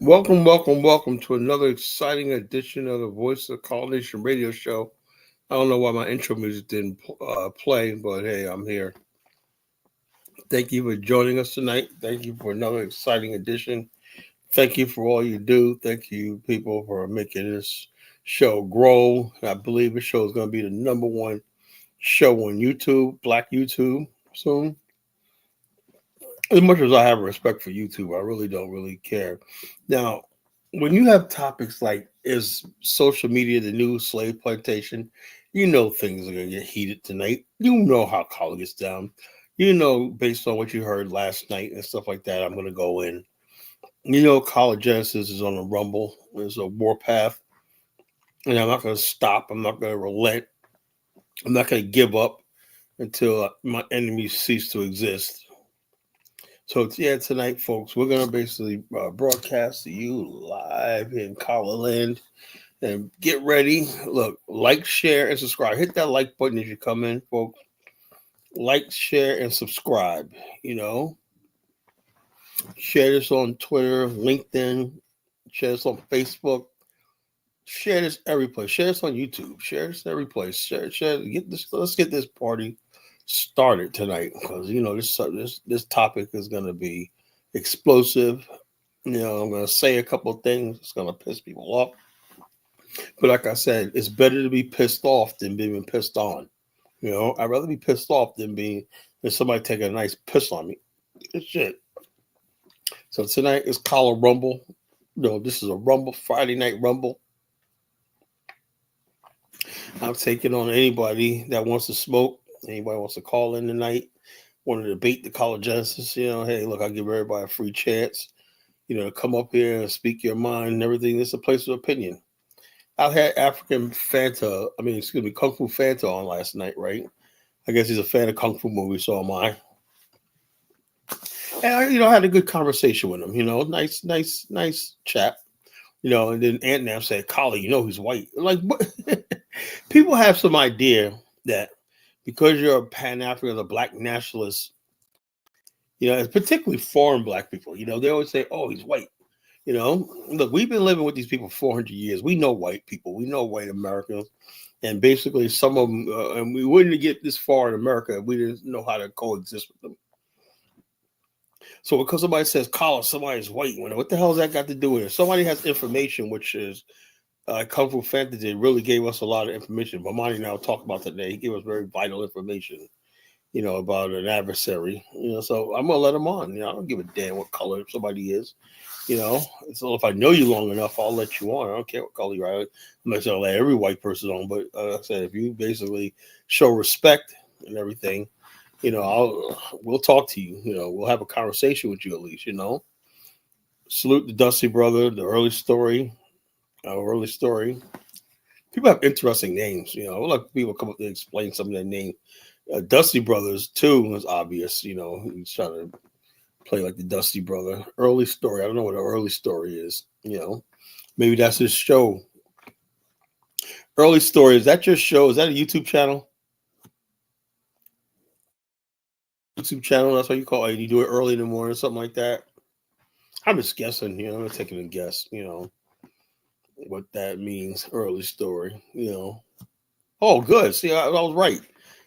Welcome to another exciting edition of the Voice of Colonization Radio Show. I don't know why my intro music didn't play, but hey, I'm here. Thank you for joining us tonight. Thank you for another exciting edition. Thank you for all you do. Thank you, people, for making this show grow. I believe this show is going to be the number one show on YouTube, Black YouTube, soon. As much as I have respect for YouTube, I really don't really care. Now, when you have topics like is social media the new slave plantation, you know things are going to get heated tonight. You know how college gets down. You know, based on what you heard last night and stuff like that, I'm going to go in. You know, College Genesis is on a rumble. There's a warpath. And I'm not going to stop. I'm not going to relent. I'm not going to give up until my enemies cease to exist. So tonight, folks, we're gonna basically broadcast to you live in Land, and get ready. Look, like, share, and subscribe. Hit that like button as you come in, folks. Like, share, and subscribe. You know, share this on Twitter, LinkedIn, share this on Facebook, share this every place. Share this on YouTube. Share this every place. Share. Get this. Let's get this party started tonight, because you know this topic is going to be explosive. You know, I'm going to say a couple of things. It's going to piss people off, but like I said, it's better to be pissed off than being pissed on. You know, I'd rather be pissed off than somebody taking a nice piss on me. It's shit. So tonight is Collar Rumble. No, this is a Rumble, Friday night Rumble. I'm taking on anybody that wants to smoke. Anybody wants to call in tonight, want to debate the College Genesis, you know, hey, look, I'll give everybody a free chance, you know, to come up here and speak your mind and everything. This is a place of opinion. I had Kung Fu Fanta on last night, right? I guess he's a fan of Kung Fu movies, so am I. And I had a good conversation with him, you know, nice chap. You know, and then Ant-Nam said, Collie, you know he's white. Like, what? People have some idea that because you're a Pan-African, a black nationalist, you know, particularly foreign black people, you know, they always say, oh, he's white. You know, look, we've been living with these people 400 years. We know white people. We know white Americans. And basically some of them, and we wouldn't get this far in America if we didn't know how to coexist with them. So because somebody says, Colin, somebody's white, what the hell has that got to do with it? Somebody has information, which is Kung Fu Fantasy really gave us a lot of information. Bomani and I will talk about today. He gave us very vital information, you know, about an adversary. You know, so I'm gonna let him on. You know, I don't give a damn what color somebody is. You know, so if I know you long enough, I'll let you on. I don't care what color you are. I'm not gonna let every white person on, but like I said, if you basically show respect and everything, you know, we'll talk to you. You know, we'll have a conversation with you at least. You know, salute the Dusty brother, the early story. People have interesting names, you know. I would like people come up and explain some of their names. Dusty Brothers too is obvious, you know. He's trying to play like the Dusty Brother. Early story. I don't know what an early story is. You know, maybe that's his show. Early story. Is that your show? Is that a YouTube channel? YouTube channel. That's what you call it. You do it early in the morning, something like that. I'm just guessing. You know, I'm taking a guess. You know what that means. Early story. You know. Oh, good. See, I was right.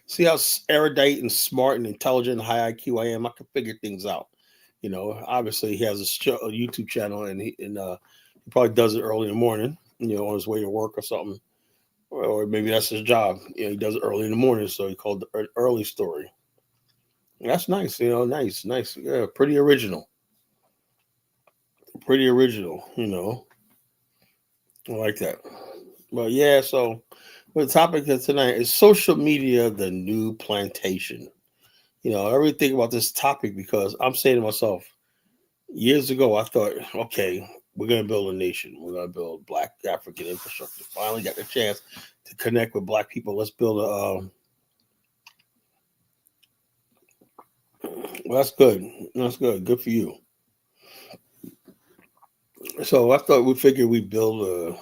See how erudite and smart and intelligent and high IQ I am. I can figure things out. You know, obviously he has a YouTube channel, and he probably does it early in the morning. You know, on his way to work or something, or maybe that's his job. You know, he does it early in the morning, so he called the early story. That's nice. You know, nice. Yeah, pretty original. You know, I like that. Well, yeah. So, the topic of tonight is social media, the new plantation. You know, I really think about this topic because I'm saying to myself, years ago, I thought, okay, we're going to build a nation. We're going to build Black African infrastructure. Finally got the chance to connect with Black people. Let's build a... well, that's good. That's good. Good for you. So I thought we figured we'd build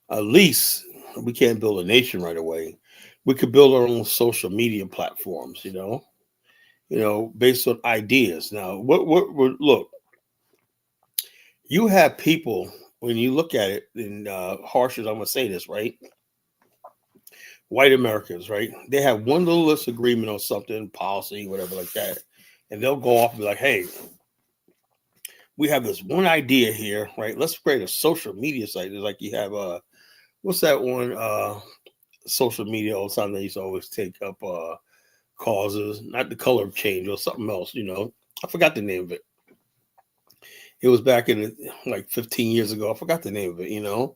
at least, we can't build a nation right away, We could build our own social media platforms, based on ideas. Now, what look, you have people when you look at it, and harsh as I'm gonna say this, right? White Americans, right? They have one little disagreement on something, policy, whatever like that, and they'll go off and be like, "Hey, we have this one idea here, right? Let's create a social media site." It's like you have what's that one social media all the time they used to always take up causes, not the color change or something else, I forgot the name of it. It was back in like 15 years ago. I forgot the name of it,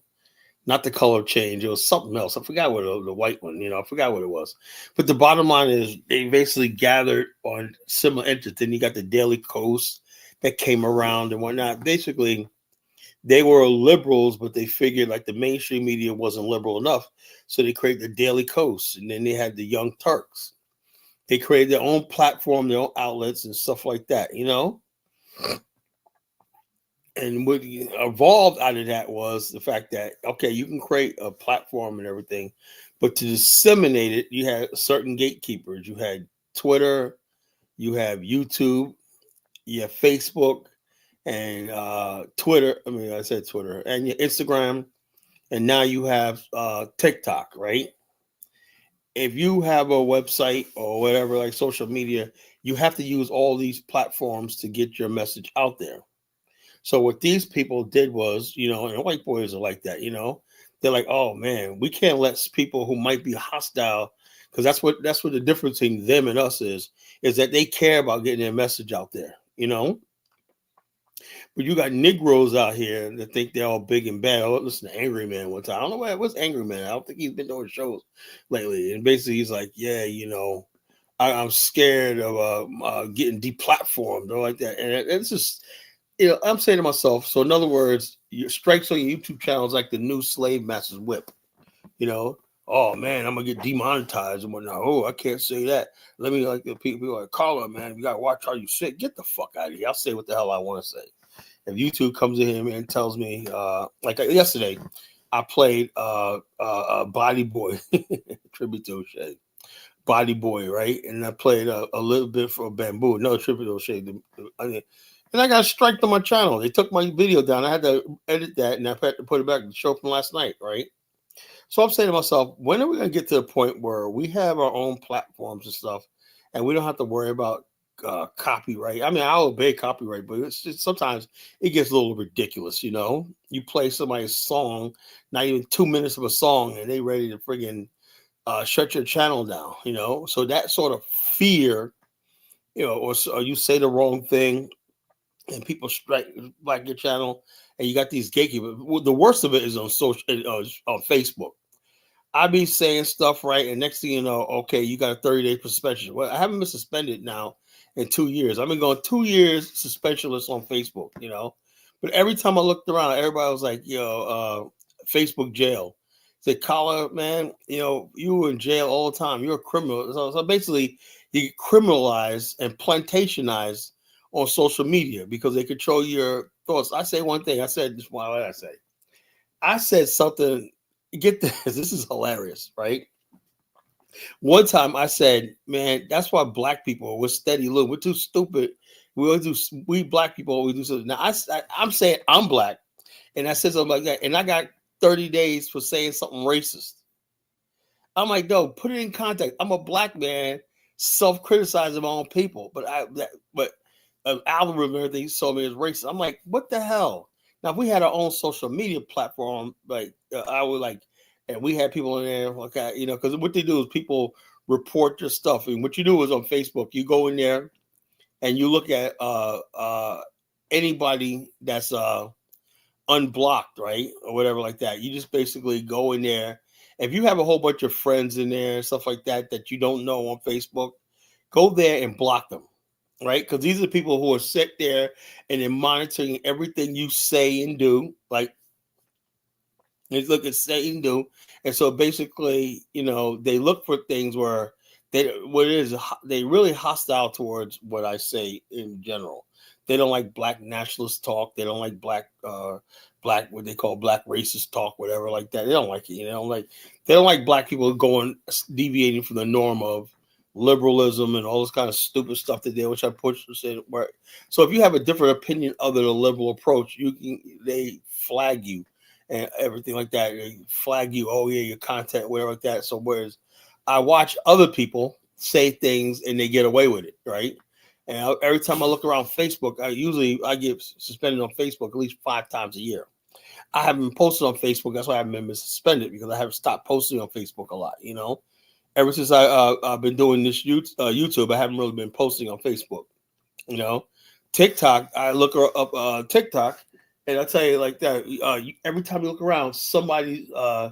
not the color change. It was something else. I forgot what the white one, I forgot what it was. But the bottom line is they basically gathered on similar interests. Then you got the Daily Coast that came around and whatnot. Basically, they were liberals, but they figured like the mainstream media wasn't liberal enough. So they created the Daily Coast. And then they had the Young Turks. They created their own platform, their own outlets and stuff like that, And what evolved out of that was the fact that, okay, you can create a platform and everything, but to disseminate it, you had certain gatekeepers. You had Twitter, you have YouTube, you have Facebook, and Twitter. I mean, I said Twitter, and your Instagram, and now you have TikTok, right? If you have a website or whatever, like social media, you have to use all these platforms to get your message out there. So what these people did was, and white boys are like that, they're like, oh man, we can't let people who might be hostile, because that's what the difference between them and us is that they care about getting their message out there, But you got Negroes out here that think they're all big and bad. Oh, listen to Angry Man one time. I don't know what's Angry Man. I don't think he's been doing shows lately. And basically he's like, yeah, I'm scared of getting deplatformed or like that. And it's just, I'm saying to myself, so in other words, your strikes on your YouTube channel is like the new slave master's whip. Oh man, I'm gonna get demonetized and whatnot. Oh, I can't say that. Let me like the people like Carla, man. You gotta watch how you say. Get the fuck out of here. I'll say what the hell I want to say. If YouTube comes in here and tells me, like yesterday, I played Body Boy tribute to O'Shea. Body Boy, right? And I played a little bit for Bamboo. No tribute to O'Shea. And I got striked on my channel. They took my video down. I had to edit that and I had to put it back to the show from last night, right? So I'm saying to myself, when are we going to get to the point where we have our own platforms and stuff and we don't have to worry about copyright? I mean, I'll obey copyright, but it's just, sometimes it gets a little ridiculous, You play somebody's song, not even 2 minutes of a song, and they ready to friggin' shut your channel down, So that sort of fear, or you say the wrong thing, and people strike like your channel, and you got these gatekeepers. Well, the worst of it is on on Facebook. I be saying stuff right, and next thing you know, okay, you got a 30-day suspension. Well, I haven't been suspended now in 2 years. I've been going 2 years suspensionless on Facebook, But every time I looked around, everybody was like, Facebook jail. Say, Collar, man, you were in jail all the time. You're a criminal. So basically, you get criminalized and plantationized on social media because they control your thoughts. I say one thing. I said this. What did I say? I said something. Get this. This is hilarious, right? One time I said, "Man, that's why black people we're steady look. We're too stupid. We black people always do something." Now I'm saying I'm black, and I said something like that, and I got 30 days for saying something racist. I'm like, no, put it in context. I'm a black man, self-criticizing my own people, but algorithm and everything saw me as racist. I'm like, what the hell? Now, if we had our own social media platform, like I would like, and we had people in there, okay, because what they do is people report your stuff, and what you do is on Facebook, you go in there and you look at anybody that's unblocked, right, or whatever like that. You just basically go in there. If you have a whole bunch of friends in there, stuff like that you don't know on Facebook, go there and block them, right? Because these are people who are sit there and they're monitoring everything you say and do. Like they look at say and do, and so basically, they look for things where they really hostile towards what I say in general. They don't like black nationalist talk. They don't like black black, what they call black racist talk, whatever like that. They don't like it. They don't like black people going deviating from the norm of liberalism and all this kind of stupid stuff that they, which I push to say. So if you have a different opinion other than a liberal approach, they flag you and everything like that. They flag you. Oh yeah, your content, whatever like that. So whereas I watch other people say things and they get away with it, right? And every time I look around Facebook, I get suspended on Facebook at least 5 times a year. I haven't been posted on Facebook. That's why I haven't been suspended, because I haven't stopped posting on Facebook a lot. Ever since I've been doing this YouTube, I haven't really been posting on Facebook. TikTok, I look up TikTok, and I tell you like that. Every time you look around, somebody, I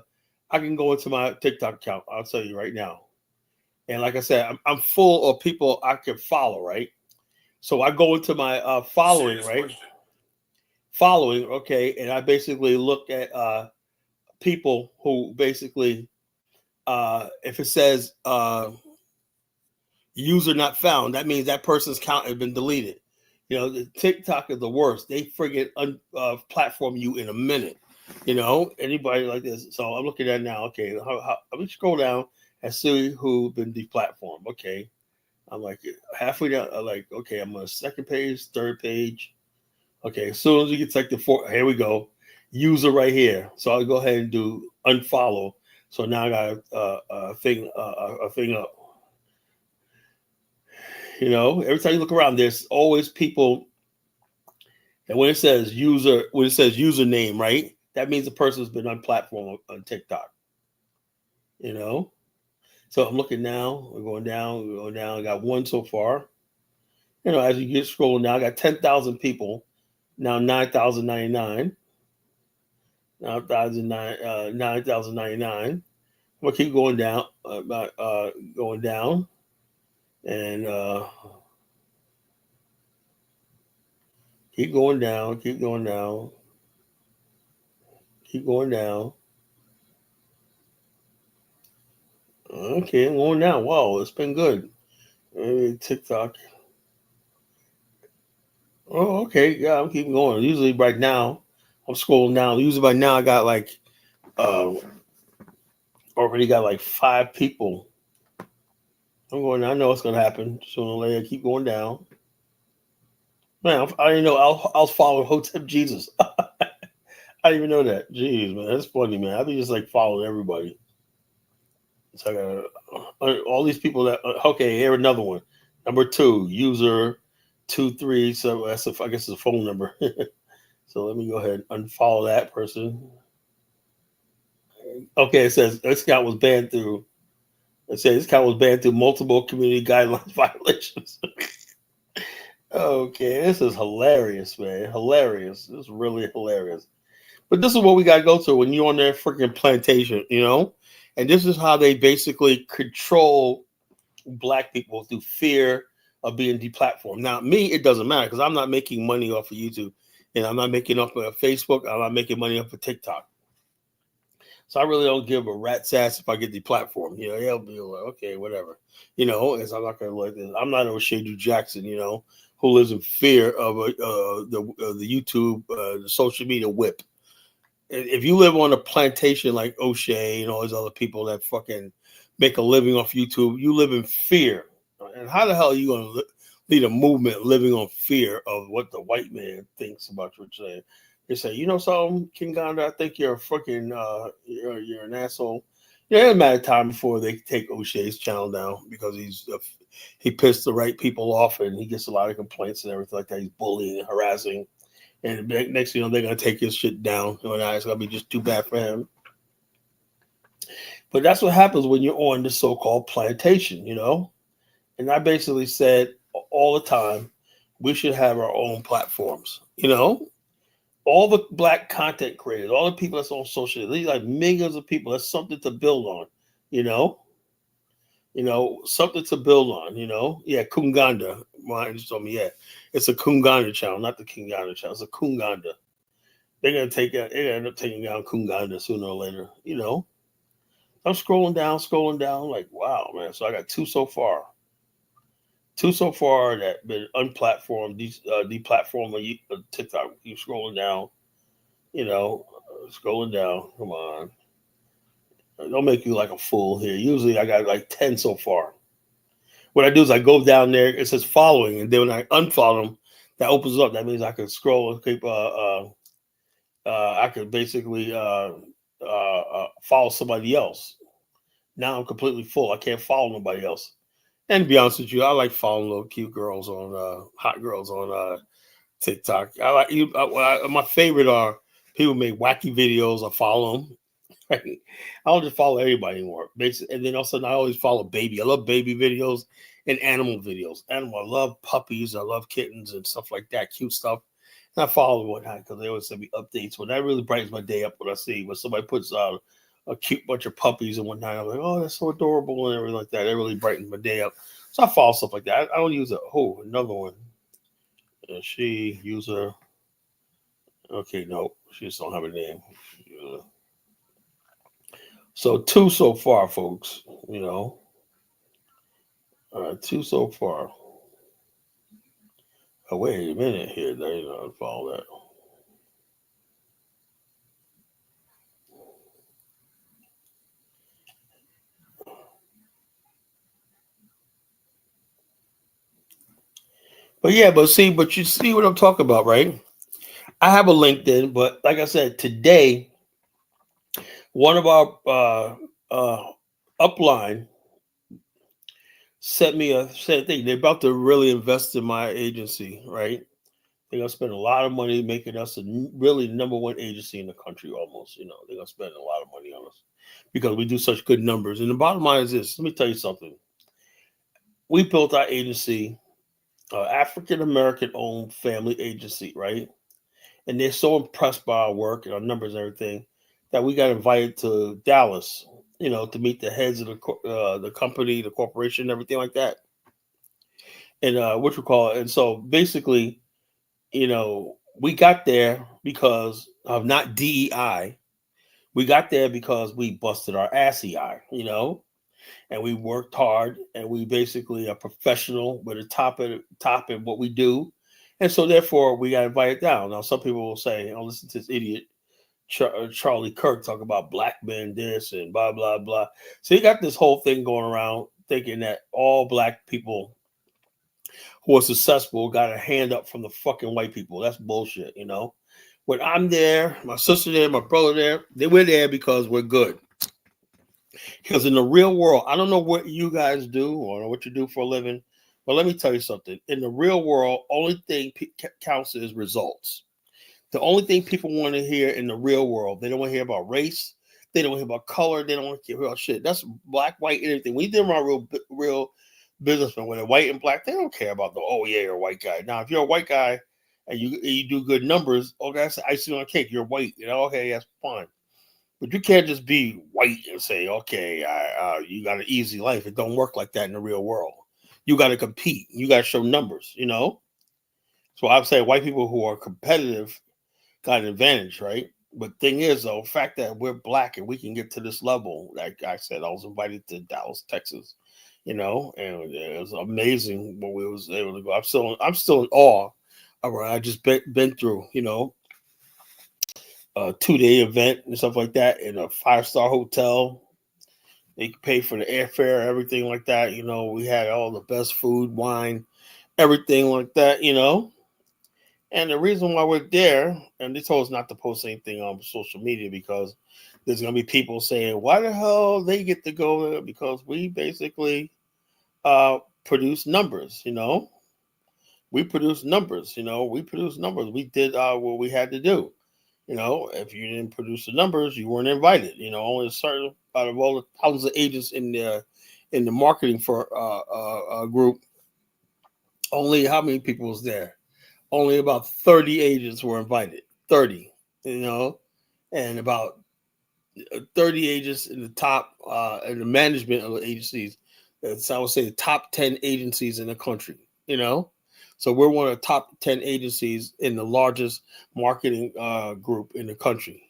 can go into my TikTok account. I'll tell you right now. And like I said, I'm full of people I can follow, right? So I go into my following, right? Following, okay, and I basically look at people who basically, if it says user not found, that means that person's account has been deleted. The TikTok is the worst. They friggin' platform you in a minute. Anybody like this. So I'm looking at it now. Okay, let me scroll down and see who's been deplatformed. Okay. I'm like halfway down. I'm like, okay, I'm on the second page, third page. Okay, as soon as you get to like the fourth, here we go. User right here. So I'll go ahead and do unfollow. So now I got a thing up. Every time you look around, there's always people. And when it says username, right? That means the person's been on platform on TikTok. So I'm looking now. We're going down. I got one so far. As you get scrolling down, I got 10,000 people. Now 9,099. Now 9,099. I'm gonna keep going down. Going down, and keep going down. Keep going down. Keep going down. Okay, I'm going down. Wow, it's been good. TikTok. Oh, okay. Yeah, I'm keeping going. Usually right now, I'm scrolling down. Usually by now, I got like, already got like 5 people. I'm going. I know what's gonna happen sooner or later. Keep going down. Man, I didn't know. I was following Hotep Jesus. I didn't even know that. Jeez, man, that's funny, man. I be just like following everybody. So I got all these people that. Okay, here another one. Number 2, user 23. So I guess it's a phone number. So let me go ahead and unfollow that person. Okay, it says this account was banned through. It says this account was banned through multiple community guidelines violations. Okay, this is hilarious, man. Hilarious. This is really hilarious. But this is what we got to go through when you're on their freaking plantation, And this is how they basically control black people through fear of being deplatformed. Now, me, it doesn't matter because I'm not making money off of YouTube. And I'm not making up of Facebook. I'm not making money off of TikTok. So I really don't give a rat's ass if I get deplatformed. They'll be like, okay, whatever. As I'm not going to like this. I'm not O'Shea Jackson, who lives in fear of the YouTube, the social media whip. If you live on a plantation like O'Shea and all these other people that fucking make a living off YouTube, you live in fear. And how the hell are you going to lead a movement living on fear of what the white man thinks about what you're saying? They say, something, King Ganda, I think you're a fucking, you're an asshole. Yeah, it's a matter of time before they take O'Shea's channel down because he pissed the right people off and he gets a lot of complaints and everything like that. He's bullying and harassing. And next thing you know, they're going to take his shit down. It's going to be just too bad for him. But that's what happens when you're on the so-called plantation, And I basically said all the time, we should have our own platforms, All the black content creators, all the people that's on social media, like millions of people, that's something to build on, something to build on, Yeah, Kunganda. Mine just told me, yeah, it's a Kunganda channel, not the Kinganda channel. It's a Kunganda. They're gonna end up taking down Kunganda sooner or later, I'm scrolling down, like, wow, man. So I got 2 so far. 2 so far that been unplatformed, deplatformed on TikTok. Keep scrolling down. Scrolling down. Come on. Don't make you like a fool here. Usually I got like 10 so far. What I do is I go down there, it says following, and then when I unfollow them, that opens up. That means I can scroll and keep I could basically follow somebody else. Now I'm completely full. I can't follow nobody else. And to be honest with you, I like following little cute girls on hot girls on TikTok. I like you. My favorite are people make wacky videos. I follow them. Right? I don't just follow everybody anymore. Basically, and then also I always follow baby. I love baby videos and animal videos. Animal. I love puppies. I love kittens and stuff like that. Cute stuff. And I follow them whatnot because they always send me updates. When that really brightens my day up when I see when somebody puts out a cute bunch of puppies and whatnot. I'm like, oh, that's so adorable and everything like that. It really brightens my day up. So I follow stuff like that. I don't use it. Oh, another one. She user. Okay, no, she just don't have a name. So 2 so far, folks. All right, 2 so far. Oh, wait a minute here. They don't follow that. But yeah, but you see what I'm talking about, right? I have a LinkedIn, but like I said, today, one of our upline sent me a said thing. They're about to really invest in my agency, right? They're gonna spend a lot of money making us really number one agency in the country. Almost, they're gonna spend a lot of money on us because we do such good numbers. And the bottom line is this: let me tell you something. We built our agency, African American owned family agency, right? And they're so impressed by our work and our numbers and everything that we got invited to Dallas, to meet the heads of the company, the corporation, everything like that, and what you call it. And so basically, we got there because of not DEI. We got there because we busted our assei, and we worked hard, and we basically are professional. We're the top in what we do, and so therefore we got invited down. Now some people will say, "Oh, listen to this idiot Charlie Kirk talk about black men this and blah blah blah." So you got this whole thing going around thinking that all black people who are successful got a hand up from the fucking white people. That's bullshit, When I'm there, my sister there, my brother there, we're there because we're good. Because in the real world, I don't know what you guys do or what you do for a living, but let me tell you something. In the real world, only thing counts is results. The only thing people want to hear in the real world, they don't want to hear about race. They don't want to hear about color. They don't want to hear about shit. That's black, white, anything. We did my real businessmen, when they're white and black, they don't care about you're a white guy. Now, if you're a white guy and you do good numbers, okay, that's icing on the cake. You're white, okay, that's fine. But you can't just be white and say, okay, you got an easy life. It don't work like that in the real world. You got to compete. You got to show numbers, So I'd say white people who are competitive got an advantage, right? But thing is, though, the fact that we're black and we can get to this level, like I said, I was invited to Dallas, Texas, and it was amazing when we was able to go. I'm still in awe of what I just been through, a 2-day event and stuff like that in a 5-star hotel. They could pay for the airfare, everything like that. We had all the best food, wine, everything like that, And the reason why we're there, and they told us not to post anything on social media because there's going to be people saying, why the hell they get to go there? Because we basically produce numbers, We produce numbers, We produce numbers. We did what we had to do. If you didn't produce the numbers, you weren't invited. Only a certain out of all the thousands of agents in the marketing for group, only how many people was there? Only about 30 agents were invited. 30, and about 30 agents in the top in the management of the agencies. So I would say the top 10 agencies in the country, So we're one of the top 10 agencies in the largest marketing group in the country,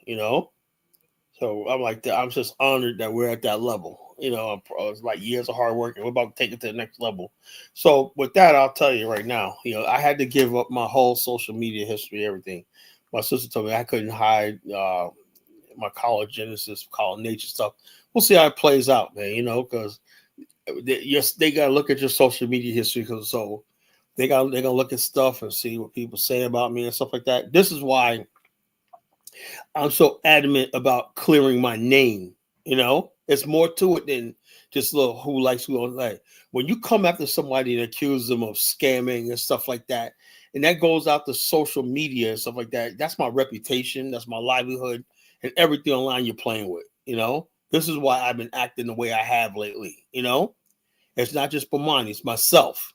So I'm like, I'm just honored that we're at that level. It's like years of hard work, and we're about to take it to the next level. So with that, I'll tell you right now, I had to give up my whole social media history, everything. My sister told me I couldn't hide my college genesis, college nature stuff. We'll see how it plays out, man. Because yes, they gotta look at your social media history, because so they're gonna look at stuff and see what people say about me and stuff like that. This is why I'm so adamant about clearing my name. It's more to it than just little who likes who don't like. When you come after somebody and accuse them of scamming and stuff like that, and that goes out to social media and stuff like that, that's my reputation, that's my livelihood, and everything online you're playing with. This is why I've been acting the way I have lately. It's not just Bomani, it's myself.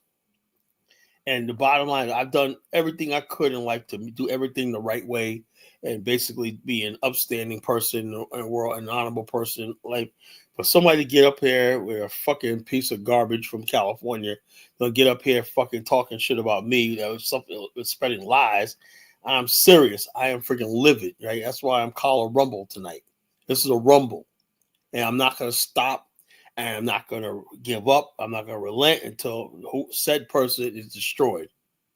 And the bottom line, I've done everything I could in life to do everything the right way and basically be an upstanding person in the world, an honorable person. Like, for somebody to get up here with a fucking piece of garbage from California, they'll get up here fucking talking shit about me, that was something spreading lies. I'm serious. I am freaking livid, right? That's why I'm calling a rumble tonight. This is a rumble. And I'm not going to stop. And I'm not going to give up. I'm not going to relent until said person is destroyed.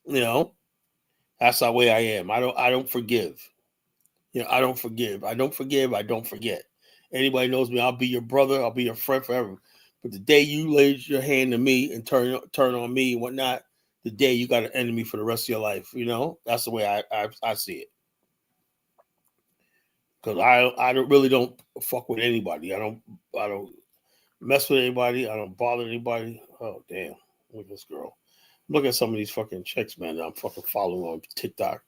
That's the way I am. I don't forgive. I don't forgive. I don't forgive. I don't forget. Anybody knows me, I'll be your brother. I'll be your friend forever. But the day you raise your hand to me and turn on me and whatnot, the day you got an enemy for the rest of your life. That's the way I see it. Because I really don't fuck with anybody. I don't mess with anybody. I don't bother anybody. Oh, damn. Look at this girl. Look at some of these fucking chicks, man, that I'm fucking following on TikTok.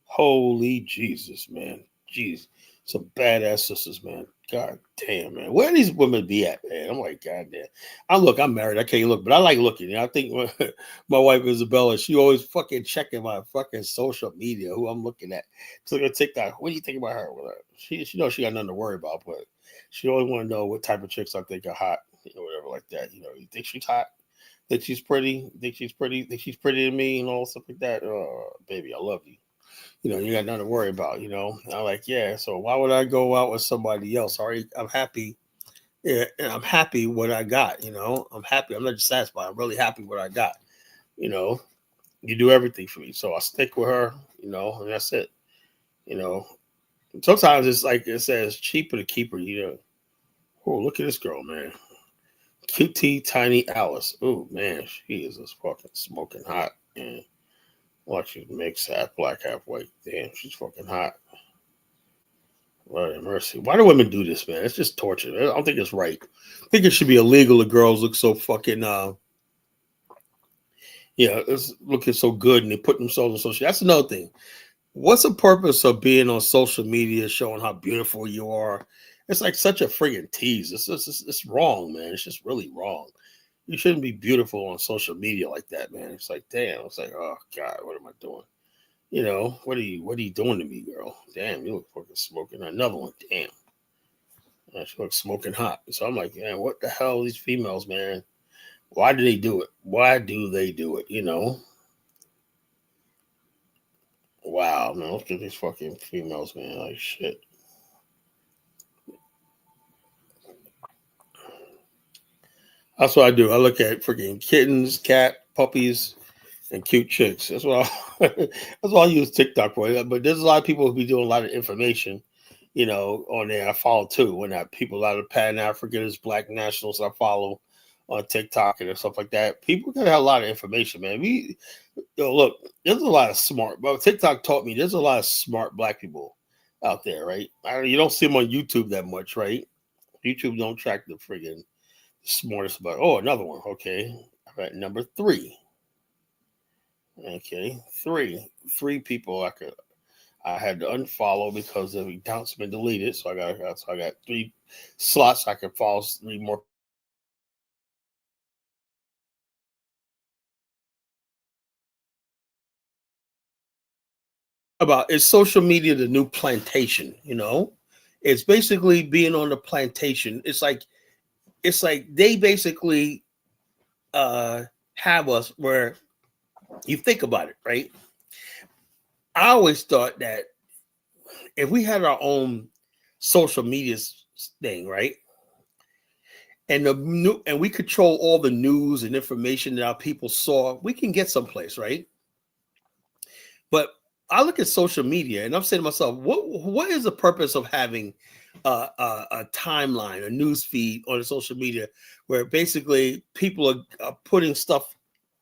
Holy Jesus, man. Jeez. Some badass sisters, man. God damn, man. Where these women be at, man? I'm like, God damn. I'm married. I can't look, but I like looking. I think my wife Isabella, she always fucking checking my fucking social media, who I'm looking at. So look at TikTok. What do you think about her? She knows she got nothing to worry about, but she always want to know what type of chicks I think are hot, whatever like that. You think she's hot? Think she's pretty? Think she's pretty? Think she's prettier than me and all stuff like that? Oh, baby, I love you. You got nothing to worry about, I'm like, yeah, so why would I go out with somebody else? I'm happy. Yeah, and I'm happy what I got, I'm happy. I'm not just satisfied. I'm really happy what I got. You do everything for me. So I stick with her, and that's it. Sometimes it's like it says cheaper to keep her, Oh, look at this girl, man. QT Tiny Alice. Oh man, she is just fucking smoking hot, man. Watch you mix half black, half white. Damn, she's fucking hot. Lord have mercy. Why do women do this, man? It's just torture. I don't think it's right. I think it should be illegal that girls look so fucking, it's looking so good and they put themselves on social. That's another thing. What's the purpose of being on social media showing how beautiful you are? It's like such a friggin' tease. It's wrong, man. It's just really wrong. You shouldn't be beautiful on social media like that, man. It's like, damn. It's like, oh God, what am I doing? What are you doing to me, girl? Damn, you look fucking smoking. Another one, damn. She looks smoking hot. So I'm like, man, what the hell are these females, man? Why do they do it? Why do they do it? Wow, man, look at these fucking females, man. Like shit. That's what I do. I look at freaking kittens, cat, puppies, and cute chicks. That's what I use TikTok for. But there's a lot of people who be doing a lot of information, on there. I follow too. When people, a lot of Pan Africans, Black nationals, I follow on TikTok and stuff like that. People gotta have a lot of information, man. Look, there's a lot of smart. But TikTok taught me there's a lot of smart Black people out there, right? You don't see them on YouTube that much, right? YouTube don't track the friggin' smartest about. Oh, another one. Okay, I'm at number 3. Okay, three people I had to unfollow because the account's been deleted. So I got 3 slots I can follow 3 more. Is social media the new plantation? It's basically being on the plantation. It's like they basically have us where you think about it, right? I always thought that if we had our own social media thing, right, and we control all the news and information that our people saw, we can get someplace, right? But I look at social media and I'm saying to myself, what is the purpose of having a timeline, a news feed on social media where basically people are putting stuff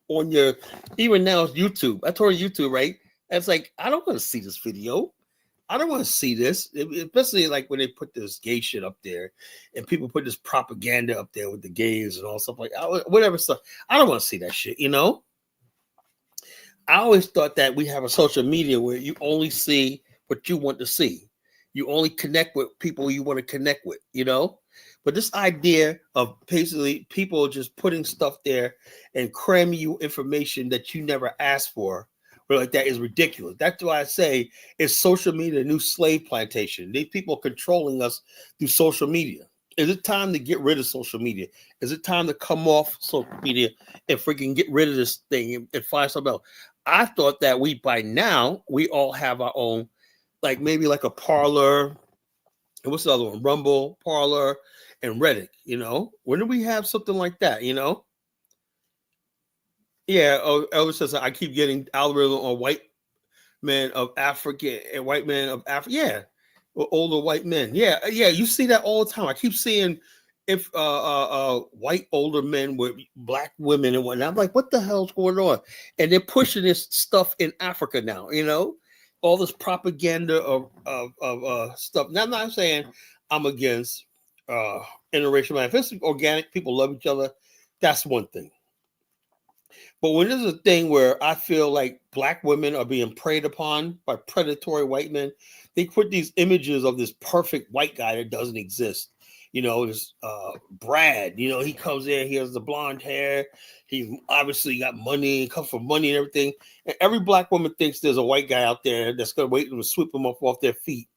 on your, even now it's YouTube. I told YouTube, right? And it's like, I don't want to see this video. I don't want to see this, especially like when they put this gay shit up there and people put this propaganda up there with the gays and all stuff like whatever stuff. I don't want to see that shit, you know? I always thought that we have a social media where you only see what you want to see. You only connect with people you want to connect with, you know? But this idea of basically people just putting stuff there and cramming you information that you never asked for, or like that is ridiculous. That's why I say it's social media, a new slave plantation. These people controlling us through social media. Is it time to get rid of social media? Is it time to come off social media and freaking get rid of this thing and find something else? I thought that by now, we all have our own, like maybe like a Parler, and what's the other one? Rumble, Parler, and Reddit, you know? When do we have something like that, you know? Yeah, Elvis says, I keep getting algorithm on white men of Africa and white men of Africa. Yeah, older white men. Yeah, you see that all the time. I keep seeing if white older men with black women and whatnot. I'm like, what the hell's going on? And they're pushing this stuff in Africa now, you know, all this propaganda of stuff. Now, I'm not saying I'm against interracial marriage. If it's organic, people love each other, that's one thing. But when there's a thing where I feel like black women are being preyed upon by predatory white men, they put these images of this perfect white guy that doesn't exist. You know, this Brad, you know, he comes in, he has the blonde hair, he's obviously got money, he comes from money and everything. And every black woman thinks there's a white guy out there that's going to wait to sweep them up off their feet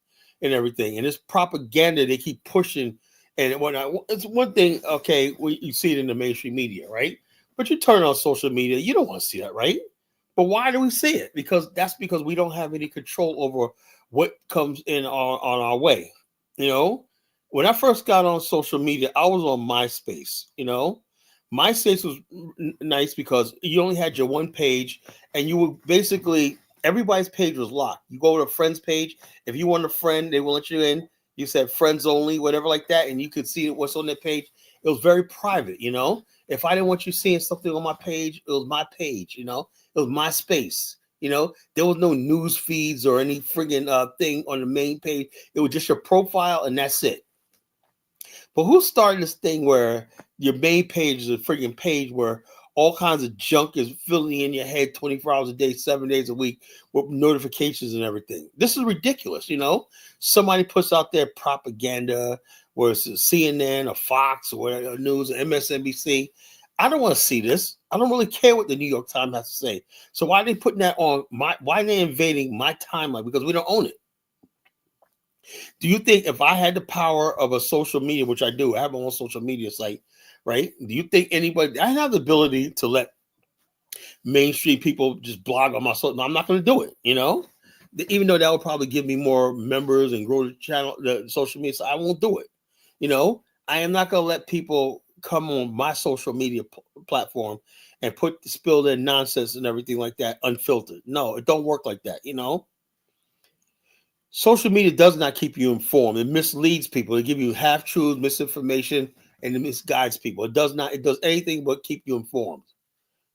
and everything. And this propaganda they keep pushing. And it's one thing, okay, you see it in the mainstream media, right? But you turn on social media, you don't want to see that, right? But why do we see it? Because we don't have any control over what comes in on our way. You know, when I first got on social media, I was on MySpace. You know, MySpace was nice because you only had your one page, and you would basically everybody's page was locked. You go to a friend's page. If you want a friend, they will let you in. You said friends only, whatever like that, and you could see what's on their page. It was very private, you know. If I didn't want you seeing something on my page, it was my page, you know. It was my space, you know. There was no news feeds or any friggin' thing on the main page. It was just your profile, and that's it. But who started this thing where your main page is a friggin' page where all kinds of junk is filling in your head 24 hours a day, 7 days a week with notifications and everything? This is ridiculous, you know? Somebody puts out their propaganda, whether it's CNN or Fox or whatever, news or MSNBC. I don't want to see this. I don't really care what the New York Times has to say. So why are they putting that on why are they invading my timeline? Because we don't own it. Do you think if I had the power of a social media, which I do, I have my own social media site, right? Do you think I have the ability to let mainstream people just blog on my social? No, I'm not going to do it, you know? Even though that would probably give me more members and grow the channel, the social media, so I won't do it. You know, I am not going to let people come on my social media platform and spill their nonsense and everything like that unfiltered. No, it don't work like that, you know? Social media does not keep you informed. It misleads people. It gives you half truths, misinformation, and it misguides people. It does anything but keep you informed.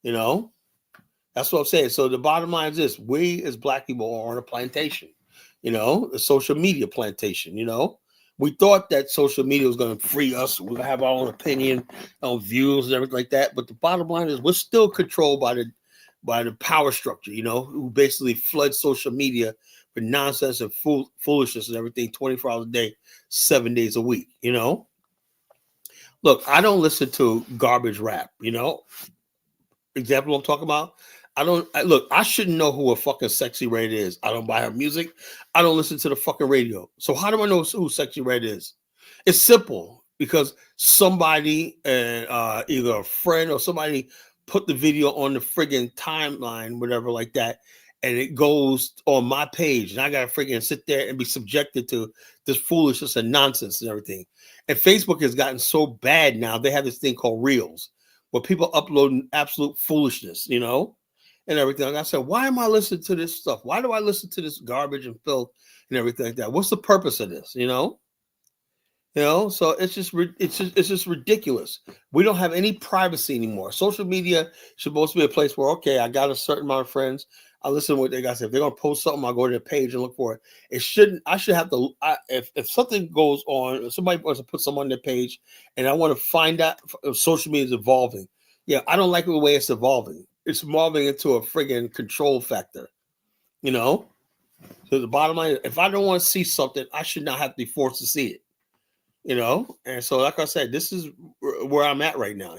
You know, that's what I'm saying. So the bottom line is this: we as black people are on a plantation. You know, a social media plantation. You know, we thought that social media was going to free us. We're gonna have our own opinion, our own views, and everything like that. But the bottom line is we're still controlled by the power structure. You know, who basically flood social media for nonsense and foolishness and everything 24 hours a day, 7 days a week, you know? Look, I don't listen to garbage rap, you know? Example I'm talking about. I shouldn't know who a fucking Sexy Red is. I don't buy her music. I don't listen to the fucking radio. So how do I know who Sexy Red is? It's simple because somebody, either a friend or somebody put the video on the friggin' timeline, whatever like that, and it goes on my page, and I gotta friggin' sit there and be subjected to this foolishness and nonsense and everything. And Facebook has gotten so bad now, they have this thing called Reels, where people upload absolute foolishness, you know? and everything. Like I said, why am I listening to this stuff? Why do I listen to this garbage and filth and everything like that? What's the purpose of this? So it's just ridiculous. We don't have any privacy anymore. Social media is supposed to be a place where, okay, I got a certain amount of friends. I listen to what they got to say. If they're gonna post something, I'll go to their page and look for it. It shouldn't. I should have to. If something goes on, if somebody wants to put something on their page, and I want to find out if social media is evolving. Yeah, I don't like the way it's evolving. It's evolving into a friggin' control factor. So the bottom line, if I don't want to see something, I should not have to be forced to see it. And so like I said, this is where I'm at right now.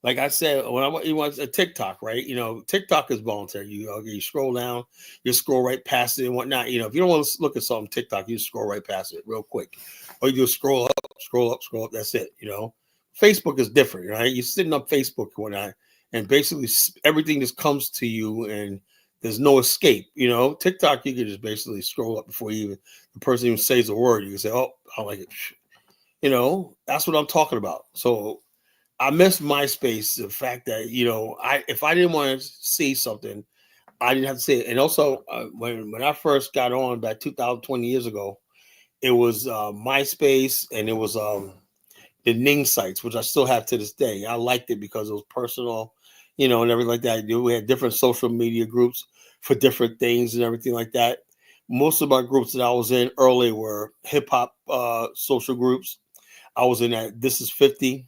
Like I said, when you want a TikTok, right? TikTok is voluntary. You scroll down, you scroll right past it and whatnot. If you don't want to look at something TikTok, you scroll right past it real quick, or you just scroll up, scroll up, scroll up. That's it. Facebook is different, right? You're sitting up Facebook and basically everything just comes to you, and there's no escape. TikTok, you can just basically scroll up before the person even says a word. You can say, "Oh, I like it." That's what I'm talking about. So I miss MySpace. The fact that if I didn't want to see something, I didn't have to see it. And also, when I first got on back 2020 years ago, it was MySpace, and it was the Ning sites, which I still have to this day. I liked it because it was personal, and everything like that. We had different social media groups for different things and everything like that. Most of my groups that I was in early were hip hop social groups. I was in that This Is 50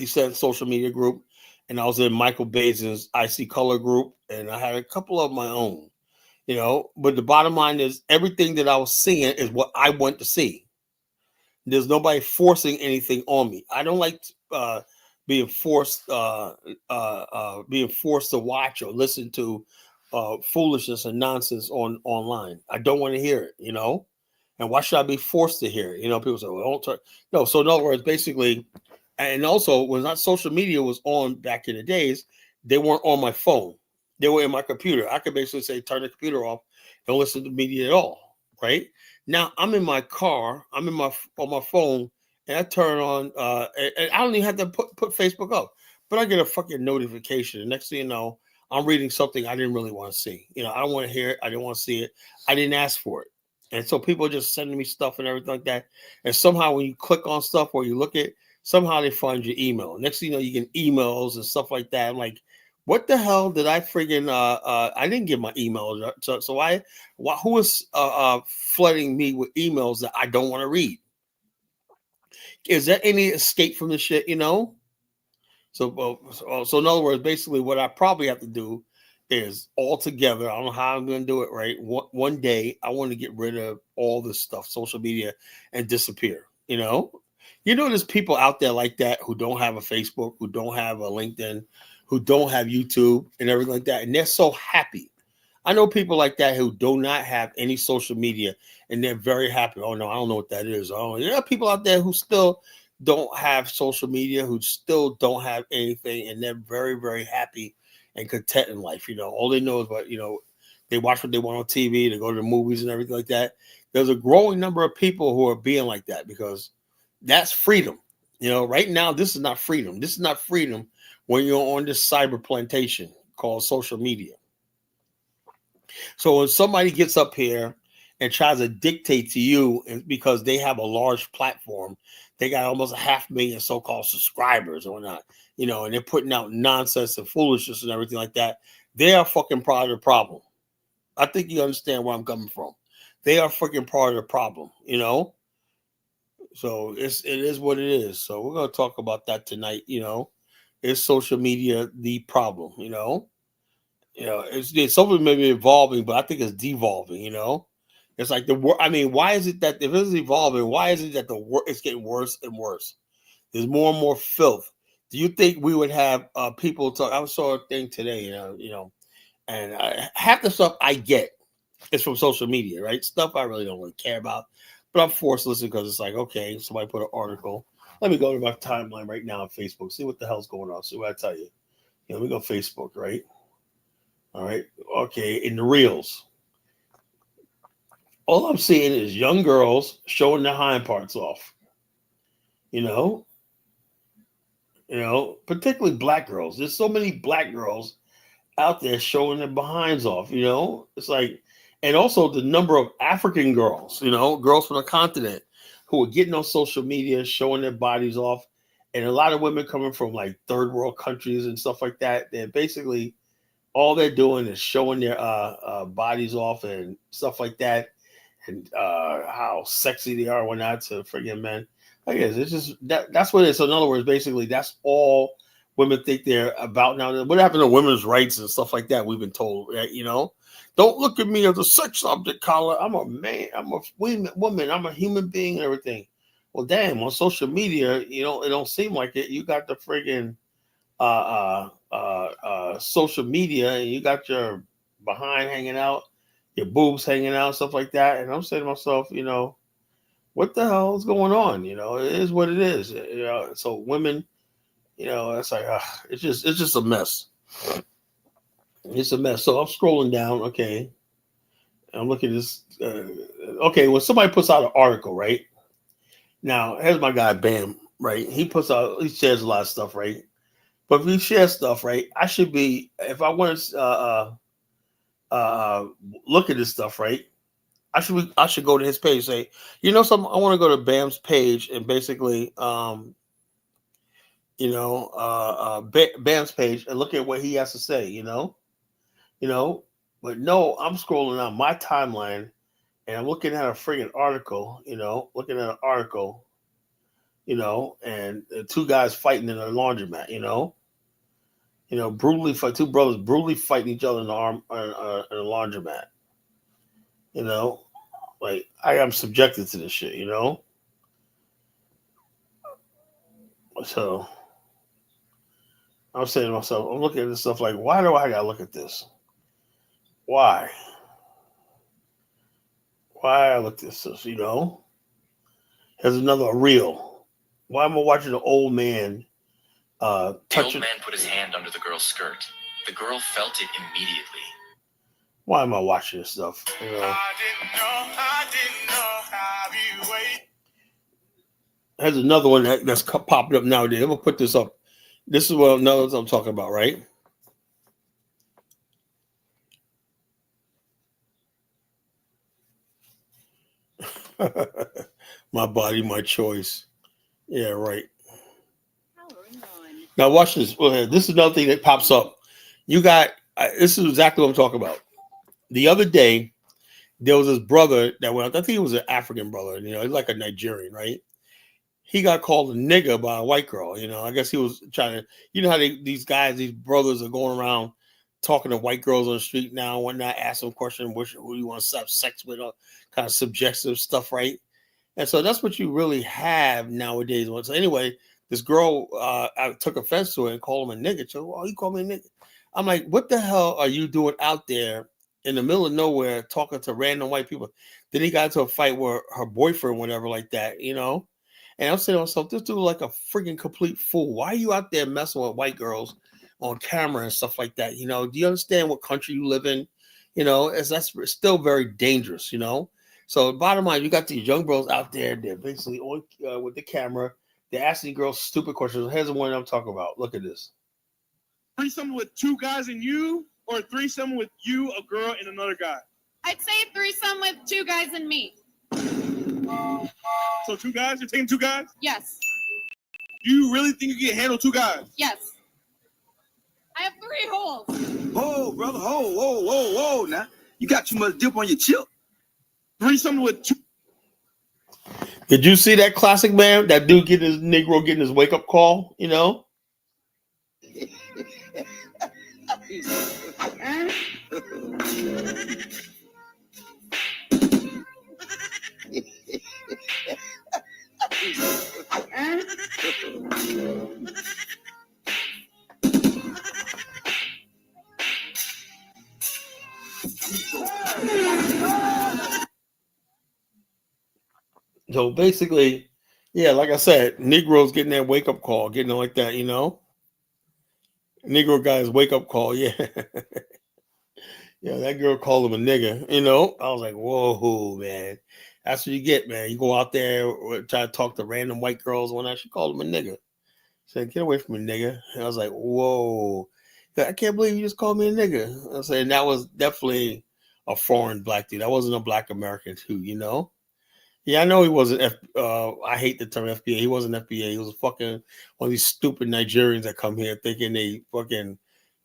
Cent social media group, and I was in Michael Basin's IC Color group, and I had a couple of my own, But the bottom line is everything that I was seeing is what I want to see. There's nobody forcing anything on me. I don't like being forced to watch or listen to foolishness and nonsense online. I don't want to hear it, And why should I be forced to hear it? People say, "Well, don't turn." No. So in other words, basically, and also when not social media was on back in the days, they weren't on my phone. They were in my computer. I could basically say, turn the computer off, don't listen to media at all. Right? Now I'm in my car, I'm on my phone, and I turn on and I don't even have to put Facebook up. But I get a fucking notification. The next thing you know, I'm reading something I didn't really want to see. I don't want to hear it, I didn't want to see it, I didn't ask for it. And so people are just sending me stuff and everything like that. And somehow when you click on stuff or you look at, somehow they find your email. Next thing you know, you get emails and stuff like that. I'm like, what the hell did I friggin' I didn't get my emails. Who is flooding me with emails that I don't want to read? Is there any escape from the shit, So in other words, basically what I probably have to do is altogether, I don't know how I'm going to do it, right? One day I want to get rid of all this stuff, social media, and disappear, There's people out there like that who don't have a Facebook, who don't have a LinkedIn, who don't have YouTube and everything like that. And they're so happy. I know people like that who do not have any social media and they're very happy. Oh, no, I don't know what that is. Oh, there are people out there who still don't have social media, who still don't have anything, and they're very, very happy and content in life. All they know is they watch what they want on TV, they go to the movies and everything like that. There's a growing number of people who are being like that because that's freedom. Right now, this is not freedom. This is not freedom when you're on this cyber plantation called social media. So when somebody gets up here and tries to dictate to you because they have a large platform, they got almost 500,000 so-called subscribers or whatnot, and they're putting out nonsense and foolishness and everything like that, they are fucking part of the problem. I think you understand where I'm coming from. They are fucking part of the problem, So it is what it is. So we're going to talk about that tonight, Is social media the problem, it's something maybe evolving, but I think it's devolving. It's like why is it that if it's evolving, why is it that it's getting worse and worse? There's more and more filth. Do you think we would have people talk? I saw a thing today, and half the stuff I get is from social media, right? Stuff I really don't really care about, but I'm forced to listen because it's like, okay, somebody put an article. Let me go to my timeline right now on Facebook, see what the hell's going on. See what I tell you. Let me go Facebook, right? All right. Okay. In the reels, all I'm seeing is young girls showing their hind parts off. And particularly black girls. There's so many black girls out there showing their behinds off. It's like, and also the number of African girls, girls from the continent who are getting on social media showing their bodies off, and a lot of women coming from like third world countries and stuff like that. They're basically all they're doing is showing their bodies off and stuff like that, and how sexy they are when not to friggin' men. I guess it's just that's what it is. So in other words, basically that's all women think they're about now. What happened to women's rights and stuff like that? We've been told, right? Don't look at me as a sex object, Collar. I'm a man. I'm a woman. I'm a human being and everything. Well, damn, on social media, it don't seem like it. You got the friggin' social media, and you got your behind hanging out, your boobs hanging out, stuff like that. And I'm saying to myself, what the hell is going on? It is what it is. So women, it's like it's just a mess. It's a mess. So I'm scrolling down. Okay, I'm looking at this. Okay, when somebody puts out an article, right? Now, here's my guy Bam, right? He shares a lot of stuff, right? But if he shares stuff, right, I should be, if I want to look at this stuff, right, I should go to his page and say, something, I want to go to Bam's page and basically, Bam's page and look at what he has to say, But no, I'm scrolling on my timeline and I'm looking at a friggin' article, and two guys fighting in a laundromat, brutally fight, two brothers brutally fighting each other in a laundromat. Like I am subjected to this shit, So I'm saying to myself, I'm looking at this stuff like, why do I gotta look at this? Why? Why I look at this? Here's another reel. Why am I watching an old man? The old man put his hand under the girl's skirt. The girl felt it immediately. Why am I watching this stuff? I didn't know how you wait. There's another one that's popping up nowadays. I'm gonna put this up. This is what I'm talking about, right? My body, my choice. Yeah, right. Now watch this. This is another thing that pops up. This is exactly what I'm talking about. The other day, there was this brother that went. I think he was an African brother. He's like a Nigerian, right? He got called a nigga by a white girl. I guess he was trying to. How these brothers are going around talking to white girls on the street now and whatnot, asking them questions, who you want to have sex with, kind of subjective stuff, right? And so that's what you really have nowadays. So anyway, this girl I took offense to it and called him a nigga. So, you call me a nigga? I'm like, what the hell are you doing out there in the middle of nowhere talking to random white people? Then he got into a fight with her boyfriend, whatever, like that, And I'm saying to myself, this dude like a freaking complete fool. Why are you out there messing with white girls on camera and stuff like that? Do you understand what country you live in? That's still very dangerous, So bottom line, you got these young girls out there. They're basically on with the camera. They're asking girls stupid questions. Here's the one I'm talking about. Look at this. Threesome with two guys and you, or threesome with you, a girl, and another guy? I'd say threesome with two guys and me. So two guys? You're taking two guys? Yes. Do you really think you can handle two guys? Yes. I have 3 holes. Whoa, brother. Whoa. Now, you got too much dip on your chip. Threesome with two. Did you see that classic, man? That dude Negro getting his wake-up call, So basically, yeah, like I said, Negroes getting that wake up call, getting it like that, Negro guy's wake up call, yeah. Yeah, that girl called him a nigga, I was like, whoa, man. That's what you get, man. You go out there try to talk to random white girls when I should call him a nigga. Said, get away from me, nigga. And I was like, whoa. I can't believe you just called me a nigga. I said, that was definitely a foreign black dude. That wasn't a black American too, you know? Yeah, I know he wasn't. I hate the term FBA. He wasn't FBA. He was a fucking one of these stupid Nigerians that come here thinking they fucking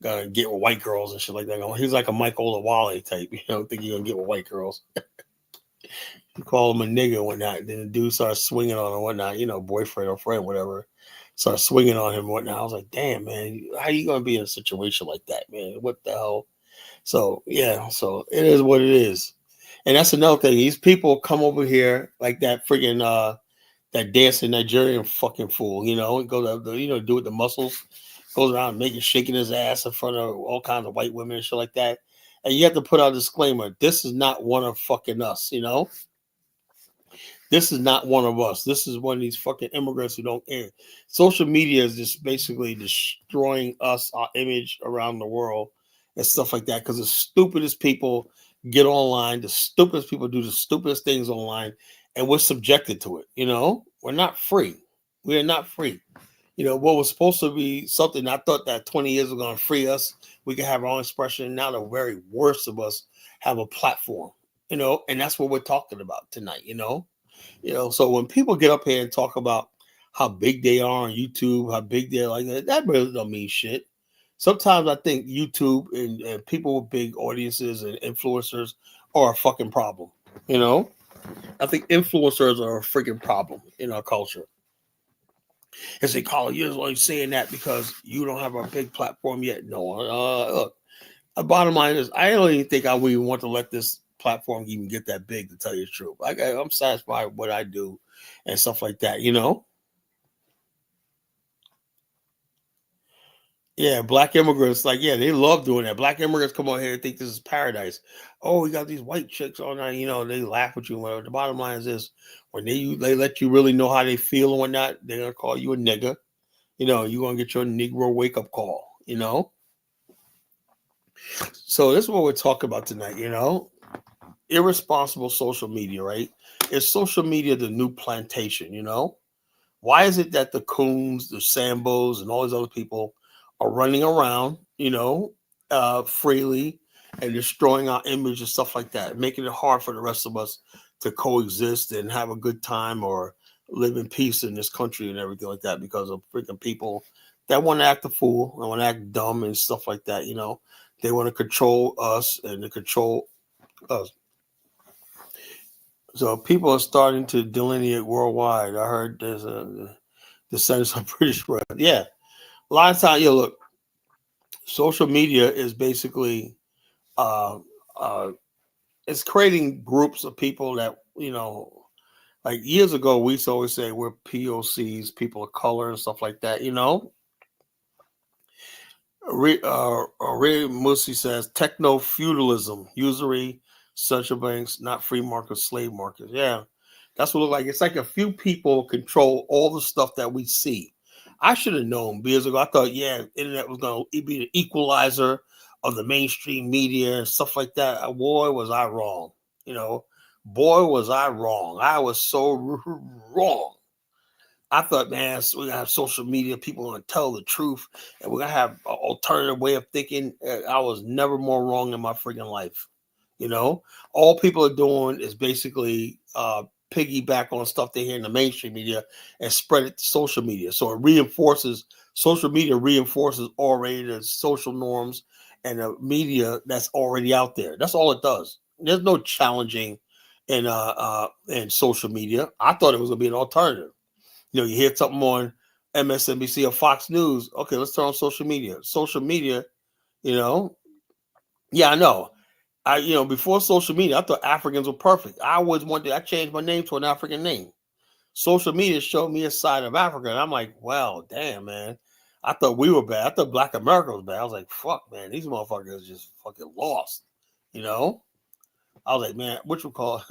gonna get with white girls and shit like that. He's like a Michael Olawale type, you know, thinking you're gonna get with white girls. You call him a nigga and whatnot. Then the dude starts swinging on him and whatnot, you know, boyfriend or friend, whatever. Starts swinging on him and whatnot. I was like, damn, man, how you gonna be in a situation like that, man? What the hell? So yeah, so it is what it is. And that's another thing. These people come over here like that friggin' that dancing Nigerian fucking fool, you know, and go to you know, do with the muscles, goes around making shaking his ass in front of all kinds of white women and shit like that. And you have to put out a disclaimer, this is not one of fucking us, you know. This is not one of us. This is one of these fucking immigrants who don't care. Social media is just basically destroying us, our image around the world and stuff like that. Because the stupidest people get online, the stupidest people do the stupidest things online, and we're subjected to it. You know, we're not free. We are not free. You know, what was supposed to be something I thought that 20 years was going to free us, we can have our own expression. Now the very worst of us have a platform, you know, and that's what we're talking about tonight, you know. You know, so when people get up here and talk about how big they are on YouTube, how big they're like that really don't mean shit. Sometimes I think YouTube and people with big audiences and influencers are a fucking problem. You know, I think influencers are a freaking problem in our culture. And say, Carl, you're only saying that because you don't have a big platform yet. No, look, the bottom line is I don't even think I would even want to let this platform even get that big, to tell you the truth. I'm satisfied with what I do and stuff like that, you know? Yeah, black immigrants, like, yeah, they love doing that. Black immigrants come on here and think this is paradise. Oh, we got these white chicks on there, you know, they laugh at you and whatever. The bottom line is this, when they let you really know how they feel and whatnot, they're going to call you a nigga. You know, you're going to get your Negro wake-up call, you know? So this is what we're talking about tonight, you know? Irresponsible social media, right? Is social media the new plantation, you know? Why is it that the Coons, the Sambos, and all these other people are running around, you know, freely and destroying our image and stuff like that, making it hard for the rest of us to coexist and have a good time or live in peace in this country and everything like that because of freaking people that want to act a fool and want to act dumb and stuff like that, you know? They want to control us and to control us. So people are starting to delineate worldwide. I heard there's a descendants of British blood. Yeah, a lot of times, you look, social media is basically uh, uh, it's creating groups of people that, you know, like years ago we used to always say we're POCs, people of color and stuff like that. You know, Ray Musi says techno feudalism, usury, central banks, not free market, slave markets. Yeah, that's what it looks like. It's like a few people control all the stuff that we see. I should have known years ago. I thought, yeah, internet was going to be the equalizer of the mainstream media and stuff like that. Boy, was I wrong. You know, boy, was I wrong. I was so wrong. I thought, man, we're going to have social media. People are going to tell the truth. And we're going to have an alternative way of thinking. I was never more wrong in my freaking life. You know, all people are doing is basically piggyback on stuff they hear in the mainstream media and spread it to social media. So it reinforces, social media reinforces already the social norms and the media that's already out there. That's all it does. There's no challenging in social media. I thought it was going to be an alternative. You know, you hear something on MSNBC or Fox News. Okay, let's turn on social media. Social media, you know, yeah, I know. Before social media, I thought Africans were perfect. I changed my name to an African name. Social media showed me a side of Africa, and I'm like, well, damn, man. I thought we were bad. I thought Black America was bad. I was like, fuck, man, these motherfuckers just fucking lost. You know? I was like, man, what you call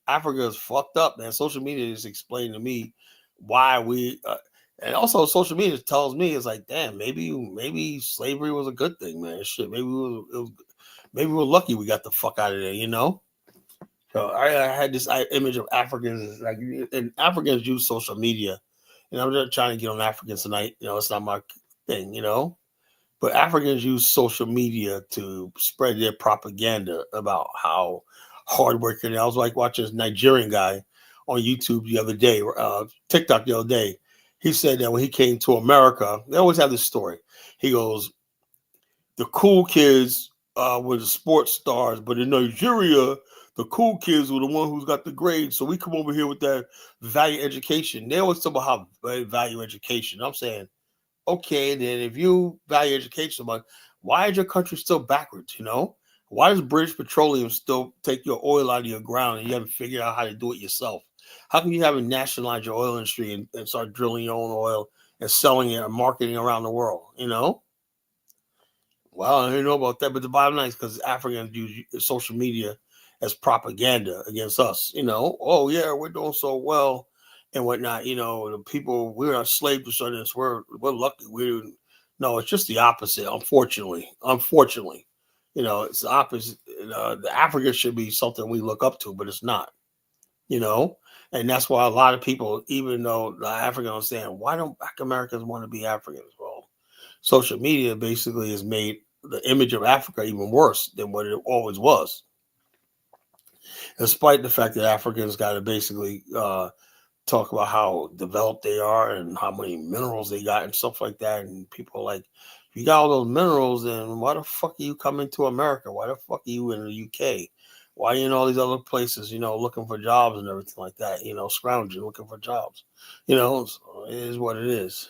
Africa is fucked up, man. Social media just explained to me why and also social media tells me it's like, damn, maybe slavery was a good thing, man. Shit, maybe maybe we're lucky we got the fuck out of there, you know. So I had this image of Africans, like, and Africans use social media And I'm just trying to get on Africans tonight. It's not my thing, But Africans use social media to spread their propaganda about how hardworking. I was like watching this Nigerian guy on YouTube the other day, TikTok the other day. He said that when he came to America, they always have this story. He goes, the cool kids were the sports stars, but in Nigeria, the cool kids were the one who's got the grades. So we come over here with that value education. They always talk about how they value education. I'm saying, okay, then if you value education so much, why is your country still backwards? Why does British Petroleum still take your oil out of your ground and you haven't figured out how to do it yourself? How can you haven't nationalized your oil industry and start drilling your own oil and selling it and marketing around the world? Well, I didn't know about that, but the bottom line is because Africans use social media as propaganda against us. Oh yeah, we're doing so well and whatnot. The people, we're not slaves to certain. We're lucky. No, it's just the opposite. Unfortunately, it's the opposite. The Africa should be something we look up to, but it's not. And that's why a lot of people, even though the Africans understand, why don't Black Americans want to be Africans? Well, social media basically has made the image of Africa even worse than what it always was. Despite the fact that Africans got to basically talk about how developed they are and how many minerals they got and stuff like that. And people are like, if you got all those minerals, then why the fuck are you coming to America? Why the fuck are you in the UK? Why are you in all these other places, looking for jobs and everything like that, scrounging, looking for jobs, so it is what it is,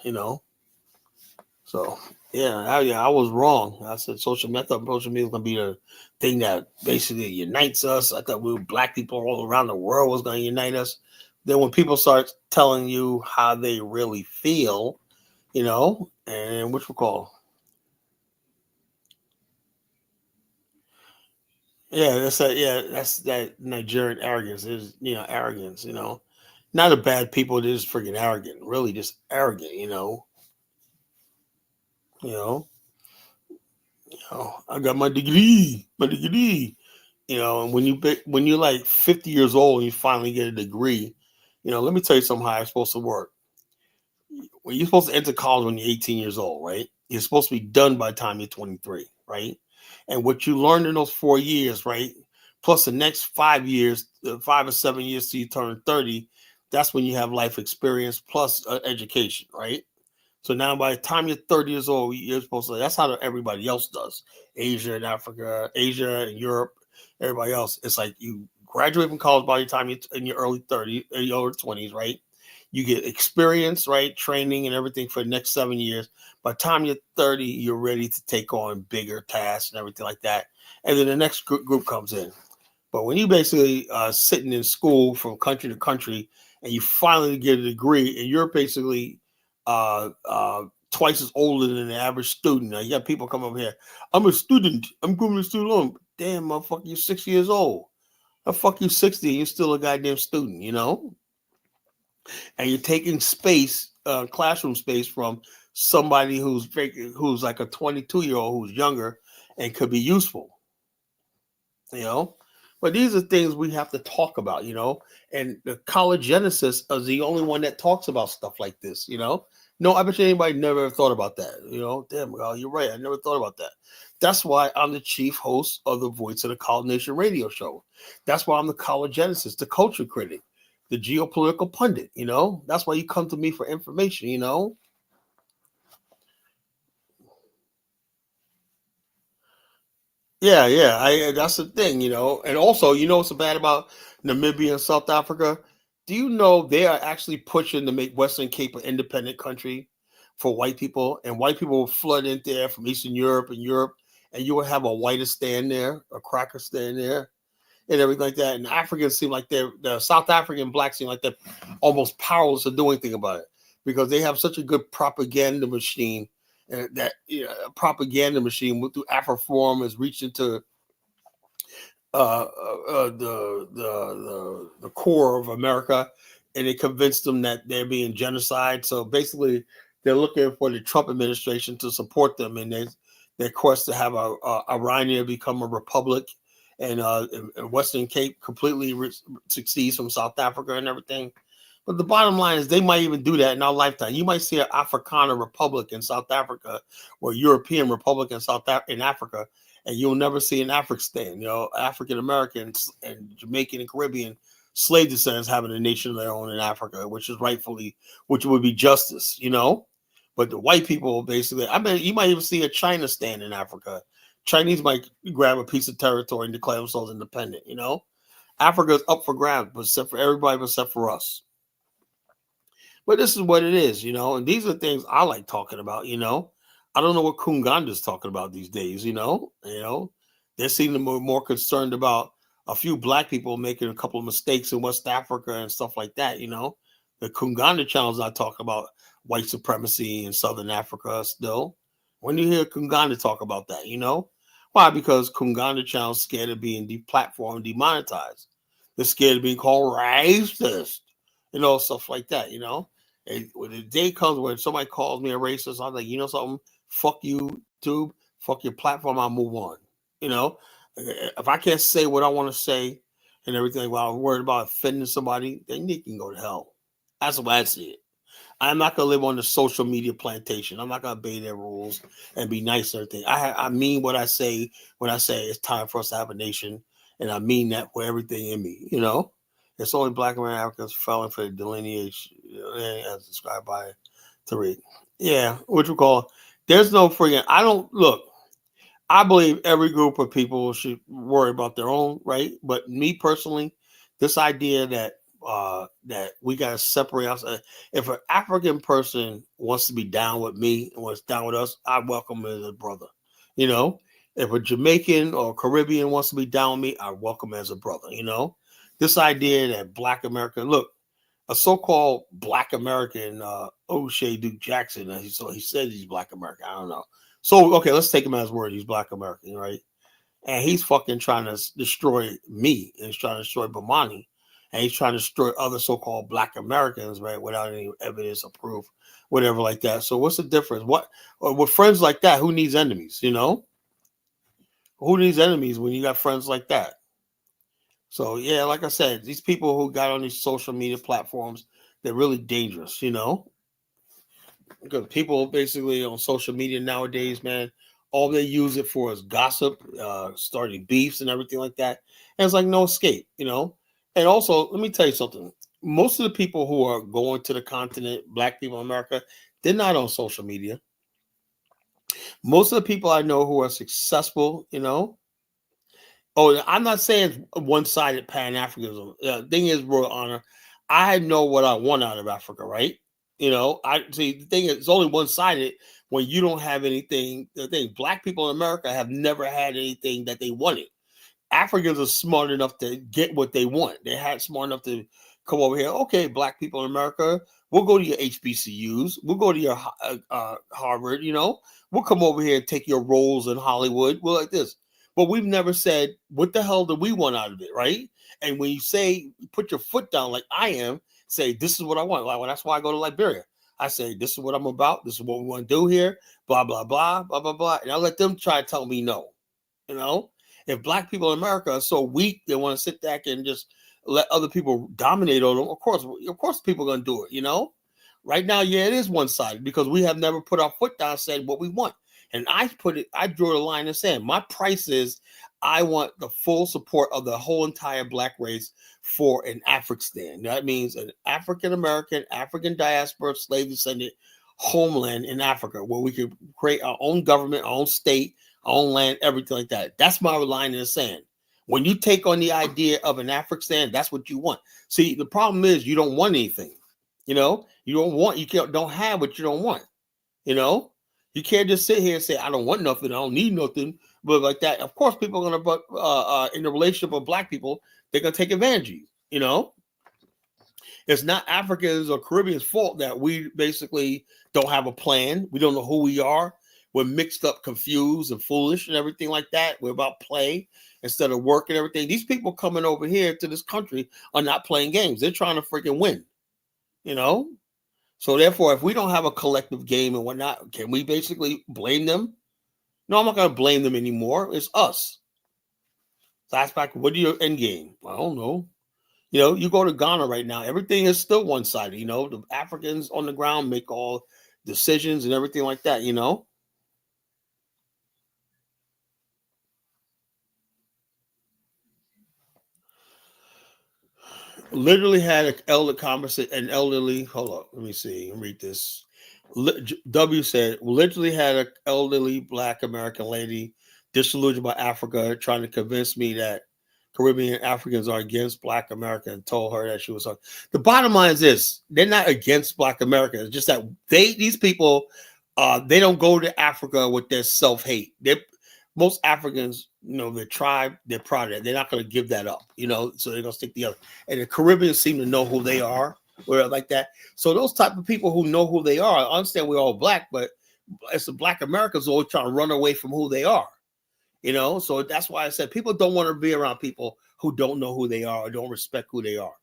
So, I was wrong. I said social media was going to be the thing that basically unites us. I thought we were Black people all around the world was going to unite us. Then when people start telling you how they really feel, and which we call, that's that Nigerian arrogance. Is arrogance. Not a bad people. They're just freaking arrogant. Really, just arrogant. I got my degree. And when you're like 50 years old and you finally get a degree, let me tell you something how it's supposed to work. When you're supposed to enter college when you're 18 years old, right? You're supposed to be done by the time you're 23, right? And what you learned in those 4 years, right? Plus the next 5 years, 5 or 7 years till you turn 30, that's when you have life experience plus education, right? So now by the time you're 30 years old, you're supposed to, that's how everybody else does. Asia and Africa, Asia and Europe, everybody else. It's like you graduate from college by the time you're in your early 30s, your early 20s, right? You get experience, right? Training and everything for the next 7 years. By the time you're 30, you're ready to take on bigger tasks and everything like that. And then the next group comes in. But when you basically sitting in school from country to country and you finally get a degree and you're basically twice as older than the average student. Now you got people come over here. I'm a student. I'm going to student loan. Damn, motherfucker, you're 6 years old. How fuck you 60? You're still a goddamn student, And you're taking space, classroom space from somebody who's like a 22-year-old who's younger and could be useful, But these are things we have to talk about, And the college genesis is the only one that talks about stuff like this, No, I bet you anybody never thought about that, Damn, well, you're right. I never thought about that. That's why I'm the chief host of the Voice of the College Nation radio show. That's why I'm the college genesis, the culture critic, the geopolitical pundit, That's why you come to me for information, Yeah. That's the thing, And also, what's so bad about Namibia and South Africa? Do you know they are actually pushing to make Western Cape an independent country for white people? And white people will flood in there from Eastern Europe, and you will have a whiter stand there, a cracker stand there, and everything like that. And Africans seem like the South African blacks seem like they're almost powerless to do anything about it because they have such a good propaganda machine. And that propaganda machine through Afroforum has reached into the core of America, and it convinced them that they're being genocide. So basically, they're looking for the Trump administration to support them in their quest to have Irania become a republic, and Western Cape completely succeeds from South Africa and everything. But the bottom line is they might even do that in our lifetime. You might see an Afrikaner Republic in South Africa or European Republic in Africa, and you'll never see an African, African Americans and Jamaican and Caribbean slave descendants having a nation of their own in Africa, which would be justice, But the white people basically, you might even see a China stand in Africa. Chinese might grab a piece of territory and declare themselves independent, Africa's up for grabs, except for everybody except for us. But this is what it is, and these are things I like talking about, I don't know what Kunganda's talking about these days, They seem to be more concerned about a few black people making a couple of mistakes in West Africa and stuff like that, The Kunganda channel's not talking about white supremacy in Southern Africa still. When you hear Kunganda talk about that, Why? Because Kunganda channel's scared of being deplatformed, demonetized. They're scared of being called racist, stuff like that, And when the day comes when somebody calls me a racist, I'm like, something? Fuck you, YouTube. Fuck your platform. I'll move on. If I can't say what I want to say and everything while I'm worried about offending somebody, then you can go to hell. That's the way I see it. I'm not going to live on the social media plantation. I'm not going to obey their rules and be nice and everything. I mean what I say when I say it's time for us to have a nation. And I mean that with everything in me, It's only black Americans falling for the delineation as described by Tariq. Yeah, what you call, there's no freaking, I believe every group of people should worry about their own, right? But me personally, this idea that we got to separate ourselves. If an African person wants to be down with me and wants down with us, I welcome him as a brother. If a Jamaican or Caribbean wants to be down with me, I welcome him as a brother. This idea that black American, look, a so-called black American, O'Shea Duke Jackson, so he says he's black American. I don't know. So, okay, let's take him as word. He's black American, right? And he's fucking trying to destroy me, and he's trying to destroy Bomani, and he's trying to destroy other so-called black Americans, right, without any evidence or proof, whatever like that. So what's the difference? With friends like that, who needs enemies, Who needs enemies when you got friends like that? So, yeah, like I said, these people who got on these social media platforms, they're really dangerous, Because people basically on social media nowadays, man, all they use it for is gossip, starting beefs and everything like that. And it's like no escape, And also, let me tell you something. Most of the people who are going to the continent, black people in America, they're not on social media. Most of the people I know who are successful, I'm not saying one-sided Pan-Africanism. Thing is, Royal Honor, I know what I want out of Africa, right? I see the thing is, it's only one-sided when you don't have anything. The thing, black people in America have never had anything that they wanted. Africans are smart enough to get what they want. They're smart enough to come over here. Okay, black people in America, we'll go to your HBCUs. We'll go to your Harvard, We'll come over here and take your roles in Hollywood. We're like this. But we've never said, what the hell do we want out of it, right? And when you say, put your foot down like I am, say, this is what I want. Like, that's why I go to Liberia. I say, this is what I'm about. This is what we want to do here. Blah, blah, blah, blah, blah, blah. And I let them try to tell me no. If black people in America are so weak, they want to sit back and just let other people dominate on them. Of course, people are going to do it, Right now, yeah, it is one-sided because we have never put our foot down and said what we want. And I drew the line in the sand. My price is I want the full support of the whole entire black race for an African. That means an African-American, African diaspora, slave descendant homeland in Africa where we can create our own government, our own state, our own land, everything like that. That's my line in the sand. When you take on the idea of an African, that's what you want. See, the problem is you don't want anything. You don't have what you don't want. You can't just sit here and say, I don't want nothing. I don't need nothing. But like that, of course, people are going to, in the relationship of black people, they're going to take advantage of you, It's not Africans or Caribbeans' fault that we basically don't have a plan. We don't know who we are. We're mixed up, confused, and foolish and everything like that. We're about play instead of work and everything. These people coming over here to this country are not playing games. They're trying to freaking win, So therefore, if we don't have a collective game and whatnot, can we basically blame them? No, I'm not going to blame them anymore. It's us. So that's back. What are your end game? I don't know. You know, you go to Ghana right now, everything is still one-sided. You know, the Africans on the ground make all decisions and everything like that. You know. Literally had an elderly. Hold up, let me see. Read this. W said literally had an elderly Black American lady disillusioned by Africa, trying to convince me that Caribbean Africans are against Black America, and told her that she was. The bottom line is this: they're not against Black America. It's just that these people, they don't go to Africa with their self hate. Most Africans, you know, their tribe, they're proud of it. They're not going to give that up, you know, so they're going to stick together. And the Caribbeans seem to know who they are, or like that. So those type of people who know who they are, I understand we're all Black, but it's the Black Americans always trying to run away from who they are, you know. So that's why I said people don't want to be around people who don't know who they are or don't respect who they are.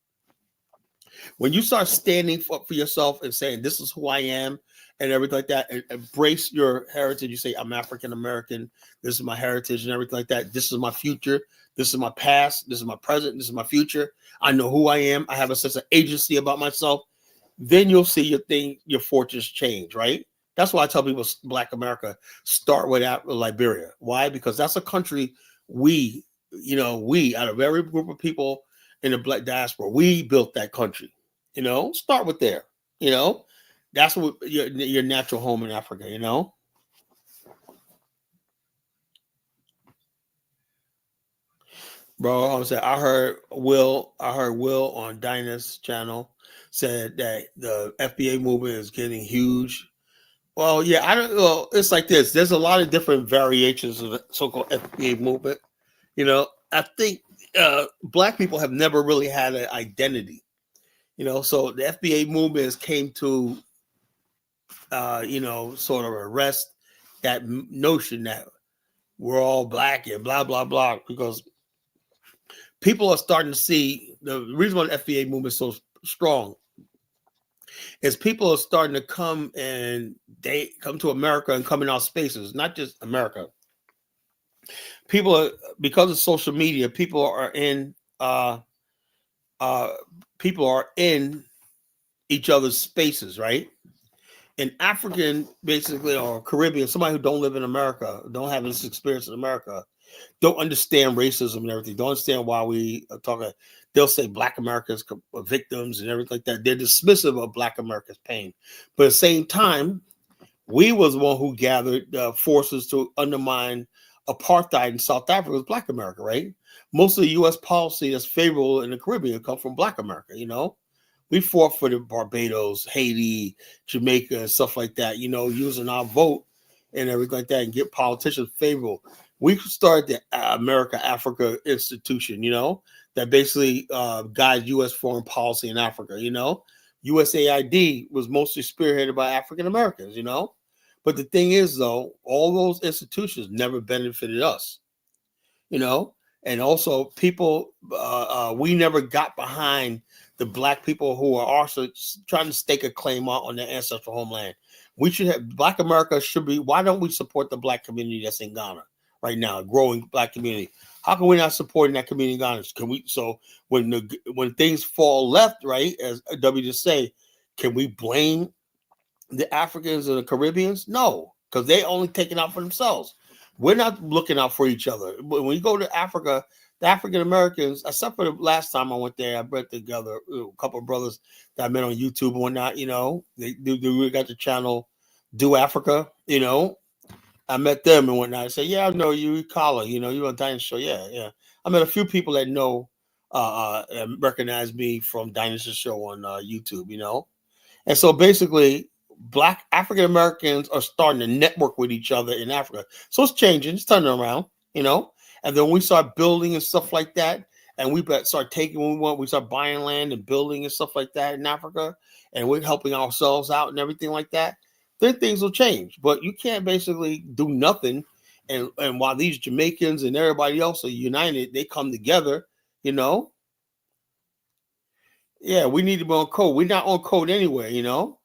When you start standing up for yourself and saying, this is who I am and everything like that, and embrace your heritage, you say, I'm African American, this is my heritage and everything like that. This is my future. This is my past. This is my present. This is my future. I know who I am. I have a sense of agency about myself. Then you'll see your fortunes change, right? That's why I tell people Black America, start with Liberia. Why? Because that's a country we out of every group of people in the Black diaspora, we built that country. You know, start with there. You know, that's what your natural home in Africa. You know. Bro, I heard Will on Dinah's channel said that the FBA movement is getting huge. Well, yeah, I don't know. It's like this. There's a lot of different variations of the so-called FBA movement. You know, I think Black people have never really had an identity. You know, so the FBA movement came to, sort of arrest that notion that we're all Black and blah, blah, blah, because people are starting to see the reason why the FBA movement is so strong is people are starting to come to America and come in our spaces, not just America. People are, because of social media, people are in each other's spaces, right? An African, basically, or Caribbean, somebody who don't live in America, don't have this experience in America, don't understand racism and everything, don't understand why we are talking. They'll say Black Americans are victims and everything like that. They're dismissive of Black America's pain. But at the same time, we was the one who gathered forces to undermine apartheid in South Africa with Black America, right? Most of the U.S. policy that's favorable in the Caribbean come from Black America, you know? We fought for the Barbados, Haiti, Jamaica, and stuff like that, you know, using our vote and everything like that and get politicians favorable. We started the America-Africa Institution, you know, that basically guides U.S. foreign policy in Africa, you know. USAID was mostly spearheaded by African Americans, you know. But the thing is, though, all those institutions never benefited us, you know. And also people, we never got behind the Black people who are also trying to stake a claim on their ancestral homeland. We should have, Black America should be, why don't we support the Black community that's in Ghana right now, a growing Black community? How can we not supporting that community in Ghana? Can we, so when things fall left, right, as W just say, can we blame the Africans and the Caribbeans? No, because they only taking out for themselves. We're not looking out for each other. When you go to Africa, the African Americans, except for the last time I went there, I brought together a couple of brothers that I met on YouTube and whatnot. You know, they got the channel Do Africa. You know, I met them and whatnot. I said, "Yeah, I know you, Kala. You know, you on Dinah's show. Yeah." I met a few people that know, and recognize me from Dinah's show on YouTube. You know, and so basically, Black African Americans are starting to network with each other in Africa. So it's changing, it's turning around, you know. And then we start building and stuff like that, and we start taking what we want. We start buying land and building and stuff like that in Africa, and we're helping ourselves out and everything like that. Then things will change. But you can't basically do nothing. And while these Jamaicans and everybody else are united, they come together, you know. Yeah, we need to be on code. We're not on code anyway, you know.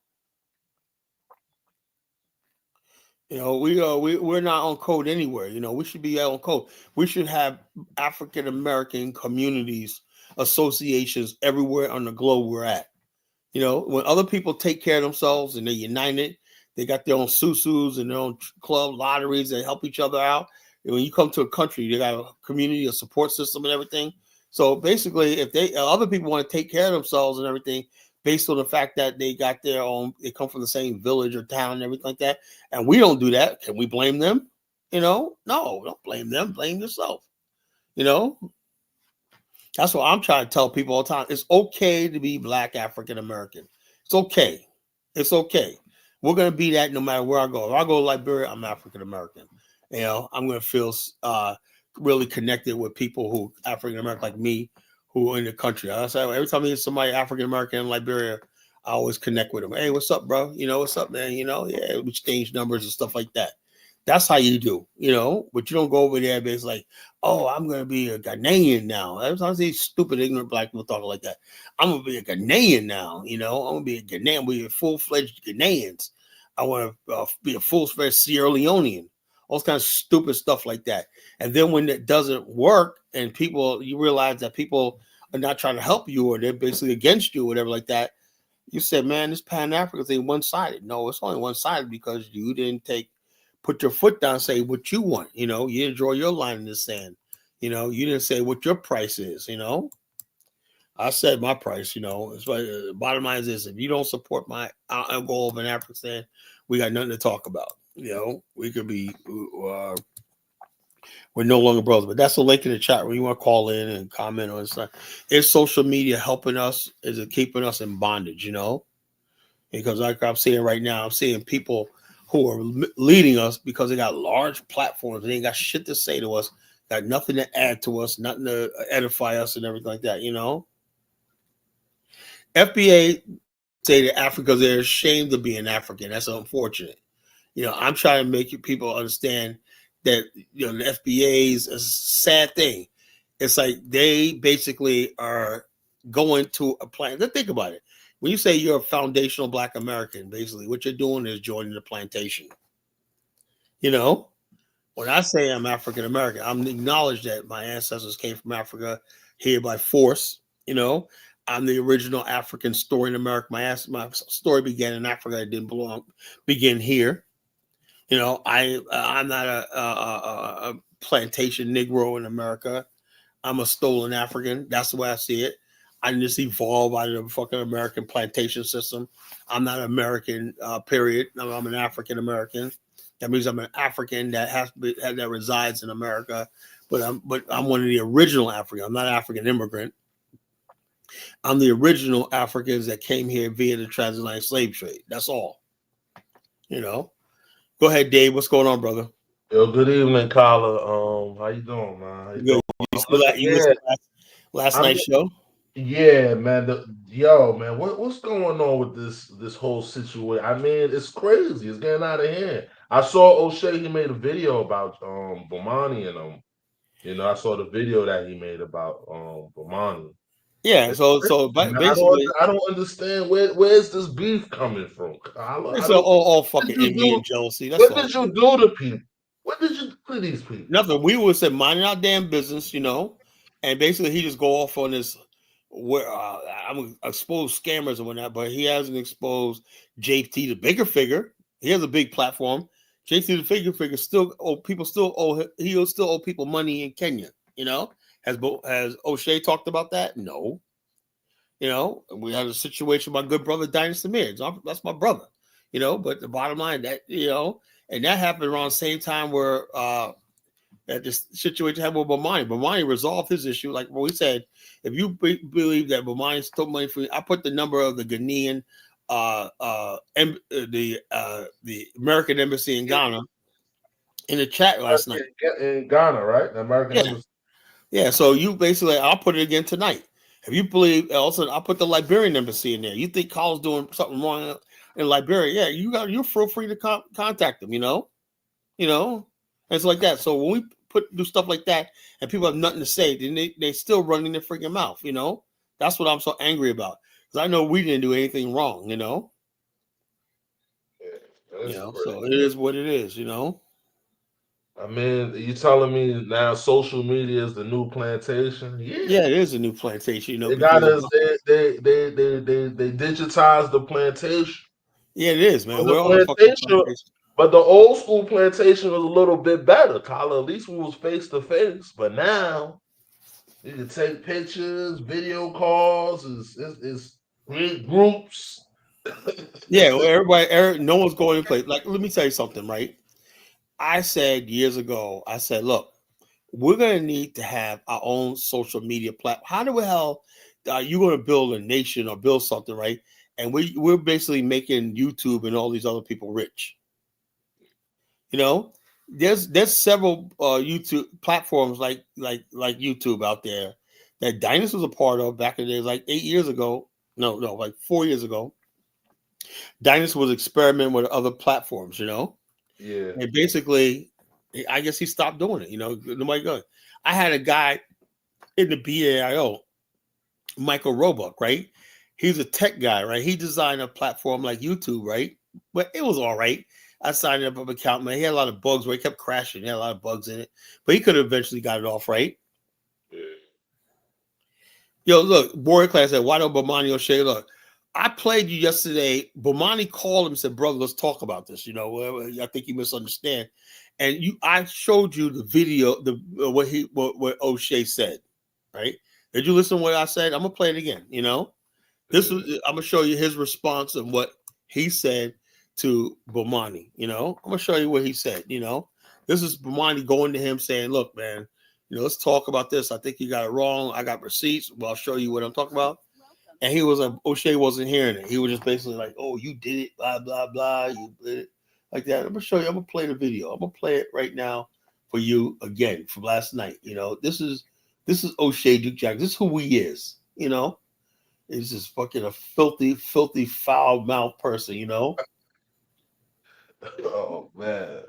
You know, we're not on code anywhere. You know, we should be on code. We should have African American communities associations everywhere on the globe we're at. You know, when other people take care of themselves and they're united, they got their own susus and their own club lotteries. They help each other out. And when you come to a country, you got a community, a support system, and everything. So basically, if other people want to take care of themselves and everything, based on the fact that they got their own, they come from the same village or town and everything like that, and we don't do that, can we blame them? You know, no, don't blame them. Blame yourself. You know, that's what I'm trying to tell people all the time. It's okay to be Black African American. It's okay. It's okay. We're going to be that no matter where I go. If I go to Liberia, I'm African American. You know, I'm going to feel really connected with people who African American like me, who are in the country. I say every time I meet somebody African American in Liberia, I always connect with them. Hey, what's up, bro? You know, what's up, man? You know, yeah, we exchange numbers and stuff like that. That's how you do, you know, but you don't go over there and it's like, oh, I'm going to be a Ghanaian now. Every time I see stupid, ignorant Black people talking like that, I'm going to be a Ghanaian now, you know, I'm going to be a Ghanaian, we're full-fledged Ghanaians. I want to be a full-fledged Sierra Leonean, all kinds of stupid stuff like that. And then when it doesn't work and you realize that people are not trying to help you or they're basically against you or whatever like that, you said, man, this Pan-African thing one-sided. No, it's only one-sided because you didn't put your foot down and say what you want. You know, you didn't draw your line in the sand. You know, you didn't say what your price is. You know, I said my price. You know, it's like bottom line is this: if you don't support my goal of an African, we got nothing to talk about. You know, we could be we're no longer brothers. But that's the link in the chat where you want to call in and comment on stuff. Is social media helping us? Is it keeping us in bondage? You know, because like I'm seeing right now, I'm seeing people who are leading us because they got large platforms. They ain't got shit to say to us, got nothing to add to us, nothing to edify us and everything like that, you know? FBA say that Africa, they're ashamed of being African. That's unfortunate. You know, I'm trying to make people understand that, you know, the FBA is a sad thing. It's like they basically are going to a plan. Let's think about it. When you say you're a foundational Black American, basically what you're doing is joining the plantation. You know, when I say I'm African American, I'm acknowledged that my ancestors came from Africa here by force. You know, I'm the original African story in America. My story began in Africa. It didn't begin here. You know, I'm not a plantation Negro in America. I'm a stolen African. That's the way I see it. I just evolved out of the fucking American plantation system. I'm not American, period. I'm an African American. That means I'm an African that resides in America, but I'm one of the original Africans. I'm not an African immigrant. I'm the original Africans that came here via the transatlantic slave trade. That's all. You know. Go ahead, Dave. What's going on, brother? Yo, good evening, Carla. How you doing, man? How you Good. doing? You still at? You missed last night's show? Yeah, man. Yo, man, what's going on with this whole situation? I mean, it's crazy. It's getting out of hand. I saw O'Shea. He made a video about Bomani and You know, I saw the video that he made about Bomani. Yeah. So Man, basically, I don't understand where's this beef coming from. Carla? it's I don't. all What fucking did you envy do? and jealousy. That's What all. did you do to people? What did you do to these people? Nothing. We would say minding our damn business, you know, and basically he just go off on this. Where I'm exposed scammers and whatnot, but he hasn't exposed JT, the bigger figure. He has a big platform. JT, the figure still people still owe. He'll still owe people money in Kenya. You know, has O'Shea talked about that? No. You know, we had a situation with my good brother Dynasty Mears. That's my brother. You know, but the bottom line that and that happened around the same time where that this situation happened with Bomani. Bomani resolved his issue. Like what we said, if you believe that Bomani stole money from you, I put the number of the Ghanaian, the American embassy in Ghana in the chat last night. In Ghana, right? The American Embassy. Yeah. So you basically, I'll put it again tonight. If you believe, also I'll put the Liberian embassy in there. You think Colin's doing something wrong in Liberia? Yeah, you're free to contact them. You know, and it's like that. So when we do stuff like that, and people have nothing to say, then they still running their freaking mouth. You know, that's what I'm so angry about because I know we didn't do anything wrong. You know, Yeah, so it is what it is. You know. I mean, you telling me now social media is the new plantation? Yeah, it is a new plantation, you know, They got because us. They digitized the plantation. yeah, it is, But man. the We're on a fucking plantation, plantation. but the old school plantation was a little bit better, Kyla. At least we was face to face. But now you can take pictures, video calls, is great groups. Yeah, well, no one's going to play. Like, let me tell you something, right? I said years ago, I said, look, we're going to need to have our own social media platform. How the hell are you going to build a nation or build something, right? And we're basically making YouTube and all these other people rich. You know, there's several YouTube platforms like YouTube out there that Dynas was a part of back in the day, like 8 years ago. No, like 4 years ago. Dynas was experimenting with other platforms, you know. Yeah. And basically, I guess he stopped doing it. You know, nobody going. I had a guy in the BAIO, Michael Roebuck, right? He's a tech guy, right? He designed a platform like YouTube, right? But it was all right. I signed up an account, man. He had a lot of bugs where he kept crashing. He had a lot of bugs in it, but he could have eventually got it off, right? Yeah. Yo, look, Warrior Class said, why don't Bomani O'Shea? Look, I played you yesterday. Bomani called him and said, brother, let's talk about this. You know, I think you misunderstand. And I showed you the video, what O'Shea said, right? Did you listen to what I said? I'm gonna play it again. You know, I'm gonna show you his response and what he said to Bomani. You know, I'm gonna show you what he said. You know, this is Bomani going to him saying, look, man, you know, let's talk about this. I think you got it wrong. I got receipts. Well, I'll show you what I'm talking about. And he was like, O'Shea wasn't hearing it. He was just basically like, oh, you did it, blah, blah, blah. You did it. Like that. I'm going to show you. I'm going to play the video. I'm going to play it right now for you again from last night. You know, this is O'Shea Duke Jackson. This is who he is. You know, he's just fucking a filthy, filthy, foul mouth person, you know? Oh man.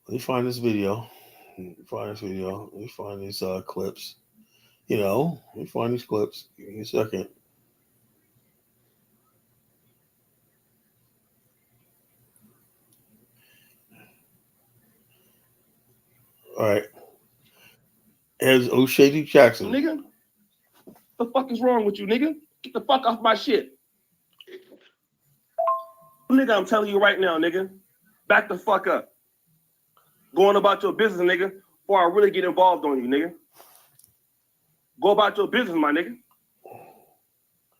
Let me find this video. Let me find these clips. You know, let me find these clips. Give me a second. All right. Here's O'Shea Jackson. Nigga, the fuck is wrong with you, nigga? Get the fuck off my shit. Nigga, I'm telling you right now, nigga. Back the fuck up. Going about your business, nigga, before I really get involved on you, nigga. Go about your business, my nigga.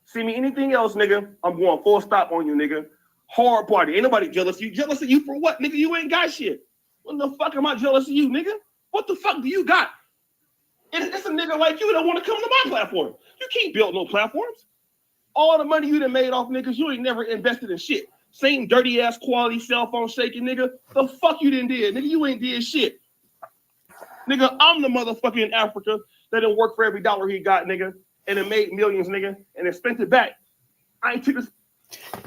See me anything else, nigga, I'm going full stop on you, nigga. Hard party. Ain't nobody jealous of you. Jealous of you for what, nigga? You ain't got shit. What the fuck am I jealous of you, nigga? What the fuck do you got? It's a nigga like you that want to come to my platform. You can't build no platforms. All the money you done made off niggas, you ain't never invested in shit. Same dirty ass quality cell phone shaking, nigga. The fuck you done did, nigga? You ain't did shit. Nigga, I'm the motherfucker in Africa that done work for every dollar he got, nigga, and then made millions, nigga, and then spent it back. I ain't took this.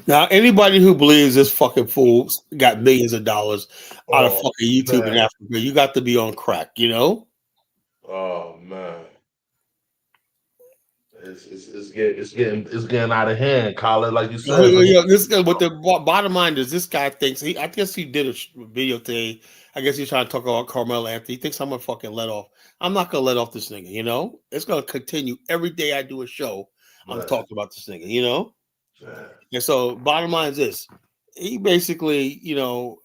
Now, anybody who believes this fucking fool got millions of dollars out of fucking YouTube in Africa, you got to be on crack, you know? Oh man. It's getting out of hand, Colin. Like you said. This guy, what the bottom line is, this guy thinks I guess he did a video today. I guess he's trying to talk about Carmelo Anthony. He thinks I'm gonna fucking let off. I'm not gonna let off this nigga, you know? It's gonna continue every day I do a show. I'm talking about this nigga, you know? Man. And so bottom line is this. He basically, you know,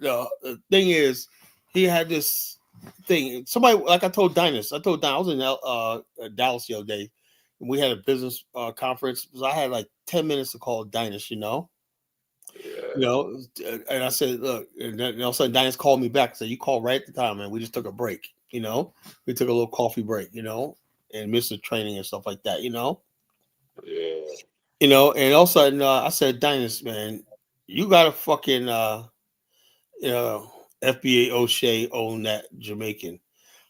the thing is he had this thing. Somebody, like I told Dynas, I was in Dallas the other day. And we had a business conference. So I had like 10 minutes to call Dynas, you know. Yeah. You know, and I said, look, and then all of a sudden Dynas called me back. Said, you called right at the time, man. We just took a break, you know. We took a little coffee break, you know, and missed the training and stuff like that, you know. Yeah. You know, and all of a sudden I said, Dynas, man, you got to fucking FBA O'Shea own that Jamaican.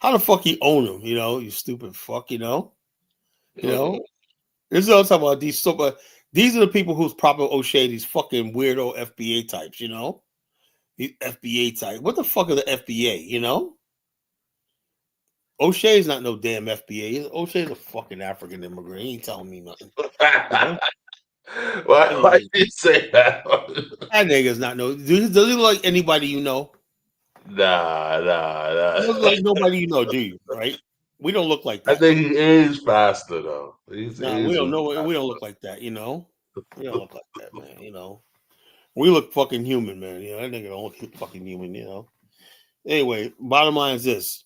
How the fuck he own him? You know, you stupid fuck. You know, This is what I'm talking about. These are the people who's proper O'Shea. These fucking weirdo FBA types. You know, these FBA types. What the fuck are the FBA? You know, O'Shea's not no damn FBA. O'Shea's a fucking African immigrant. He ain't telling me nothing. You know? Why did you say that? That nigga's not no. Does he look like anybody you know? Nah. He looks like nobody you know, do you? Right? We don't look like I that. think he aged faster though. He's No, we don't aging know. We don't look like that. You know, we don't look like that, man. You know, we look fucking human, man. You know, that nigga don't look fucking human. You know. Anyway, bottom line is this.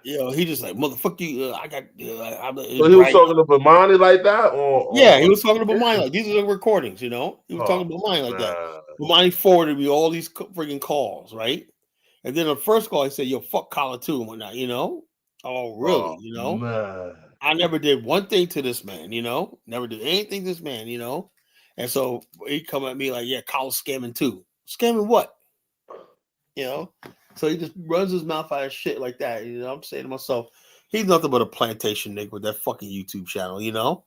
You know, he just like motherfucker you. I got. So he was talking to Bomani like that, Yeah, he or was talking to Bomani like these are the recordings. You know, he was talking to Bomani like that. Bomani forwarded me all these freaking calls, right? And then the first call, he said, "Yo, fuck Collar too and whatnot." You know. Oh, really? You know. Man. I never did one thing to this man, you know, never did anything to this man, you know. And so he come at me like, yeah, Kyle's scamming too. Scamming what? You know? So he just runs his mouth out of shit like that. You know, I'm saying to myself, he's nothing but a plantation nigga with that fucking YouTube channel, you know?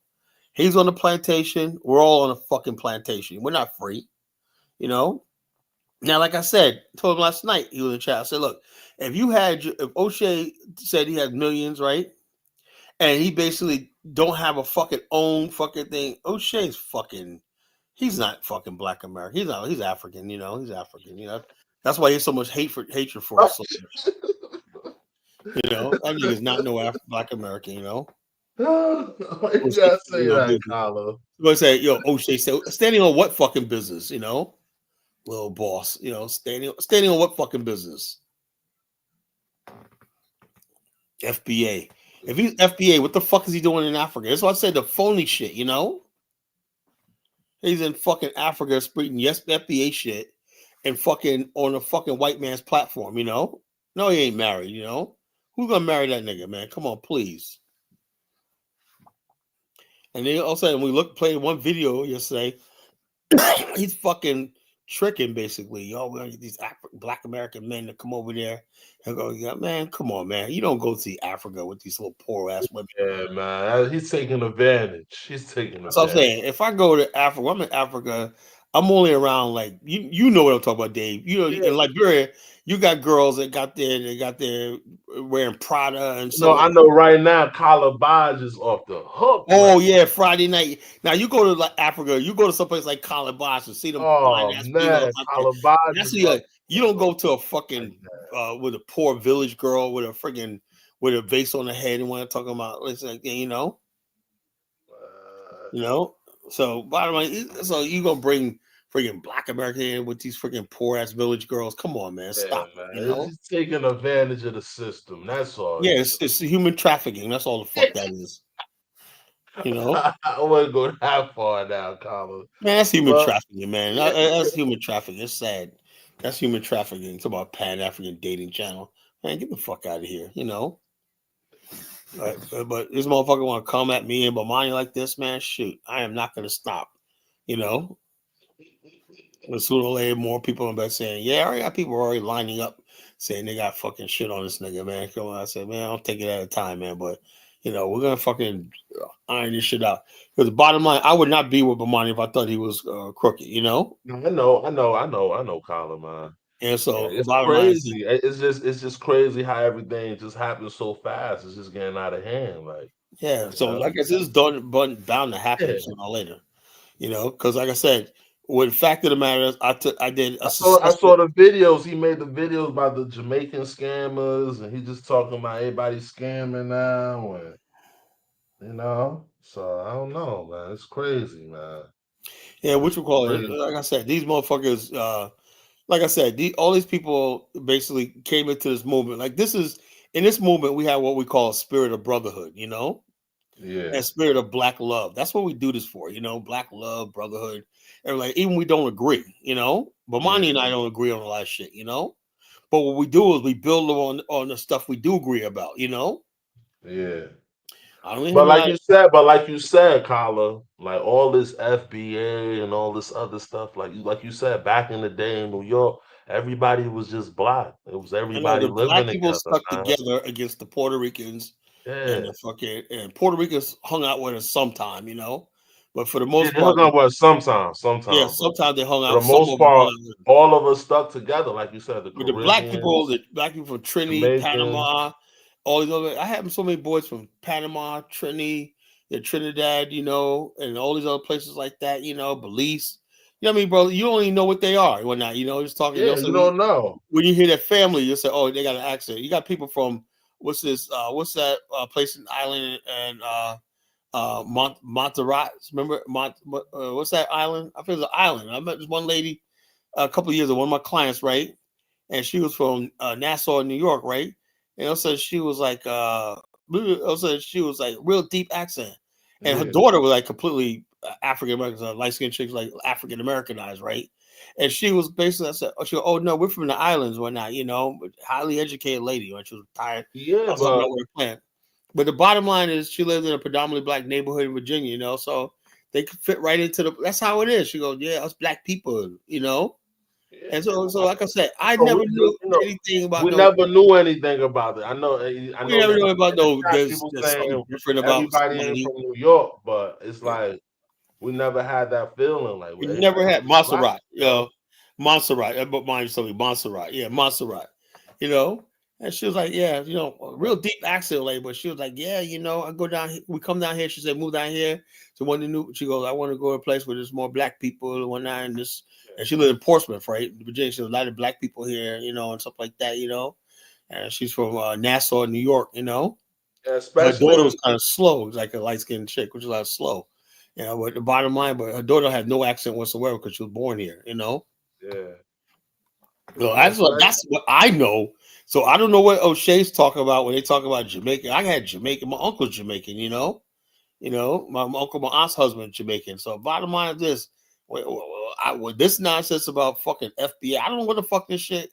He's on the plantation. We're all on a fucking plantation. We're not free, you know? Now, like I said, told him last night, he was in the chat. I said, look, if O'Shea said he had millions, right? And he basically don't have a fucking own fucking thing. O'Shea's fucking, he's not fucking Black American. He's African, you know. He's African, you know. That's why he has so much hatred for us. You know, that nigga's not no Black American, you know. Why you gotta say that, Carlo? Somebody say, yo, O'Shea standing on what fucking business, you know? Little boss, you know, standing on what fucking business? FBA. If he's FBA, what the fuck is he doing in Africa? That's why I said the phony shit, you know? He's in fucking Africa spreading FBA shit and fucking on a fucking white man's platform, you know? No, he ain't married, you know? Who's gonna marry that nigga, man? Come on, please. And then all of a sudden we played one video yesterday. He's fucking tricking basically. Yo, we're gonna get these Black American men to come over there and go, yeah, man, come on, man. You don't go to Africa with these little poor ass women. Yeah, man. He's taking advantage. He's taking advantage. So I'm saying, if I go to Africa, I'm in Africa, I'm only around like you know what I'm talking about, Dave. You know, in Liberia, you got girls that got their wearing Prada and so. No, I know right now, Calabash is off the hook. Oh yeah, Friday night. Now you go to like Africa, you go to someplace like Calabash and see them fine ass females out there. You don't go to a fucking with a poor village girl with a freaking with a vase on the head and want to talk about you know. You know, so bottom line, so you gonna bring freaking Black American in with these freaking poor ass village girls? Come on, man, stop. Man. You know? He's taking advantage of the system. That's all. Yeah, it's human trafficking. That's all the fuck that is. You know, I wouldn't go that far now, Carlos. Man, that's human trafficking, man. That's human trafficking. It's sad. That's human trafficking. It's about Pan-African dating channel. Man, get the fuck out of here. You know. But this motherfucker want to come at me and Bomani like this, man. Shoot, I am not going to stop. You know. Sooner or later, more people are saying, "Yeah, I already got people already lining up saying they got fucking shit on this nigga, man." Come on, I said, "Man, I'll take it at a time, man." But you know, we're gonna fucking iron this shit out. Because the bottom line, I would not be with Bomani if I thought he was crooked. You know. I know, Colin, man. And so it's bottom crazy. Line it's just crazy how everything just happens so fast. It's just getting out of hand. Like so like I said, it's bound to happen sooner or later. You know, because like I said, the fact of the matter is, I saw the videos. He made the videos about the Jamaican scammers, and he just talking about everybody scamming now, and you know. So I don't know, man. It's crazy, man. Yeah, what you call it? Like I said, these motherfuckers. Like I said, all these people basically came into this movement. Like in this movement, we have what we call a spirit of brotherhood. You know. Yeah. And spirit of black love. That's what we do this for, you know, black love, brotherhood. And like, even we don't agree, you know. Bomani and I don't agree on a lot of shit, you know. But what we do is we build on the stuff we do agree about, you know. Yeah. But like you said, Carla, like all this FBA and all this other stuff, like you said, back in the day in New York, everybody was just black. It was everybody living black people together, stuck together against the Puerto Ricans. And and Puerto Ricans hung out with us sometime, you know. But for the most part, they hung out with us sometimes. Yeah, sometimes they hung out. For the most part, all of us stuck together, like you said. The black people from Trinity, Panama, all these other. I have so many boys from Panama, Trinity, Trinidad, and all these other places like that, Belize. You know what I mean, brother? You don't even know what they are when not, just talking. Yeah, you don't know. When you hear their family, you say, "Oh, they got an accent." You got people from what's that place in Ireland and Montserrat? Remember what's that island? I feel it's an island. I met this one lady a couple of years ago, one of my clients, right? And she was from Nassau, New York, right? And also she was like real deep accent. And her daughter was like completely African American, light skinned chicks, like African Americanized, right? And she was basically, I said, oh no, we're from the islands, whatnot, but highly educated lady when she was tired. Yeah, I but we're playing. But the bottom line is she lives in a predominantly black neighborhood in Virginia, so they could fit right into that's how it is. She goes, yeah, us black people, And so like I said, I never knew anything about. We never knew anything about it. I know. We never knew about there's people something saying different about everybody ain't from New York, but it's like we never had that feeling. Like we never had Montserrat, Montserrat. But mind something, Montserrat, Montserrat. And she was like, yeah, a real deep accent, like, but she was like, yeah, I go down here, we come down here. She said, move down here. So when she goes, I want to go to a place where there's more black people and whatnot, and this. And she lived in Portsmouth, right? Virginia. She was a lot of black people here, and stuff like that, And she's from Nassau, New York, Yeah, her daughter was kind of slow, like a light-skinned chick, which is a lot slow. But the bottom line, but her daughter had no accent whatsoever because she was born here, Yeah. So that's what I know. So I don't know what O'Shea's talking about when they talk about Jamaican. I had Jamaican. My uncle's Jamaican, my uncle, my aunt's husband, Jamaican. So bottom line is this. With this nonsense about fucking FBI, I don't know what the fuck this shit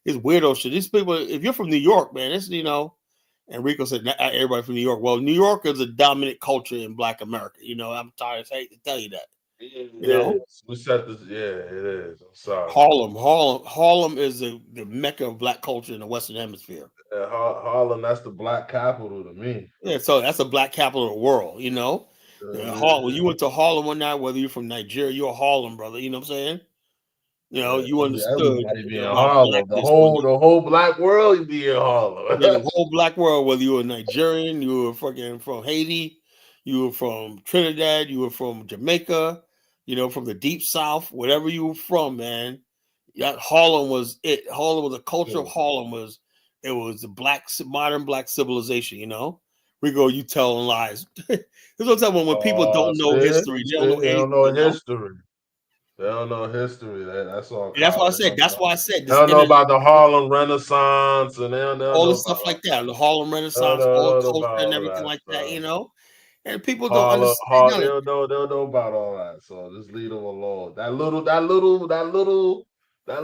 is, weirdo shit. These people, if you're from New York, man, it's and Rico said not everybody from New York. Well, New York is a dominant culture in Black America. I'm tired. I hate to tell you that. We said this. Yeah, it is. I'm sorry. Harlem is the mecca of Black culture in the Western Hemisphere. Yeah, Harlem, that's the Black capital to me. Yeah, so that's the Black capital of the world. When you went to Harlem one night, whether you're from Nigeria, you're a Harlem brother. You know what I'm saying? You understood. Everybody be in Harlem. The whole Black world, you be in Harlem. The whole Black world, whether you were Nigerian, you were fucking from Haiti, you were from Trinidad, you were from Jamaica, from the deep South, whatever you were from, man. Harlem was it. Harlem was the culture of Harlem was the modern Black civilization. Rico, you telling lies. This is what I'm talking about when people don't know history. They don't know anything. They don't know history. They don't know history. That's all. That's why I said. That's why I said. They don't know about the Harlem Renaissance and all the stuff like that. The Harlem Renaissance, all the culture and everything like that. And people don't understand. They don't know about all that. So just leave them alone. That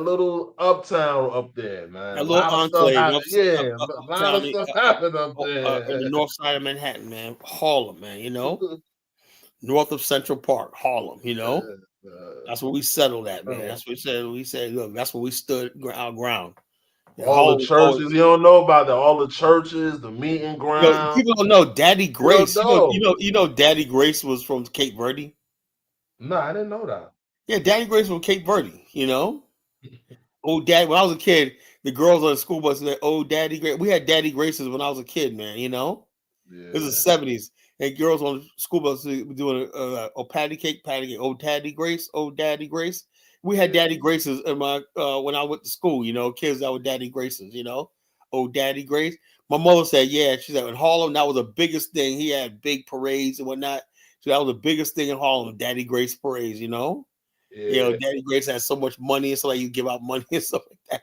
little uptown up there, man. A little enclave. A lot of stuff happened up there. In the north side of Manhattan, man. Harlem, man, north of Central Park, Harlem, That's where we settled at, man. That's what we said. We said, look, that's where we stood our ground. All the churches, you don't know about that. All the churches, the meeting ground. People don't know Daddy Grace. You know Daddy Grace was from Cape Verde? No, I didn't know that. Yeah, Daddy Grace from Cape Verde, Oh, Dad, when I was a kid, the girls on the school bus said, oh, Daddy Grace. We had Daddy Graces when I was a kid, man, Yeah. This is the 70s. And girls on the school bus doing patty cake, oh, Daddy Grace, oh, Daddy Grace. We had Daddy Graces in my when I went to school, kids that were Daddy Graces, oh, Daddy Grace. My mother said, yeah, she said in Harlem, that was the biggest thing. He had big parades and whatnot. So that was the biggest thing in Harlem, Daddy Grace parades, Yeah. Daddy Grace had so much money, and so like you give out money and stuff like that,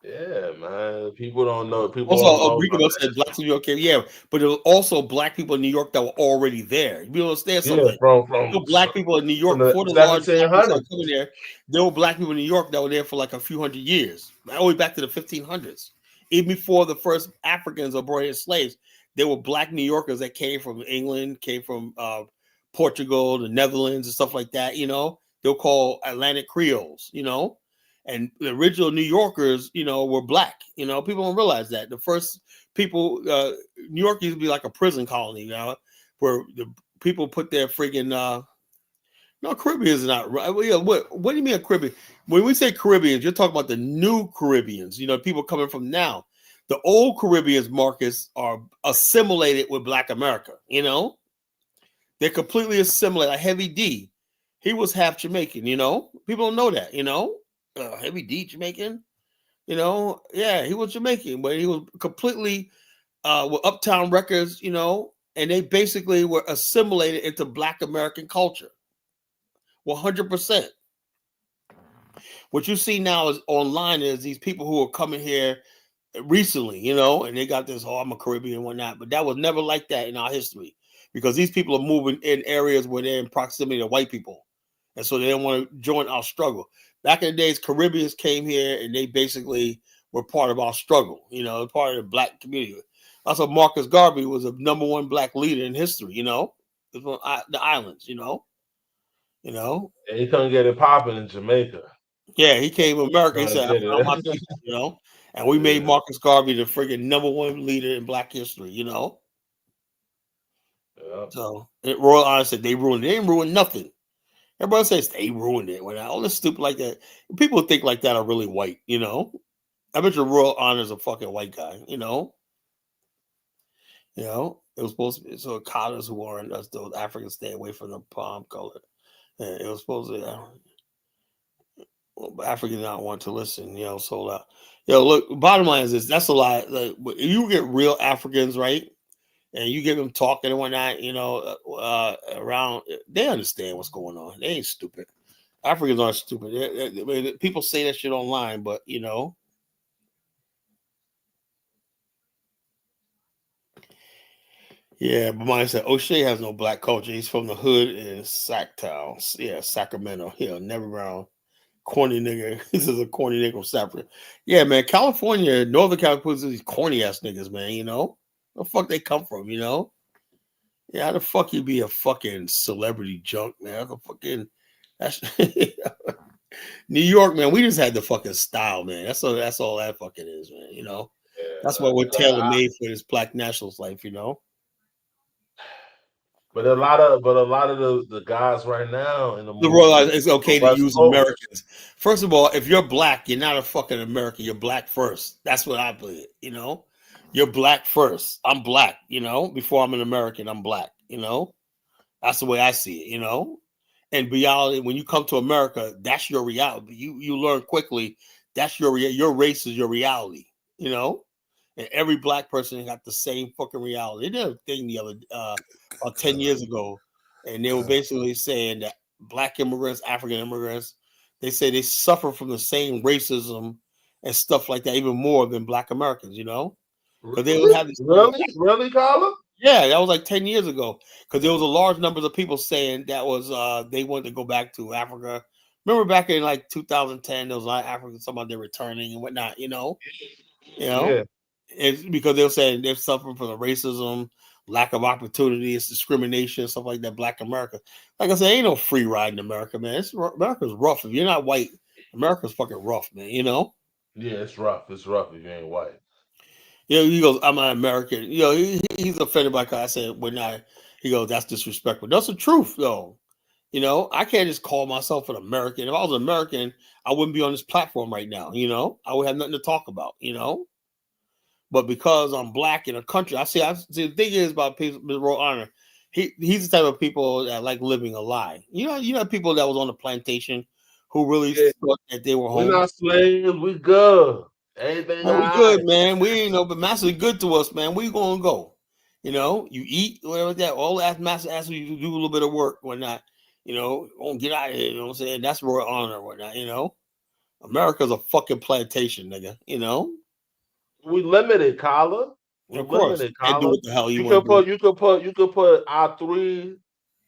Yeah, man. People don't know. Also, Rico said black New York, yeah, but there were also black people in New York that were already there. You understand something? Yeah, from black people in New York before the large coming there. There were black people in New York that were there for like a few hundred years, all the way back to the 1500s. Even before the first Africans or brought in slaves, there were black New Yorkers that came from England, came from Portugal, the Netherlands, and stuff like that. They're called Atlantic Creoles. And the original New Yorkers, were black. People don't realize that. The first people, New York used to be like a prison colony, where the people put their friggin' no, Caribbean is not right. What do you mean a Caribbean? When we say Caribbeans, you're talking about the new Caribbeans, people coming from now. The old Caribbeans, Marcus, are assimilated with Black America. You know, they're completely assimilated. Like Heavy D, he was half Jamaican. You know, people don't know that. You know, Heavy D Jamaican. You know, yeah, he was Jamaican, but he was completely with Uptown Records. You know, and they basically were assimilated into Black American culture. 100%. What you see now is online is these people who are coming here recently, you know, and they got this, oh, I'm a Caribbean and whatnot, but that was never like that in our history because these people are moving in areas where they're in proximity to white people. And so they don't want to join our struggle. Back in the days, Caribbeans came here and they basically were part of our struggle, you know, part of the Black community. Also, Marcus Garvey was a #1 Black leader in history, you know, from the islands, you know. And he couldn't get it popping in Jamaica. Yeah, he came to America. He said, I found my it. people, you know. And we made Marcus Garvey the friggin' #1 leader in Black history, you know. Yeah. So Royal Honor said they ruined it. They didn't ruin nothing. Everybody says they ruined it. When all this stupid like that, people who think like that are really white, you know. I bet your Royal Honor is a fucking white guy, you know. You know, it was supposed to be so Cotters who warned us those Africans stay away from the palm color. And it was supposed to Africans not want to listen, you know. So, look. Bottom line is this: that's a lie. Like, you get real Africans, right, and you get them talking and whatnot, you know, around. They understand what's going on. They ain't stupid. Africans aren't stupid. People say that shit online, but you know. Yeah, but mine said O'Shea has no Black culture. He's from the hood in Sacktown. Yeah, Sacramento. Yeah, never around. Corny nigga. This is a corny nigga from Saffron. Yeah, man. California, Northern California, these corny ass niggas, man. You know, where the fuck they come from? You know, yeah. How the fuck you be a fucking celebrity junk, man? That's New York, man. We just had the fucking style, man. That's all that fucking is, man. You know, that's why we're tailor made for this Black nationalist life. You know. But a lot of the guys right now in the movement, it's okay to use Coast. Americans. First of all, if you're Black, you're not a fucking American. You're Black first. That's what I believe. You know, you're Black first. I'm Black. You know, before I'm an American, I'm Black. You know, that's the way I see it. You know, and reality, when you come to America, that's your reality. You learn quickly. That's your race is your reality. You know. And every Black person got the same fucking reality. They did a thing the other about 10 years ago, and they were basically saying that Black immigrants, African immigrants, they say they suffer from the same racism and stuff like that, even more than Black Americans, you know? Because they would have this really, Carla? Yeah, that was like 10 years ago. Because there was a large number of people saying that was they wanted to go back to Africa. Remember back in like 2010, there was a lot of Africans, somebody they're returning and whatnot, you know? Yeah. It's because they're saying they're suffering from the racism, lack of opportunities, discrimination, stuff like that. Black America, like I said, ain't no free ride in America, man. America's rough. If you're not white, America's fucking rough, man. You know? Yeah, it's rough. It's rough if you ain't white. You know, he goes, "I'm an American." You know, he's offended by. I said, "We're not." He goes, "That's disrespectful." That's the truth, though. You know, I can't just call myself an American. If I was an American, I wouldn't be on this platform right now. You know, I would have nothing to talk about. You know. But because I'm Black in a country, I see the thing is about people with Royal Honor. He's the type of people that like living a lie. You know, people that was on the plantation who really thought that they were home. We're not slaves. We good. Anything we good, man. We ain't no, but master good to us, man. We gonna go. You know, you eat whatever that. All that master asks you to do a little bit of work, whatnot. You know, gonna get out of here. You know what I'm saying? That's Royal Honor, whatnot. You know, America's a fucking plantation, nigga. You know. We limited, Carla. We limited, Carla. Do what the hell you want to do. You could put our three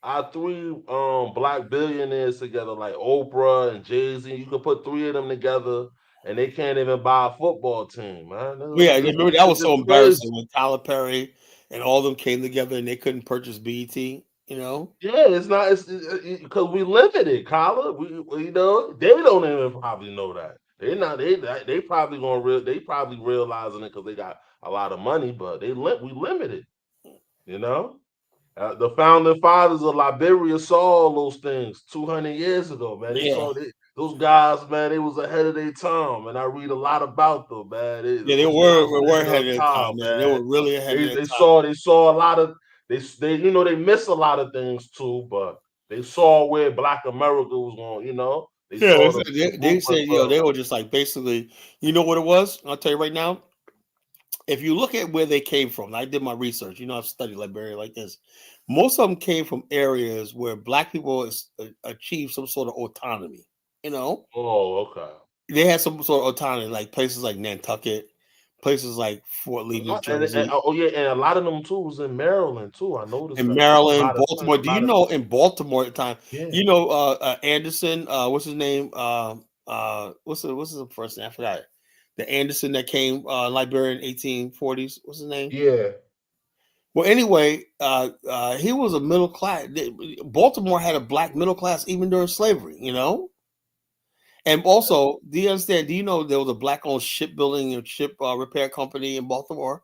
Black billionaires together, like Oprah and Jay-Z. You could put 3 of them together, and they can't even buy a football team, man. Remember that was so embarrassing when Tyler Perry and all of them came together and they couldn't purchase BET. You know? Yeah, it's not. It's because we limited, Carla. We know they don't even probably know that. They not. They probably gonna They probably realizing it because they got a lot of money, but we limited. You know. The founding fathers of Liberia saw all those things 200 years ago, man. They Yeah. saw those guys, man. They was ahead of their time, and I read a lot about them, man. Yeah, they Those were guys ahead of lived their their time, man. They were really ahead of their They time. saw a lot of they you know they missed a lot of things too, but they saw where Black America was going. You know, they Yeah, saw the they said, blueprint you know, of they were just like basically, you know what it was? I'll tell you right now. If you look at where they came from, I did my research. You know, I've studied Liberia like this. Most of them came from areas where Black people achieved some sort of autonomy. You know, Oh, okay. they had some sort of autonomy, like places like Nantucket, places like Fort Lee, New Jersey, Oh yeah, and a lot of them too was in Maryland too. I noticed in that a Maryland, lot of Baltimore. a Do you lot of know in Baltimore at the time? yeah. You know, Anderson. What's his name? What's the first name? I forgot it. The Anderson that came Liberia in 1840s. What's his name? Yeah. Well, anyway, he was a middle class. Baltimore had a black middle class even during slavery. You know. And also, do you understand? Do you know there was a black-owned shipbuilding and ship repair company in Baltimore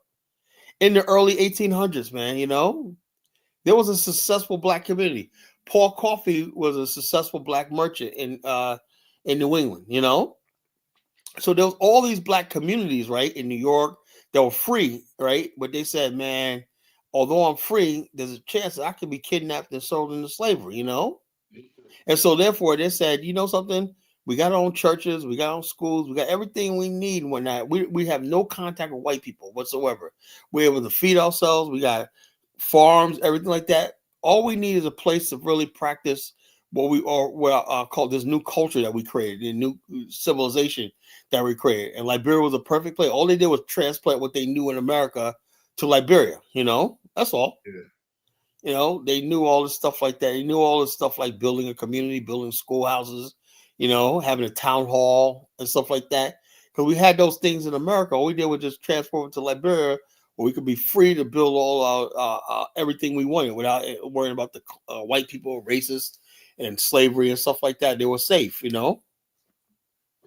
in the early 1800s? Man, you know, there was a successful black community. Paul Coffey was a successful black merchant in New England. You know, so there was all these black communities, right, in New York that were free, right? But they said, man, although I'm free, there's a chance that I could be kidnapped and sold into slavery. You know. And so therefore they said, you know something? We got our own churches, we got our own schools, we got everything we need and whatnot. We have no contact with white people whatsoever. We're able to feed ourselves, we got farms, everything like that. All we need is a place to really practice what we are called this new culture that we created, the new civilization that we created. And Liberia was a perfect place. All they did was transplant what they knew in America to Liberia, you know? That's all. Yeah. You know, they knew all this stuff like that. They knew all this stuff like building a community, building schoolhouses, you know, having a town hall and stuff like that. Because we had those things in America. All we did was just transfer it to Liberia, where we could be free to build all our everything we wanted without worrying about the white people, racist, and slavery and stuff like that. They were safe, you know.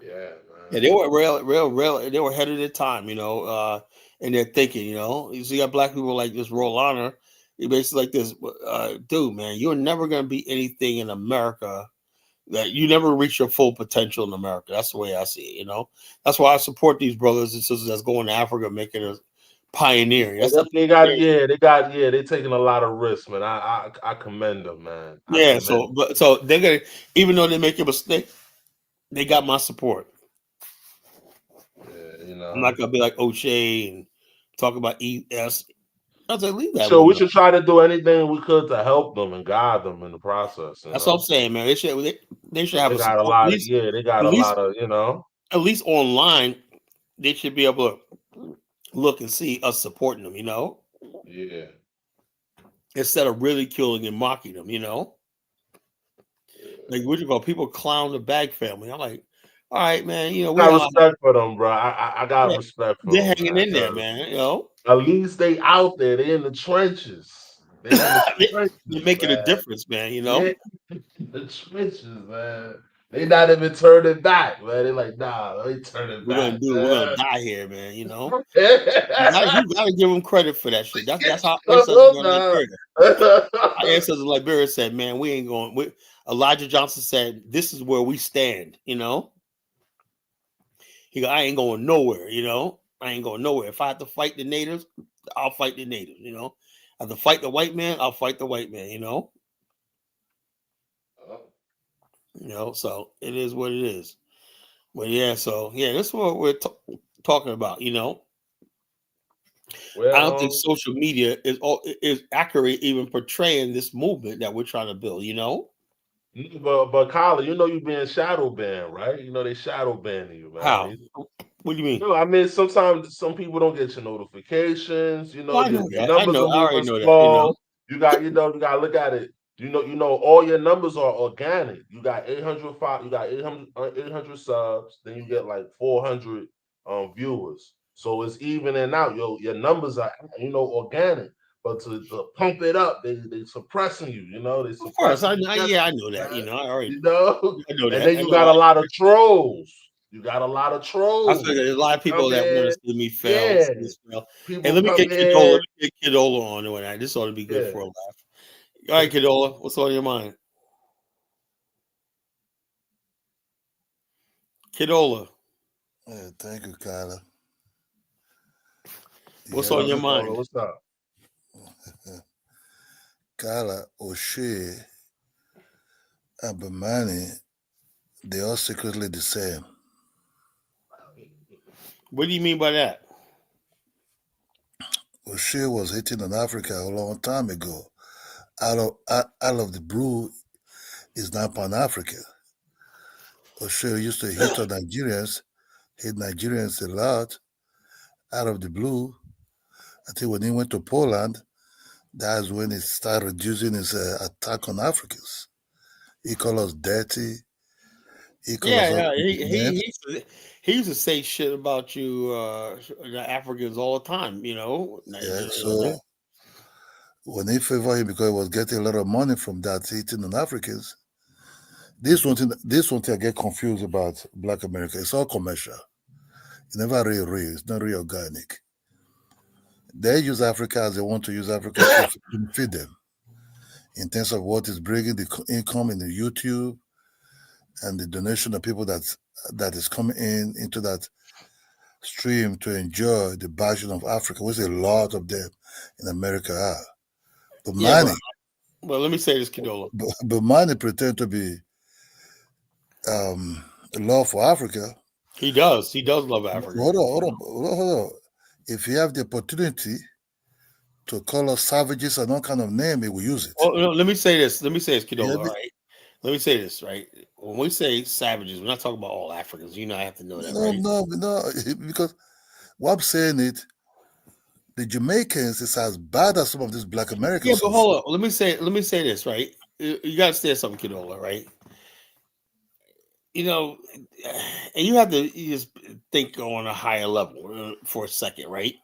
Yeah, man. Yeah, they were real. They were ahead of their time, you know, in their thinking. You know, you got black people like this Roll Honor. He basically like this, dude, man. You're never gonna be anything in America that you never reach your full potential in America. That's the way I see it. You know, that's why I support these brothers and sisters that's going to Africa, making a pioneering. That's They they're taking a lot of risks, man. I commend them, man. I yeah. commend So they're gonna, even though they make a mistake, they got my support. Yeah, you know. I'm not gonna be like O'Shea and talk about ES. I say leave that. So we woman should try to do anything we could to help them and guide them in the process. That's what I'm saying, man. They should have They a got a support. lot of they got a lot of, you know. At least online, they should be able to look and see us supporting them, you know? Yeah. Instead of ridiculing and mocking them, you know? Like what you call people clown the Bag family. I'm like, all right, man, you know, we I got all respect for them, bro. I got respect for they're them. hanging in there, man. You know, at least they out there. They in the trenches. They in the trenches. they're making man. a difference, man. You know, Yeah, the trenches, man. They not even turning back, man. They like, nah, they turning back. we're gonna die here, man. You know, you gotta give them credit for that shit. That's how ancestors in Liberia. Our ancestors in Liberia said, man, we ain't going. Elijah Johnson said, this is where we stand. You know, he go, I ain't going nowhere. You know, I ain't going nowhere. If I have to fight the natives, I'll fight the natives. You know, I have to fight the white man, I'll fight the white man. You know. You know, so it is what it is. But yeah, so yeah, that's what we're talking about. You know, well, I don't think social media is accurate even portraying this movement that we're trying to build. You know, but Kyler, you know you being shadow banned, right? You know they shadow banning you, man. how? What do you mean? No, I mean sometimes some people don't get your notifications. You know, I know your that. numbers are I already moving know that. You slow. know, You got you gotta look at it. You know, all your numbers are organic. You got 800 subs, then you get like 400 viewers. So it's evening out. Your numbers are organic. But to pump it up, they suppressing you, you know, they of course, suppressing I know that. You know, I already, you know, I know that. and then you got a lot of trolls. You got a lot of trolls. I figure there's a lot of people that want to see me fail. Yeah. Fail. People Hey, let me come get in. Kidola on and that. This ought to be good Yeah. for a laugh. All right, Kidola, what's on your mind? Kidola, Yeah, thank you, Kyla. what's Yeah, on your What's up, mind? What's up? Kyla, O'Shea, and Bamani, they all secretly the same. What do you mean by that? O'Shea was hitting on Africa a long time ago. Out of the blue is not Pan-Africa. O'Shea used to hit on Nigerians, hit Nigerians a lot. Out of the blue, I think when he went to Poland, that's when he started reducing his attack on Africans. He called us dirty. He called us all Yeah, names. he used to say shit about you, the Africans all the time. Yeah, so when he favored him because he was getting a lot of money from that hitting on Africans, this one thing I get confused about Black America. It's all commercial. It's never real. It's not real organic. They use Africa as they want to use Africa to feed them in terms of what is bringing the income in the YouTube and the donation of people that is coming into that stream to enjoy the version of Africa, which a lot of them in America are. But Yeah, money, but let me say this, Kidola. but money pretend to be love for Africa. He does. He does love Africa. Hold on. If you have the opportunity to call us savages and all kind of name, he will use it. Oh, no, let me say this, Kidola. Yeah, All right. Let me say this, right? When we say savages, we're not talking about all Africans. I have to know that, right? No, because what I'm saying it, the Jamaicans is as bad as some of these Black Americans. Yeah, but hold on. Let me say this, right? You got to say something, Kidola, right? And you have to just think on a higher level for a second, right?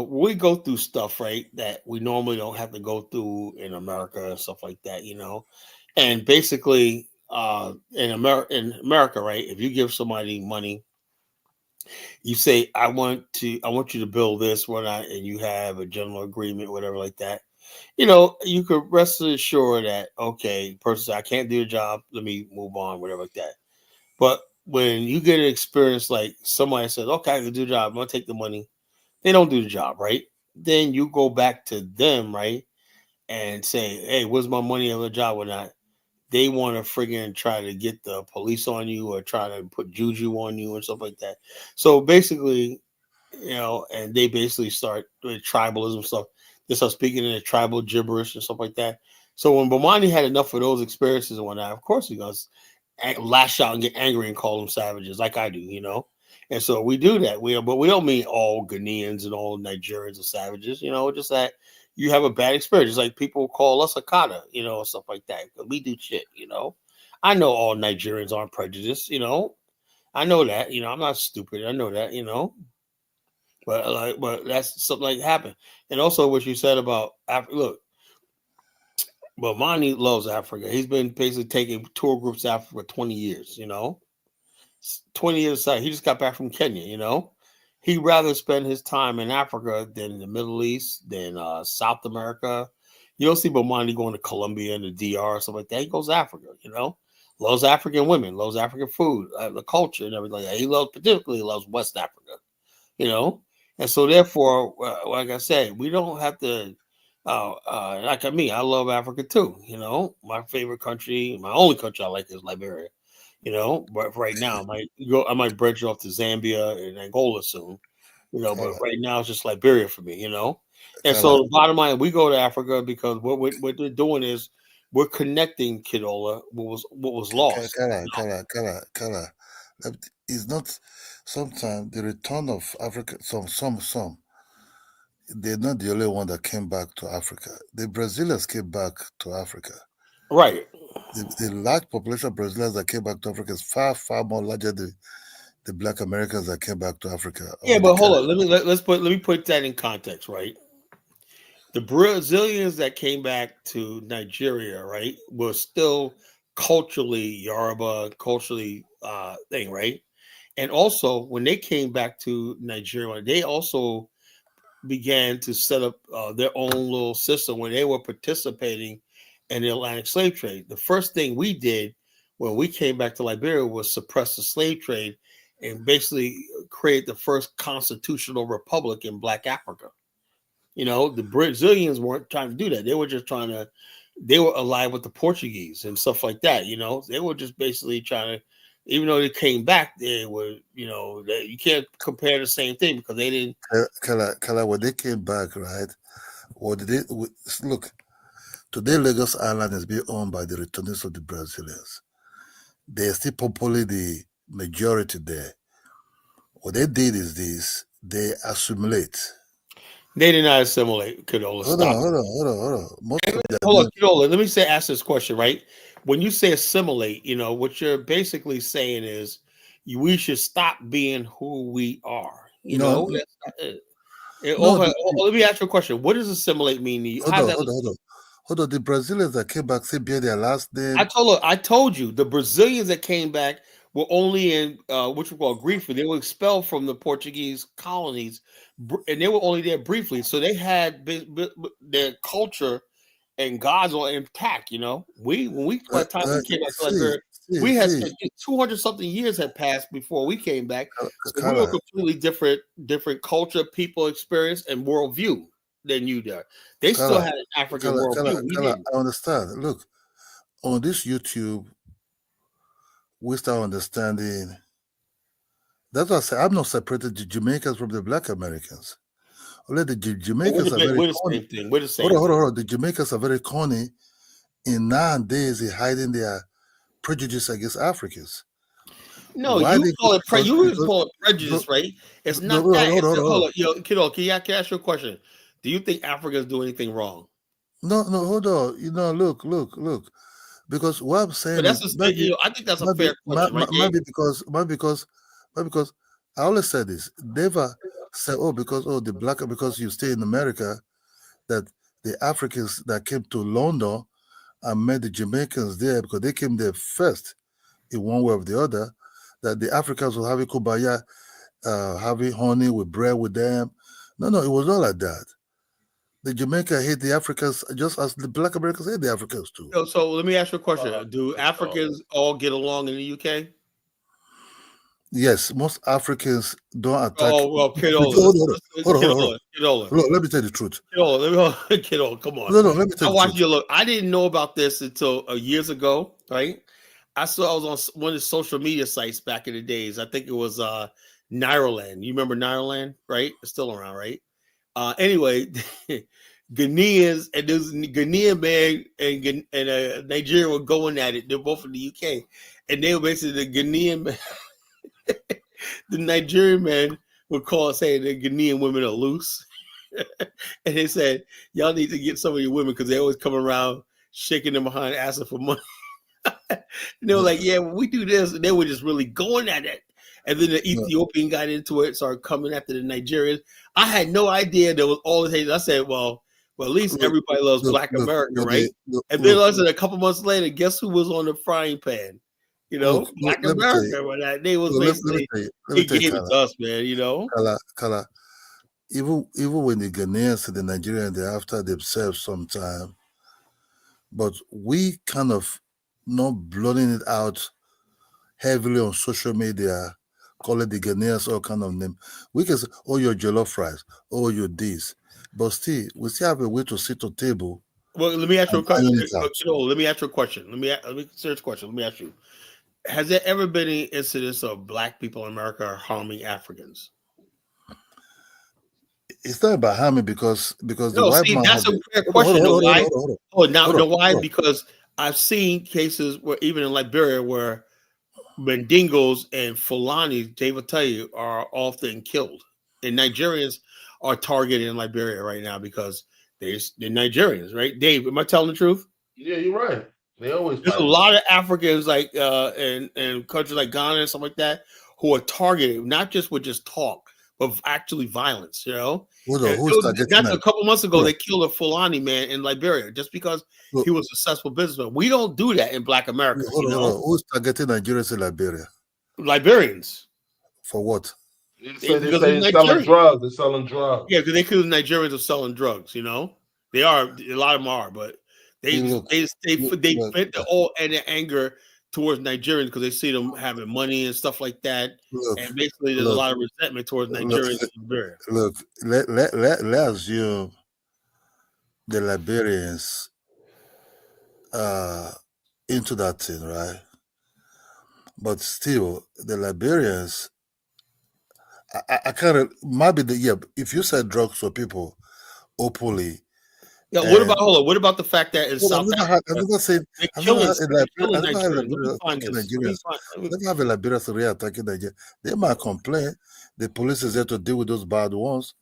We go through stuff, right, that we normally don't have to go through in America and stuff like that, And basically, in America, right, if you give somebody money, you say, I want you to build this, whatnot, and you have a general agreement, whatever like that. You could rest assured that, okay, person said, I can't do the job, let me move on, whatever like that. But when you get an experience like somebody says, okay, I can do the job, I'm gonna take the money, they don't do the job, right? Then you go back to them, right? And say, hey, where's my money on the job or not? They want to friggin' try to get the police on you or try to put juju on you and stuff like that. So basically, and they basically start with tribalism stuff. They start speaking in a tribal gibberish and stuff like that. So when Bomani had enough of those experiences and whatnot, of course he goes lash out and get angry and call them savages like I do. And so we do that. But we don't mean all Ghanaians and all Nigerians are savages, just that you have a bad experience. It's like people call us Akata, stuff like that. We do shit, I know all Nigerians aren't prejudiced, I know that, I'm not stupid. I know that, but that's something like happened. And also what you said about Africa, look, but Mani loves Africa. He's been basically taking tour groups out for 20 years, 20 years aside. He just got back from Kenya, He'd rather spend his time in Africa than in the Middle East, than South America. You don't see Bomani going to Colombia and the DR or something like that. He goes to Africa, loves African women, loves African food, the culture and everything like that. He particularly loves West Africa, And so therefore, like I said, we don't have to, like me, I love Africa too, My favorite country, my only country I like is Liberia. But right now I might branch off to Zambia and Angola soon, but right now it's just Liberia for me, And so the bottom line, we go to Africa because what we're doing is we're connecting Kidola, what was lost. Kala. It's not sometimes the return of Africa, some. They're not the only one that came back to Africa. The Brazilians came back to Africa. Right. The large population of Brazilians that came back to Africa is far, far more larger than the Black Americans that came back to Africa. Yeah, but hold on. Let me put that in context, right? The Brazilians that came back to Nigeria, right, were still culturally Yoruba, culturally thing, right? And also when they came back to Nigeria, they also began to set up their own little system when they were participating in the Atlantic slave trade. The first thing we did when we came back to Liberia was suppress the slave trade and basically create the first constitutional republic in Black Africa. You know, the Brazilians weren't trying to do that. They were just they were allied with the Portuguese and stuff like that. You know, they were just basically trying to, even though they came back, they were, you know, you can't compare the same thing because they didn't. Kala, when they came back, right? What did they look? Today, Lagos Island is being owned by the returnees of the Brazilians. They are still probably the majority there. What they did is this: they assimilate. They did not assimilate. Kidola, Hold stop. on. Most of them. Hold on, Kidola. Let me ask this question, right? When you say assimilate, you know, what you're basically saying is we should stop being who we are. You know, that's not it. Let me ask you a question. What does assimilate mean to you? Hold on. The Brazilians that came back, say bear their last name. I told you the Brazilians that came back were only in what you call briefly. They were expelled from the Portuguese colonies, and they were only there briefly. So they had their culture and gods are intact. You know, when we by the time we came back to Liberia, we had 200 something years had passed before we came back. So we were completely different culture, people experience, and worldview than you did. They still had an African worldview. I understand. Look, on this YouTube, we start understanding. That's why I say I'm not separated the Jamaicans from the Black Americans. Only the Jamaicans are very corny. Hold on. The Jamaicans are very corny in nowadays in hiding their prejudice against Africans. No, you call it prejudice, right? It's not that. Hold on. Yo, kiddo, can I ask you a question? Do you think Africans do anything wrong? No, hold on. You know, look. Because what I'm saying I think that's a fair question, right? Maybe because I always said this. Never say, because you stay in America, that the Africans that came to London and met the Jamaicans there because they came there first in one way or the other, that the Africans were having kubaya, having honey with bread with them. No, it was not like that. The Jamaica hate the Africans just as the Black Americans hate the Africans too. So let me ask you a question. Do Africans all get along in the UK? Yes, most Africans don't attack. Oh, well, Kidola. Hold on. Let me tell you the truth. Kidola, come on. No, let me tell you the truth. Look, I didn't know about this until years ago, right? I was on one of the social media sites back in the days. I think it was Nairaland. You remember Nairaland, right? It's still around, right? Anyway, Ghanaians and this Ghanaian man and Nigeria were going at it. They're both in the UK, and they were basically the Ghanaian man. The Nigerian man would call saying the Ghanaian women are loose, and they said y'all need to get some of your women because they always come around shaking them behind, asking for money. And they were like, "Yeah, when we do this," and they were just really going at it. And then the Ethiopian got into it, started coming after the Nigerians. I had no idea there was all this hate. I said, well, at least everybody loves Black America, right? And then a couple months later, guess who was on the frying pan? You know, Black America. They was basically he gave it to us, man. You know, Kala. Even when the Ghanaians and the Nigerians they after themselves sometime, but we kind of not blowing it out heavily on social media. Call it the Ghanaians, all kind of name. We can say, "Oh, you're jollof rice. Oh, you're this," but still, we still have a way to sit on table. Well, let me ask you a question. Let me ask you a question. Let me serious question. Let me ask you: has there ever been any incidents of Black people in America harming Africans? It's not about harming because the white man. That's a fair question. Why? Because I've seen cases where even in Liberia where Mandingos and Fulani, Dave will tell you, are often killed. And Nigerians are targeted in Liberia right now because they're Nigerians, right? Dave, am I telling the truth? Yeah, you're right. There's a lot of Africans like in countries like Ghana and stuff like that who are targeted, not just with just talk, but actually violence, you know? That's a couple months ago, they killed a Fulani man in Liberia just because he was a successful businessman. We don't do that in Black America. Who's targeting Nigerians in Liberia? Liberians. For what? They because say it's they're selling Nigerian. drugs. They're selling drugs. Yeah, because they accuse Nigerians of selling drugs. You know, they are. A lot of them are, but they Look, they look, vent all and their anger towards Nigerians because they see them having money and stuff like that. look, And basically, there's a look, lot of resentment towards look, Nigerians in Liberia. look. Let's assume the Liberians into that thing, right? But still, the Liberians, I can't. Maybe if you said drugs for people openly, Yeah, and hold on? What about the fact that in well, South Africa I've never seen, they're I've never killing, had a killing I've never had a Nigerians? Let me Liberian find attacking this. Let me Nigerians. find. I never have a Liberian Syria attacking Nigeria. They might complain. The police is there to deal with those bad ones.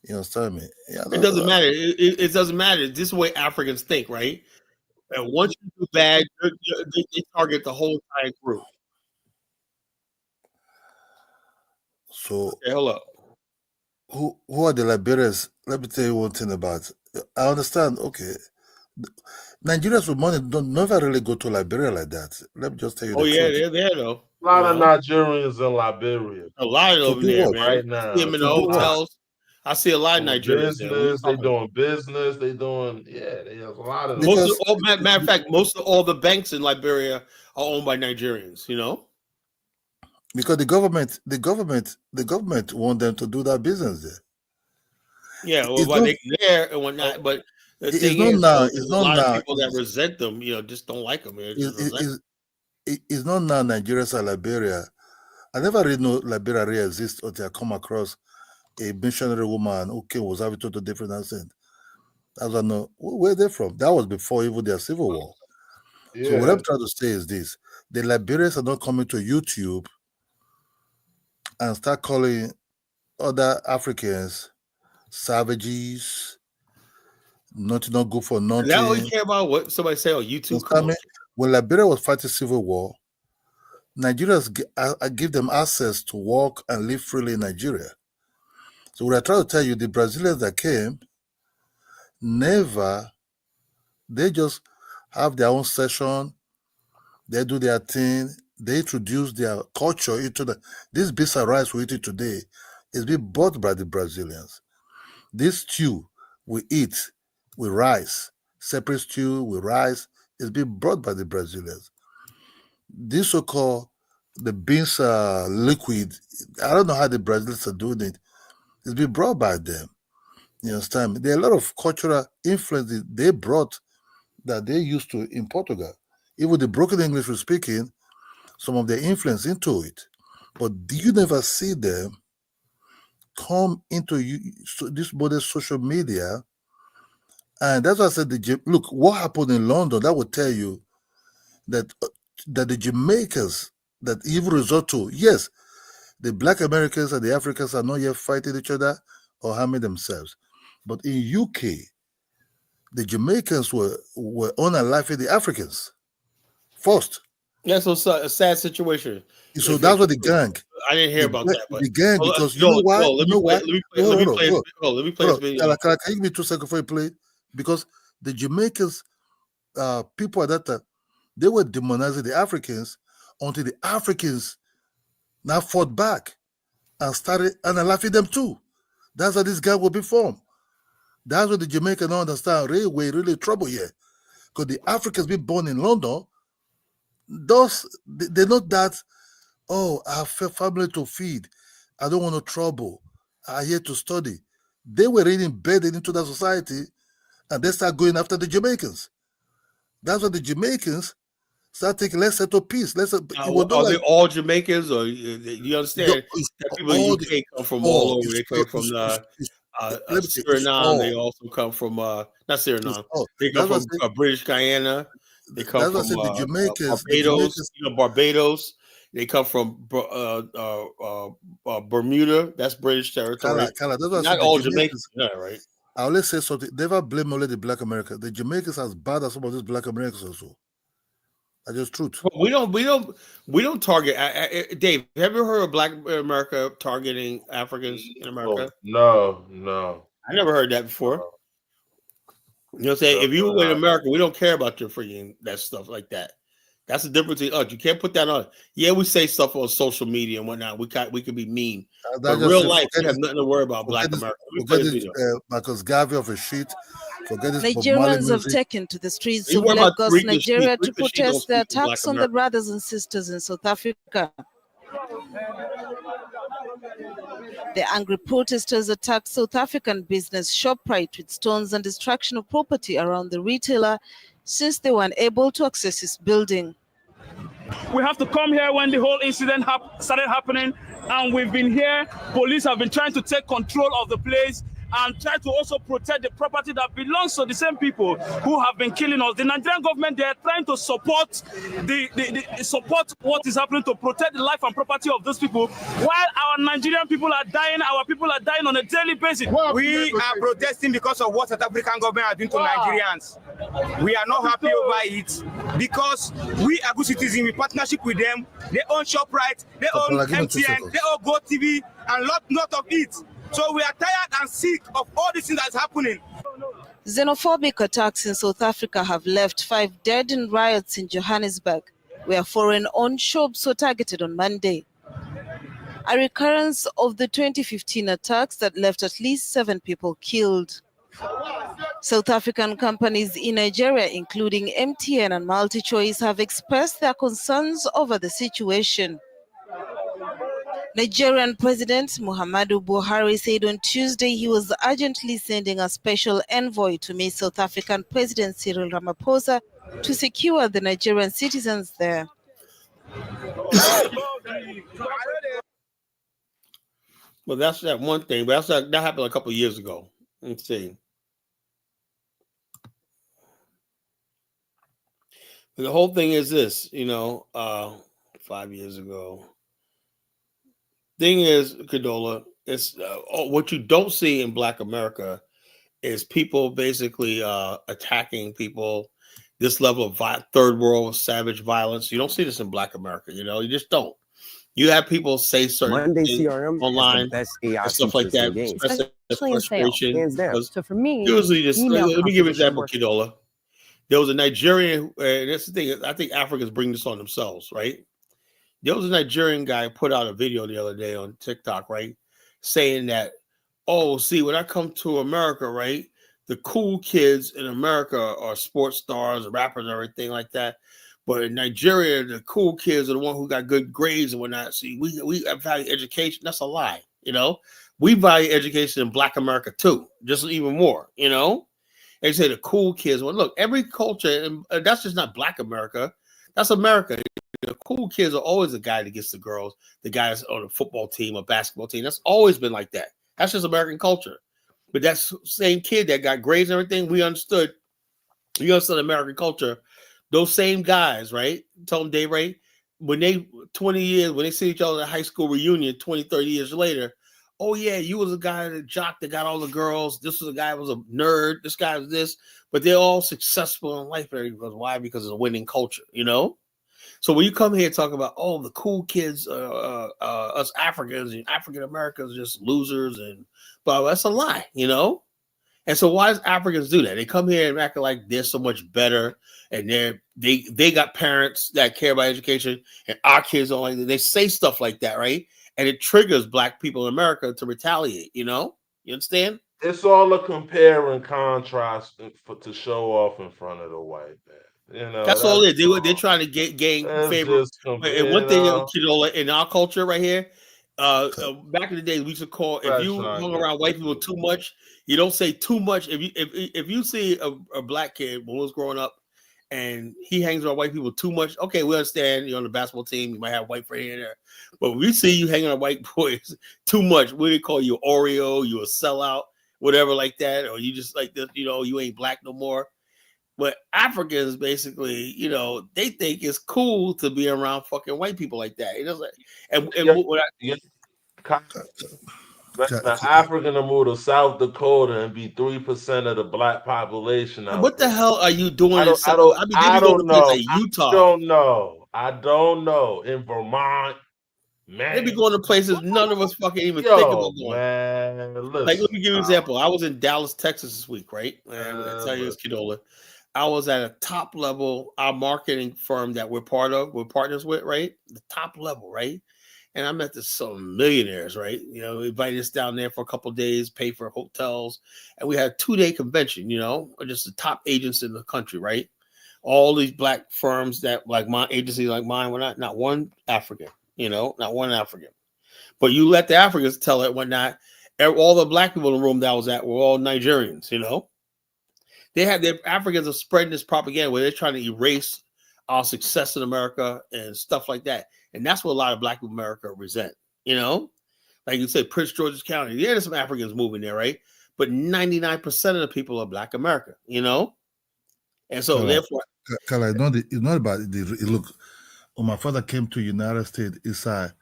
You understand me? Yeah, It doesn't matter. It doesn't matter. This is the way Africans think, right? And once you do bad, they target the whole entire group. so Okay, hold up. who are the Liberians? Let me tell you one thing about. I understand. Okay, Nigerians with money don't never really go to Liberia like that. Let me just tell you Oh the yeah, truth. they're there though. A lot of Nigerians in Liberia. A lot of To them do there, what? man. Right I now. see them in the To do what? hotels. I see a lot of Doing Nigerians there. What are you business, they talking about? doing business, they doing there's a lot of them. Most of Because all, matter of fact, most of all the banks in Liberia are owned by Nigerians. You know. the government want them to do that business there. Yeah, well, It's but not. they there and whatnot. But the It's thing not is, now. though, It's there's a not lot of now. people that resent them. You know, just don't like them. They're just resent. It's not now. Nigeria or Liberia. I never really know Liberia really exists until I come across a missionary woman who was having totally different accent. I was know where they're from. That was before even their civil war. Yeah. So what I'm trying to say is this: the Liberians are not coming to YouTube and start calling other Africans savages, not good for Is that all you nothing. care about? What somebody say on YouTube? Come Understand on. me? When Liberia was fighting civil war, Nigerians give them access to walk and live freely in Nigeria. So what I try to tell you, the Brazilians that came, they just have their own session, they do their thing, they introduce their culture into this bisa rice we eat today is being bought by the Brazilians. This stew we eat with rice, separate stew with rice, is being brought by the Brazilians. This so-called the beans liquid, I don't know how the Brazilians are doing it. It's been brought by them. You understand me? There are a lot of cultural influence they brought that they used to in Portugal. Even the broken English we're speaking, some of their influence into it. But do you never see them come into this modern social media? And that's why I said, look, what happened in London, that would tell you that the Jamaicans that even resort to, yes, the Black Americans and the Africans are not yet fighting each other or harming themselves. But in UK, the Jamaicans were unaliving the Africans first. That's a sad situation. So that's what the gang. I didn't hear about that, but the gang, because you know why? Let me play this video. Can you give me 2 seconds before you play? Because the Jamaicans, people at that time, they were demonizing the Africans until the Africans now fought back and started analyzing them too. That's how this gang will be formed. That's what the Jamaicans don't understand. We're really trouble here. Because the Africans being born in London, they're not that, oh, I have a family to feed. I don't want no trouble. I'm here to study. They were really embedded into that society and they start going after the Jamaicans. That's what the Jamaicans start taking, let's settle peace. Are they all Jamaicans, or you understand that people in UK come from all over? They come from Suriname. They also come from not Suriname. They come from British Guyana. They come from the Jamaicans, Barbados. Barbados. They come from Bermuda. That's British territory. Not all Jamaicans, right? I always say something. Never blame only the Black Americans. The Jamaicans are as bad as some of these Black Americans also. That's just truth. But we don't target. Dave, have you heard of Black America targeting Africans in America? No. I never heard that before. You know what I'm saying? If you were in America, we don't care about your freaking that stuff like that. That's the difference in us. You can't put that on. Yeah, we say stuff on social media and whatnot. We can be mean, but real life, we have nothing to worry about. Black America. Marcus Garvey of a shit. Forget this Nigerians have taken to the streets of Lagos, Nigeria, to protest the attacks on the brothers and sisters in South Africa. The angry protesters attacked South African business ShopRite with stones and destruction of property around the retailer since they were unable to access its building. We have to come here when the whole incident started happening, and we've been here. Police have been trying to take control of the place and try to also protect the property that belongs to the same people who have been killing us. The Nigerian government, they are trying to support support what is happening to protect the life and property of those people, while our Nigerian people are dying. Our people are dying on a daily basis. We are protesting because of what South African government are doing to Nigerians. We are not happy over it because we are good citizens in partnership with them. They own ShopRite, they own MTN, they own GoTV, and lot of it. So we are tired and sick of all this thing that's happening. Xenophobic attacks in South Africa have left 5 dead in riots in Johannesburg, where foreign-owned shops were targeted on Monday. A recurrence of the 2015 attacks that left at least 7 people killed. South African companies in Nigeria, including MTN and MultiChoice, have expressed their concerns over the situation. Nigerian President Muhammadu Buhari said on Tuesday he was urgently sending a special envoy to meet South African President Cyril Ramaphosa to secure the Nigerian citizens there. Well, that's that one thing, but that happened a couple of years ago. Let's see. The whole thing is this, 5 years ago. Thing is, Kadola, it's what you don't see in Black America is people basically attacking people. This level of third world savage violence, you don't see this in Black America. You just don't. You have people say certain things CRM online and stuff like that, especially frustration. Hands down. So for me, usually just let me give you an example, Kadola. There was a Nigerian, and that's the thing. I think Africans bring this on themselves, right? There was a Nigerian guy put out a video the other day on TikTok, right? Saying that, when I come to America, right, the cool kids in America are sports stars, rappers, and everything like that. But in Nigeria, the cool kids are the one who got good grades and whatnot. See, we value education. That's a lie, We value education in Black America too, just even more, They say the cool kids. Well, look, every culture, and that's just not Black America. That's America. The cool kids are always the guy that gets the girls, the guys on a football team or basketball team. That's always been like that. That's just American culture. But that same kid that got grades and everything, we understood American culture. Those same guys, right? Tell them, Dave, right? When they 20 years, when they see each other at a high school reunion 20, 30 years later, oh yeah, you was a guy that jock that got all the girls. This was a guy who was a nerd. This guy was this. But they're all successful in life. Because why? Because it's a winning culture, So when you come here and talk about, the cool kids, us Africans and African Americans are just losers, but that's a lie, And so why does Africans do that? They come here and act like they're so much better, and they got parents that care about education, and our kids don't like that. They say stuff like that, right? And it triggers Black people in America to retaliate. You understand? It's all a compare and contrast to show off in front of the white man. That's all it is. They're trying to gain favor. And one thing, Kidola, in our culture right here, back in the day, we used to call, if you hung around white people too much, you don't say too much. If you see a Black kid when we was growing up and he hangs around white people too much, okay, we understand you're on the basketball team, you might have white friend here and there. But when we see you hanging around white boys too much, we call you Oreo, you a sellout, whatever like that, or you just like this, you ain't Black no more. But Africans basically, they think it's cool to be around fucking white people like that. The African to move to South Dakota and be 3% of the Black population. What the hell are you doing? I don't know. Utah. I don't know. In Vermont, man, they be going to places none of us fucking even think about going. Man, listen, like, let me give you an example. I was in Dallas, Texas this week, right? And I tell you this, Kidola. I was at a top level, our marketing firm that we're partners with, right? The top level, right? And I met some millionaires, right? You know, invited us down there for a couple of days, pay for hotels, and we had a 2-day convention, you know, just the top agents in the country, right? All these black firms that like my agency, like mine, were not one African, you know, not one African. But you let the Africans tell it whatnot. All the black people in the room that I was at were all Nigerians, you know. Their Africans are spreading this propaganda where they're trying to erase our success in America and stuff like that. And that's what a lot of black people in America resent, you know. Like you said, Prince George's County, yeah, there's some Africans moving there, right? But 99% of the people are black America, you know. And so therefore, Kala, it's not about look. When my father came to United States, it's early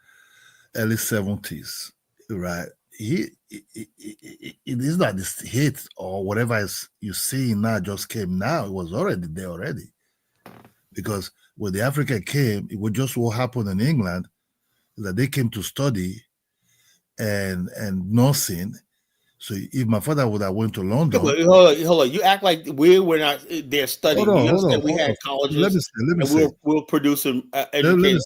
70s, right? It is not this hate or whatever you see now just came now. It was already there already. Because when the Africa came, it was just what happened in England, that they came to study and nursing. So if my father would have went to London, hold on. You act like we're not there studying. You understand? We had colleges. Let me say. We're producing educators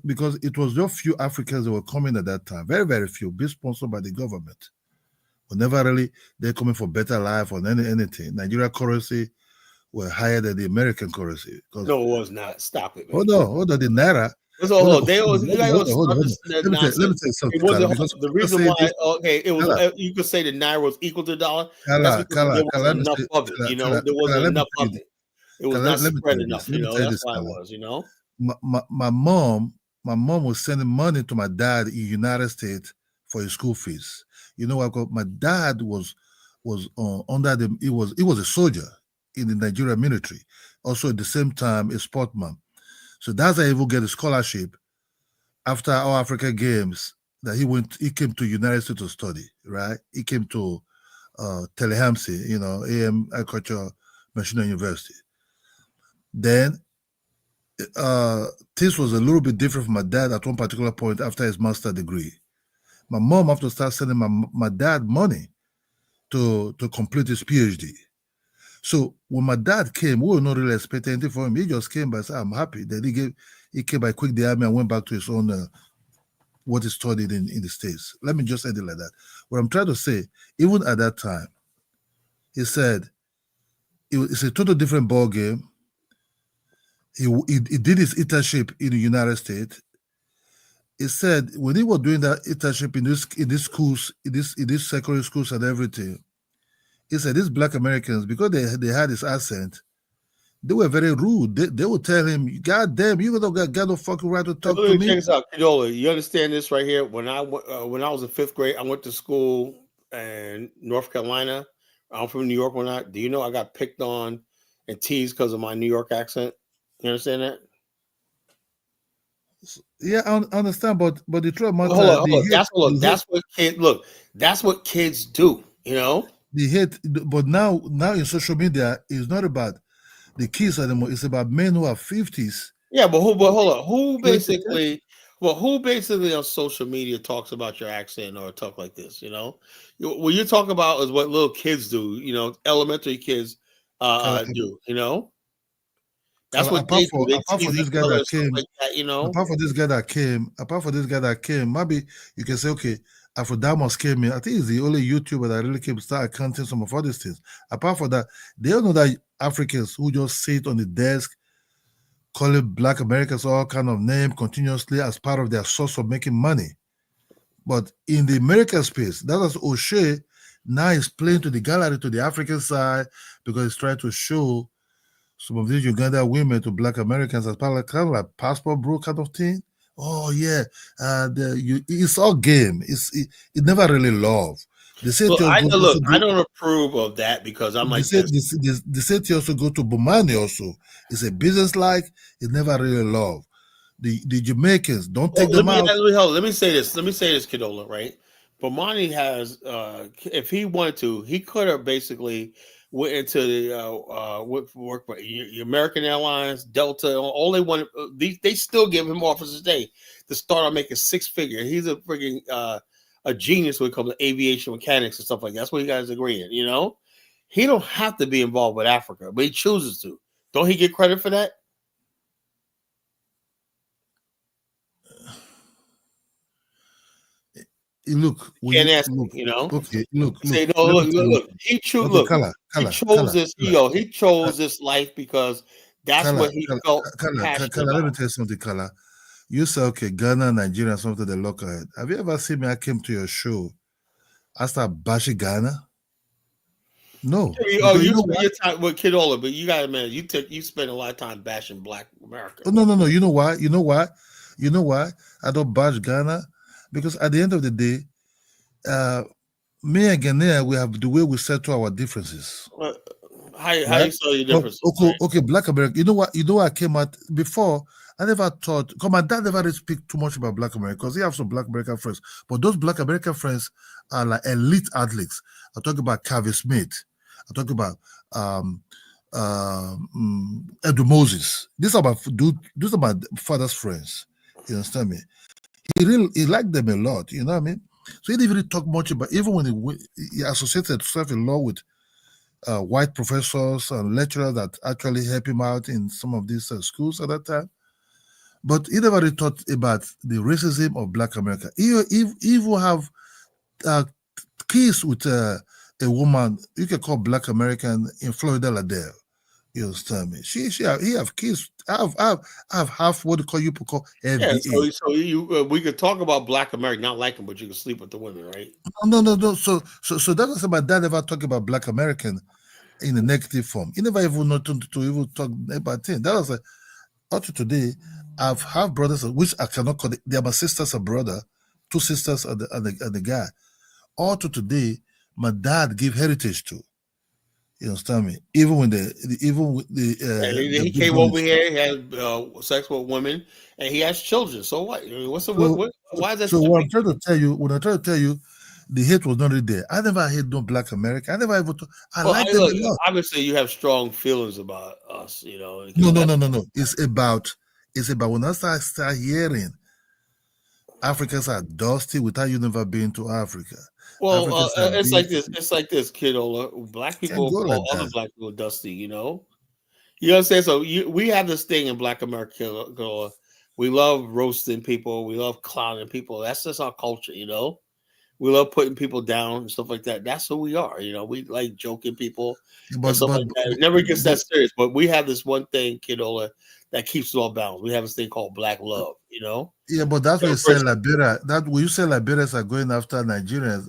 because it was just few Africans that were coming at that time. Very, very few, being sponsored by the government. But never really they're coming for better life or anything. Nigeria currency were higher than the American currency. No, it was not. Stop it, man. Hold on. The Naira. Hold on. They always Let me say something. It wasn't the reason why. Okay, it was. You could say the Naira was equal to the dollar. That's because there wasn't enough of it. You know, there wasn't enough of it. It was not spread enough. You know, that's why it was. You know, my mom was sending money to my dad in the United States for his school fees. You know, my dad was under the. He was a soldier in the Nigerian military. Also at the same time a sportsman. So that's how he will get a scholarship after our Africa Games that he came to United States to study, right? He came to Tallahassee, you know, AM Agriculture National University. Then this was a little bit different from my dad at one particular point after his master's degree. My mom had to start sending my dad money to complete his PhD. So when my dad came, we were not really expecting anything from him. He just came by and said, I'm happy. Then he came by quick the army and went back to his own what he studied in the States. Let me just end it like that. What I'm trying to say, even at that time, he said it's a total different ball game. He did his internship in the United States. He said when he was doing that internship in these schools, in these secondary schools and everything, he said these black Americans, because they had this accent, they were very rude. They would tell him, God damn, you don't got no fucking right to talk to me. Check this out, Kidola. You understand this right here? When I was in 5th grade, I went to school in North Carolina. I'm from New York. Do you know I got picked on and teased because of my New York accent? You understand that? Yeah, I understand, but the truth matter. That's what kids do. You know, the hate. But now in social media, it's not about the kids anymore. It's about men who are 50s. Yeah, but hold on. Who basically on social media talks about your accent or talk like this? You know, what you're talking about is what little kids do. You know, elementary kids do. You know. That's what they do. Apart from this guy that came, like that, you know. Apart from this guy that came, maybe you can say, okay, Afrodamus came in. I think he's the only YouTuber that really came to start accounting some of all these things. Apart from that, they don't know that Africans who just sit on the desk, calling Black Americans all kind of name continuously as part of their source of making money. But in the American space, that was O'Shea. Now he's playing to the gallery, to the African side, because he's trying to show some of these Uganda women to Black Americans as part of kind of like passport bro kind of thing. Oh yeah, it's all game. It never really love. They say I don't approve of that because I'm like they say to also go to Bomani also. It's a business like it never really love. The Jamaicans don't take them out. Let me say this, Kidola, right? Bomani has if he wanted to, he could have basically went into the work for American Airlines, Delta. All they wanted, they still give him offers today to start on making 6-figure. He's a freaking a genius when it comes to aviation mechanics and stuff like that. That's what you guys agreeing, you know. he don't have to be involved with Africa, but he chooses to. Don't he get credit for that? Look, Can't ask look, me, you know. okay, look. Say no, look. He chose. Okay, Look, Kala, he chose this. He chose this life because that's what he felt passionate Kala, let me about. tell you something, Kala. You say, okay, Ghana, Nigeria, something the local head. Have you ever seen me? I came to your show. I start bashing Ghana. No. Oh, you spend your time with Kidola, but you gotta admit, you spend a lot of time bashing Black America. Oh, no. You know why? You know why? I don't bash Ghana? Because at the end of the day, me and Ghanaian, we have the way we settle our differences. How you settle your differences? Okay, Black America. You know what? I came out before. I never thought, because my dad never really speak too much about Black America, because he have some Black American friends. But those Black American friends are like elite athletes. I talk about Calvin Smith. I talk about Edu Moses. These are my father's friends. You understand me? He liked them a lot. You know what I mean? So he didn't really talk much about, even when he associated himself a lot with white professors and lecturers that actually help him out in some of these schools at that time. But he never really thought about the racism of Black America. He will have kids with a woman you can call Black American in Florida Ladell. You understand me? He have kids. I have half what you call FBA. Yeah, so you we could talk about Black America, not like them, but you can sleep with the women, right? No. So that was my dad never talk about Black American in a negative form. He never even nothing to even talk about things. That was up to today. I've have brothers which I cannot call. They are my sisters and brother, 2 sisters and the guy. All to today, my dad gave heritage to. You understand me? Even when he came over here, he had sex with women, and he has children. So what? Why is that? So what I'm trying to tell you, the hate was not really there. I never hate no Black America. I never even. Like them a lot. Obviously, you have strong feelings about us. You know. No. It's about when I start hearing Africans are dusty without you never been to Africa. Well, it's like this. It's like this, kiddo. Black people call other Black people dusty. You know. You know what I'm saying? So we have this thing in Black America. We love roasting people. We love clowning people. That's just our culture. You know. We love putting people down and stuff like that. That's who we are. You know, we like joking people and stuff like that. It never gets that serious. But we have this one thing, kiddo, that keeps it all balanced. We have this thing called Black love, you know? Yeah, but that's what you say Liberia. That when you say Liberians are going after Nigerians.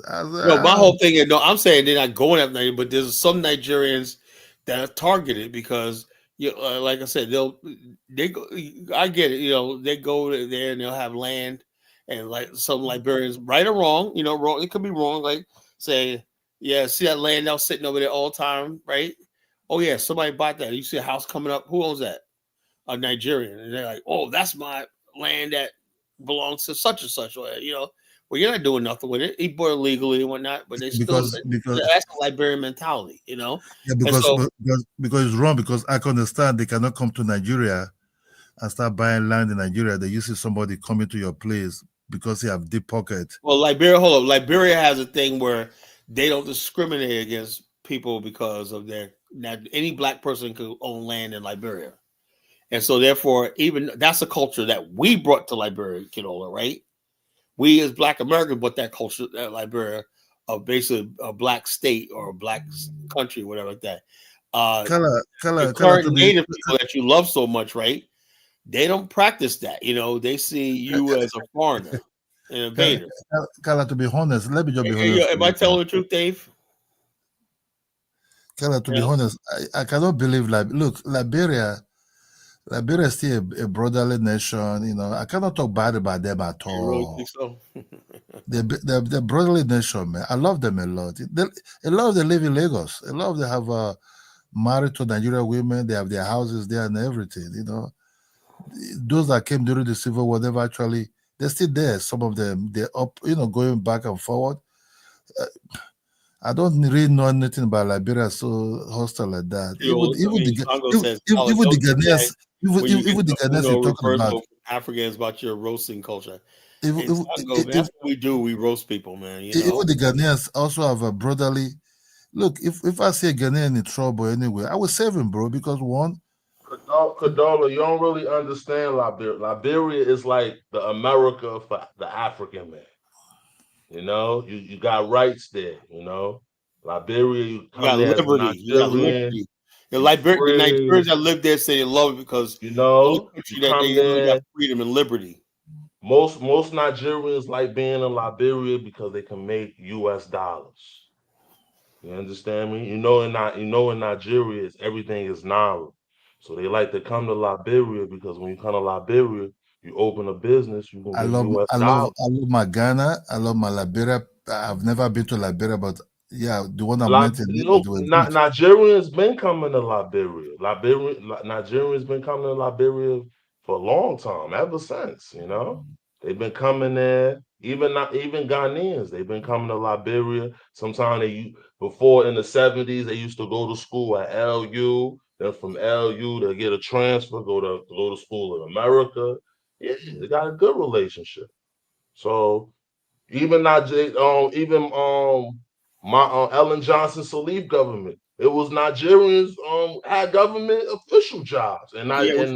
No, my whole thing is I'm saying they're not going after Nigerians, but there's some Nigerians that are targeted because like I said, they go. I get it, you know, they go there and they'll have land. And like some Liberians, right or wrong, you know, wrong. It could be wrong. Like say, yeah, see that land now sitting over there all the time, right? Oh yeah, somebody bought that. You see a house coming up. Who owns that? A Nigerian. And they're like, oh, that's my land that belongs to such and such. You know, well, you're not doing nothing with it. He bought it legally and whatnot, but they still that's a Liberian mentality, you know. Yeah, because it's wrong. Because I can understand they cannot come to Nigeria and start buying land in Nigeria. They see somebody coming to your place because they have deep pocket. Well, Liberia has a thing where they don't discriminate against people because of any Black person could own land in Liberia. And so therefore, even that's a culture that we brought to Liberia, Kidola, right? We as Black Americans brought that culture at Liberia of basically a Black state or a Black country, whatever like that. The current native people that you love so much, right? They don't practice that, you know. They see you as a foreigner, an invader. Kala, to be honest, let me just be honest. Am I telling the truth, Dave? Kala, to be honest, I cannot believe. Like, look, Liberia is still a brotherly nation. You know, I cannot talk bad about them at all. You really think so? They're brotherly nation, man. I love them a lot. A lot of them live in Lagos. A lot of them have married to Nigerian women. They have their houses there and everything. You know. Those that came during the Civil War, they're still there. Some of them, they're up, you know, going back and forward. I don't really know anything about Liberia so hostile like that. Even the Ghanaians, you're talking about Africans about your roasting culture. That's what we do. We roast people, man. You know? Even the Ghanaians also have a brotherly Look, if I see a Ghanaian in trouble anyway, I will save him, bro. Because one, Kadola, you don't really understand Liberia. Liberia is like the America for the African man. You know, you got rights there. You know, Liberia, you You come got there as a liberty. You got Nigerian. liberty. The You the free. Nigerians that live there say they love it because You the only know, country you that come they really there. got freedom and liberty. Most Nigerians like being in Liberia because they can make U.S. dollars. You understand me? In Nigeria, everything is naira. So they like to come to Liberia because when you come to Liberia, you open a business, you can I get love U.S. dollars. my Ghana. I love my Liberia. I've never been to Liberia, but yeah, the one I met in Lagos, they were good. Nigerians been coming to Liberia. Nigerians been coming to Liberia for a long time, ever since. You know, they've been coming there. Even Ghanaians, they've been coming to Liberia. Sometimes before in the 70s, they used to go to school at LU. Then from LU, they get a transfer, go to school in America. Yeah, they got a good relationship. So even my Ellen Johnson Sirleaf government, it was Nigerians had government official jobs, and Yeah,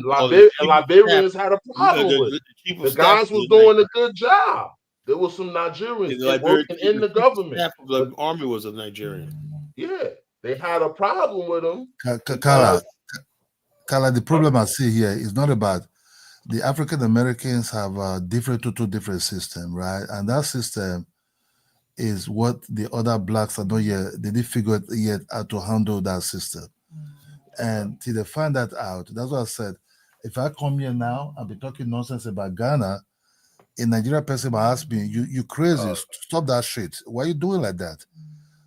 Liberians had a problem with it. the chief of The staff guys was of doing a good job. There was some Nigerians working in the the government. staff of the army was a Nigerian. Yeah, they had a problem with them. Kala, the problem I see here is not about the African Americans have a two different system, right? And that system is what the other blacks are not yet, they didn't figure out yet how to handle that system. And till they find that out, that's what I said. If I come here now and be talking nonsense about Ghana, a Nigerian person might ask me, you crazy, stop that shit. Why are you doing like that?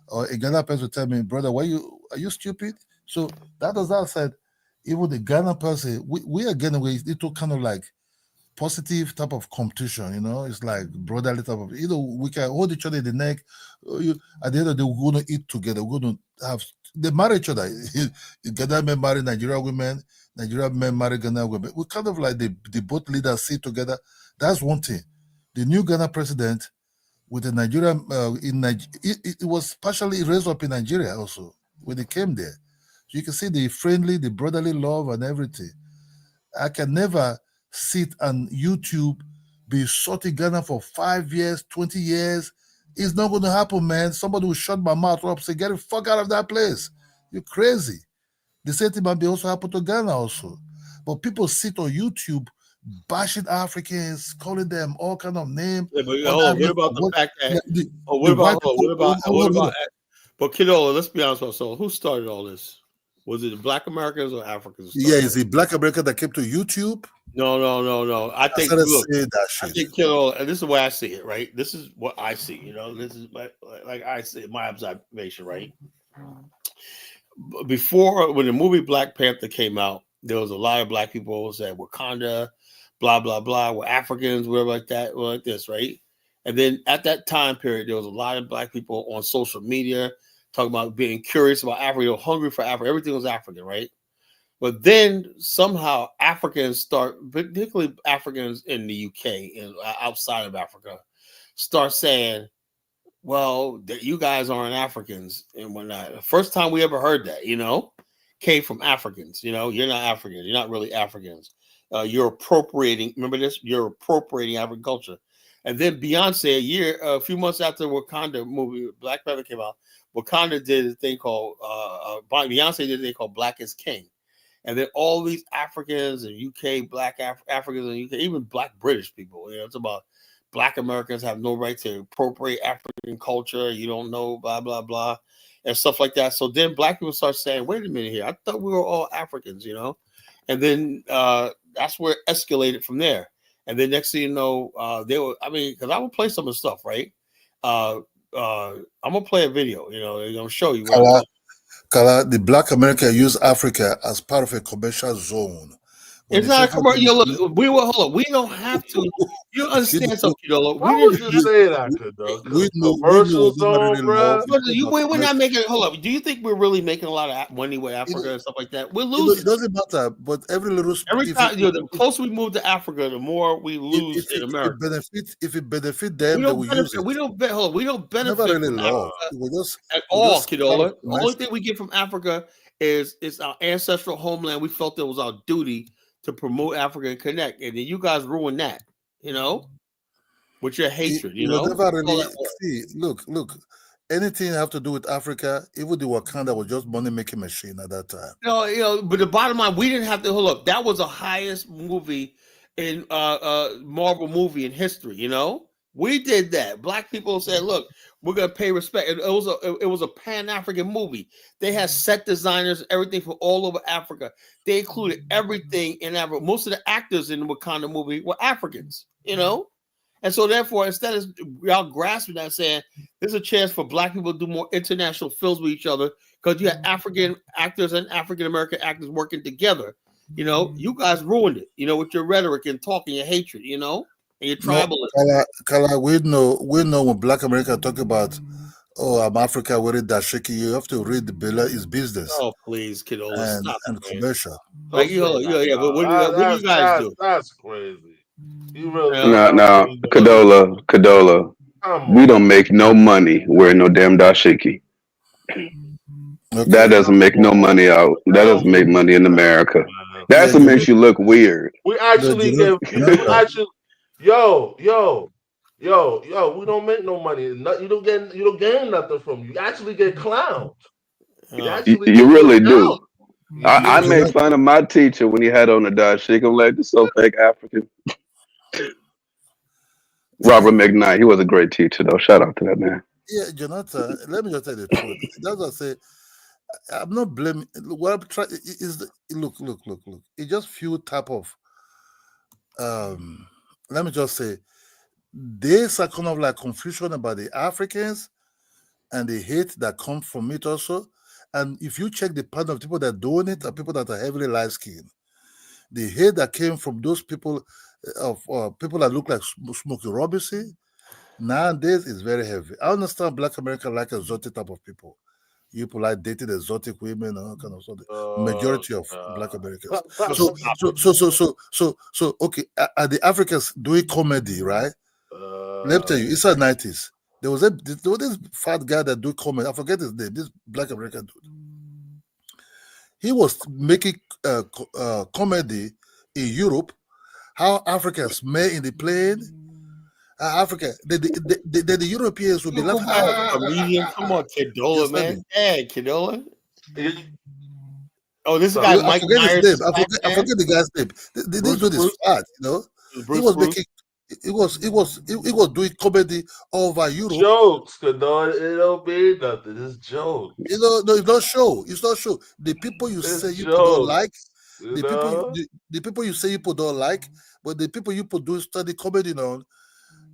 Or a Ghana person will tell me, brother, are you stupid? So that was I said, even the Ghana person, we are getting away into kind of like positive type of competition, you know. It's like brotherly type of, we can hold each other in the neck. At the end of the day, we're going to eat together. We're going to have, they marry each other. Ghana men marry Nigerian women, Nigerian men marry Ghana women. We kind of like the both leaders sit together. That's one thing. The new Ghana president with the Nigerian, it was partially raised up in Nigeria also when they came there. So you can see the friendly, the brotherly love and everything. I can never sit on YouTube, be sorting Ghana for 5 years, 20 years. It's not going to happen, man. Somebody will shut my mouth up, say, get the fuck out of that place. You're crazy. The same thing might be also happen to Ghana also. But people sit on YouTube bashing Africans, calling them all kind of names. Yeah, but what about the fact that? But Kidola, let's be honest with ourselves. Who started all this? Was it the Black Americans or Africans? Yeah, is it Black America that came to YouTube? No. I think Kidola, and this is the way I see it, right? This is what I see. You know, this is like I see my observation, right? Before, when the movie Black Panther came out, there was a lot of black people who said Wakanda, blah blah blah, we're Africans, whatever like that, like this, right? And then at that time period, there was a lot of black people on social media talking about being curious about Africa, they were hungry for Africa, everything was African, right? But then somehow Africans start, particularly Africans in the UK and outside of Africa, start saying, well, you guys aren't Africans and whatnot. The first time we ever heard that, you know, came from Africans. You know, you're not Africans. You're not really Africans. You're appropriating. Remember this? You're appropriating African culture. And then Beyonce, a few months after Wakanda movie Black Panther came out, Wakanda did a thing called Beyonce did a thing called Black is King. And then all these Africans and UK Black Africans and UK, even Black British people, you know, it's about Black Americans have no right to appropriate African culture. You don't know, blah, blah, blah, and stuff like that. So then Black people start saying, wait a minute here. I thought we were all Africans, you know? And then that's where it escalated from there. And then next thing you know, because I will play some of the stuff, right? I'm going to play a video, you know, I'm going to show you. Kala, the Black America use Africa as part of a commercial zone It's not a commercial. Yo, look, we will hold on. We don't have to. You understand something, Kidolo? Why would you say that, Kidolo? Commercials on, bro. We're not making. Hold up. Do you think we're really making a lot of money with Africa and stuff like that? We're losing. It doesn't matter. But every time, the closer we move to Africa, the more we lose in America. If it benefit them, they will use it. We don't benefit Never really from lost. Africa at all, Kidolo. The only thing we get from Africa is our ancestral homeland. We felt it was our duty to promote Africa and connect, and then you guys ruin that, with your hatred. Never really see. Look. Anything have to do with Africa, even the Wakanda was just money making machine at that time. But the bottom line, we didn't have to hold up. That was the highest movie in Marvel movie in history. We did that. Black people said, "Look, we're gonna pay respect." And it was a Pan-African movie. They had set designers, everything from all over Africa. They included everything in Africa. Most of the actors in the Wakanda movie were Africans. And so therefore, instead of y'all grasping that, saying there's a chance for Black people to do more international films with each other because you have African actors and African American actors working together. You guys ruined it. With your rhetoric and talking, your hatred. And your tribalism. Kala, we know when Black America talk about, I'm Africa, where it dashiki, you have to read the bill is business. Oh, please, kiddo, stop and commercial. But what do you guys do? That's crazy. You really no, Kadola. We don't make no money wearing no damn dashiki. Okay. That doesn't make no money out. That doesn't make money in America. That's what makes you look weird. We actually give yo. We don't make no money. You don't gain nothing from you. You actually get clowned. You really do. I made fun of my teacher when he had on the dashiki. I'm like, this is so fake African. Robert McKnight, he was a great teacher, though. Shout out to that man. Yeah, Jonathan, let me just tell you the truth. That's what I say. I'm not blaming. What I'm trying is look. It's just few type of. Let me just say, there's a kind of like confusion about the Africans, and the hate that comes from it also. And if you check the part of people that are doing it, are people that are heavily light skinned. The hate that came from those people. Of people that look like Smokey Robinson nowadays is very heavy. I understand Black America like exotic type of people. You people like dating exotic women and all kind of stuff. Majority of Black Americans. So okay, are the Africans doing comedy, right? Let me tell you, it's the 90s. There was this fat guy that do comedy. I forget his name. This Black American dude. He was making comedy in Europe. How Africans may in the plane, Africa, the Europeans will be laughing. Come on, Kidola, man. Hey, Kidola. Oh, this guy, Mike Myers. I forget the guy's name. This dude is fat, He was making. It was doing comedy over Europe. Jokes, it don't mean nothing. It's jokes. No, it's not show. It's not show. The people you say you don't like. The people you say people don't like, but the people you do study comedy on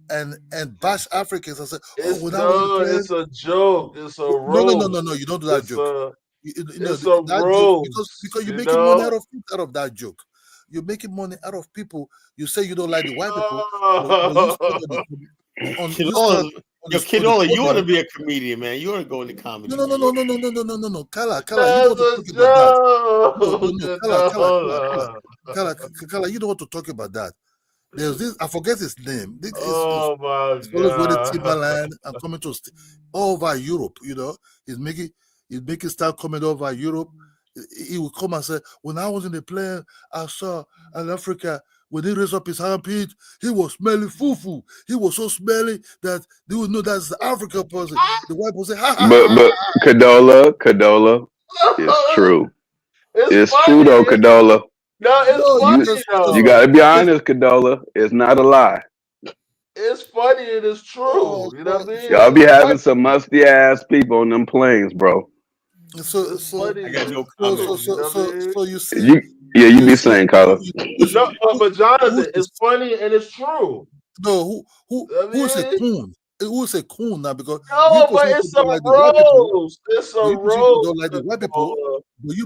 and bash Africans and say, it's a joke. It's a roast. No. You don't do that joke. It's a roast. Because you're making money out of that joke. You're making money out of people. You say you don't like the white people. Kidola, you want to be a comedian, man. You want to go into comedy. No. Kala, you don't want to talk about that. Kala, you don't want to talk about that. There's this, I forget his name. My God. It's always with Timberland and coming to all over Europe, He's making style coming over Europe. He will come and say, when I was in the plane, I saw an Africa. When he raised up his armpit, he was smelling fufu. He was so smelly that they would know that's the African person. The white person say, But Kadola, it's true. It's true though, Kadola. No, it's funny though. You gotta be honest, Kadola. It's not a lie. It's funny and it's true. You know what I mean? Y'all be having some musty ass people on them planes, bro. So I got no comment. So you see, you be saying, Carla. No, but Jonathan, it's funny and it's true. No, who's a coon? it was a coon now because No, but it's a like the white people. roast. It's a You roast. don't like the white people, but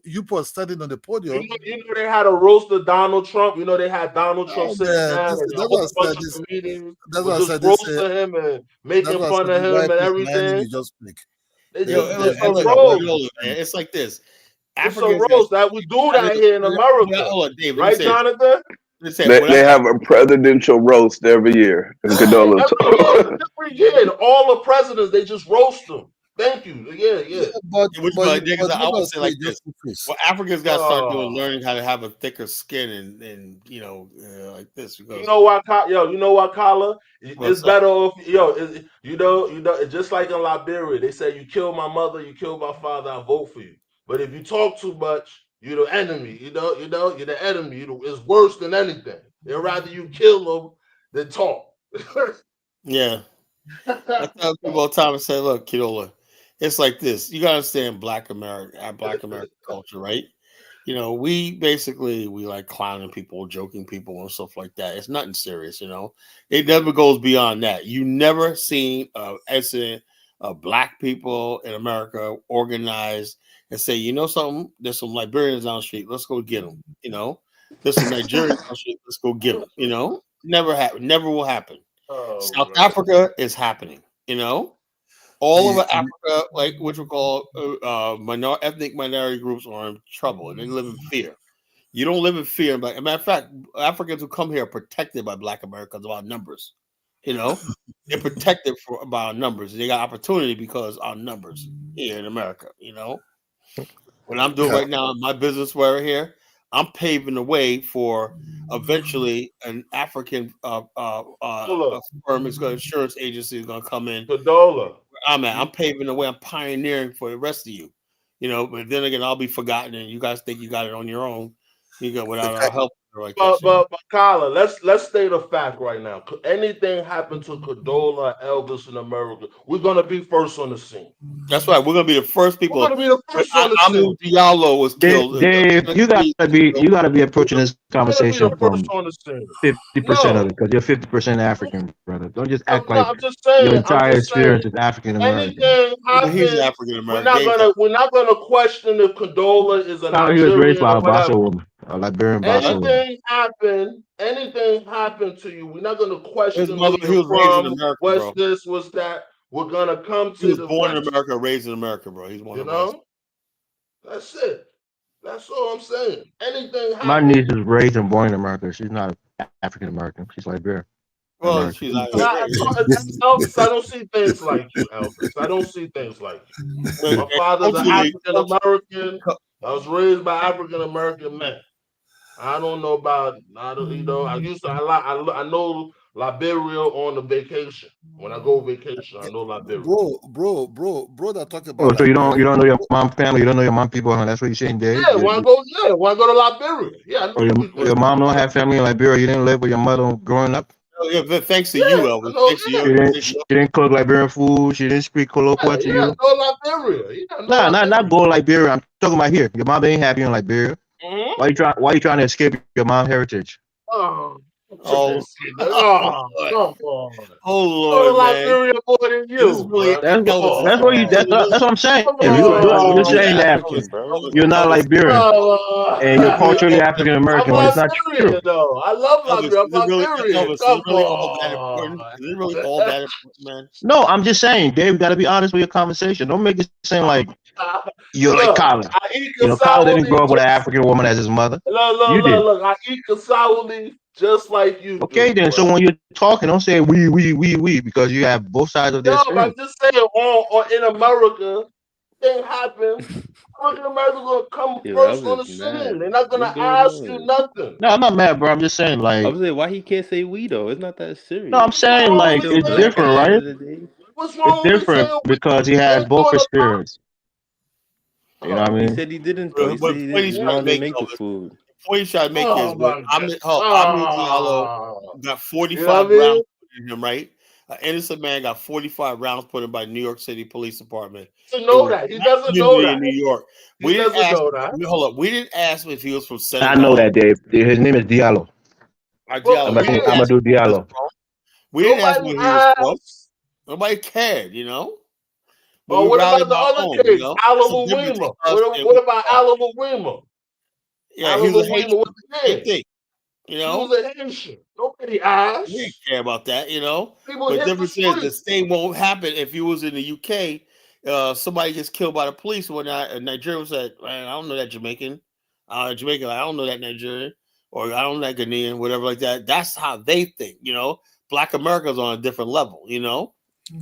you put standing on the podium. You know they had a roast of Donald Trump. You know they had Donald Trump sitting down, and a whole bunch of comedians were just roasting him and making fun of him and everything. You just pick. It's like this. It's a roast that we do that here in America, right, Jonathan? They have a presidential roast every year in Cadola. Every year, all the presidents, they just roast them. Thank you. Yeah. I would say like this. Well, Africans got to start learning how to have a thicker skin and like this. Because, you know what, Kala? It's better if it's just like in Liberia. They say you kill my mother, you kill my father, I vote for you. But if you talk too much, you're the enemy. You're the enemy. It's worse than anything. They'd rather you kill them than talk. Yeah. I tell people all the time and say, look, Kidola, it's like this. You gotta understand Black American culture, right? We like clowning people, joking people, and stuff like that. It's nothing serious, It never goes beyond that. You never seen an incident of Black people in America organized and say, something, there's some Liberians down the street, let's go get them. There's some Nigerians down the street, let's go get them. Never happen, never will happen. South Africa is happening, all over Africa, like what we call ethnic minority groups, are in trouble and they live in fear. You don't live in fear. As a matter of fact, Africans who come here are protected by Black Americans by our numbers. They're protected by our numbers. They got opportunity because our numbers here in America. What I'm doing right now in my business where here, I'm paving the way for eventually an African firm, insurance agency is going to come in. I'm paving the way. I'm pioneering for the rest of you. But then again, I'll be forgotten, and you guys think you got it on your own. You got without our help. But Kala, let's state a fact right now. Could anything happen to Cadola, Elvis in America, we're gonna be first on the scene. That's right. We're gonna be the first people. We're gonna be the first on the scene. Diallo was killed. Dave, you gotta be approaching this conversation from 50% of it, because you're 50% African, brother. Don't just act like your entire experience is African American. He's African American. We're not gonna question if Cadola is a Nigerian. He was raised by a Bassa woman, a Liberian Bassa woman. Anything happened to you, we're not gonna question his mother. He was raised in America, what's this? What's that? We're gonna come to. He was born in America, raised in America, bro. He's one of us. That's it. That's all I'm saying. Anything happens. My niece is raised and born in America. She's not African American. She's Liberian. Well, she's like, Elvis, I don't see things like you, Elvis. I don't see things like you. My father's an African American. I was raised by African American men. I don't know about. I know Liberia on the vacation. When I go vacation, I know Liberia. Bro, that talk about. Oh, so you don't know your mom family, you don't know your mom people, and that's what you're saying, Dave? Yeah, when I go to Liberia. Yeah. Your mom don't have family in Liberia. You didn't live with your mother growing up. Oh, yeah, but thanks to you, Elvis. She didn't cook Liberian food. She didn't speak colloquial to you. Go Liberia. Not go Liberia. I'm talking about here. Your mom ain't happy in Liberia. Why you trying to escape your mom's heritage? Oh, Lord, Liberia more than you. That's what I'm saying. You're saying that you're not Liberian and you're culturally African American. It's not true. I love Liberia. I'm Liberian. Is it really all that important, man? No, I'm just saying, Dave. You got to be honest with your conversation. Don't make it seem like you're like Colin. Colin didn't grow up with an African woman as his mother. Look. I eat cassava leaf just like you. Okay, then. So when you're talking, don't say we, because you have both sides of this. No, I'm just saying, or in America, thing happens. African Americans gonna come first on the scene. They're not gonna ask you nothing. No, I'm not mad, bro. I'm just saying, like. I was saying, why he can't say we though? It's not that serious. No, I'm saying, like, it's different, right? What's wrong? It's different because he has both experience. You know what I mean? He said he didn't. He said he didn't make the food. What he's trying to make is, got 45 rounds put in him, right? An innocent man got 45 rounds put in by New York City Police Department. He doesn't know that. He doesn't know that. In New York. We didn't ask if he was from Senegal. I know that, Dave. His name is Diallo. I'm gonna do Diallo. We didn't ask where he was from. Nobody cared, you know. But Oh, we what rallied about the our other own, you case, know. That's the difference between Alalawima? us and What about Alalawima? yeah, he was a Alalawima Haitian. was Same there. thing, you He know. was a Haitian. Nobody We asked. didn't care about that, you know. People But hit the difference is the street. same won't happen if you was in the UK. Somebody gets killed by the police when Nigeria was like, man, I don't know that Jamaican. Jamaican, I don't know that Nigerian, or I don't know that Ghanaian, whatever like that. That's how they think, you know. Black America's on a different level, you know.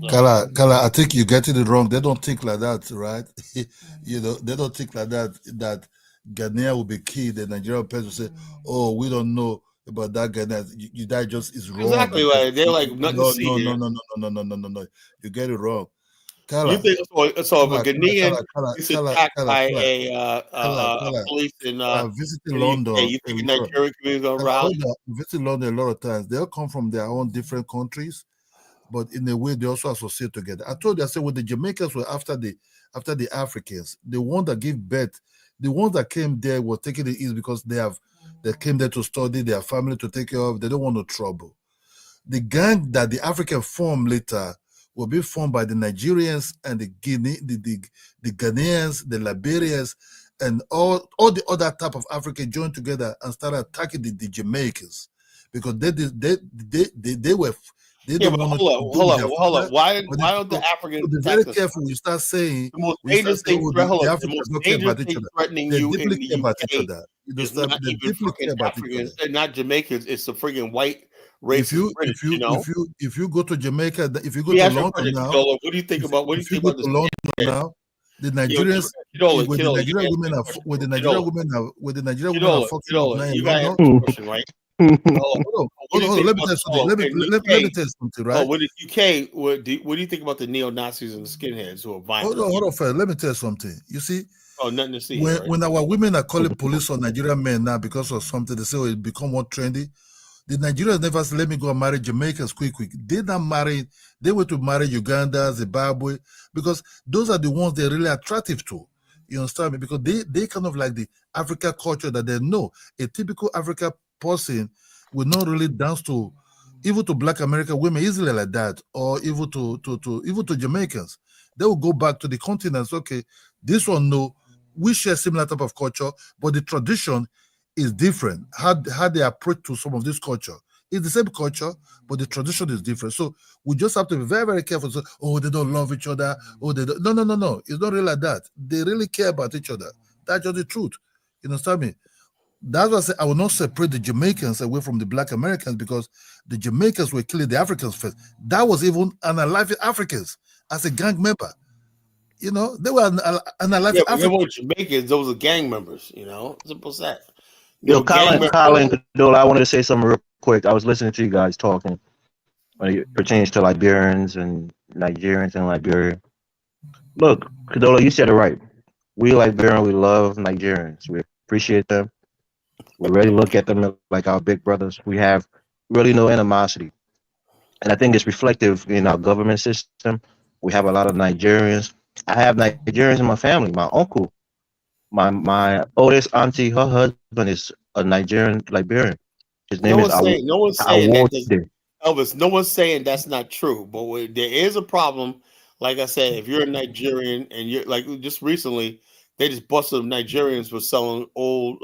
Kala, I think you're getting it wrong. They don't think like that, right? You know, they don't think like that. That Ghanaian will be killed. The Nigerian person will say, "Oh, we don't know about that Ghanaian." That just is wrong. Exactly right. They're like nothing to see here. No. You get it wrong. Kala, You think so? If a Ghanaian is attacked by a police in visiting in the London, UK, you think the Nigerian community gonna rally? Visiting London a lot of times. They'll come from their own different countries, but in a way they also associate together. I told you, I said, when the Jamaicans were after the Africans, the one that gave birth, the ones that came there were taking it easy because they came there to study, their family to take care of. They don't want no trouble. The gang that the African formed later will be formed by the Nigerians and the Ghanaians, the Liberians, and all the other type of Africans joined together and started attacking the Jamaicans because they were. They don't want hold on. Why don't the Africans? Be very careful. You start saying the most dangerous thing threatening you in the UK is not even fucking Africans and not Jamaicans. It's the friggin' white racist British. If you go to Jamaica, if you go to London now, what do you think about? What do you think about this? London now, the Nigerians, with the Nigerian women are fucking up. You gotta answer the question, right? Hold on. Let me tell you something. Let me tell you something, right? Oh, with the UK, what do you think about the neo-Nazis and the skinheads who are violent? Hold on, first. Let me tell you something. You see, nothing to see. When our women are calling police on Nigerian men now because of something, they say, oh, it become more trendy. The Nigerians never said, let me go and marry Jamaicans quick. They not married. They went to marry Uganda, Zimbabwe, because those are the ones they're really attractive to. You understand me? Because they kind of like the Africa culture that they know. A typical Africa person will not really dance to, even to Black American women easily like that, or even to Jamaicans. They will go back to the continents. Okay, this one, no, we share similar type of culture, but the tradition is different. How they approach to some of this culture. It's the same culture, but the tradition is different. So we just have to be very, very careful. So, oh, they don't love each other. Oh, they don't. No. It's not really like that. They really care about each other. That's just the truth. You understand me? That's why I say I will not separate the Jamaicans away from the Black Americans, because the Jamaicans were killing the Africans first. That was even unaliving Africans as a gang member. You know, they were unaliving Africans. They weren't Jamaicans. Those are gang members. You know, simple as that. Yo, Colin, Kadola, I wanted to say something real quick. I was listening to you guys talking when it pertains to Liberians and Nigerians in Liberia. Look, Kadola, you said it right. We Liberian, we love Nigerians. We appreciate them. We really look at them like our big brothers. We have really no animosity. And I think it's reflective in our government system. We have a lot of Nigerians. I have Nigerians in my family. My uncle, my oldest auntie, her husband is a Nigerian Liberian. His name is Elvis. No one's saying that's not true, but there is a problem. Like I said, if you're a Nigerian and you're like, just recently, they just busted Nigerians for selling old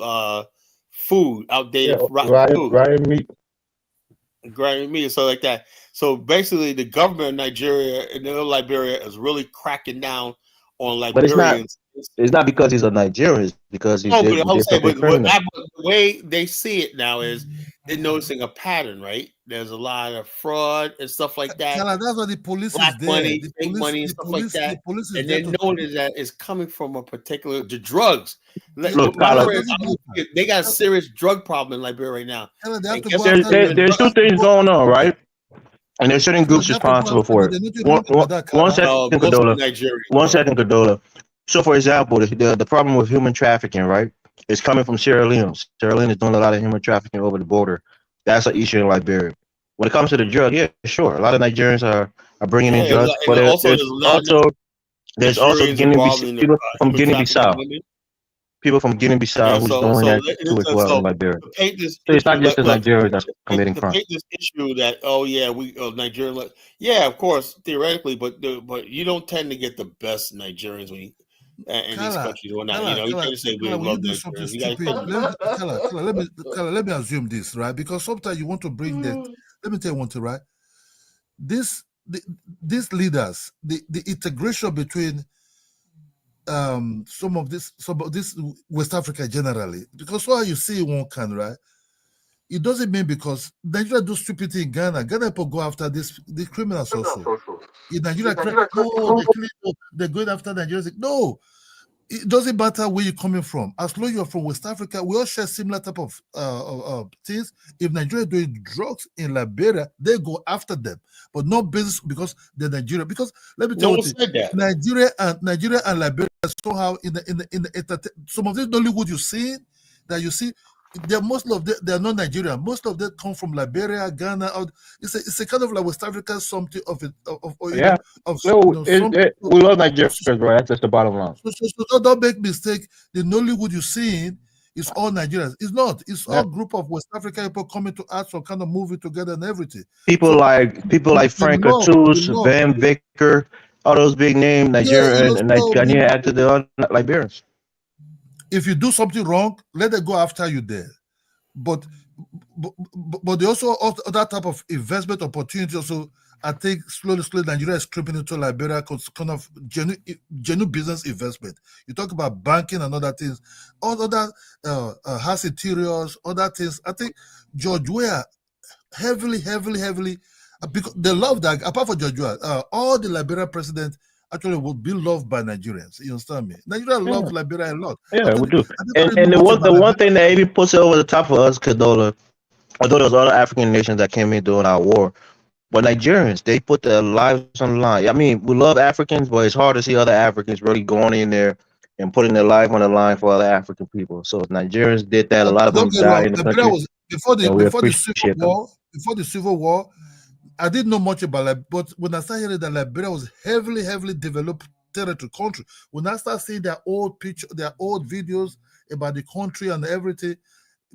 food, outdated food, grinding meat, and stuff like that. So basically, the government of Nigeria and Liberia is really cracking down on Liberians. But it's not because he's a Nigerian. It's because he's the way they see it now is they're noticing a pattern, right? There's a lot of fraud and stuff like that. That's why the police Black is there. money, fake money, and stuff like that. And they notice that it's coming from a particular drugs. Look, they got a serious drug problem in Liberia right now. There's two things going on, right? And there's certain groups responsible for it. One second, Kadola. So, for example, the problem with human trafficking, right, is coming from Sierra Leone. Sierra Leone is doing a lot of human trafficking over the border. That's an issue in Liberia. When it comes to the drug, yeah, sure, a lot of Nigerians are bringing in drugs, but there's also people from Guinea-Bissau. people from Guinea-Bissau who's doing that too as well in Liberia. To paint this So it's not issue, just the look, Nigerians that's committing to crime. paint this issue that Nigeria, yeah, of course, theoretically, but you don't tend to get the best Nigerians when you, in these countries or not. You tend to say we love Nigerians. You guys let me assume this, right? Because sometimes you want to bring that. Let me tell you one thing, right? These leaders, the integration between some of this West Africa generally, because what you see in one can, right? It doesn't mean because Nigeria do stupid thing in Ghana. Ghana people go after the criminals also. In Nigeria, they're going after Nigeria. No, it doesn't matter where you're coming from. As long as you're from West Africa, we all share similar type of things. If Nigeria doing drugs in Liberia, they go after them, but not business because they're Nigeria. Because let me tell you, Nigeria and Liberia somehow in the some of this Nollywood you see that you see. They're they are not Nigerian. Most of them come from Liberia, Ghana. It's a kind of like West Africa something of it. We love Nigerians, right? That's just the bottom line. So don't make mistake. The Nollywood you're seeing is all Nigerians. It's not. It's all group of West African people coming to act some kind of movie together and everything. People like Frank Atus, Van Vicker, all those big name Nigerian and Ghanaian actors. They're all Liberians. If you do something wrong, let them go after you there. But they also other type of investment opportunity. Also, I think slowly Nigeria is creeping into Liberia because kind of genuine business investment. You talk about banking and other things, all other house interiors, other things. I think George Weah heavily because they love that. Apart from George Weah, all the Liberia presidents actually would be loved by Nigerians. You understand me? Nigeria love Liberia a lot. Yeah, we do. And the one thing that even puts it over the top for us, Kadola, although there was other African nations that came in during our war, but Nigerians, they put their lives on the line. I mean, we love Africans, but it's hard to see other Africans really going in there and putting their life on the line for other African people. So Nigerians did that. A lot of them died in the country. Before the Civil War, I didn't know much about it, but when I started hearing that Liberia was heavily developed territory country, when I started seeing their old videos about the country and everything,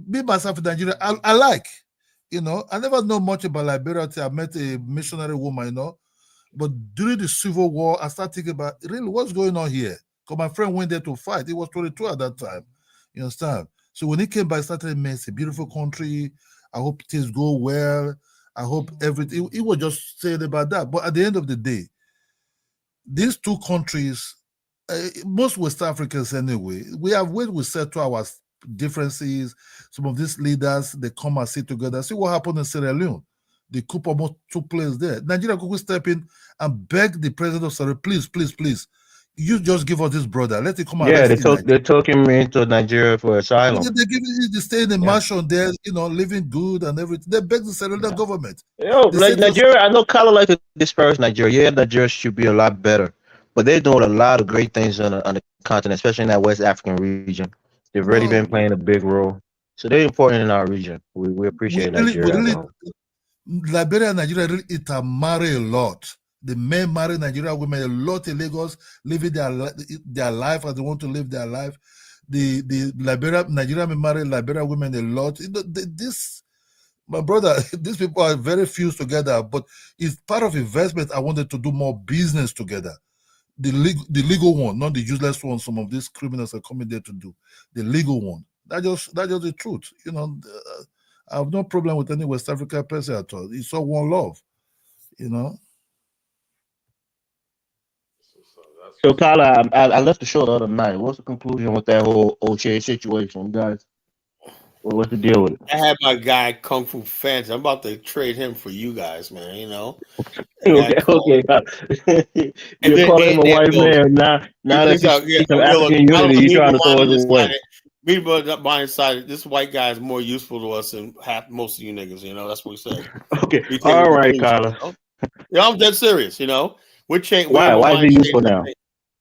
me myself in Nigeria, I like, I never know much about Liberia until I met a missionary woman, but during the Civil War, I started thinking about really what's going on here. Because my friend went there to fight. He was 22 at that time. You understand? So when he came back, I started, man, it's a beautiful country. I hope things go well. I hope everything. He was just saying about that. But at the end of the day, these two countries, most West Africans anyway, we have ways we settle our differences. Some of these leaders, they come and sit together. See what happened in Sierra Leone. The coup almost took place there. Nigeria could step in and beg the president of Sierra Leone, please, you just give us this brother. Let it come out. Yeah, they took him into Nigeria for asylum. They give him to stay in the mansion there, living good and everything. They beg the Sierra Leone government. Like Nigeria, I know Kala like to disparage Nigeria. Yeah, Nigeria should be a lot better. But they're doing a lot of great things on the continent, especially in that West African region. They've already been playing a big role. So they're important in our region. We appreciate Nigeria. Liberia and Nigeria really intermarry a lot. The men marry Nigerian women a lot in Lagos, living their life as they want to live their life. The Nigerian men marry Liberian women a lot. My brother, these people are very fused together, but it's part of investment. I wanted to do more business together. The legal one, not the useless one. Some of these criminals are coming there to do the legal one. That's just the truth. I have no problem with any West African person at all. It's all one love. So, Kala, I left the show the other night. What's the conclusion with that whole O'Shea situation, guys? What's the deal with it? I had my guy Kung Fu Fancy. I'm about to trade him for you guys, man. Okay. You're calling him a white man now that he's some African unity. You're trying to throw us away. People by inside, this white guy is more useful to us than most of you niggas. That's what we say. Okay, all right, Kala. I'm dead serious. We're changing. Why is he useful now?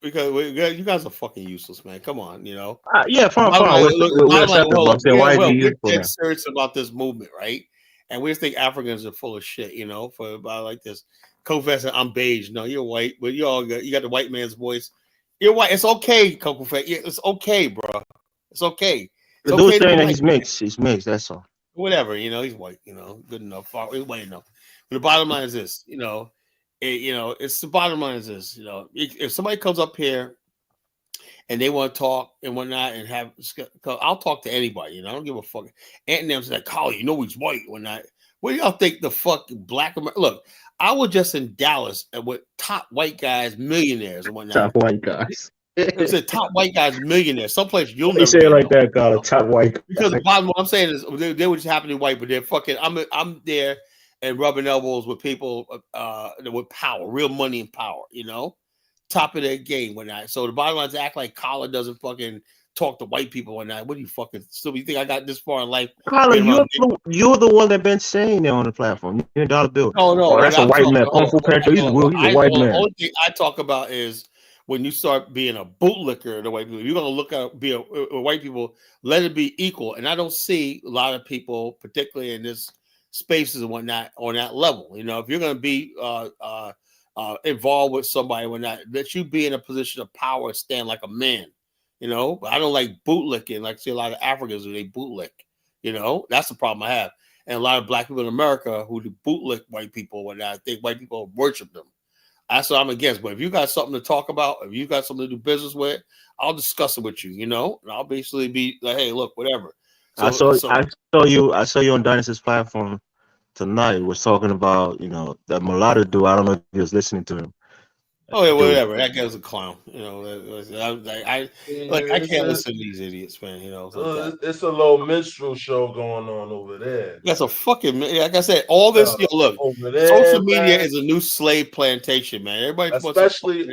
Because you guys are fucking useless, man. Come on, Yeah, fine. We're dead serious about this movement, right? And we just think Africans are full of shit, for about like this. Confessing, I'm beige. No, you're white, but you got the white man's voice. You're white. It's okay, Coco Fett. Yeah, it's okay, bro. It's okay. The dude saying that he's mixed. He's mixed. That's all. Whatever, he's white. Good enough. He's white enough. But the bottom line is this. It's the bottom line is this. If somebody comes up here and they want to talk and whatnot and have, I'll talk to anybody. I don't give a fuck. Aunt and them's like, Carl, he's white. Whatnot. What do y'all think the fuck black America? Look, I was just in Dallas with top white guys, millionaires and whatnot. Top white guys. It said top white guys, millionaires. Someplace you'll never say it like that, Carl. Top white guys. Because the bottom, what I'm saying is they were just happen to be white, but they're fucking. I'm there and rubbing elbows with people with power, real money and power. Top of their game when I. So the bottom line is act like Collar doesn't fucking talk to white people when I. What do you fucking still? You think I got this far in life? Collar, you're the one that been saying that on the platform. You're $1 bill. No, that's a white man. Kung Fu Panther. He's a white man. The only thing I talk about is when you start being a bootlicker the white people. You're gonna look at be a white people. Let it be equal. And I don't see a lot of people, particularly in this spaces and whatnot, on that level. If you're gonna be involved with somebody when that you be in a position of power and stand like a man. But I don't like bootlicking. Like see a lot of Africans who they bootlick. That's the problem I have. And a lot of black people in America who do bootlick white people when I think white people worship them. That's what I'm against. But if you got something to talk about, if you got something to do business with, I'll discuss it with you. And I'll basically be like, hey, look, whatever. I saw you on Dynasty's platform tonight. Was talking about that mulatto dude. I don't know if you was listening to him. Oh yeah, whatever. That guy's a clown. I can't listen to these idiots, man. It's a little minstrel show going on over there. That's a fucking like I said. All this, look, over there, social media man. is a new slave plantation, man. Everybody,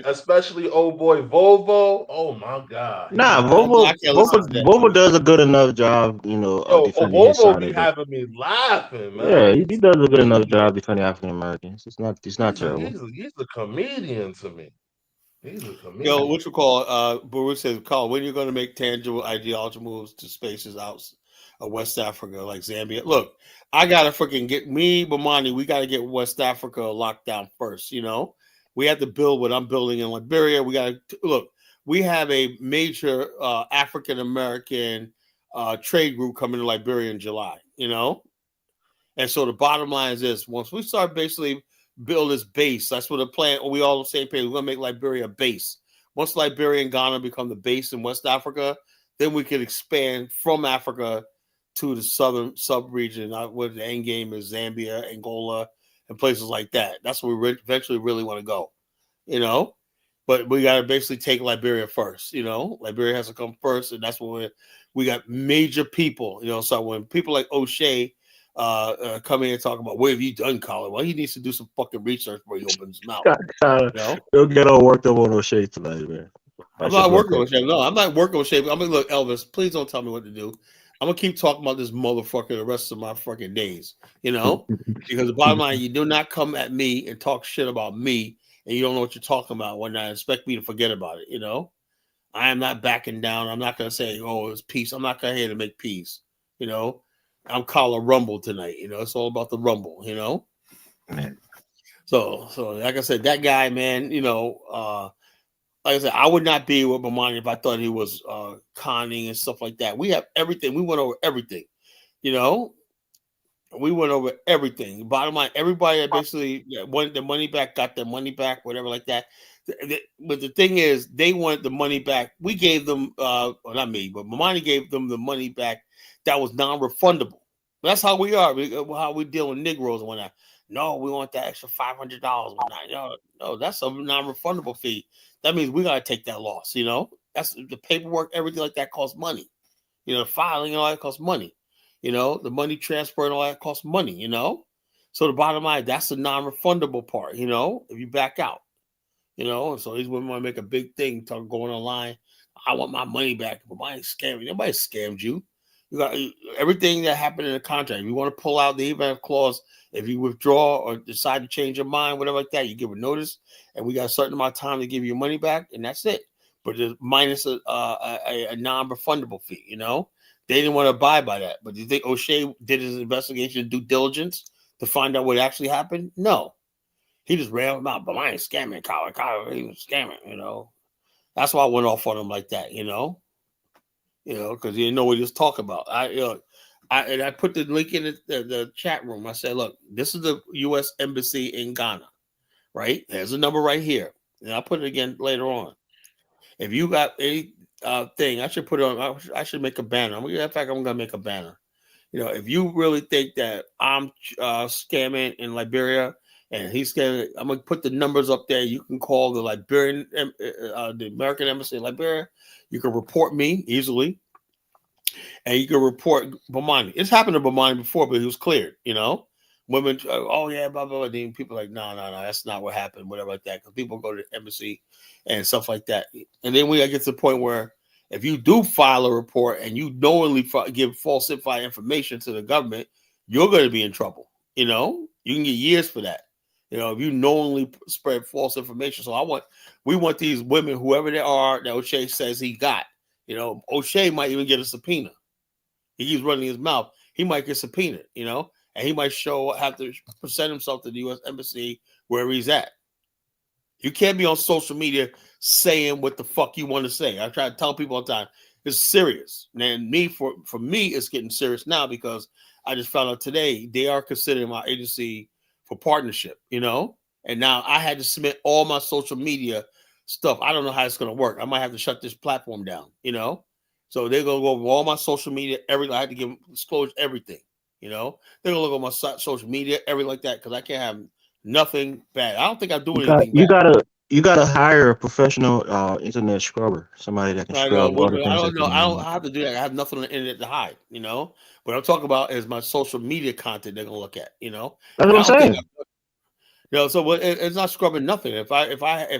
especially old boy Volvo. Oh my god. Nah, Volvo does a good enough job. Volvo be having me laughing, man. Yeah, he does a good enough job defending African Americans. It's not terrible. He's a comedian to me. He's a comedian. Yo, what you call? Baruch says, "Carl, when you're going to make tangible ideology moves to spaces out of West Africa, like Zambia? Look, I gotta freaking get me, Bomani. We got to get West Africa locked down first. We have to build what I'm building in Liberia. We got to look. We have a major African American trade group coming to Liberia in July. And so the bottom line is this: once we start basically build this base, that's what the plan. We all the same page. We're gonna make Liberia a base. Once Liberia and Ghana become the base in West Africa, then we can expand from Africa to the southern sub-region, where the end game is Zambia, Angola, and places like that. That's where we eventually really want to go. But we got to basically take Liberia first. Liberia has to come first, and that's where we got major people. So when people like O'Shea come in and talk about what have you done, Colin? Well, he needs to do some fucking research before he opens his mouth. He'll get all worked up on O'Shea tonight, man. I'm not working with O'Shea. No, I'm not working with O'Shea. I'm gonna look, Elvis. Please don't tell me what to do. I'm gonna keep talking about this motherfucker the rest of my fucking days. Because the bottom line, you do not come at me and talk shit about me, and you don't know what you're talking about when I expect me to forget about it. I am not backing down. I'm not gonna say, oh, it's peace. I'm not gonna here to make peace. I'm calling a rumble tonight. It's all about the rumble, Man. So like I said, that guy, man, like I said, I would not be with Bomani if I thought he was conning and stuff like that. We have everything. We went over everything. We went over everything. Bottom line, everybody that basically wanted their money back, got their money back, whatever like that. But the thing is, they wanted the money back. We gave them, well, not me, but Bomani gave them the money back that was non-refundable. That's how we are. How we deal with Negroes and whatnot. No, we want that extra $500. No, that's a non-refundable fee. That means we gotta take that loss. That's the paperwork, everything like that costs money. Filing and all that costs money. The money transfer and all that costs money. So the bottom line, that's the non-refundable part. If you back out. So these women want to make a big thing, going online. I want my money back, but I ain't scamming. Nobody scammed you. You got everything that happened in the contract. If you want to pull out the event clause, if you withdraw or decide to change your mind, whatever like that, you give a notice, and we got a certain amount of time to give you your money back, and that's it. But it's minus a non-refundable fee. They didn't want to abide by that. But do you think O'Shea did his investigation, due diligence to find out what actually happened? No, he just ran them out. But I ain't scamming, Colin. He was scamming. That's why I went off on him like that. because you didn't know what he was talking about. I put the link in the chat room. I said, look, this is the U.S. Embassy in Ghana, right? There's a number right here. And I'll put it again later on. If you got any thing, I should put it on. I should make a banner. In fact, I'm going to make a banner. If you really think that I'm scamming in Liberia and he's scamming, I'm going to put the numbers up there. You can call the Liberian, the American Embassy in Liberia. You can report me easily. And you can report Bomani. It's happened to Bomani before, but he was cleared, Women, oh yeah, blah, blah, blah. Then people are like, no, that's not what happened, whatever like that. Because people go to the embassy and stuff like that. And then we get to the point where if you do file a report and you knowingly give falsified information to the government, you're going to be in trouble. You can get years for that. If you knowingly spread false information. So we want these women, whoever they are, that O'Shea says he got. O'Shea might even get a subpoena. He keeps running his mouth. He might get subpoenaed, and he might have to present himself to the U.S. Embassy wherever he's at. You can't be on social media saying what the fuck you want to say. I try to tell people all the time, it's serious. And for me, it's getting serious now because I just found out today they are considering my agency for partnership, and now I had to submit all my social media stuff. I don't know how it's going to work. I might have to shut this platform down, So they're going to go over all my social media, everything. I had to disclose everything, They're going to look at my social media, everything like that, because I can't have nothing bad. I don't think I do anything bad. You gotta hire a professional internet scrubber, somebody that can scrub all the things. I don't know. I don't have to do that. I have nothing on the internet to hide, What I'm talking about is my social media content they're going to look at, That's what I'm saying. So it's not scrubbing nothing. If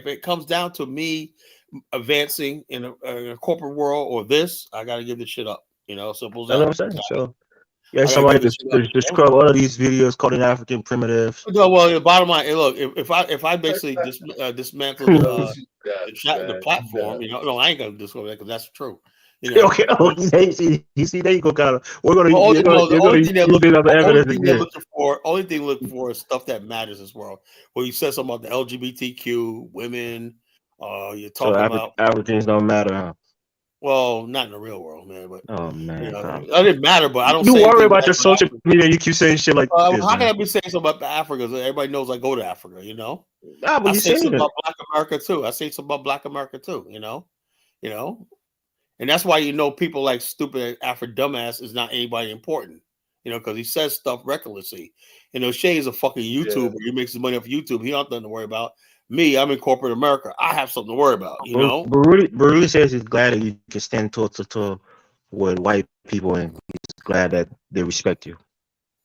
it comes down to me advancing in a corporate world or this, I got to give this shit up. Simple as that. That's what I'm saying. So somebody to scrub all of these videos called African primitives. No, well, the bottom line, look, if I basically dismantle the platform, no, I ain't gonna discover that because that's true. Okay, you see, there you go, kind of. We're gonna. The only thing they're looking for is stuff that matters in this world. Well, you said something about the LGBTQ women. You're talking about Africans don't matter, huh? Well, not in the real world, man. But oh man, it didn't matter. But I don't. You worry about your social media. You keep saying shit like this. How can I be saying something about Africa? Everybody knows I go to Africa. Nah, but I say something it. about Black America too. I say something about Black America too. And that's why people like stupid Afro dumbass is not anybody important. Because he says stuff recklessly. Shay is a fucking YouTuber. He makes his money off YouTube. He don't have nothing to worry about. Me, I'm in corporate America. I have something to worry about, But Rudy says he's glad that you can stand toe to toe with white people, and he's glad that they respect you.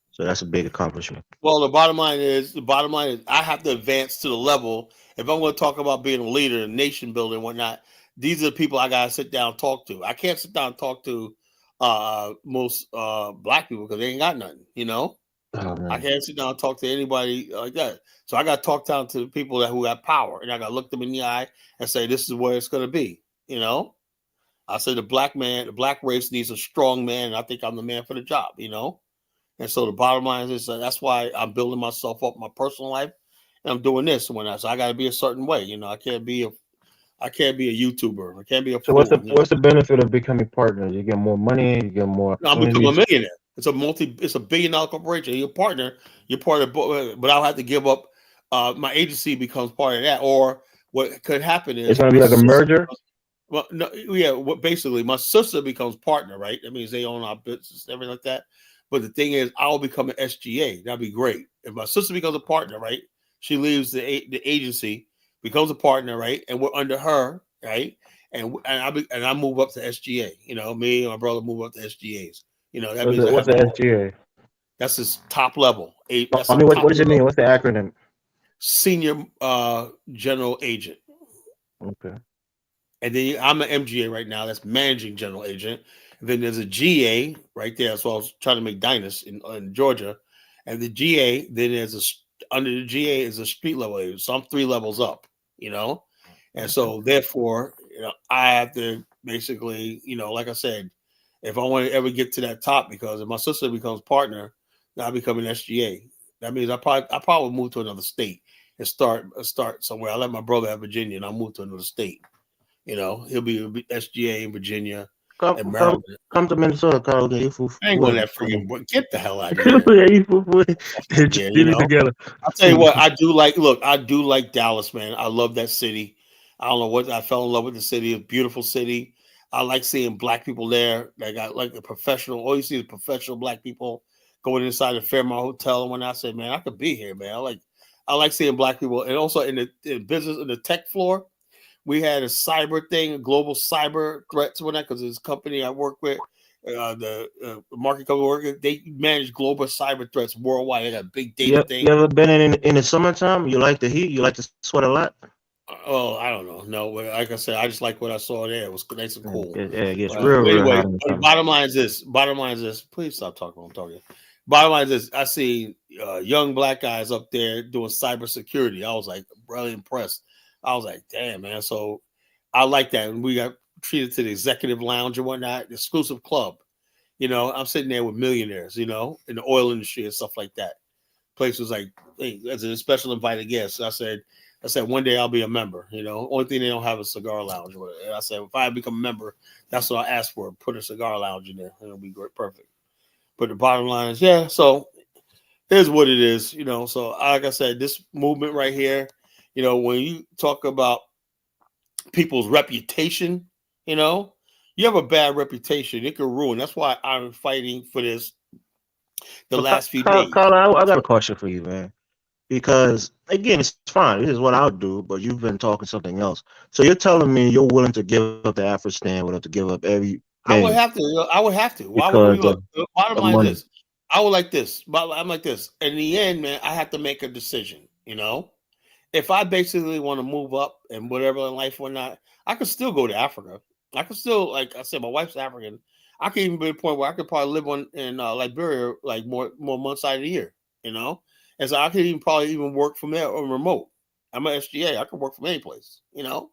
So that's a big accomplishment. Well, the bottom line is I have to advance to the level. If I'm going to talk about being a leader, nation building, and whatnot, these are the people I got to sit down and talk to. I can't sit down and talk to most black people because they ain't got nothing, I can't sit down and talk to anybody like that. So I got to talk down to the people who got power, and I got to look them in the eye and say, this is where it's going to be. I say the black race needs a strong man, and I think I'm the man for the job, And so the bottom line is that's why I'm building myself up in my personal life, and I'm doing this. So I got to be a certain way, I can't be a YouTuber. I can't be a So fool, what's the benefit of becoming partners? You get more money, you get more. I'm becoming a millionaire. It's a $1 billion corporation. You're part of, but I'll have to give up. My agency becomes part of that, or what could happen is it's gonna be like a merger. Well, no, yeah. Basically, my sister becomes partner, right? That means they own our business, and everything like that. But the thing is, I'll become an SGA. That'd be great. If my sister becomes a partner, right? She leaves the agency, becomes a partner, right? And we're under her, right? And I move up to SGA. Me and my brother move up to SGAs. That means what's the SGA? That's his top level. What does it mean? What's the acronym? Senior General Agent. Okay. And then I'm an MGA right now. That's Managing General Agent. And then there's a GA right there. So I was trying to make Dynas in Georgia. And the GA, then under the GA is a street level agent. So I'm 3 levels up, And so therefore, I have to basically, like I said, if I want to ever get to that top, because if my sister becomes partner, then I become an SGA. That means I probably move to another state and start somewhere. I let my brother have Virginia, and I'll move to another state. He'll be SGA in Virginia. and Maryland. Come to Minnesota, Carl. Get your food. I ain't going to that freaking. Get the hell out of here. Yeah, you food. Yeah, you know. Together. I'll tell you what, I do like. Look, I do like Dallas, man. I love that city. I don't know what I fell in love with the city. It's a beautiful city. I like seeing black people there. They got like the professional. All you see is professional black people going inside the Fairmont Hotel. And when I said, man, I could be here, man. I like seeing black people, and also in the business, in the tech floor, we had a cyber thing, a global cyber threats when that, because this company I work with, the market company work, they manage global cyber threats worldwide. They got a big data thing. You ever been in the summertime? You like the heat? You like to sweat a lot? Oh, I don't know. No, like I said, I just like what I saw there. It was nice and cool. Yeah, it gets real anyway, hot in the summer. bottom line is this. Please stop talking. I'm talking. Bottom line is this. I see young black guys up there doing cybersecurity. I was like really impressed. I was like, damn, man. So I like that. And we got treated to the executive lounge and whatnot, the exclusive club. You know, I'm sitting there with millionaires, you know, in the oil industry and stuff like that. Place was like, hey, as a special invited guest. I said, one day I'll be a member. You know, only thing they don't have is a cigar lounge. And I said, if I become a member, that's what I asked for. Put a cigar lounge in there. It'll be great, perfect. But the bottom line is, yeah. So here's what it is. You know, so like I said, this movement right here. You know, when you talk about people's reputation, you know, you have a bad reputation, it can ruin. That's why I'm fighting for this last few days. Carl, I got a question for you, man. Because again, it's fine. This is what I'll do, but you've been talking something else. So you're telling me you're willing to give up the Afro stand, willing to give up everything. I would have to. Why would we look? The bottom line is this. I would like this. I'm like this. In the end, man, I have to make a decision, you know? If I basically want to move up and whatever in life or not, I could still go to Africa. I could still, like I said, my wife's African. I could even be at a point where I could probably live in Liberia like more months out of the year, you know? And so I could even probably work from there or remote. I'm an SGA. I could work from any place, you know?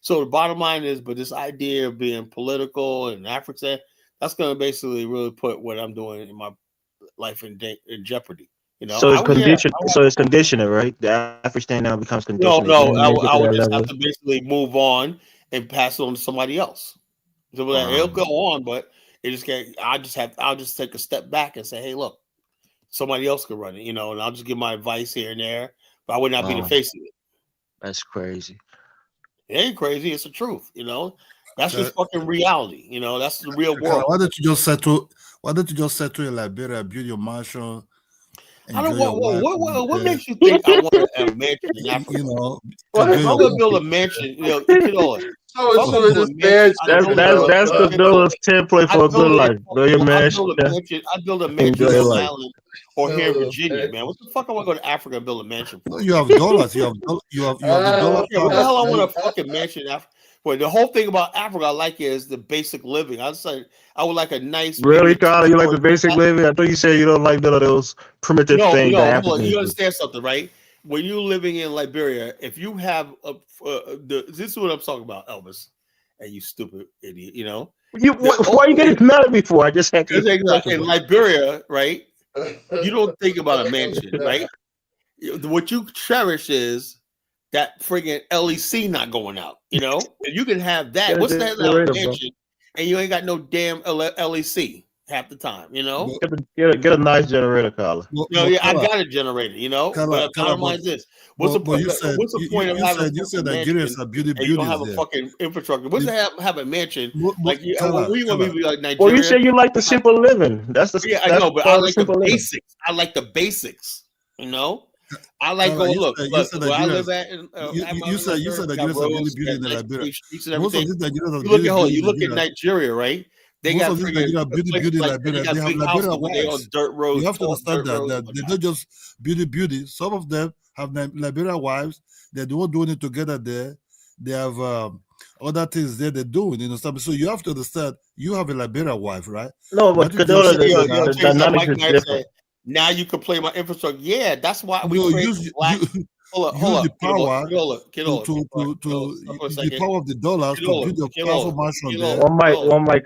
So the bottom line is, but this idea of being political and Africa, that's going to basically really put what I'm doing in my life in jeopardy. You know, so it's conditional, right? The Afro stand now becomes conditional. No, I would just have to basically move on and pass it on to somebody else. So it'll go on, but it just can't. I'll just take a step back and say, hey, look, somebody else can run it, you know, and I'll just give my advice here and there, but I would not be the face of it. That's crazy. It ain't crazy. It's the truth, you know. That's just fucking reality, you know. That's the real world. Why don't you just settle in Liberia, build your mansion? I don't want. What makes you think I want a mansion in Africa? You know, I'm gonna build a mansion. You know, that's the Billa's template for a good life. Build your mansion. I build a mansion in Long Island or here in Virginia, man. What the fuck I want to go to Africa and build a mansion for? You have dollars. You have the dollar. Yeah, what the hell I want a fucking mansion in Africa? But the whole thing about Africa I like is the basic living. I would like a nice. Really, Carl? You like the basic living? I thought you said you don't like none of those primitive things. No, you understand something, right? When you're living in Liberia, if you have this is what I'm talking about, Elvis, and you stupid idiot, you know. Why are you getting mad at me for? I just had to. In Liberia, right? You don't think about a mansion, right? What you cherish is that friggin' LEC not going out, you know? And you can have that. What's that mansion? And you ain't got no damn LEC half the time, you know? Get a nice generator, Carla. I got a generator, you know? But bottom line is this. What's the point of having you said Nigerians are beauty you don't have a fucking infrastructure? What's that have a mansion? Like we want to be like Nigeria. Well, you say you like the simple living. That's the I know, but I like the basics. I like the basics, you know? I like going. Look. Where I live at. You said Nigerians are really beauty in Liberia. You look at Nigeria, right? They got beauty in Liberia. They have Liberian wives. Dirt roads. You have to understand that they're not just beauty. Some of them have Liberian wives. They're the one doing it together there. They have other things there they're doing. You know, so you have to understand. You have a Liberian wife, right? No, but the dynamic is different. Now you can play my infrastructure. Yeah, that's why we use the power the power of the dollars to build your powerful mansion there. One mic,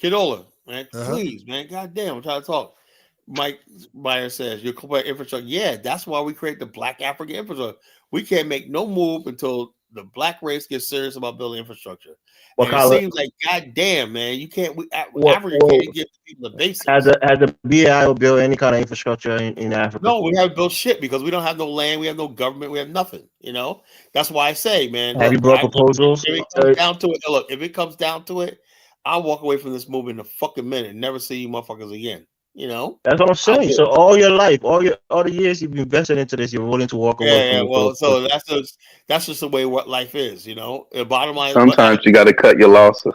Kidola, man, please, man, goddamn, I'm trying to talk. Mike Meyer says you play infrastructure. Yeah, that's why we create the Black African infrastructure. We can't make no move until the black race gets serious about building infrastructure. Well, And it Kyler, seems like, goddamn, man, you can't. what Africa can't give people the basics. has the BAI built any kind of infrastructure in Africa? No, we haven't built shit because we don't have no land, we have no government, we have nothing. You know, that's why I say, man. Have you brought proposals? If it comes down to it, look, if it comes down to it, I'll walk away from this movement in a fucking minute and never see you motherfuckers again. You know, that's what I'm saying. So all your life, all the years you've invested into this, you're willing to walk away from it. Well, so that's just the way what life is. You know, the bottom line. Sometimes you got to cut your losses.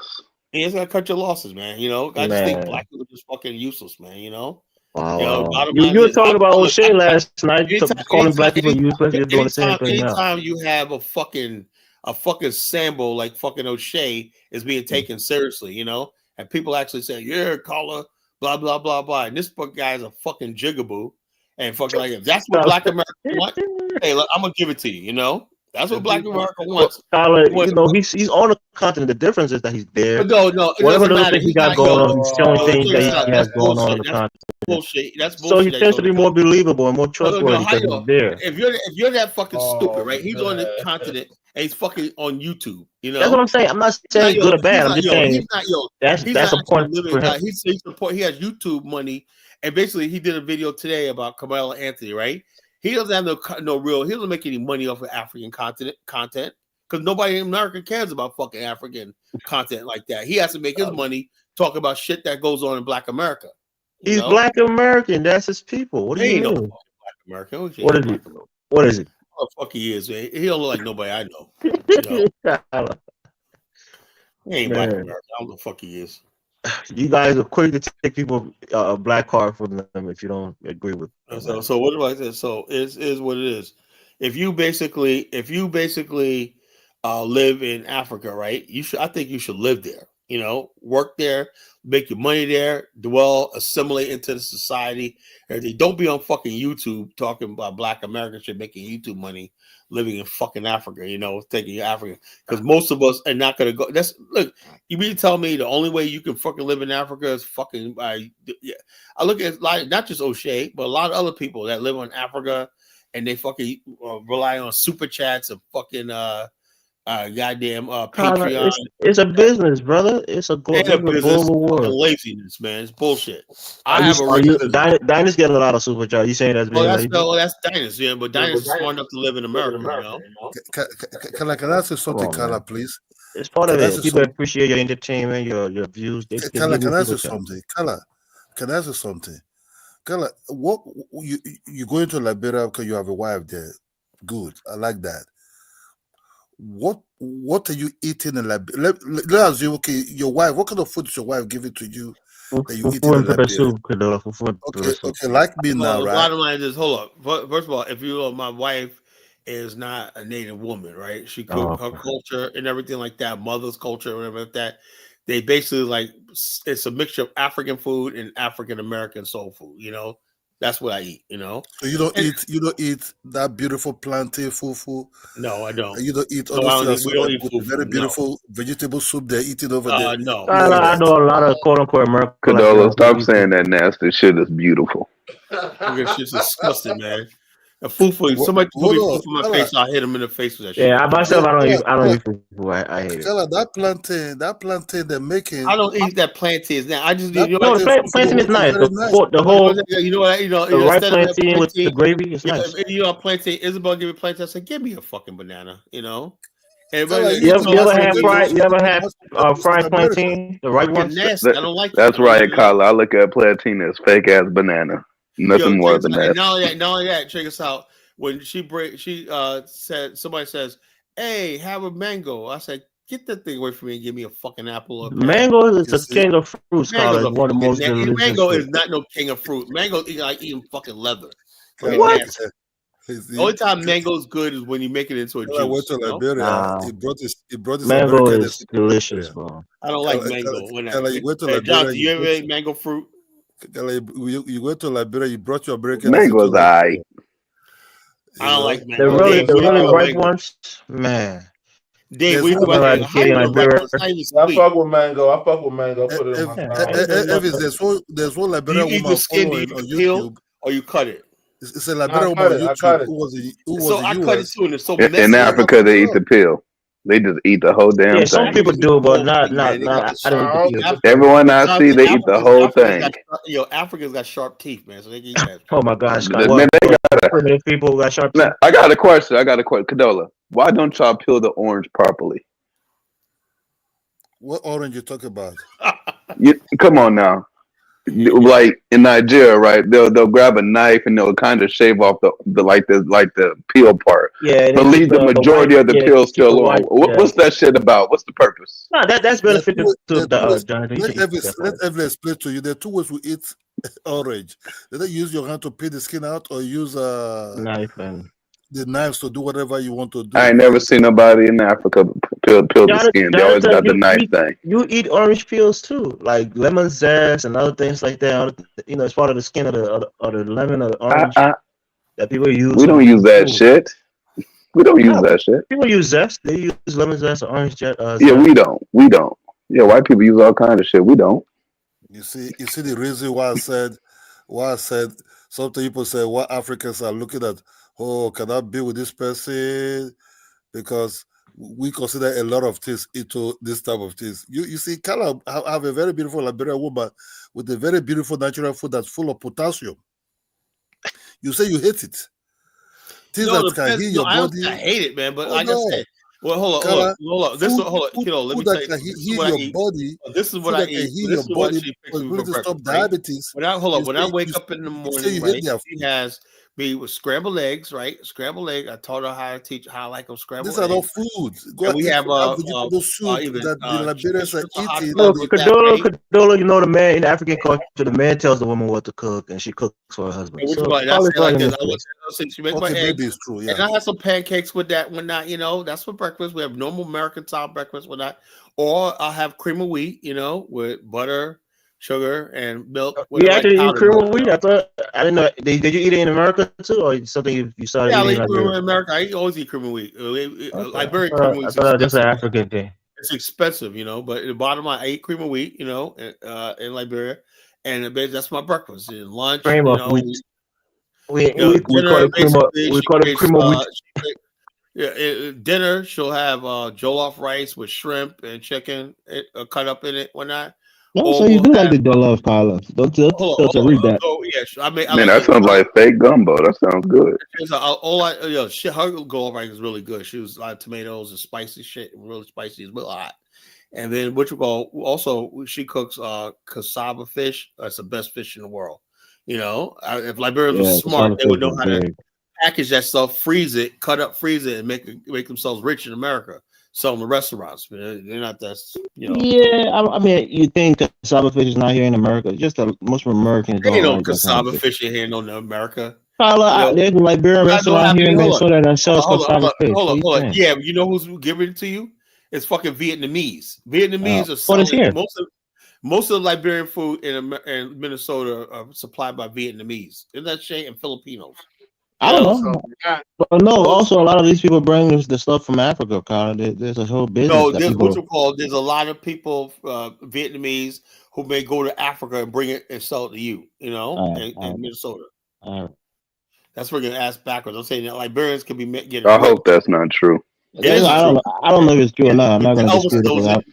You just gotta cut your losses, man. You know, I just think black people are just fucking useless, man. You know. Wow. You know, you were talking about O'Shea last night, calling black people useless. You're doing the same thing now. Anytime you have a fucking Sambo like fucking O'Shea is being taken seriously, you know, and people actually say, "Yeah, caller, blah blah blah blah," and this guy is a fucking jigaboo, and fucking like if that's what Black America wants, hey, look, I'm gonna give it to you. You know, that's what Black America wants. Tyler, you know, he's on the continent. The difference is that he's there. No, whatever little thing he got going on, he's showing things that he has going on the continent. Bullshit. That's bullshit. So he tends to be more believable and more trustworthy because he's there. If you're that fucking stupid, right? He's on the continent and he's fucking on YouTube. You know, that's what I'm saying. I'm not saying good or bad. I'm just saying that's a point for him. He has YouTube money, and basically he did a video today about Kamala Anthony, right? He doesn't have no real. He doesn't make any money off of African content because nobody in America cares about fucking African content like that. He has to make his money talk about shit that goes on in Black America. He's Black American. That's his people. What do you mean? Black American. What is he? What is he? What the fuck he is, man? He don't look like nobody I know. You know? He ain't Black American. I don't know the fuck he is. You guys are quick to take people a black card from them if you don't agree with them. So what do I say? So is what it is. If you basically live in Africa, right? I think you should live there. You know, work there, make your money there, dwell, assimilate into the society. And don't be on fucking YouTube talking about Black American shit, making YouTube money, living in fucking Africa, you know, thinking you're African. Because most of us are not gonna go. Look, you mean to tell me the only way you can fucking live in Africa is fucking I look at like not just O'Shea, but a lot of other people that live in Africa and they fucking rely on super chats and fucking goddamn Patreon. It's a business, brother. It's a global world. Laziness, man. It's bullshit. Dinah's getting a lot of super chat. You saying that's that's Dinah's, yeah, but Dinah's smart enough to live in America, you know. Can I say something, Carla, please? It's part of it. People appreciate your entertainment, your views. Carla, can I ask you something? Carla, can I ask you something? Carla, what you going to Liberia because you have a wife there? Good, I like that. What are you eating in Liberia? Let's assume, okay, your wife. What kind of food is your wife giving to you that you eat in Liberia? Okay, like me now, right? Bottom line is, hold up. First of all, if you know, my wife is not a native woman, right? She cooked her culture and everything like that, mother's culture, whatever like that. They basically like it's a mixture of African food and African American soul food. You know, that's what I eat. You know. So you don't eat that beautiful plantain fufu. No, I don't. You don't eat. We don't eat fufu. Very beautiful vegetable soup they're eating over there. No, I know a lot of quote unquote American. Cadola, stop saying that nasty shit is beautiful. That shit's disgusting, man. A fufu. Somebody put me fufu in my face. I hit him in the face with that shit. Yeah, myself, I don't eat fufu. I hate it. That plantain they're making. I don't eat that plantain. Now I just plantain is nice. The whole the right plantain with the gravy is nice. You know, plantain. Isabel give me plantain. I said, give me a fucking banana. You know. You ever had fried plantain? The right one. Nasty. I don't like. That's right, Carla. I look at plantain as fake ass banana. Nothing more than that. Not only that, check us out. When somebody says, "Hey, have a mango," I said, "Get that thing away from me and give me a fucking apple." Mango is the king of fruits, Carla. One of the most delicious. Mango is not no king of fruit. Mango is like eating fucking leather. What? The only time mango is good is when you make it into a juice. I went to Liberia. He brought his mango is delicious, bro. I don't like mango. You went to Liberia. John, you ever ate mango fruit? You went to Liberia. You brought your American. Mango's alright. I don't like mango. The really ripe ones, man. Dave, we I fuck with mango. Put it in my there's one Liberian woman skin, on YouTube, or you cut it. It's a Liberian woman on YouTube who was in I the cut it US. too, and it's so In messy. Africa, they eat the pill. They just eat the whole damn Yeah, some thing. people do, but not. Man, they got the I don't sharp. eat the peel. Everyone I see, they eat the whole thing. Africans got sharp teeth, man, so they can eat that. Oh my gosh, Man, what they gotta, primitive people who got sharp teeth? now, I got a question. Kadola, why don't y'all peel the orange properly? What orange you talking about? Come on now. Like in Nigeria, right? They'll grab a knife and they'll kind of shave off the peel part, Yeah, but leave the majority of the peel still on. What's that shit about? What's the purpose? No, that's beneficial to Jonathan. Let Evelyn explain to you. There are two ways we eat orange. Either use your hand to peel the skin out, or use knife and the knives to do whatever you want to do. I ain't never seen nobody in Africa peel the skin. They always got the knife thing. You eat orange peels too, like lemon zest and other things like that. You know, it's part of the skin of the lemon or the orange that people use. We don't use that shit. We don't use that shit. People use zest. They use lemon zest or orange zest. Yeah, we don't. We don't. Yeah, white people use all kinds of shit. We don't. You see the reason why I said some people say why Africans are looking at, oh, can I be with this person? Because we consider a lot of things into this type of things. You see, Kala have a very beautiful Liberian woman with a very beautiful natural food that's full of potassium. You say you hate it. Things that can heal your body. I hate it, man. But like I said, well, hold on. Hold on. Let me tell you. Heal your body. This is what I eat. Heal your body. To stop diabetes. When I wake up in the morning, right, she has me with scrambled eggs, right? Scrambled egg. I taught her how I like them scrambled. These are all foods. We have vegetable soup that the Liberians are eating. Kadola, you know, the man in African culture, the man tells the woman what to cook, and she cooks for her husband. She makes my eggs. True, yeah. And I have some pancakes with that when not, you know, that's for breakfast. We have normal American style breakfast with that. Or I'll have cream of wheat, you know, with butter, sugar, and milk. You actually eat cream of wheat? I didn't know. Did you eat it in America too, or something you started eating in Liberia? In America. I always eat cream of wheat. Liberian cream of wheat. I thought that's an African thing. It's expensive, you know, but the bottom line, I eat cream of wheat, you know, in Liberia, and that's my breakfast. And lunch, cream of wheat. We call it cream of wheat. Dinner, she'll have jollof rice with shrimp and chicken cut up in it, whatnot. No, so you do like the jollof, Carla. Don't read that. Man, that sounds like fake gumbo. That sounds good. Her jollof rice is really good. She was like tomatoes and spicy shit, really spicy. It's real hot. And then also she cooks cassava fish. That's the best fish in the world. You know, if Liberians were smart, they would know how to package that stuff, freeze it, and make themselves rich in America. Sell them in restaurants, but they're not that, you know. Yeah, I mean, you think cassava fish is not here in America? Just most Americans don't. Ain't no cassava fish in here, no America. There's a Liberian restaurant here in Minnesota that sells cassava fish. Hold on. Yeah, you know who's giving it to you? It's fucking Vietnamese. Vietnamese are selling here. Most of the Liberian food in Minnesota are supplied by Vietnamese. Isn't that shame? And Filipinos. I don't know. But no, also a lot of these people bring the stuff from Africa, Carl. There's a whole business. No, there's a lot of people, Vietnamese, who may go to Africa and bring it and sell it to you, you know, in Minnesota. That's where we're going to ask backwards. I'm saying that Liberians can be getting. I hope that's not true. I don't know if it's true or not. I'm not going to dispute it.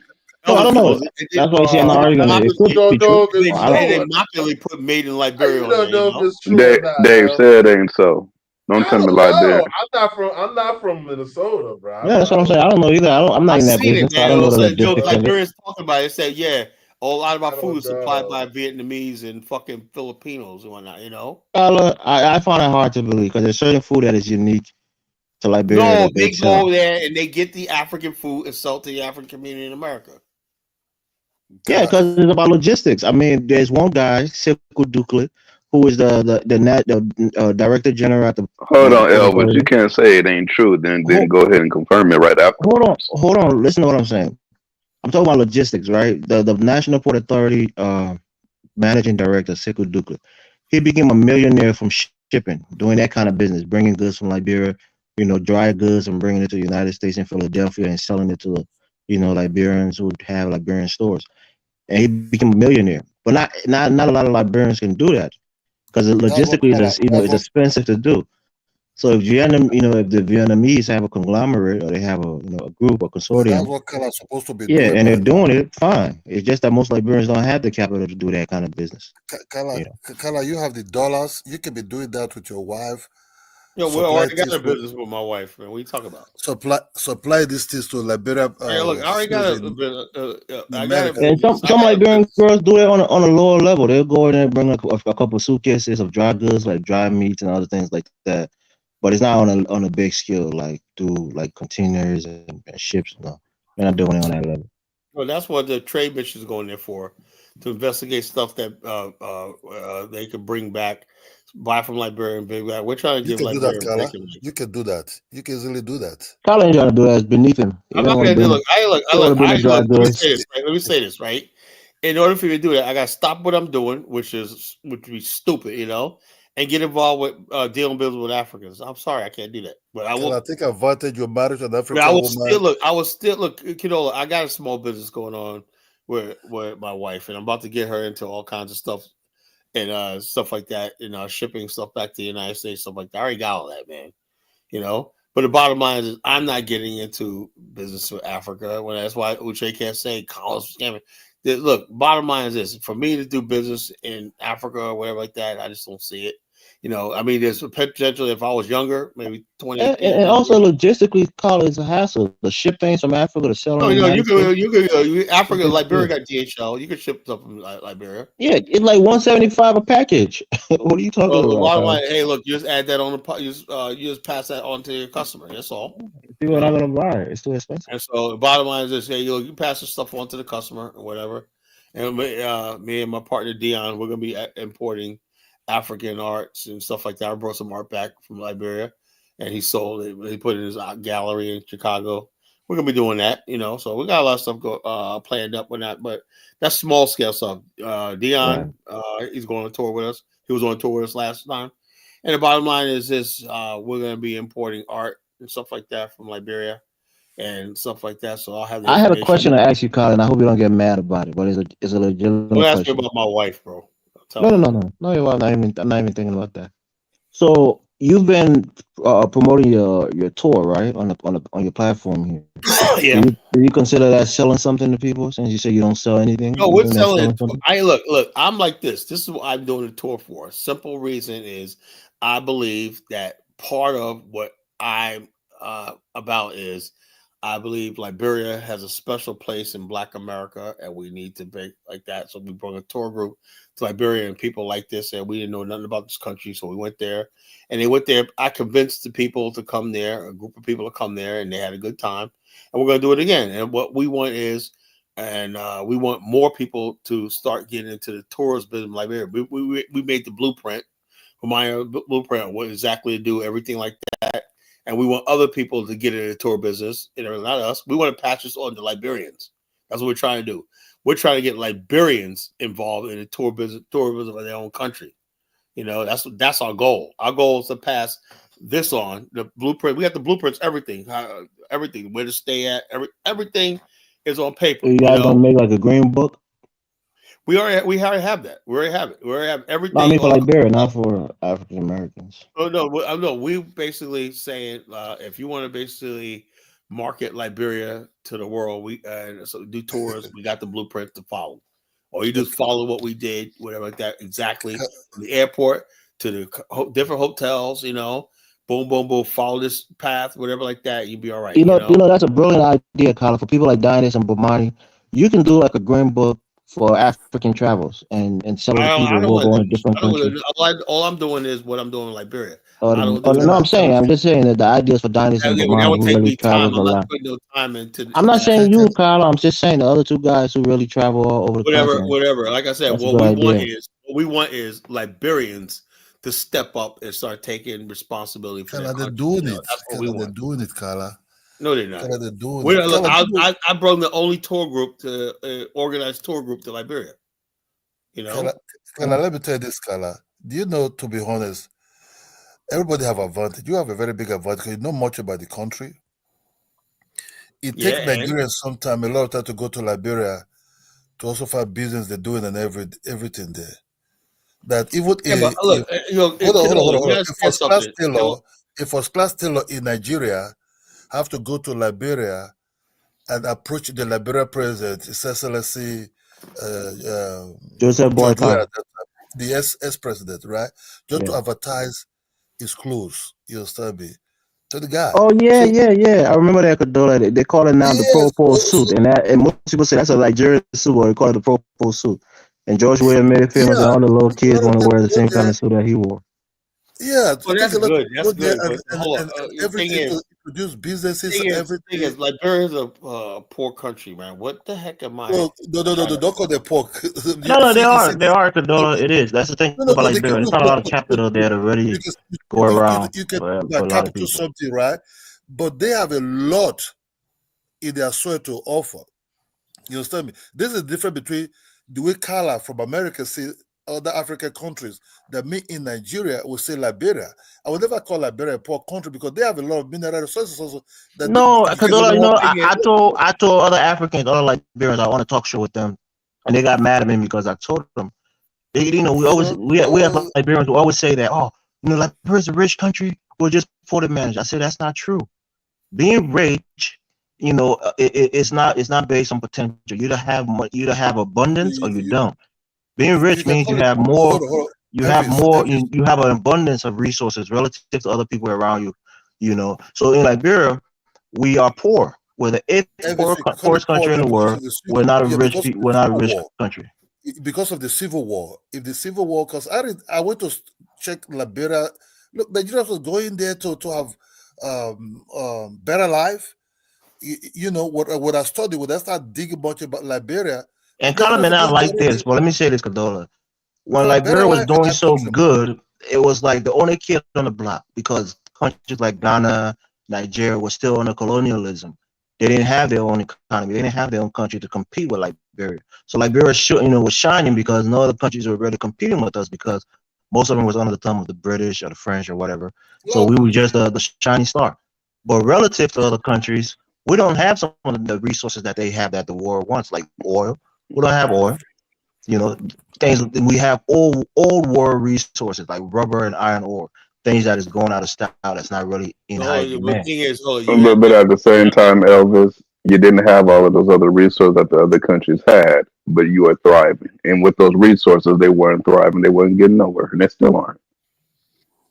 No, I don't know. That's why I say I'm not arguing it. They mockingly put "made in Liberia." Dave said it ain't so. Don't tell me Liberia. I'm not from Minnesota, bro. Yeah, that's what I'm saying. I don't know either. I'm not in that business. I don't know the Liberians talking about it. Say, yeah, a lot of our food is supplied by Vietnamese and fucking Filipinos and whatnot. You know. I find it hard to believe because there's certain food that is unique to Liberia. No, they go there and they get the African food and sell to the African community in America. Yeah, because it's about logistics. I mean, there's one guy, Sekou Dukle, who is the director general at the. Hold on, Elvis. You can't say it ain't true. Then go ahead and confirm it right after. Hold on. Listen to what I'm saying. I'm talking about logistics, right? The National Port Authority managing director, Sekou Dukle, he became a millionaire from shipping, doing that kind of business, bringing goods from Liberia, you know, dry goods, and bringing it to the United States in Philadelphia and selling it to, you know, Liberians who have Liberian stores. And he became a millionaire. But not a lot of Liberians can do that. because logistically it's expensive to do. So if if the Vietnamese have a conglomerate or they have a group or consortium, that's what Kala's supposed to be yeah, doing. and they're doing it fine. It's just that most Liberians don't have the capital to do that kind of business. Kala, you have the dollars. You can be doing that with your wife. Yo, we already got a business with my wife, man. What are you talking about? Supply these things to Liberia. Hey, look, I already got I got a And some Liberian girls do it on a lower level. They'll go in there and bring a couple of suitcases of dry goods like dry meats and other things like that. But it's not on a big scale like through like containers and ships. No, they're not doing it on that level. Well, that's what the trade mission is going there for, to investigate stuff that they could bring back, buy from Liberia and bring back. We're trying to give Liberia. You can do that. You can easily do that. Kala ain't trying to do that. It's beneath him. I'm not going to do. Look, let me say this, right? In order for me to do that, I got to stop what I'm doing, which would be stupid, and get involved with dealing business with Africans. I'm sorry, I can't do that. But I will. I take advantage of your marriage with African I will woman. still look. I got a small business going on with my wife, and I'm about to get her into all kinds of stuff and stuff like that. Shipping stuff back to the United States, stuff like that. I already got all that, man. But the bottom line is, I'm not getting into business with Africa. That's why Uche can't say college scamming. Look, bottom line is this: for me to do business in Africa or whatever like that, I just don't see it. There's potential if I was younger, maybe 20. And also logistically, Kala is a hassle. The ship things from Africa to sell. You could Africa, Liberia got DHL. You could ship stuff from Liberia. Yeah, it's like $175 a package. What are you talking about? The bottom line, hey, look, you just add that on you just pass that on to your customer. That's all. People are not going to buy it. It's too expensive. And so the bottom line is this: hey, you pass the stuff on to the customer or whatever. And me and my partner Dion, we're going to be importing African arts and stuff like that. I brought some art back from Liberia, and he sold it. He put it in his gallery in Chicago. We're gonna be doing that, so we got a lot of stuff planned up with that, but that's small scale stuff. Dion, he's going on tour with us. He was on tour with us last time, and the bottom line is this: we're gonna be importing art and stuff like that from Liberia and stuff like that. So I'll have. I have a question to ask you, Colin. I hope you don't get mad about it, but it's a legitimate question. Don't ask me about my wife, bro. No. I'm not even thinking about that. So you've been promoting your tour, right, on your platform here. Yeah. Do you consider that selling something to people? Since you say you don't sell anything. No, we're selling it. Look. I'm like this. This is what I'm doing the tour for. Simple reason is, I believe that part of what I'm about is, I believe Liberia has a special place in Black America, and we need to be like that. So we brought a tour group to Liberia, and people like this, and we didn't know nothing about this country, so we went there. And they went there. I convinced the people to come there, a group of people to come there, and they had a good time. And we're going to do it again. And what we want is, we want more people to start getting into the tourist business in Liberia. We made the blueprint, my blueprint on what exactly to do, everything like that. And we want other people to get into the tour business. Not us. We want to patch this on to Liberians. That's what we're trying to do. We're trying to get Liberians involved in the tour business of their own country. That's our goal. Our goal is to pass this on the blueprint. We got the blueprints, everything, where to stay at, everything is on paper. So you guys gonna make like a green book? We already have that. We already have it. We already have everything. No, I mean for Liberia, not for African Americans. Oh no, we basically saying if you want to basically market Liberia to the world, we so do tours. We got the blueprint to follow, or you just follow what we did, whatever like that. Exactly, from the airport to the different hotels. Boom, boom, boom. Follow this path, whatever like that. You'll be all right. You know, that's a brilliant idea, Colin. For people like Dialectics and Bomani, you can do like a green book for African travels and sell it to people who are going to different countries. All I'm doing is what I'm doing in Liberia. I'm just saying that the ideas for Dialectics and Bomani who really travel a lot. I'm not saying you, Kyle. I'm just saying the other two guys who really travel all over the continent. Whatever. Like I said, what we want is Liberians to step up and start taking responsibility for their country. They're doing it. They're doing it, Carla. No, they're not. They're doing it. Look, I brought the only tour group to organized tour group to Liberia. Carla, let me tell you this, Carla. Do you know, to be honest, everybody have advantage. You have a very big advantage because you know much about the country. It takes Nigerians a lot of time to go to Liberia to also find business they're doing and everything there. that even but look, hold on. you A first class something. tailor, in Nigeria have to go to Liberia and approach the Liberia president, His Excellency Joseph George Weah, Boycott. the ex-president, right? Just to Yeah. advertise his clothes, you understand me? To the guy. Oh yeah, So yeah. I remember that Cadola. They call it now the yes, propose suit, and most people say that's a Nigerian suit, or they call it the propose suit. And George Weah made it famous, and yeah. all the little A kids lot of want to them wear the go same kind there. of suit that he wore. Yeah, Well, take that's a lot good. of That's go there good. But and, hold on. and The thing everything is, to introduce businesses, everything. Liberia is a poor country, man. What the heck am I No, don't call them pork. No, they See, are. They are Cadola. It is. That's the thing about they can Liberia. It's look, not a lot of capital there to really because go around you can for buy a lot of capital people. something, right? But they have a lot in their soil to offer. You understand me? This is different between the way Carla from America see other African countries that me in Nigeria will say Liberia. I would never call Liberia a poor country because they have a lot of mineral resources also that No, you can Cadola. You know, thing is, I told other Africans, other Liberians, I want to talk show with them, and they got mad at me because I told them. We always we as Liberians we always say that, oh, Liberia's a rich country, we're just poorly managed. I say that's not true. Being rich, it's not based on potential. You either have abundance or you don't. Being you rich can means call you it have more. hold on. You have Elvis, more. You have an abundance of resources relative to other people around you. So in Liberia, we are poor. We're the eighth Elvis, you can call it poorest poor country in now the because world. of the We're not a rich. because of the We're not a civil rich war. country. Because of the civil war. If the civil war, because I went to check Liberia. Look, Nigeria was going there to have better life. What I studied, when I started digging much about Liberia, And they're Colin supposed and to I just like already this, but let me say this, Cadola. When for a better Liberia was life in doing that so country, man. good, it was like the only kid on the block because countries like Ghana, Nigeria were still under colonialism. They didn't have their own economy. They didn't have their own country to compete with Liberia. So Liberia, was shining because no other countries were really competing with us because most of them was under the thumb of the British or the French or whatever. So we were just the shining star. But relative to other countries, we don't have some of the resources that they have that the world wants, like oil. We don't have oil. Things we have old world resources like rubber and iron ore, things that is going out of style that's not really in high the demand. thing is, you have But at the same time, Elvis, you didn't have all of those other resources that the other countries had, but you were thriving. And with those resources, they weren't thriving. They weren't getting nowhere, and they still aren't.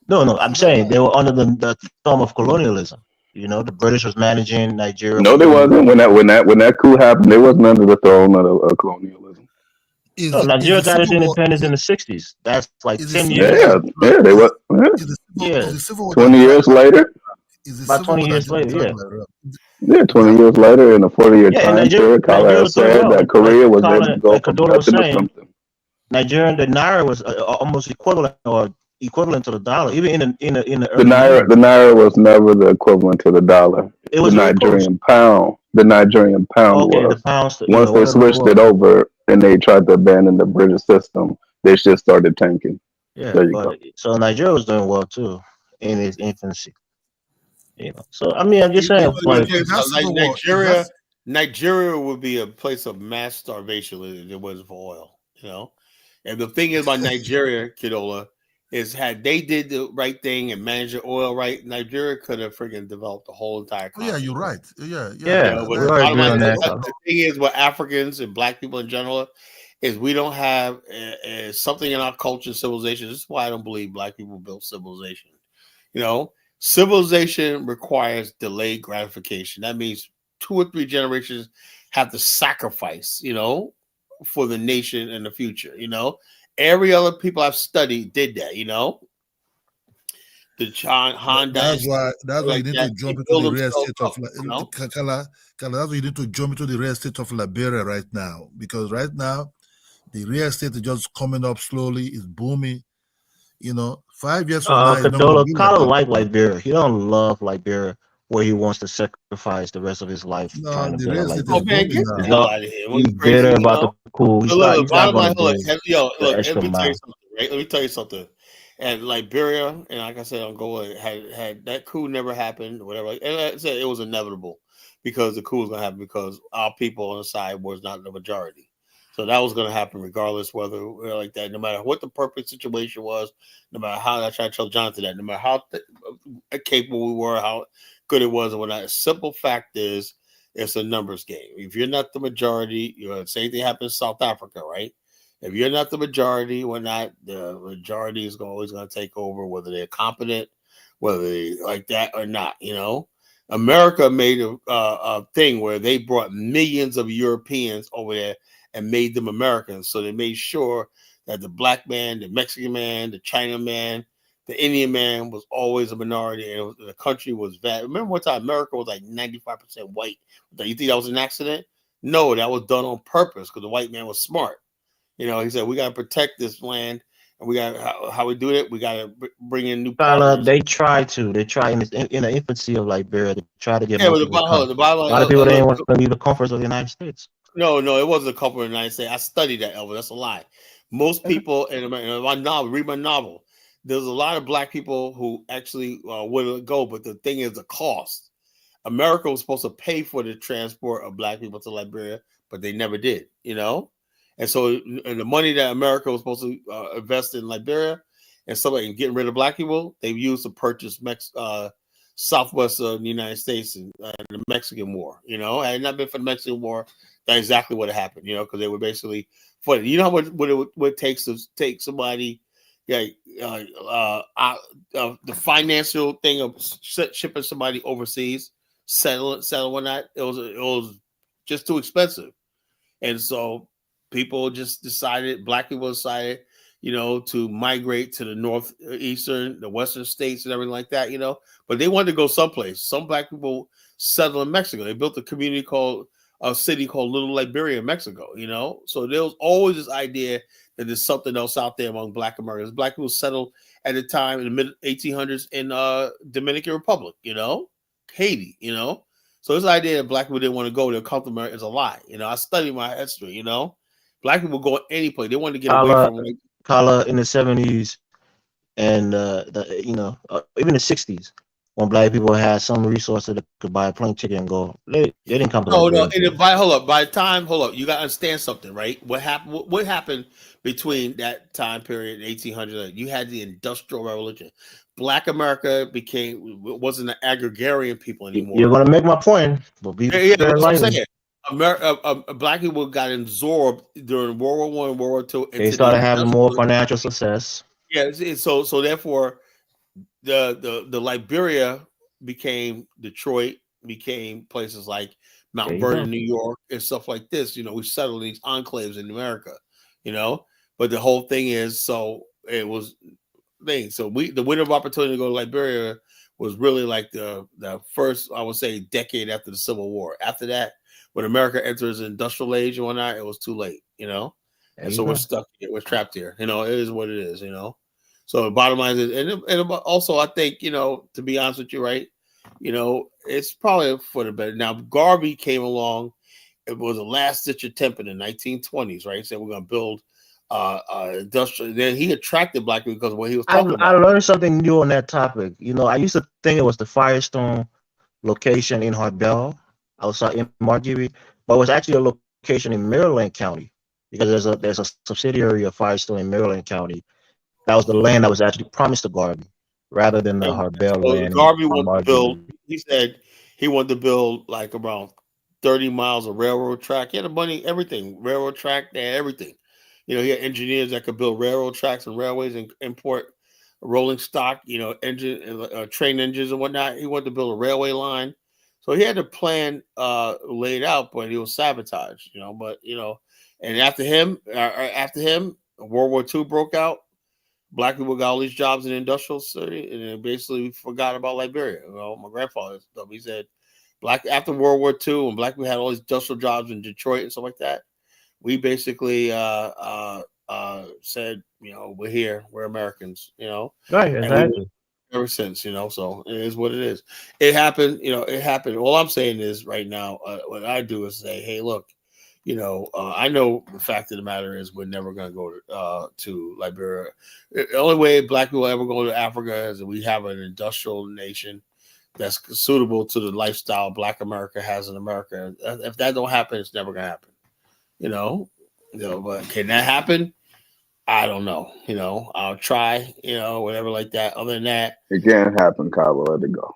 No, I'm saying they were under the thumb of colonialism. The British was managing Nigeria No, for they 30 wasn't. years. When that coup happened, they wasn't under the throne of colonialism. No, Is Nigeria the got its civil war independence in the 60s. That's like is the 10 civil years. war Yeah, that they drag were. Yeah. Yeah, is the civil war that 20 drag years later. is the about civil 20 war that years just later. drag Yeah, Liberia. Yeah, Is that 20 years later, in a 40-year yeah, and time period, Nigeria Kala was doing said well. that Like Korea was able to Colin, go like from Cadola was nothing to saying, something. Nigeria, the naira was almost equivalent to the dollar, even in the The early naira, years. the naira was never the equivalent to the dollar. It The was very close. Nigerian pound Okay, the was. pounds, Once they whatever it switched was. it over and they tried to abandon the British system, they just started tanking. Yeah, There you go. but so Nigeria was doing well too in its infancy. So I mean, I'm just saying, let me like, tell you that something. civil war Nigeria would be a place of mass starvation if it wasn't for oil. And the thing is about Nigeria, Kidola, is had they did the right thing and managed the oil right, Nigeria could have freaking developed the whole entire Oh, yeah, economy. you're right. Yeah. But we the all bottom agree line on is, that. the thing is, with Africans and Black people in general, is we don't have something in our culture, civilization. This is why I don't believe Black people built civilization. Civilization requires delayed gratification. That means 2 or 3 generations have to sacrifice, for the nation in the future. Every other people I've studied did that. The Han That's dynasty, why you like need that, to they jump into build the real themselves estate of up. Kala. That's why you need to jump into the real estate of Liberia right now, because right now the real estate is just coming up slowly. It's booming. 5 years from now, it's not going to Cadola, be like Colin that. like Liberia. He don't love Liberia, where he wants to sacrifice the rest of his life No, trying to the build real a estate Oh is Liberia. man, booming get the now. hell out of here! What He's you crazy? bitter about the coup. He's Look, not bottom going line, to do look, the let extra me tell you mile. something, right? Let me tell you something. And Liberia, and like I said, Angola had that coup never happened, whatever. And like I said, it was inevitable because the coup was gonna happen because our people on the side was not the majority. So that was going to happen regardless whether we're like that, no matter what the perfect situation was, no matter how I tried to tell Jonathan that, no matter how capable we were, how good it was, and whatnot. A simple fact is it's a numbers game. If you're not the majority, same thing happened in South Africa, right? If you're not the majority, whatnot, the majority is always going to take over, whether they're competent, whether they like that or not. America made a thing where they brought millions of Europeans over there and made them Americans. So they made sure that the black man, the Mexican man, the China man, the Indian man was always a minority, and the country was bad. Remember one time America was like 95% white? You think that was an accident? No, that was done on purpose because the white man was smart. He said, we got to protect this land, and we got how we do it. We got to bring in new partners. They try in the infancy of Liberia. They try to get more people. A lot of people didn't want to leave the comforts of the United States. No, it wasn't a couple of the United States. I studied that, Elvis. That's a lie. Most people in my novel, read my novel. There's a lot of black people who actually would go, but the thing is the cost. America was supposed to pay for the transport of black people to Liberia, but they never did. And so the money that America was supposed to invest in Liberia and getting rid of black people, they've used to purchase southwest of the United States and the Mexican War. Had it not been for the Mexican War, that's exactly what happened. Because they were basically what it takes to take somebody, the financial thing of shipping somebody overseas, settle whatnot. It was just too expensive, and so people just decided, black people decided, to migrate to the northeastern, the western states and everything like that, but they wanted to go someplace. Some black people settled in Mexico. They built a city called Little Liberia in Mexico, so there was always this idea that there's something else out there among black Americans. Black people settled at the time in the mid 1800s in Dominican Republic, Haiti, so this idea that black people didn't want to go to come to America is a lie. I studied my history, black people go any place. They wanted to get away from it. Kala in the 70s and even the 60s, when black people had some resources that could buy a plane ticket and go, they didn't come to hold up. You got to understand something, right? What happened between that time period in 1800? You had the Industrial Revolution. Black America wasn't an agrarian people anymore. You're going to make my point. But that's what I'm saying. Black people got absorbed during World War I and World War II. They started having more financial success. Yeah, so therefore, the Liberia became Detroit, became places like Mount Vernon, New York, and stuff like this. We settled these enclaves in America. But the whole thing is, so it was thing. So the window of opportunity to go to Liberia was really like the first, I would say, decade after the Civil War. After that, when America enters the industrial age and whatnot, it was too late, and so we're stuck here, we're trapped here. It is what it is, So the bottom line is, and also I think, to be honest with you, right, it's probably for the better. Now Garvey came along. It was a last ditch attempt in the 1920s, right? He said we're gonna build industrial. Then he attracted black people because of what he was talking about. I learned something new on that topic. I used to think it was the Firestone location in Harbel, outside in Margery, but it was actually a location in Maryland County, because there's a subsidiary of Firestone in Maryland County. That was the land that was actually promised to Garvey, rather than the Harbel land. Garvey wanted to build. He said he wanted to build like around 30 miles of railroad track. He had the money, everything, railroad track, they had everything. He had engineers that could build railroad tracks and railways and import rolling stock, engine, train engines and whatnot. He wanted to build a railway line. So he had the plan laid out, but he was sabotaged, and after him, World War II broke out. Black people got all these jobs in the industrial city, and then basically forgot about Liberia. My grandfather, he said, after World War II, when black people had all these industrial jobs in Detroit and stuff like that, we basically said, we're here, we're Americans, Right, exactly. Ever since, so it is what it is. It happened, it happened. All I'm saying is right now, what I do is say, hey, look, I know the fact of the matter is we're never going to go to Liberia. The only way black people ever go to Africa is that we have an industrial nation that's suitable to the lifestyle black America has in America. If that don't happen, it's never going to happen. But can that happen? I don't know. I'll try. Whatever like that. Other than that, it can't happen, Cabo. Let it go.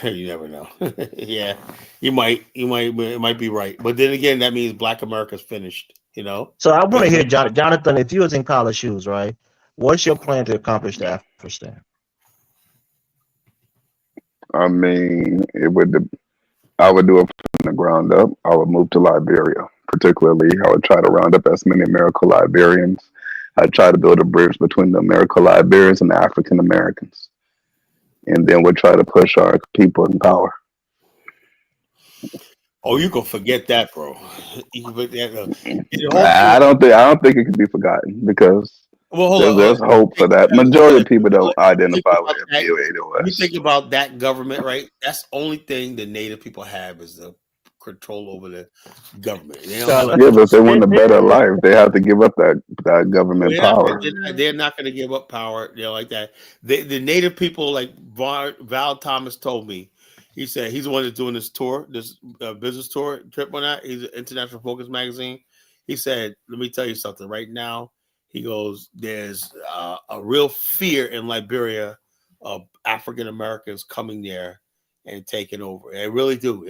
you never know. Yeah, you might. It might be right. But then again, that means Black America's finished. So I want to hear Jonathan. If you was in college shoes, right? What's your plan to accomplish the Afghanistan? I mean, I would do it from the ground up. I would move to Liberia. Particularly, I would try to round up as many Americo-Liberians. I'd try to build a bridge between the Americo-Liberians and the African Americans. And then we'd try to push our people in power. Oh, you can forget that, bro. You can forget that. I don't think it can be forgotten because there's hope for that. Majority of people don't identify with MPOA. You think about that government, right? That's the only thing the Native people have is the control over the government. But if they want a better life, they have to give up that government power. They're not going to give up power, like that. The Native people, like Val Thomas told me, he said he's the one that's doing this tour, this business tour trip on that. He's an International Focus magazine. He said, let me tell you something right now. He goes, there's a real fear in Liberia of African Americans coming there and taking over. They really do.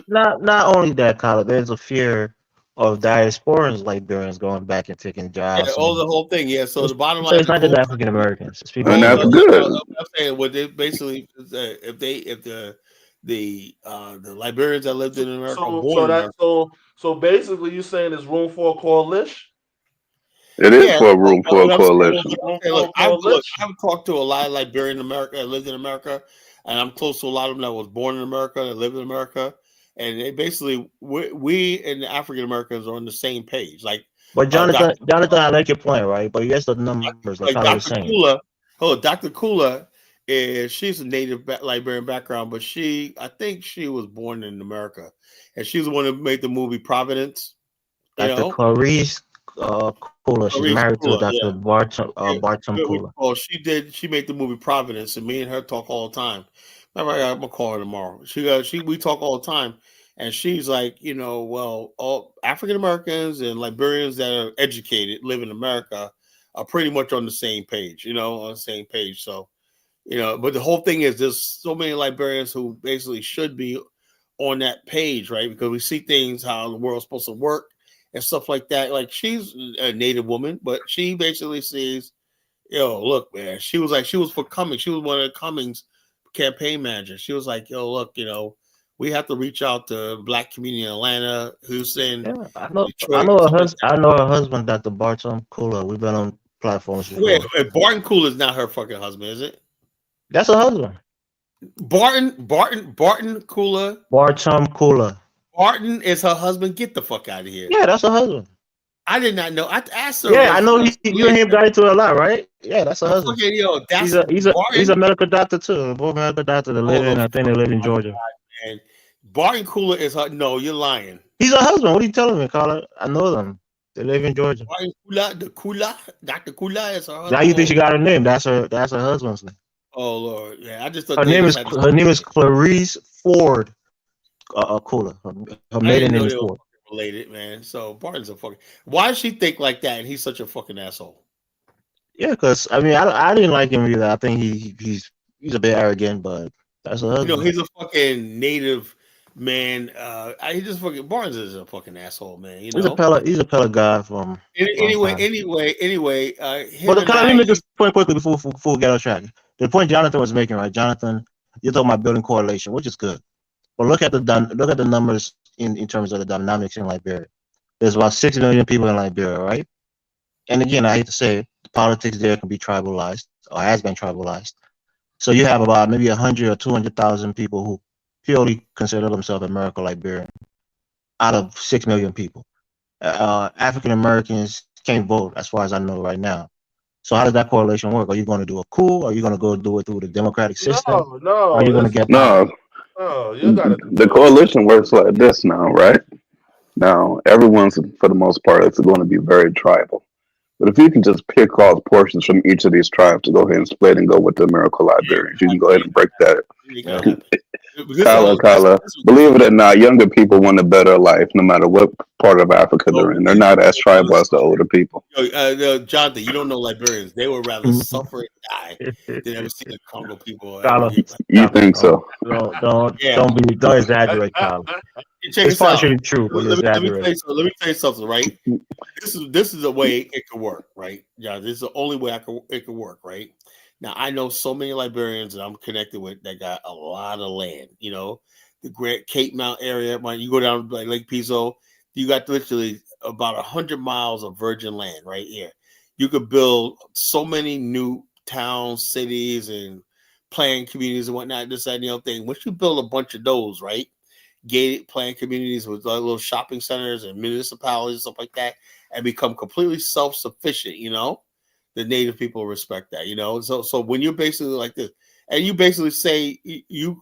Not only that, Kyle, there's a fear of diasporans Liberians going back and taking jobs. Yeah, the whole thing. Yeah. So the bottom line, it's not just African Americans. It's people. And that's good. I'm saying what they basically, if the Liberians that lived in America, so basically, you're saying there's room for a coalition. It is for room for a coalition. I've talked to a lot of Liberian America that lived in America, and I'm close to a lot of them that was born in America, that lived in America, and they basically we and the African Americans are on the same page. But Jonathan, I like your point, right? But yes, the numbers like Dr. Kula. Dr. Kula she's a native Liberian background, but I think she was born in America, and she's the one who made the movie Providence. Dr. Clarice Kula. She's married to Dr. Barton Kula. Oh, she did. She made the movie Providence, and me and her talk all the time. I'm gonna call her tomorrow. We talk all the time, and she's like, all African Americans and Liberians that are educated, live in America, are pretty much on the same page. On the same page. So, but the whole thing is there's so many Liberians who basically should be on that page, right? Because we see things how the world's supposed to work and stuff like that. Like, she's a Native woman, but she basically says, look, man, she was for Cummings. She was one of the Cummings campaign managers. She was like, look, we have to reach out to Black community in Atlanta, Houston. Yeah, I know her husband, Dr. Barton Kula. We've been on platforms before. Wait, Barton Kula is not her fucking husband, is it? That's her husband. Barton Kula. Barton Kula. Barton is her husband. Get the fuck out of here. Yeah, that's her husband. I did not know. I asked her. Yeah, I know you and him got into it a lot, right? Yeah, that's her husband. Okay, he's a medical doctor too. Both medical doctor that live in, I think they live in Georgia. And Barton Kula is her. No, you're lying. He's her husband. What are you telling me, Carla? I know them. They live in Georgia. Barton Kula, Dr. Kula is her husband. Now you think she got her name? That's her husband's name. Oh Lord, yeah. I just thought her name is Clarice Ford Kula. Her maiden name is Ford. Related, man. So Barton's a fucking. Why does she think like that? And he's such a fucking asshole. Yeah, because I mean, I didn't like him either. I think he's a bit arrogant, but that's a husband. He's a fucking native man. He just fucking Barnes is a fucking asshole, man. He's a Pella guy from. Anyway. But let me make this point quickly before we get on track. The point Jonathan was making, right? Jonathan, you're talking about building correlation, which is good. But look at the numbers in terms of the dynamics in Liberia. There's about 6 million people in Liberia, right? And again, I hate to say it, the politics there can be tribalized or has been tribalized. So you have about maybe 100 or 200,000 people who purely consider themselves American-Liberian out of 6 million people. African Americans can't vote, as far as I know right now. So how does that correlation work? Are you going to do a coup? Are you going to go do it through the democratic system? No. Are you going to get the coalition works like this now, right? Now, everyone's, for the most part, it's going to be very tribal. But if you can just pick off portions from each of these tribes to go ahead and split and go with the American Liberians, you can go ahead and break that. Kyla. Believe it or not, younger people want a better life, no matter what part of Africa they're in. They're not as tribal as the older people. Jonathan, you don't know Liberians. They would rather suffer and die than ever see the Congo people. You think so? Don't exaggerate, Kyle. Check It's this out. partially true, but Let me exaggerate. tell you something, right? This is the way it could work, right? Yeah, this is the only way it could work, right? Now I know so many Liberians that I'm connected with that got a lot of land. You know, the Great Cape Mount area. When you go down like Lake Piso, you got literally about 100 miles of virgin land right here. You could build so many new towns, cities, and planned communities and whatnot. This, that, and the other thing. Once you build a bunch of those, right? Gated planned communities with little shopping centers and municipalities, stuff like that, and become completely self-sufficient, you know, the native people respect that, you know. So when you're basically like this, and you basically say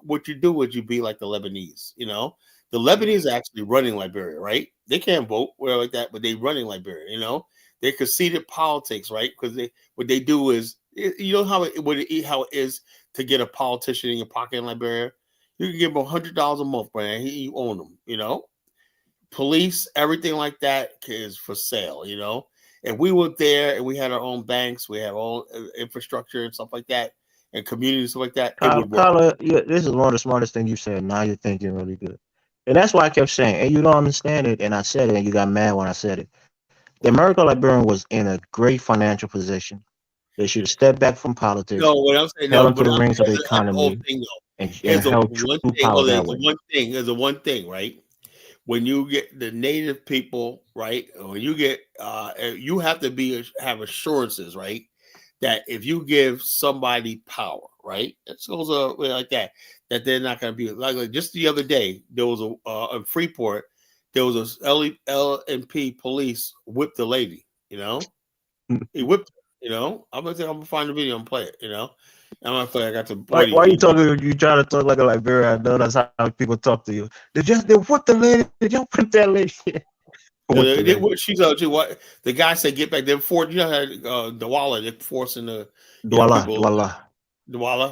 what you do is you be like the Lebanese, you know. The Lebanese are actually running Liberia, right? They can't vote or like that, but they running Liberia, you know. They conceded politics, right? Because what they do is, you know how it is to get a politician in your pocket in Liberia. You can give them $100 a month, man. You own them, you know. Police, everything like that is for sale, you know. And we were there, and we had our own banks, we had our own infrastructure and stuff like that, and communities stuff like that. It would work. Kyle, this is one of the smartest things you said. Now you're thinking really good, and that's why I kept saying, "Hey, you don't understand it," and I said it, and you got mad when I said it. The American Liberian was in a great financial position. They should have stepped back from politics, No, what I'm saying, held no, into but the rings of the that's the whole economy, thing, though. and Here's the held true one thing. power that There's way. the one thing. There's the one thing, right? When you get the native people, right? When you get, you have to have assurances, right? That if you give somebody power, right? It goes like that they're not going to be like just the other day there was a Freeport, there was a LMP police whipped the lady, you know. He whipped her, you know. I'm gonna find the video and play it, you know. I'm gonna play. I got the Why are you talking? You try to talk like a Liberian? I know that's how people talk to you. They whip the lady. Did you whip that lady? The guy said, "Get back." Then Ford, you know, had Douala. They're forcing the Douala,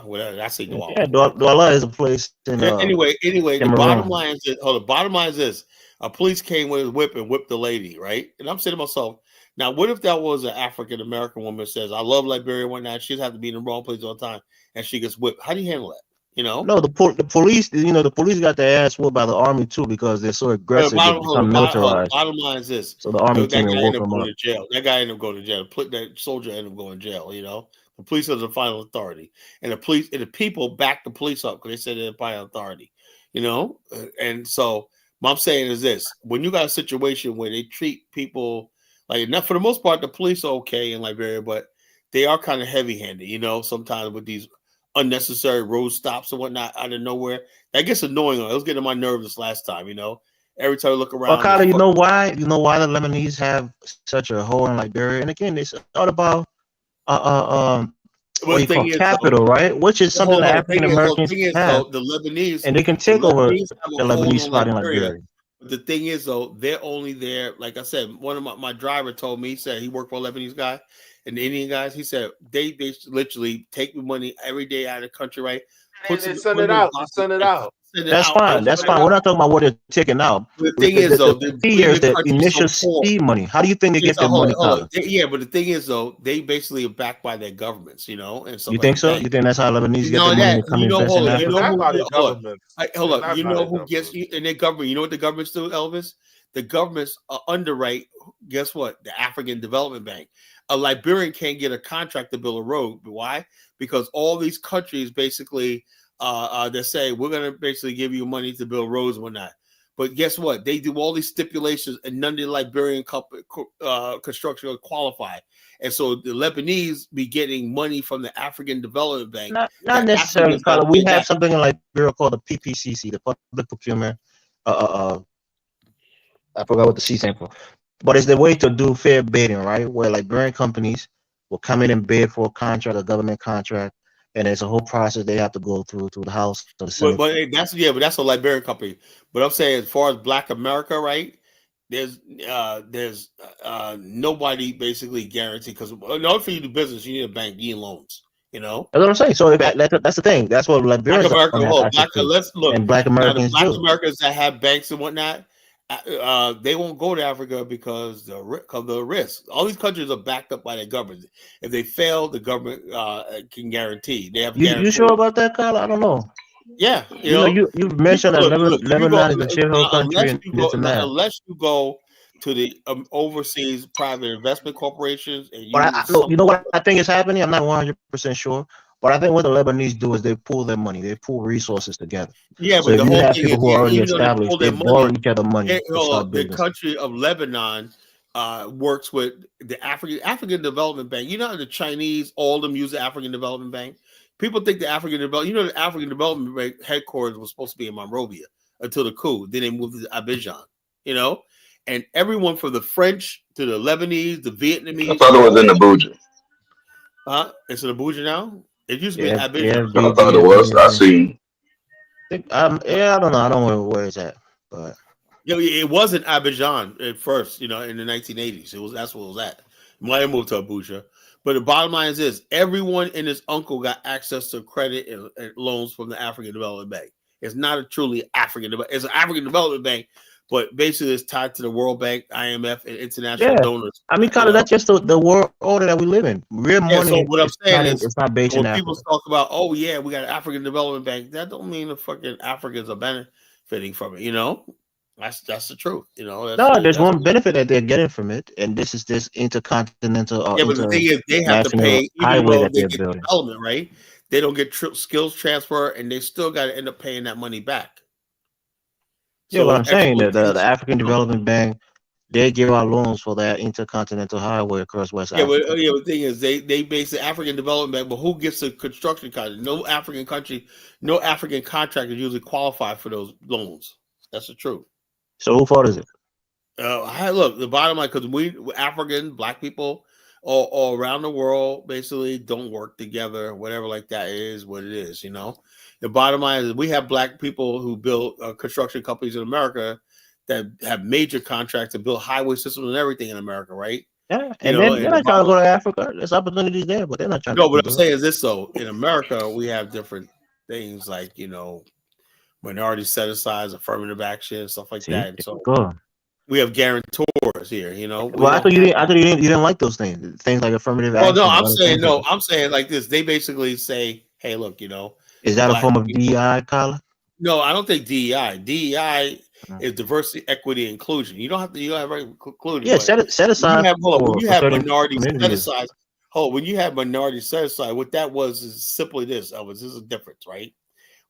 whatever. I say Douala. Yeah, Douala is a place in. Anyway, the Cameroon. bottom line is this. The bottom line is this: a police came with his whip and whipped the lady, right? And I'm saying to myself, now, what if that was an African American woman that says, "I love Liberia," whatnot? She'd have to be in the wrong place all the time, and she gets whipped. How do you handle that? You know? No, the police. You know, the police got their ass whooped by the army too because they're so aggressive. They become militarized. Bottom line is this: so the army that came guy and woke ended up them going up. to jail. That guy ended up going to jail. That soldier ended up going to jail. You know, the police are the final authority, and the police and the people back the police up because they said they're the final authority. You know, and so what I'm saying is this: when you got a situation where they treat people like, not for the most part, the police are okay in Liberia, but they are kind of heavy-handed. You know, sometimes with these unnecessary road stops and whatnot out of nowhere. That gets annoying. It was getting on my nerves last time, you know. Every time I look around. Well, Kyle, you know why? You know why the Lebanese have such a hold in Liberia? And again, it's all about what you call capital, right? Which is something that African Americans have. The Lebanese, and they can take over the Lebanese spot in Liberia. But the thing is, though, they're only there. Like I said, one of my driver told me, he said he worked for a Lebanese guy and the Indian guys. He said they literally take money every day out of the country, right? Send it out. That's fine. That's fine. We're not talking about what they're taking out. The thing is, though, the key here is the initial seed money. How do you think they get their money, Kyle? Yeah, but the thing is, though, they basically are backed by their governments, you know. And you think so? You think that's how Lebanese get their money to come invest in Africa? Hold up. You know who gets in their government? You know what the governments do, Elvis? The governments underwrite. Guess what? The African Development Bank. A Liberian can't get a contract to build a road. Why? Because all these countries basically. They say we're going to basically give you money to build roads and whatnot. But guess what? They do all these stipulations and none of the Liberian construction will qualify. And so the Lebanese be getting money from the African Development Bank. Not necessarily, Carla. We have something in Liberia called the PPCC, the Public Procurement. I forgot what the C stands for. But it's the way to do fair bidding, right? Where Liberian companies will come in and bid for a contract, a government contract. And there's a whole process they have to go through the House. The Senate. But that's a Liberian company. But I'm saying, as far as Black America, right? There's nobody basically guaranteed, because in order for you to do business, you need a bank, you need loans. You know, that's what I'm saying. So if that's the thing. That's what Liberians Black America. don't have Well, access to, let's look and Black now. The Americans Black do. Americans that have banks and whatnot, they won't go to Africa because of the risk. All these countries are backed up by their government. If they fail, the government can guarantee. They have You sure about that, Kyle? I don't know. Yeah, You know, you mentioned that look, if you go, Lebanon is a shithole country and this and that. unless you go to the overseas private investment corporations and But look, you know what I think is happening? I'm not 100% sure, but I think what the Lebanese do is they pool their money, they pool resources together. Yeah, so but if the you whole have thing people is, who are already even though they established, pull they their borrow money, each other money to start the business. country of Lebanon works with the African Development Bank. You know how the Chinese, all of them use the African Development Bank. People think the African Development, the African Development Bank headquarters was supposed to be in Monrovia until the coup. Then they moved to Abidjan. And everyone from the French to the Lebanese, the Vietnamese. I thought it was in Abuja. It's in Abuja now. It used to be in Abidjan. I thought it was. I seen. I don't know. I don't know where it's at, but it wasn't Abidjan at first. In the 1980s, that's what it was at. Might have moved to Abuja, but the bottom line is this: everyone and his uncle got access to credit and loans from the African Development Bank. It's not a truly African. It's an African Development Bank, but basically it's tied to the World Bank, IMF, and international donors. I mean, kind of that's just the world order that we live in. Real money. So what I'm saying is, it's not based in when Africa. people talk about, oh yeah, we got an African Development Bank, that don't mean the fucking Africans are benefiting from it. That's the truth. There's one benefit that they're getting from it, and this is this intercontinental. But the thing is, they have to pay, even though they get development, right? They don't get skills transfer, and they still got to end up paying that money back. What I'm saying that the African Development Bank, they give out loans for that intercontinental highway across West Africa. But the thing is, they base the African Development Bank, but who gets the construction contract? No African contractors usually qualify for those loans. That's the truth. So who fault is it? Look, the bottom line, because we African Black people all around the world basically don't work together, whatever like that is what it is. The bottom line is we have Black people who build construction companies in America that have major contracts to build highway systems and everything in America, right? Yeah, and then they're not trying to go to Africa. There's opportunities there, but they're not trying to. No, what I'm saying is this: though, in America, we have different things like minority set asides, affirmative action, stuff like that. And so we have guarantors here. Well, I thought you didn't like those things. Things like affirmative action. No, I'm saying like this. They basically say, "Hey, look, is that a form of DEI, Kyla? No, I don't think DEI. DEI is diversity, equity, inclusion. You don't have inclusion. Yeah, set aside. When you have minority set aside. When you have minority set aside, what that was is simply this. This is a difference, right?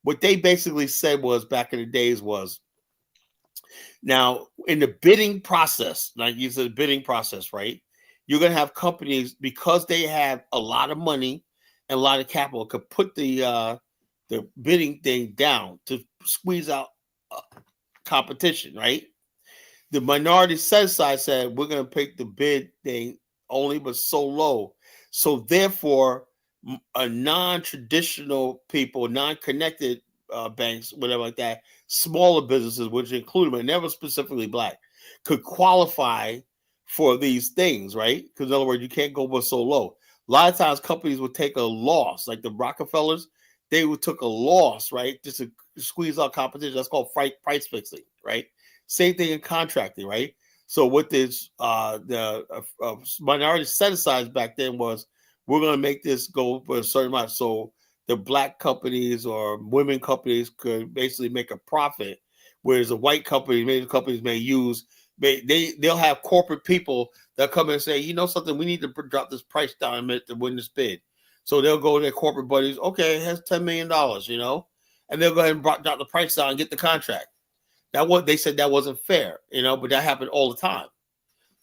What they basically said was back in the days was, now in the bidding process, like you said, bidding process, right? You're going to have companies, because they have a lot of money and a lot of capital, could put the bidding thing down to squeeze out competition, right? The minority set aside said, we're going to pick the bid thing only, but so low. So therefore, a non-traditional people, non-connected banks, whatever like that, smaller businesses, which include but never specifically Black, could qualify for these things, right? Because in other words, you can't go but so low. A lot of times companies would take a loss, like the Rockefellers, they would took a loss, right? Just to squeeze out competition. That's called price fixing, right? Same thing in contracting, right? So what this the minority set aside back then was, we're going to make this go for a certain amount. So the Black companies or women companies could basically make a profit, whereas the white major companies may use, they'll have corporate people that come in and say, something, we need to drop this price down a minute to win this bid. So they'll go to their corporate buddies, okay, it has $10 million, and they'll go ahead and drop the price down and get the contract. They said that wasn't fair, but that happened all the time.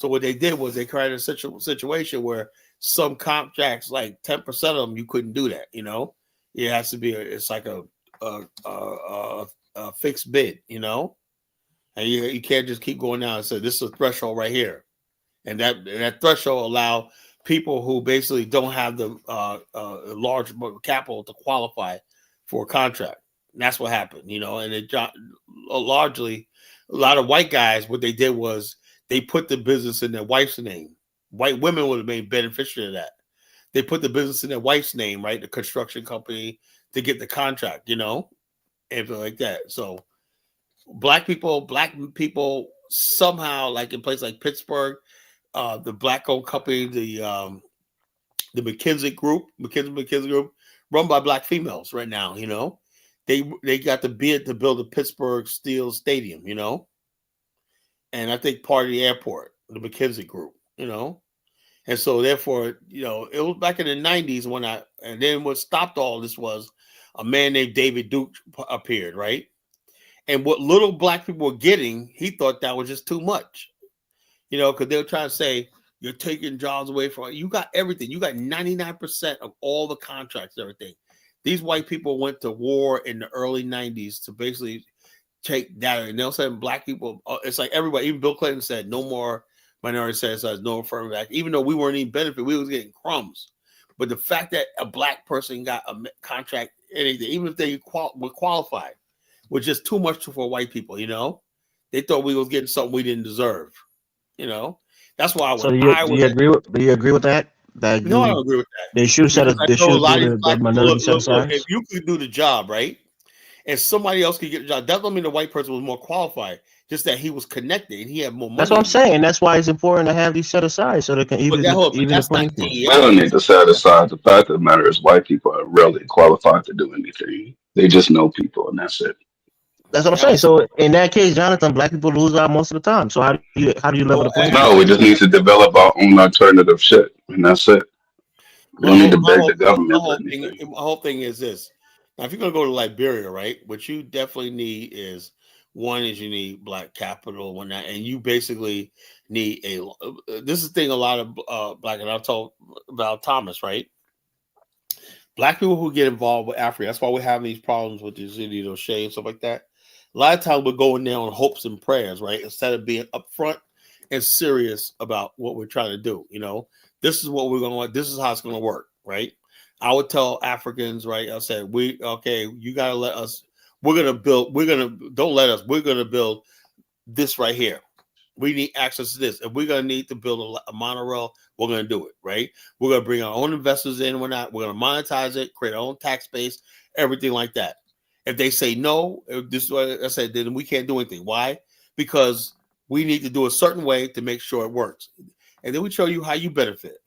So what they did was they created a situation where some contracts, like 10% of them, you couldn't do that. It has to be it's like a fixed bid, and you can't just keep going down and say this is a threshold right here, and that threshold allow people who basically don't have the large capital to qualify for a contract. And that's what happened, and it largely a lot of white guys, what they did was they put the business in their wife's name. White women would have been beneficiary of that. they put the business in their wife's name, right? The construction company to get the contract, you know, everything like that. So black people somehow, like in places like Pittsburgh, the black-owned company, the McKinsey Group, run by black females right now, you know. They got the bid to build a Pittsburgh Steel Stadium, you know. And I think part of the airport, the McKinsey Group, you know. And so therefore, you know, it was back in the 90s and then what stopped all this was a man named David Duke appeared, right? And what little black people were getting, he thought that was just too much, you know, because they were trying to say, you're taking jobs away from you. Got everything. You got 99% of all the contracts, everything. These white people went to war in the early 90s to basically take that. And they'll say black people, it's like everybody, even Bill Clinton said, no more minority status, no affirmative action. Even though we weren't even benefit, we was getting crumbs. But the fact that a black person got a contract, anything, even if they were qualified, was just too much for white people, you know? They thought we was getting something we didn't deserve, you know? That's why do you agree with that? No, I don't agree with that. They should set the minority set aside. If you could do the job, right? And somebody else could get the job, that don't mean the white person was more qualified, just that he was connected and he had more money. That's what I'm saying. That's why it's important to have these set aside so they can even the playing field. We don't need to set aside. The fact of the matter is white people are rarely qualified to do anything. They just know people and that's it. That's what I'm saying. So in that case, Jonathan, black people lose out most of the time. So how do you level the playing field? No, we just need to develop our own alternative shit, and that's it. We don't need to beg the government. My whole thing is this. Now, if you're going to go to Liberia, right, what you definitely need is, one is you need black capital, and you basically need this is the thing a lot of black, and I've told about Thomas, right? Black people who get involved with Africa, that's why we're having these problems with the Zidi O'Shea and stuff like that. A lot of times we're going there on hopes and prayers, right? Instead of being upfront and serious about what we're trying to do, you know? This is what we're going to, this is how it's going to work, right? I would tell Africans, right? I said, you got to let us, we're going to build this right here. We need access to this. If we're going to need to build a monorail, we're going to do it, right? We're going to bring our own investors in. We're going to monetize it, create our own tax base, everything like that. If they say no, this is what I said, then we can't do anything. Why? Because we need to do a certain way to make sure it works. And then we show you how you benefit.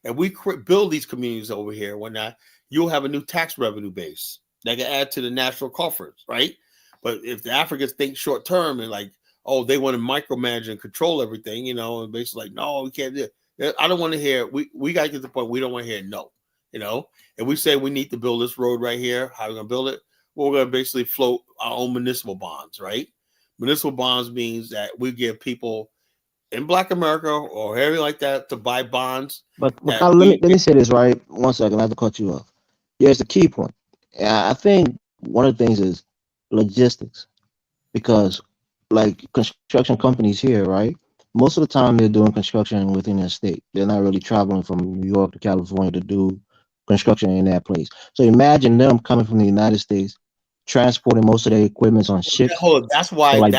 And we build these communities over here. Whatnot, you'll have a new tax revenue base that can add to the national coffers, right? But if the Africans think short term and like, oh, they want to micromanage and control everything, you know, and basically like, no, we can't do it. I don't want to hear, we got to get to the point we don't want to hear no, you know? And we say we need to build this road right here. How are we going to build it? Well, we're going to basically float our own municipal bonds, right? Municipal bonds means that we give people in Black America or area like that to buy bonds. But let me say this, right? 1 second, I have to cut you off. Here's the key point. I think one of the things is logistics, because like construction companies here, right? Most of the time they're doing construction within their state. They're not really traveling from New York to California to do construction in that place. So imagine them coming from the United States, transporting most of their equipment on ships. That's why we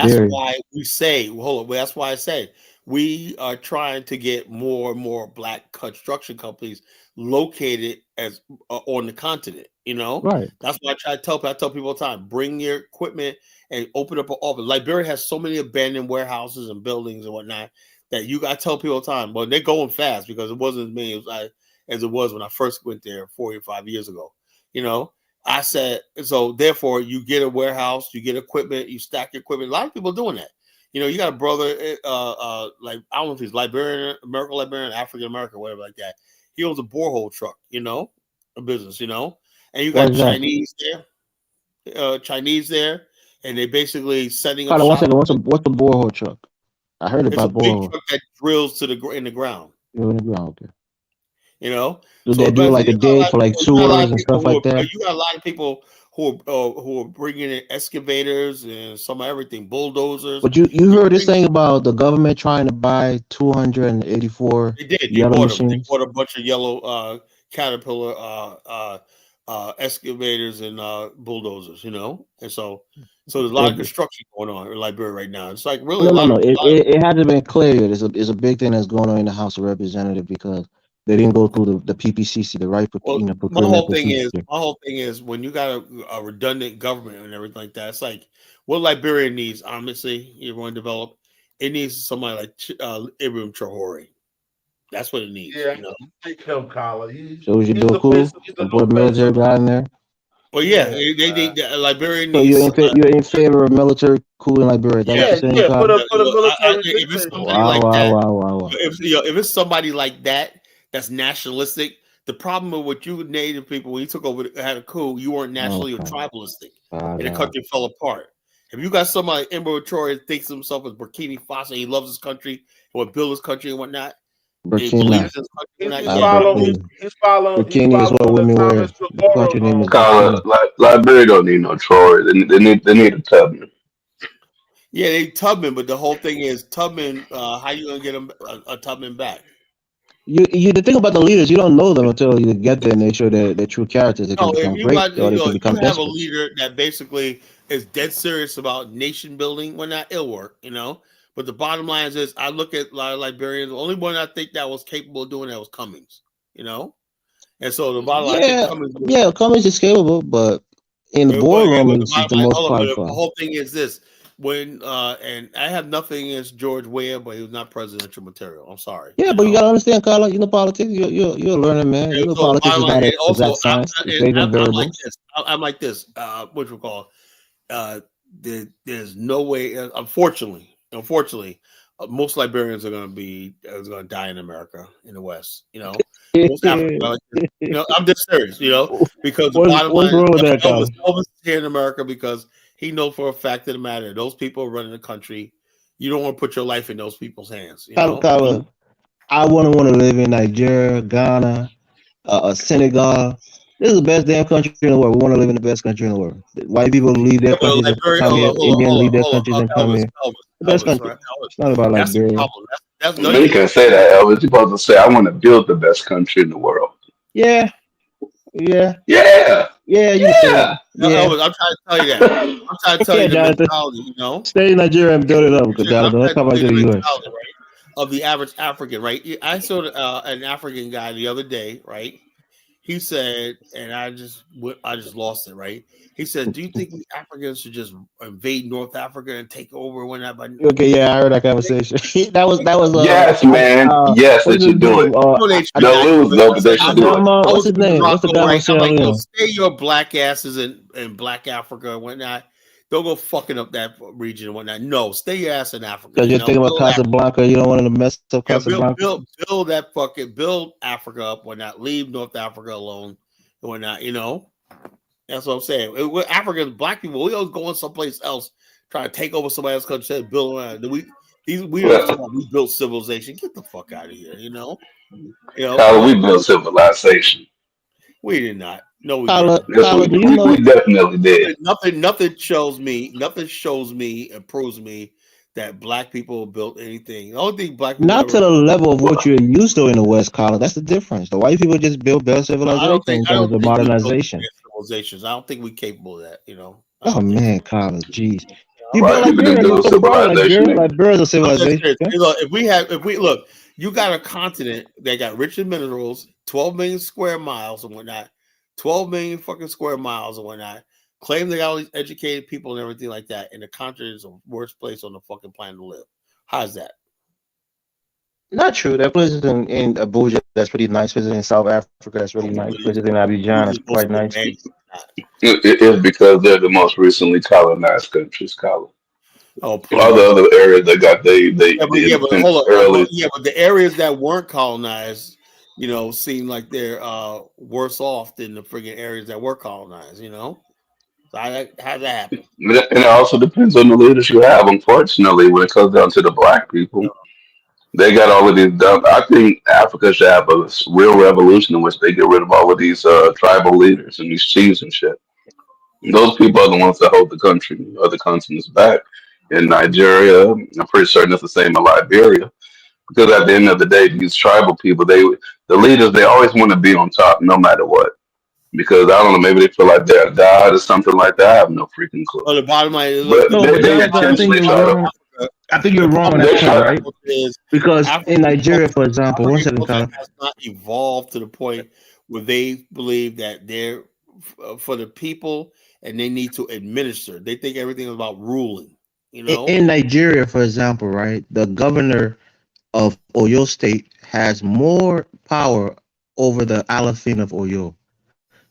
say, that's why I say we are trying to get more and more Black construction companies located as on the continent, you know? Right. That's why I tell people all the time, bring your equipment and open up an office. Liberia has so many abandoned warehouses and buildings and whatnot that you got to tell people all the time, well, they're going fast because it wasn't as many as it was when I first went there 4 or 5 years ago, you know? I said, so therefore you get a warehouse, you get equipment, you stack your equipment. A lot of people are doing that. You know, you got a brother, like, I don't know if he's Liberian, African American, whatever like that. He owns a borehole truck, you know, a business, you know, and you got Chinese there, and they basically setting up. What's the borehole truck? I heard about borehole. Big truck that drills in the ground. In the ground, okay. You know, do they do like a dig for like sewers and stuff like that? You got a lot of people who are bringing in excavators and some of everything, bulldozers. But you heard this thing about the government trying to buy 284 yellow machines? They bought a bunch of yellow Caterpillar excavators and bulldozers, you know, and so there's a lot of construction going on in Liberia right now. It's like really no. It hasn't been clear. It's a big thing that's going on in the House of Representatives because They didn't go through the PPCC, the right procurement procedure. My whole thing is when you got a redundant government and everything like that, it's like what Liberia needs. Honestly, you want to develop, it needs somebody like Ibrahim Traore. That's what it needs. Yeah, you know? take him, Collar. So we should do a coup and put a military guy in there. Well, yeah, they Liberia So needs. you're in favor of military coup in Liberia? That's what you're saying, put a military. If it's somebody like that, if it's somebody like that that's nationalistic, the problem with what you Native people when you took over had a coup, you weren't nationally or tribalistic, and the country fell apart. If you got somebody like Ibrahim Traore that thinks of himself as Burkina Faso, he loves his country, and will build his country and whatnot. Burkina. He's following. Burkina is what women wear. The country name is Liberia don't need no Traore. They need a Tubman. Yeah, they Tubman, but the whole thing is Tubman. How you gonna get a Tubman back? You the thing about the leaders, you don't know them until you get there and they show their true characters. They can become great or they can become you have a desperate. leader that basically is dead serious about nation building. Well, not ill work, But the bottom line is, I look at a lot of Liberians. The only one I think that was capable of doing that was Cummings, And so the bottom line, Cummings is capable, but in the boardroom, he's the most qualified. The whole thing is this: when and I have nothing against George Weah, but he was not presidential material. I'm sorry. Yeah, but you gotta understand, Carla. You know politics. You're a learner, man. You know politics is not an exact science. I'm like this. What you call? There's no way. Unfortunately, most Liberians are going to die in America, in the West. Most Africans, I'm just serious. Because the bottom line, Elvis is here in America because he knows for a fact of the matter those people are running the country. You don't want to put your life in those people's hands. Kala, I wouldn't want to live in Nigeria, Ghana, Senegal. This is the best damn country in the world. We want to live in the best country in the world. White people leave their countries and come here. Indians leave their countries and come here. The best country. It's not about Liberia. You can say that, Elvis. You're supposed to say, I want to build the best country in the world. Yeah. You can say that. Elvis, I'm trying to tell you that. I'm trying to tell you the mentality, Stay in Nigeria and build it up. Because don't come back to the U.S. Of the average African, right? I saw an African guy the other day, right? He said, and I just lost it, right? He said, "Do you think we Africans should just invade North Africa and take over when that?" Okay, yeah, I heard that conversation. that was. Yes, man. Yes, they should do it. They'll lose though, but they should do it. What's his name? What's the guy from Sierra Leone? Stay your black asses in Black Africa and whatnot. Don't go fucking up that region and whatnot. No, stay your ass in Africa. Because you're thinking about Casablanca. You don't want to mess up Casablanca. Build Africa up, whatnot. Leave North Africa alone and whatnot. That's what I'm saying. We're Africans, black people. We always going someplace else, trying to take over somebody else's country, build around. We built civilization. Get the fuck out of here. How we built civilization? We did not. No, we didn't. We definitely did. Nothing shows me and proves me that black people built anything. The only thing black people not to the level of what you're used to in the West, Colin. That's the difference. The white people just built better civilization in terms of modernization. Civilizations. I don't think we're capable of that. Oh man, Colin, jeez. You built Liberia's a civilization. If we look, you got a continent that got rich in minerals, 12 million square miles and whatnot. 12 million fucking square miles and whatnot. Claim they got all these educated people and everything like that. And the country is the worst place on the fucking planet to live. How's that? Not true. That place is in Abuja. That's pretty nice. Places in South Africa. That's really nice. Places in Abidjan. It's quite nice. It's because they're the most recently colonized countries, Colin. All the other areas that got but the areas that weren't colonized, seem like they're worse off than the friggin' areas that were colonized, So how'd that happen? And it also depends on the leaders you have. Unfortunately, when it comes down to the black people, they got all of these dumb. I think Africa should have a real revolution in which they get rid of all of these tribal leaders and these chiefs and shit. Those people are the ones that hold the country, other continents back. In Nigeria, I'm pretty certain it's the same in Liberia. Because at the end of the day, these tribal people, the leaders, they always want to be on top no matter what. Because I don't know, maybe they feel like they're a god or something like that. I have no freaking clue. The bottom line is, I I think you're wrong on that point, right? Because in Nigeria, for example, one second, Colin. Has not evolved to the point where they believe that they're for the people and they need to administer. They think everything is about ruling. You know, in Nigeria, for example, right, the governor of Oyo State has more power over the Alafin of Oyo.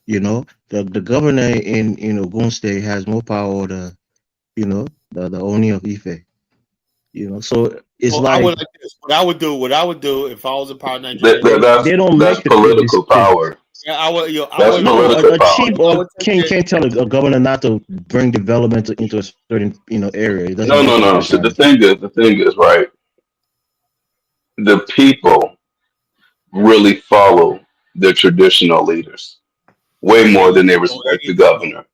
You know, the governor in Ogun State has more power over the, you know, the Oni of Ife. You know, so it's I would like this. What I would do if I was in power in Nigeria, they don't that's make political power. Yeah, I would. That's political a power. chief or can't tell a governor not to bring development into a certain area. It doesn't make No. So the thing is, right? The people really follow the traditional leaders way more than they respect the governor.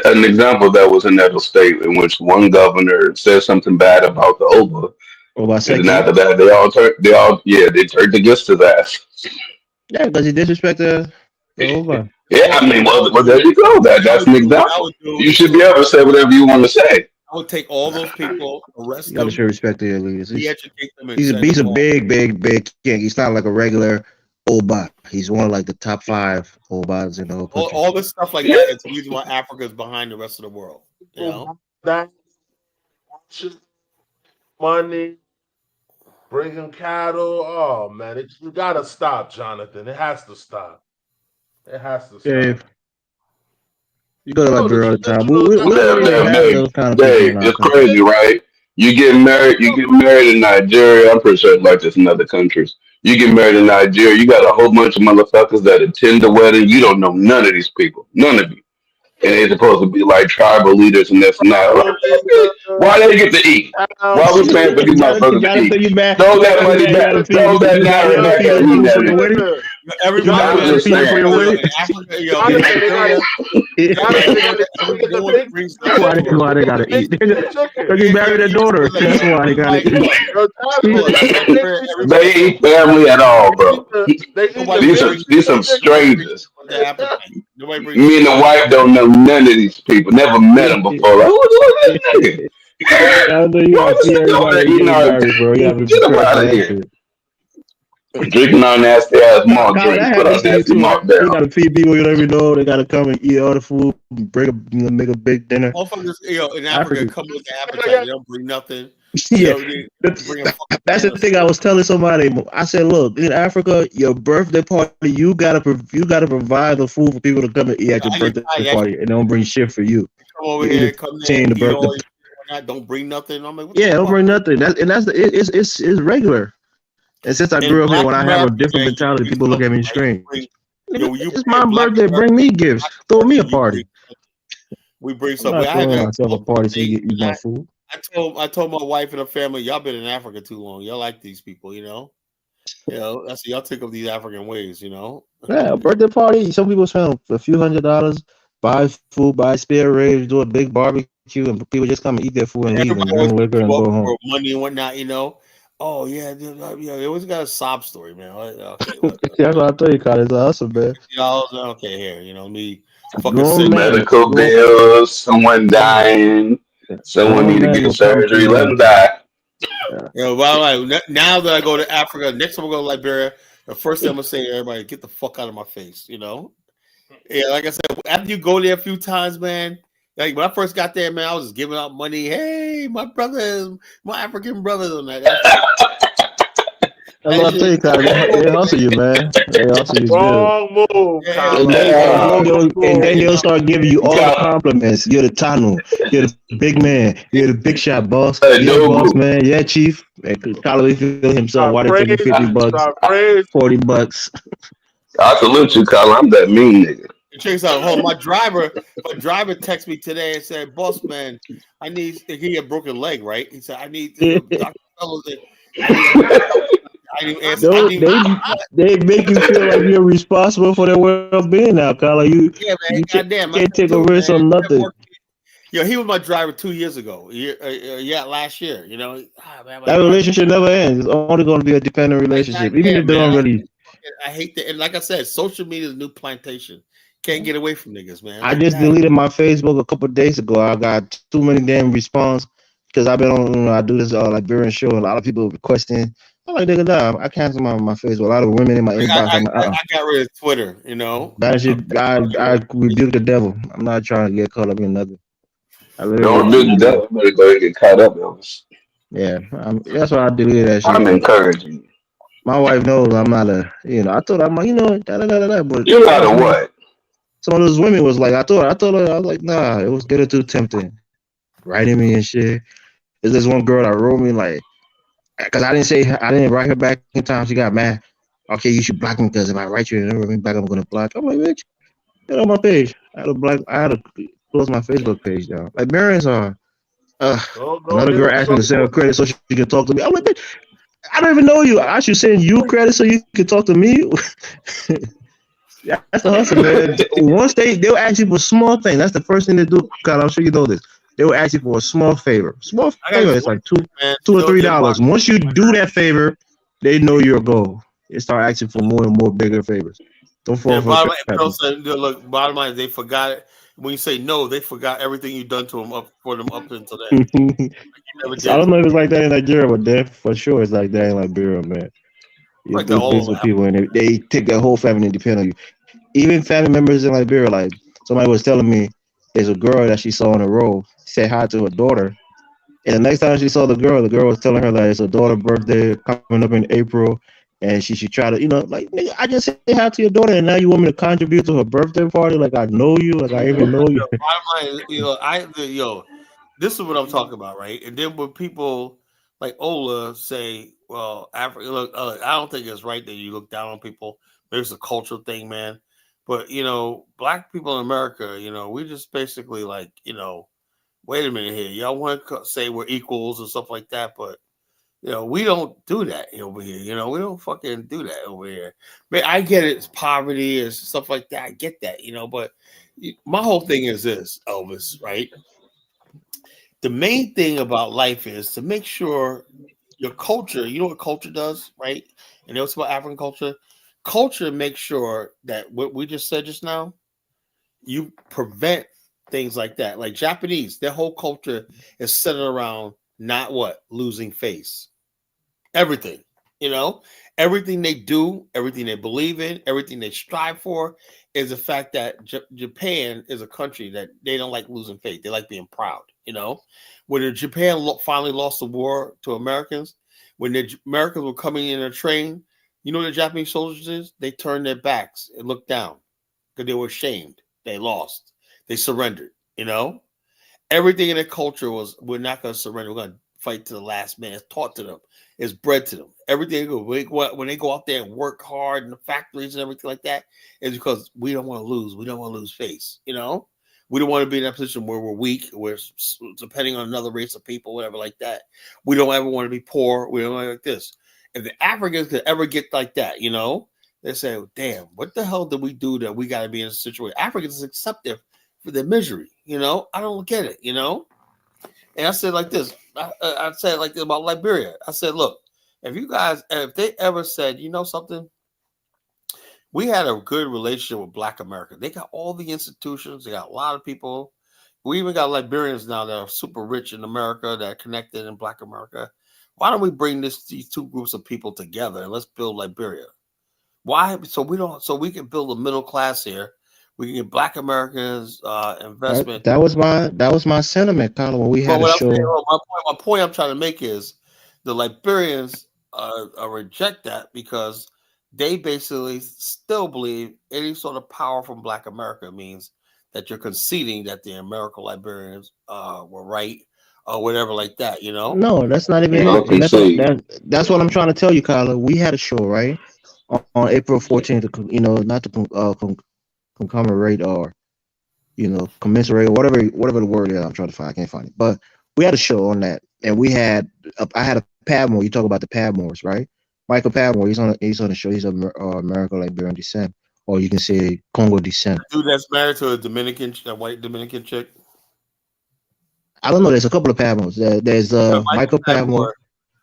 An example that was in Edo State in which one governor said something bad about the Oba, and then after that they turned against his ass. Yeah, because he disrespected the Oba. Yeah, I mean, well, there you go. That's an example. You should be able to say whatever you want to say. I would take all those people, arrest You got to them, show respect to your leaders. de-educate them, and He's send a them home. big king. He's not like a regular Oba. He's one of like the top 5 Obas in the whole country. All this stuff like that is the reason why Africa is behind the rest of the world. You know, that money, bringing cattle. Oh man, you gotta stop, Jonathan. It has to stop. It has to stop. Dave, you go to Liberia all the time. We Dave, it's crazy, right? You get married in Nigeria. I'm pretty sure it's like this in other countries. You get married in Nigeria, you got a whole bunch of motherfuckers that attend the wedding. You don't know none of these people. None of you. And they're supposed to be like tribal leaders and this and that. Why they get to eat? Why we paying for these motherfuckers to eat? Throw that money back. Throw that naira back at me. Everybody just saying. Why they gotta eat? Because you married a daughter. That's why they gotta eat. They ain't family at all, bro. These some strangers. Me and the wife don't know none of these people. Never met them before. Like, who's this nigga? Get him out of here. Drinking on nasty ass malt drinks, but on nasty malt barrel. You gotta feed people you don't even know. They gotta come and eat all the food, make a big dinner. Motherfuckers, in Africa come with the appetite. They don't bring nothing. Yeah, that's the thing I was telling somebody. I said, look, in Africa, your birthday party, you gotta provide the food for people to come and eat at your birthday party, and don't bring shit for you. Come over here, come there, don't bring nothing. I'm like, don't bring nothing. It's regular. And since I grew up here, when I have a different mentality, people look at me strange. It's my birthday. Bring me gifts. Throw me a party. We bring some. I'm not throwing myself a party so you get eat my food. I told my wife and her family, y'all been in Africa too long. Y'all like these people, you know. I said y'all take up these African ways, you know. Yeah, a birthday party. Some people spend a few $100s, buy food, buy spare ribs, do a big barbecue, and people just come and eat their food and leave and bring liquor and go home. Money and whatnot, you know. Oh yeah, they always got a sob story, man. Okay, that's what I tell you, Kyle. It's awesome, man. Okay, here, you know me. Medical bills, someone dying, someone need to get surgery. Let them die. Now that I go to Africa, next time I go to Liberia, the first thing I'm gonna say to everybody, get the fuck out of my face, you know. Yeah, like I said, after you go there a few times, man. Like when I first got there, man, I was just giving out money. Hey, my brothers, my African brothers, on that. That's what I tell you, Kyle. They hustle you, man. They hustle you. Wrong move, and then they'll start giving you all the compliments. You're the Tanu. You're the big man. You're the big shot boss. You're the boss, man. Yeah, chief. Kyle feel himself. Why they take you $50, $40? I salute you, Kyle. I'm that mean nigga. Check this out. My driver texted me today and said, "Boss man, he had a broken leg, right?" He said, "I need Dr. Fellows." They make you feel like you're responsible for their well-being now, Kyle. You can't take a risk on nothing. He was my driver 2 years ago. Last year. You know, that relationship never ends. It's only going to be a dependent relationship, even if they don't really. I hate that, and like I said, social media is new plantation. Can't get away from niggas, man. I just deleted my Facebook a couple of days ago. I got too many damn responses because I've been on, I do this Liberian show. A lot of people requesting. I'm like, nigga, nah, I cancel my Facebook. A lot of women in my inbox. I'm like, I got rid of Twitter, you know. That shit, I rebuke the devil. I'm not trying to get caught up in nothing. Don't rebuke the devil. You better go ahead and get caught up, Elvis. Yeah, that's why I deleted that shit. I'm encouraging. My wife knows I'm not a, I told her, I'm like, but You're not a what? Some of those women was like, I told her, I was like, nah, it was getting too tempting. Writing me and shit. There's this one girl that wrote me like, because I didn't write her back in time. She got mad. Okay, you should block me because if I write you and never write me back, I'm gonna block. I'm like, bitch, get on my page. I had to close my Facebook page down. Liberians are. Another girl asked me to send her credit so she can talk to me. I'm like, bitch, I don't even know you. I should send you credit so you can talk to me. That's the hustle, man. Once they'll ask you for small things. That's the first thing they do. God, I'm sure you know this. They will ask you for a small favor. Small favor. It's like $2 or $3. Once you do that favor, they know your goal. They start asking for more and more bigger favors. Don't fall for it. Look, bottom line, they forgot it. When you say no, they forgot everything you've done to them up until then. So I don't know if it's like that in Nigeria, but there for sure it's like that in Liberia, man. You do things with people and they take their whole family and depend on you. Even family members in Liberia, like somebody was telling me, there's a girl that she saw on the road, said hi to her daughter, and the next time she saw the girl was telling her that it's her daughter's birthday coming up in April, and she should try to, like, nigga, I just said hi to your daughter, and now you want me to contribute to her birthday party? Like I know you, like I even know you. Bottom line, this is what I'm talking about, right? And then when people like Ola say, well, Africa, look, I don't think it's right that you look down on people. There's a cultural thing, man. But, black people in America, we just basically like, wait a minute here. Y'all want to say we're equals and stuff like that. But, we don't do that over here. We don't fucking do that over here. Man, I get it. It's poverty and stuff like that. I get that, but my whole thing is this, Elvis, right? The main thing about life is to make sure your culture, you know what culture does, right? And it's about African culture. Culture makes sure that what we just said just now, you prevent things like that. Like Japanese, their whole culture is centered around not what? Losing face. Everything, everything they do, everything they believe in, everything they strive for is the fact that Japan is a country that they don't like losing face. They like being proud, When Japan finally lost the war to Americans, when the Americans were coming in a train, you know what the Japanese soldiers did? They turned their backs and looked down because they were ashamed. They lost. They surrendered, Everything in their culture was, we're not going to surrender. We're going to fight to the last man. It's taught to them. It's bred to them. Everything when they go out there and work hard in the factories and everything like that is because we don't want to lose. We don't want to lose face, We don't want to be in that position where we're weak, we're depending on another race of people, whatever like that. We don't ever want to be poor. We don't want to like this. If the Africans could ever get like that, they say, oh, damn, what the hell did we do that we got to be in a situation? Africans accept it for their misery, I don't get it, And I said like this, I said like this about Liberia. I said, look, if they ever said, something, we had a good relationship with Black America. They got all the institutions. They got a lot of people. We even got Liberians now that are super rich in America that are connected in Black America. Why don't we bring these two groups of people together and let's build Liberia? Why? So we can build a middle class here. We can get Black Americans investment. That was my sentiment, Colin, when we had a show. My point I'm trying to make is the Liberians reject that because they basically still believe any sort of power from Black America means that you're conceding that the American Liberians were right or whatever like that, No, that's not even it. That's what I'm trying to tell you, Kyla. We had a show, right? On April 14th, not to commemorate or, commensurate or whatever the word is I'm trying to find. I can't find it. But we had a show on that. And I had a Padmore. You talk about the Padmores, right? Michael Padmore, he's on the show. He's of American Liberian descent. Or you can say Congo descent. Dude that's married to a white Dominican chick. I don't know. There's a couple of Padmores. There's Michael Padmore,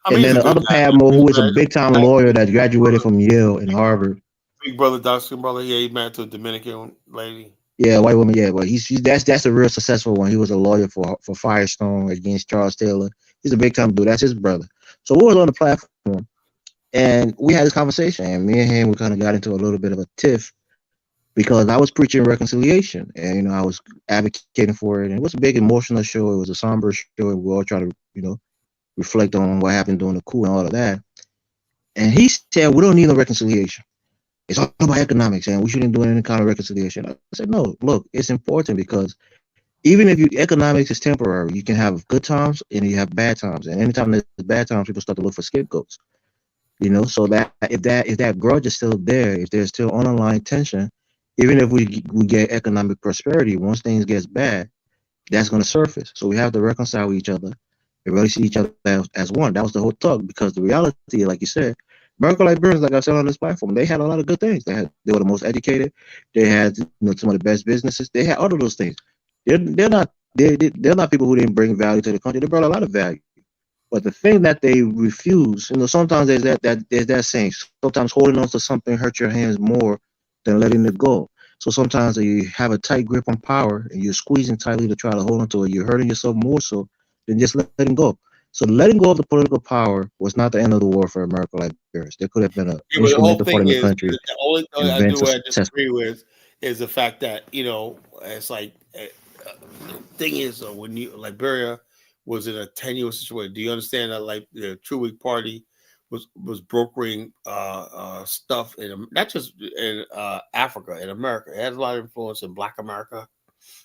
and then the other Padmore who is a big time lawyer that graduated from Yale and Harvard. Big brother, dark skin brother. Yeah, he's married to a Dominican lady. Yeah, white woman. Yeah, but that's a real successful one. He was a lawyer for Firestone against Charles Taylor. He's a big time dude. That's his brother. So we was on the platform, and we had this conversation. And me and him, we kind of got into a little bit of a tiff because I was preaching reconciliation, and I was advocating for it. And it was a big emotional show. It was a somber show. And we all try to reflect on what happened during the coup and all of that. And he said, "We don't need no reconciliation. It's all about economics, and we shouldn't do any kind of reconciliation." I said, "No, look, it's important because even if economics is temporary, you can have good times and you have bad times. And anytime there's bad times, people start to look for scapegoats. So that if that grudge is still there, if there's still underlying tension, even if we get economic prosperity, once things gets bad, that's going to surface. So we have to reconcile with each other and really see each other as one." That was the whole talk, because the reality, like you said, American Liberians, like I said on this platform, they had a lot of good things. They were the most educated. They had some of the best businesses. They had all of those things. They're not people who didn't bring value to the country. They brought a lot of value. But the thing that they refuse, sometimes there's that saying, sometimes holding on to something hurts your hands more than letting it go. So sometimes you have a tight grip on power and you're squeezing tightly to try to hold on to it. You're hurting yourself more so than just letting go. So letting go of the political power was not the end of the war for American Liberians. There could have been an instrumental part in the country. The only thing I do I disagree with is the fact that it's like the thing is when Liberia was in a tenuous situation. Do you understand that the True Week Party was brokering stuff not just in Africa, in America? It has a lot of influence in Black America.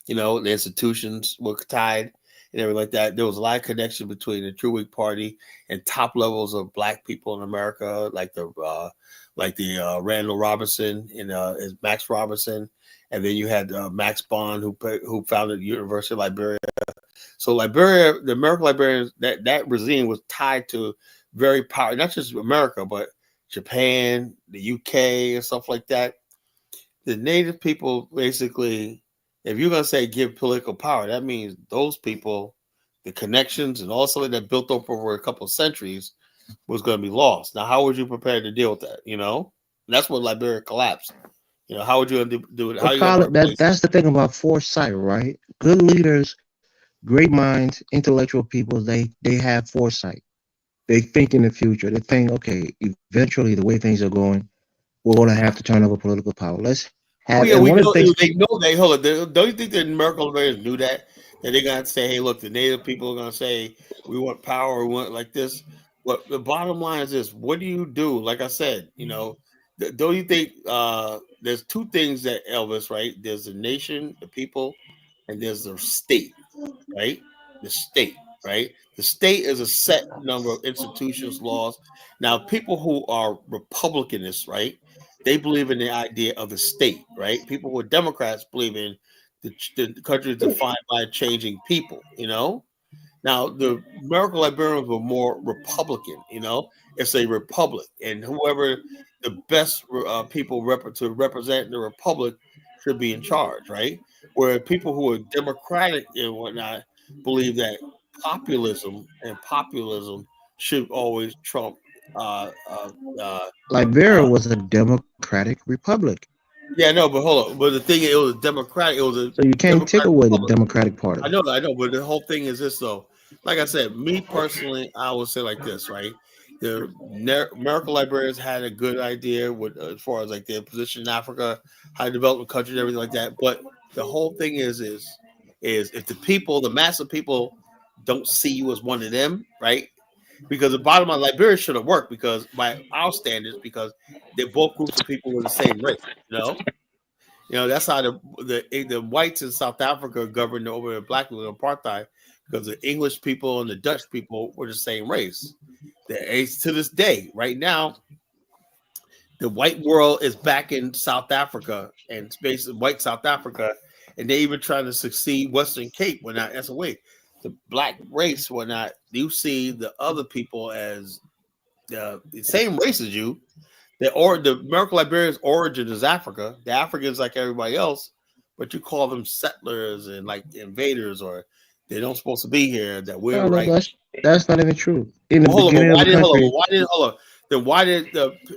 The institutions were tied and everything like that. There was a lot of connection between the True Week Party and top levels of Black people in America, like the Randall Robinson and Max Robinson, and then you had Max Bond, who founded the University of Liberia. So Liberia, the American Liberians, that regime was tied to very powerful, not just America, but Japan, the UK, and stuff like that. The native people, basically, if you're going to say give political power, that means those people, the connections and all something that built up over a couple of centuries was going to be lost. Now, how would you prepare to deal with that? That's when Liberia collapsed. How would you do it? That's the thing about foresight, right? Good leaders, great minds, intellectual people, they have foresight. They think in the future. They think, okay, eventually the way things are going, we're going to have to turn over political power. Let's have. We know they know that. Hold on, don't you think the American Liberians knew that they're going to say, "Hey, look, the native people are going to say we want power, we want like this." But the bottom line is this: what do you do? Like I said, don't you think there's two things that Elvis, right? There's the nation, the people, and there's the state, right? The state, right? The state is a set number of institutions, laws. Now, people who are Republicanists, right? They believe in the idea of the state, right? People who are Democrats believe in the country is defined by changing people, Now, the American Liberians were more Republican, It's a republic, and whoever the best people to represent the republic should be in charge, right? Where people who are Democratic and whatnot believe that populism should always trump. Liberia was a democratic republic. Yeah, no, but hold on. But the thing is, it was democratic. It was a so you can't take away the Democratic Party. I know, but the whole thing is this, though. Like I said, me personally, I would say like this, right? The American Liberians had a good idea with as far as like their position in Africa, how to develop the country, and everything like that. But the whole thing is if the people, the mass of people, don't see you as one of them, right? Because the bottom line, Liberia should have worked because by our standards, because they're both groups of people with the same race, that's how the whites in South Africa governed over the black people in apartheid, because the English people and the Dutch people were the same race. To this day, right now, the white world is back in South Africa and it's basically white South Africa, and they even trying to succeed Western Cape. When not, that's a way. The black race, whatnot, you see the other people as the same race as you. The American Liberians' origin is Africa. The Africans like everybody else, but you call them settlers and like invaders, or they don't supposed to be here. That we're right. That's not even true. In the beginning of the country,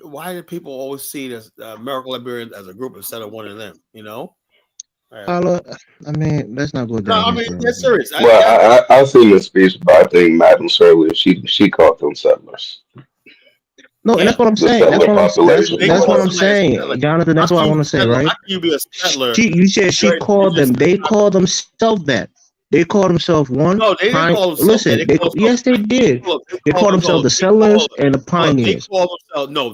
why did people always see this American Liberians as a group instead of one of them? Carla, I mean, let's not go No, down I this mean road. that's serious. Well, I seen the speech, but I think Madam Shirley, she called them settlers. No, and that's what I'm The saying. settler population. They That's call what I'm somebody a settler. saying, Jonathan. That's How what I can you want be to say, settler? right? How can you be a settler? You said she called them. They called themselves that. They called themselves one. No, they didn't call themselves that. Listen, yes, they did. They called themselves the settlers and the pioneers.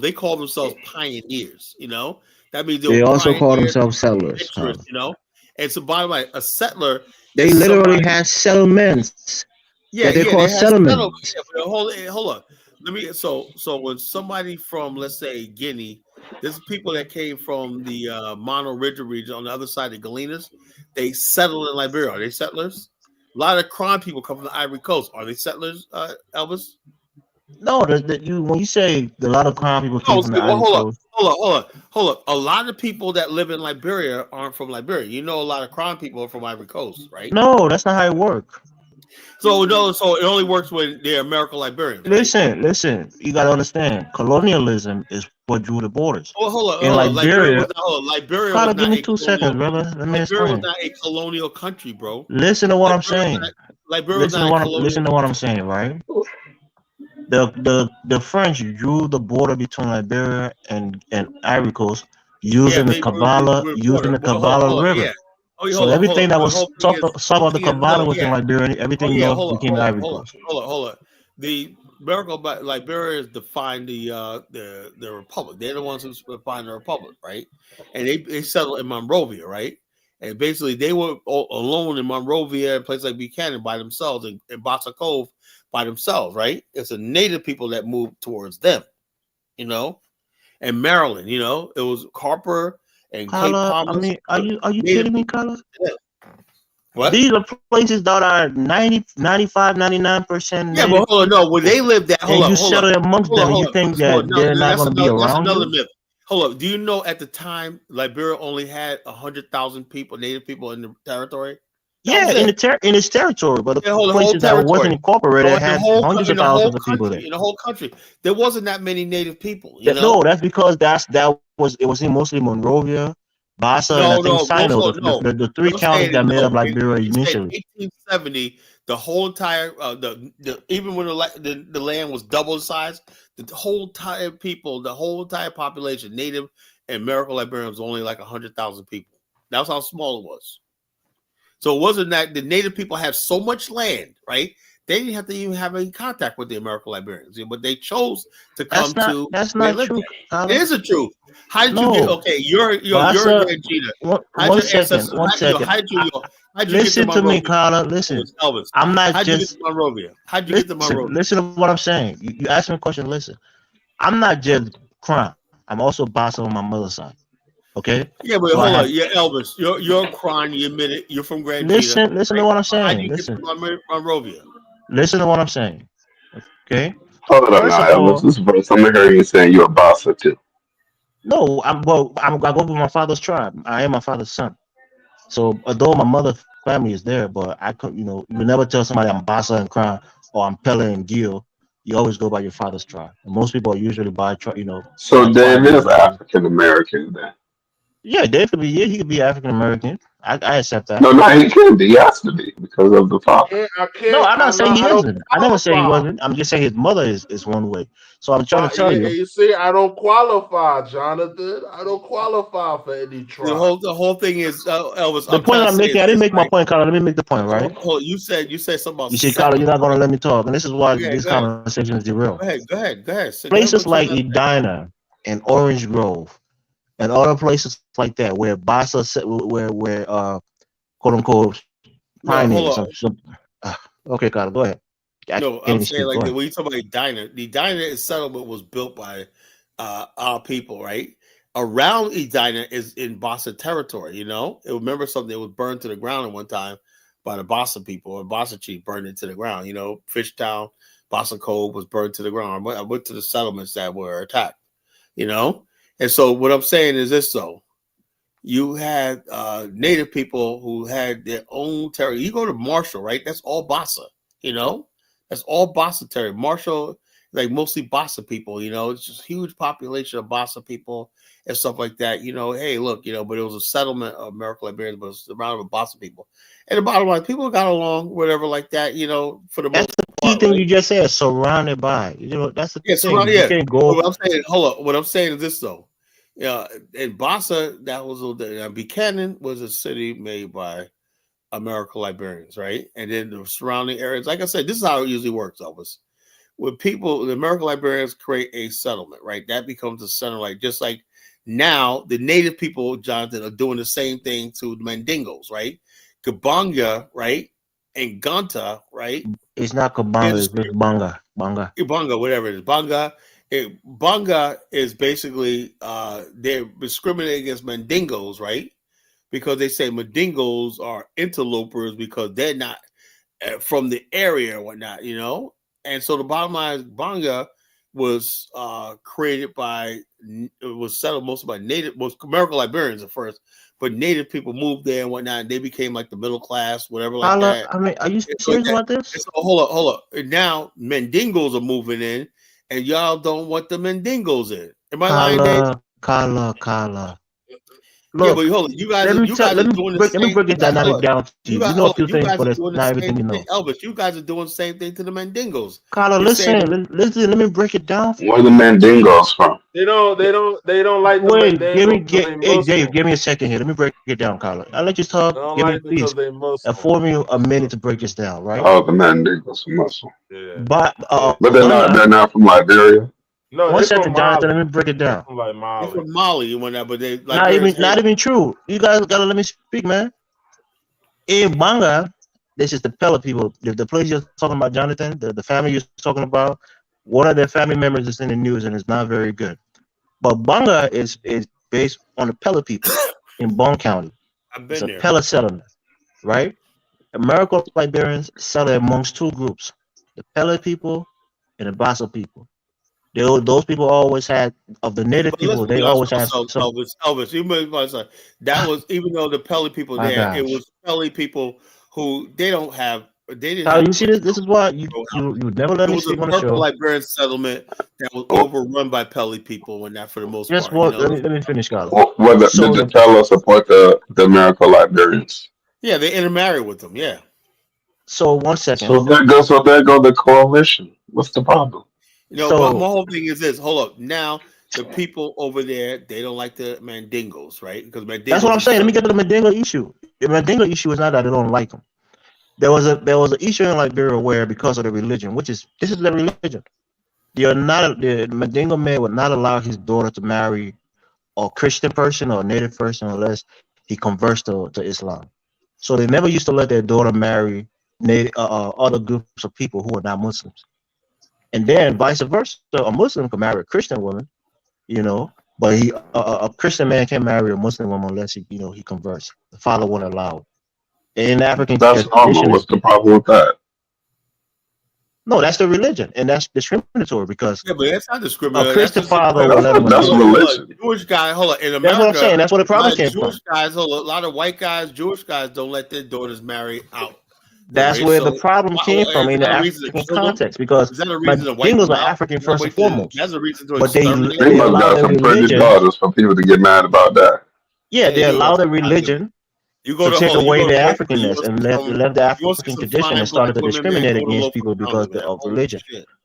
They call themselves pioneers. You know, that means They also call pioneers, themselves settlers. adventurers, you know. And so, by the way, a settler They is literally somebody. had settlements Yeah, that they yeah, call they had settled. settlements. Yeah, but hold on. Let me. So when somebody from, let's say, Guinea, there's people that came from the Mono Ridge region on the other side of Galenas. They settled in Liberia. Are they settlers? A lot of crime people come from the Ivory Coast. Are they settlers, Elvis? No, when you say a lot of crime people came from the Ivory Coast. Hold up. A lot of people that live in Liberia aren't from Liberia. You know, a lot of crime people are from Ivory Coast, right? No, that's not how it works. So it only works when they're American Liberians. Right? Listen. You gotta understand, colonialism is what drew the borders. Well, hold on. Liberia was give me not 2 seconds, brother. Let me Liberia explain. was not a colonial country, bro. Listen to what I'm saying. Listen to what I'm saying, right? The French drew the border between Liberia and Ivory Coast using the Kabbalah River. Yeah. So everything that was south of the Kabbalah was in Liberia, everything north became the Ivory Coast. Hold on. The American Liberians defined the republic. They're the ones who defined the republic, right? And they settled in Monrovia, right? And basically they were alone in Monrovia and places like Buchanan by themselves, and Bossa Cove by themselves, right? It's the native people that moved towards them, you know. And Maryland, you know, it was Harper and Cape Palmas. I mean, are you kidding me, Carla? Yeah. What? These are places that are 90, 95, 99%. Yeah, but hold on, no, when they lived there, hold on, you settle amongst them, and you think that they're not going to be around. That's another myth. Hold up, do you know at the time Liberia only had 100,000 people, native people in the territory? Yeah, in its territory, but the places that wasn't incorporated had hundreds of thousands of people there. In the whole country, there wasn't that many native people. No, that's because it was in mostly Monrovia, Bassa, and I think Sino, the 3 counties that made up Liberia initially. 1870, the whole entire even when the land was double the size, the whole entire population, native and American Liberians, was only like 100,000 people. That's how small it was. So it wasn't that the native people have so much land, right? They didn't have to even have any contact with the American Liberians, but they chose to come to. That's not true. It is the truth. How did you get? Okay, you're Gina. One second. Listen to me, Carla. Listen, Elvis. I'm not how'd just you get to Monrovia. How'd you get to Monrovia? Listen to what I'm saying. You asked me a question. Listen, I'm not just crime. I'm also Bassa on my mother's side. Okay. Yeah, but hold on. Yeah, Elvis. You're crying. You admit it. You're from Grand. Listen to what I'm saying. How'd you get to Monrovia? Listen to what I'm saying. Okay. Hold on now, Elvis. This is the first time I heard you saying you're a Bassa too. No, I go with my father's tribe. I am my father's son. So although my mother's family is there, but I could, you never tell somebody I'm Bassa and crime or I'm Pele and Gil. You always go by your father's tribe. And most people are usually by So David is African American then. Yeah, Dave could be. Yeah, he could be African American. I accept that. No, he can't be. He has to be because of the father. No, I'm not saying he isn't. I never say he wasn't. I'm just saying his mother is one way. So I'm trying to tell you. You see, I don't qualify, Jonathan. I don't qualify for any tribe. The whole thing is Elvis. The point I'm making, I didn't make my point, Carla. Let me make the point, right? Hold, you said something about. You see, Carla, you're not going to let me talk, and this is why this conversation is derailed. Go ahead. Places like Edina and Orange Grove and other places like that where Bassa, where quote unquote pioneers. Okay, Carla, go ahead. I'm saying like when you talk about Edina, the Edina settlement was built by our people, right? Around Edina is in Bassa territory. Remember something that was burned to the ground at one time by the Bassa people, or Bassa chief burned it to the ground. Fishtown, Bassa Cove was burned to the ground. I went to the settlements that were attacked. And so what I'm saying is this: though, you had native people who had their own territory. You go to Marshall, right? That's all Bassa. That's all Bassa territory. Marshall like mostly Bassa people. You know, it's just huge population of Bassa people and stuff like that. You know, hey, look, you know, but it was a settlement of American Liberians, but it was surrounded with Bassa people. And the bottom line, people got along, whatever, like that. You know, for the most key part, thing right? you just said, surrounded by. You know, that's the thing. Surrounded. You Yeah. can't But go. what I'm saying, hold up. What I'm saying is this though. Yeah, in Bassa, that was Buchanan was a city made by American Liberians, right? And then the surrounding areas, like I said, this is how it usually works, Elvis. When people, the American Liberians create a settlement, right? That becomes a center, like just like now the native people, Jonathan, are doing the same thing to the Mandingos, right? Kabanga, right? And Ganta, right? It's not Kabanga, it's just Banga. Banga. Banga, whatever it is. Banga is basically they're discriminating against Mandingos, right? Because they say Mandingos are interlopers because they're not from the area or whatnot, you know? And so the bottom line is Banga was created by, it was settled mostly by most American Liberians at first, but native people moved there and whatnot, and they became like the middle class, whatever like that. I mean, are you serious about this? So hold up. And now Mandingos are moving in, and y'all don't want the Mandingos in. Am I lying, Dave? Kala. Look, yeah, but hold on. Let me break it dynamic down to you. You know a few things, but it's not everything you know. Elvis, you guys are doing the same thing to the Mandingos. Kala, listen. Let me break it down. Where the Mandingos from? They don't like. Wait, Dave, give me a second here. Let me break it down, Kala. I'll let you talk. Give me, please, afford me a minute to break this down, right? Oh, the Mandingos from Muslim. Yeah. But they're not from Liberia. No, 1 second, Jonathan. Let me break it down. Like Mali. They're from Mali and whatnot, but they not even true. You guys gotta let me speak, man. In Banga, this is the Pella people. The place you're talking about, Jonathan, the family you're talking about, one of their family members is in the news and it's not very good. But Banga is based on the Pella people in Bone County. It's a Pella settlement, right? American Liberians settle amongst two groups: the Pella people and the Bassa people. Those people always had, of the native people, they always had Elvis, you must say that was, even though the Pele people there, it was Pele people who they didn't have. You see this? This is why you never let me speak on the show. Liberian settlement that was overrun by Pele people, and that for the most part. Let me finish, Carlos. Did the Pele support the American Liberians? Yeah, they intermarried with them. Yeah. So 1 second. So there goes the coalition. What's the problem? You know, my whole thing is this. Hold up. Now, the people over there, they don't like the Mandingos, right? Because Mandingos. That's what I'm saying. Let me get to the Mandingo issue. The Mandingo issue is not that they don't like them. There was an issue in Liberia where, because of the religion, this is the religion. The Mandingo man would not allow his daughter to marry a Christian person or a native person unless he converts to Islam. So they never used to let their daughter marry other groups of people who are not Muslims. And then vice versa, a Muslim can marry a Christian woman, you know, but a Christian man can't marry a Muslim woman unless he converts. The father won't allow it. In African that's normal. What's the problem with that? No, that's the religion, and that's discriminatory because but that's not discriminatory. A Christian father will let him. That's religion. Jewish guy, hold on. In America, that's what I'm saying. That's where the problem came from. Jewish guys, a lot of white guys, Jewish guys don't let their daughters marry out. That's where the problem came from in the African context, because Mandingos are African first and foremost. That's a reason to but they allow their religion. Daughters for people to get mad about that. Yeah, they allow their religion to take away their Africanness and left the African tradition and started to discriminate against people because of religion.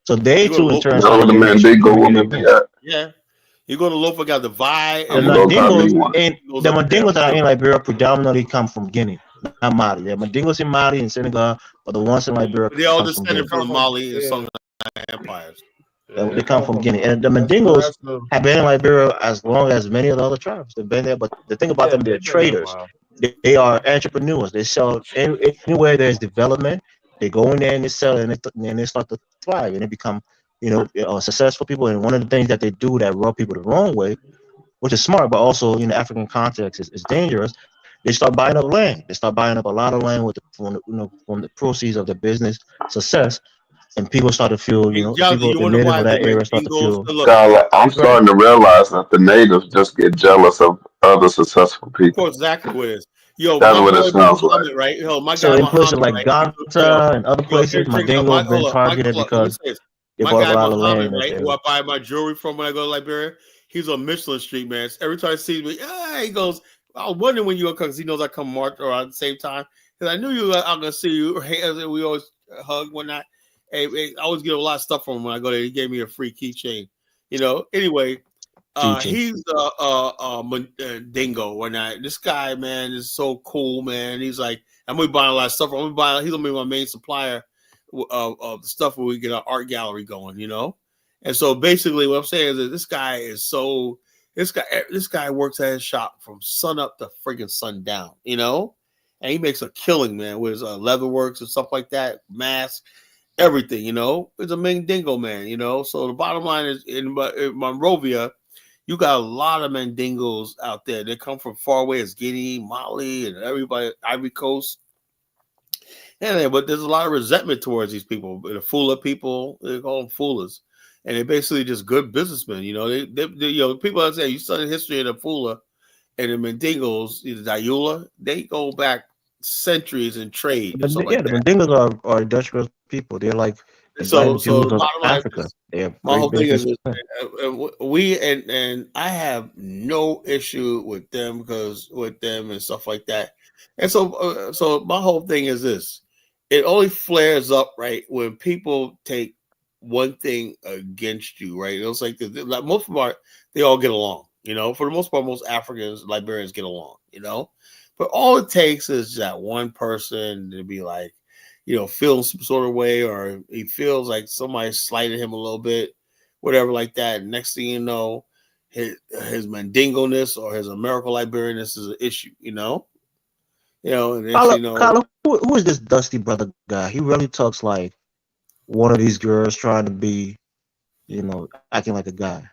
So they too, in turn, the Mandingo woman be at. Yeah. You go to Lofa, got the Vi. The Mandingos that are in Liberia predominantly come from Guinea. Not Mali. The Mandingos in Mali and Senegal, but the ones in Liberia. They all descended from Mali and some empires. They come from Guinea, and the Mandingos have been in Liberia as long as many of the other tribes. They've been there, but the thing about them, they're traders. They are entrepreneurs. They sell anywhere there's development. They go in there and they sell, and they start to thrive, and they become, successful people. And one of the things that they do that rub people the wrong way, which is smart, but also in the African context is dangerous. They start buying up land. They start buying up a lot of land from the proceeds of the business success, and people start to feel, the natives of that area start to feel. I'm starting to realize that the natives just get jealous of other successful people. That's exactly what it is. That's what it sounds like. Right? My so guy in places like Ganta and other places, Mandingos have been targeted because They My bought up guy a lot of Muhammad, land. right, who I buy my jewelry from when I go to Liberia, he's on Michelin Street, man. Every time he sees me, he goes, I was wondering when you gonna come, because he knows I come March or at the same time. Because I knew you, I'm gonna see you. We always hug one night. Hey, I always get a lot of stuff from him when I go there. He gave me a free keychain. Anyway, he's Dingo one night. This guy, man, is so cool, man. He's like, I'm gonna be buying a lot of stuff. He's gonna be my main supplier of the stuff where we get our art gallery going, And so basically, what I'm saying is that this guy works at his shop from sun up to friggin' sundown, and he makes a killing, man, with his leather works and stuff like that, masks, everything, It's a Mandingo man, So the bottom line is in Monrovia, you got a lot of Mandingos out there. They come from far away as Guinea, Mali, and everybody, Ivory Coast. Yeah, but there's a lot of resentment towards these people. The Fula people, they call them Fulas, and they're basically just good businessmen. They people that say you study history of the Fula and the Mandingos, the Dayula, they go back centuries in trade. The Mandingos are industrious people. They're like the Jews of Africa. My whole thing is we and I have no issue with them and stuff like that. And so my whole thing is this. It only flares up, right, when people take one thing against you, right? It's like most of them they all get along, For the most part, most Africans, Liberians get along, But all it takes is that one person to be like, feeling some sort of way, or he feels like somebody slighted him a little bit, whatever like that. And next thing you know, his Mandingo-ness or his American Liberian-ness is an issue, Carla, who is this Dusty Brother guy? He really talks like one of these girls trying to be, acting like a guy.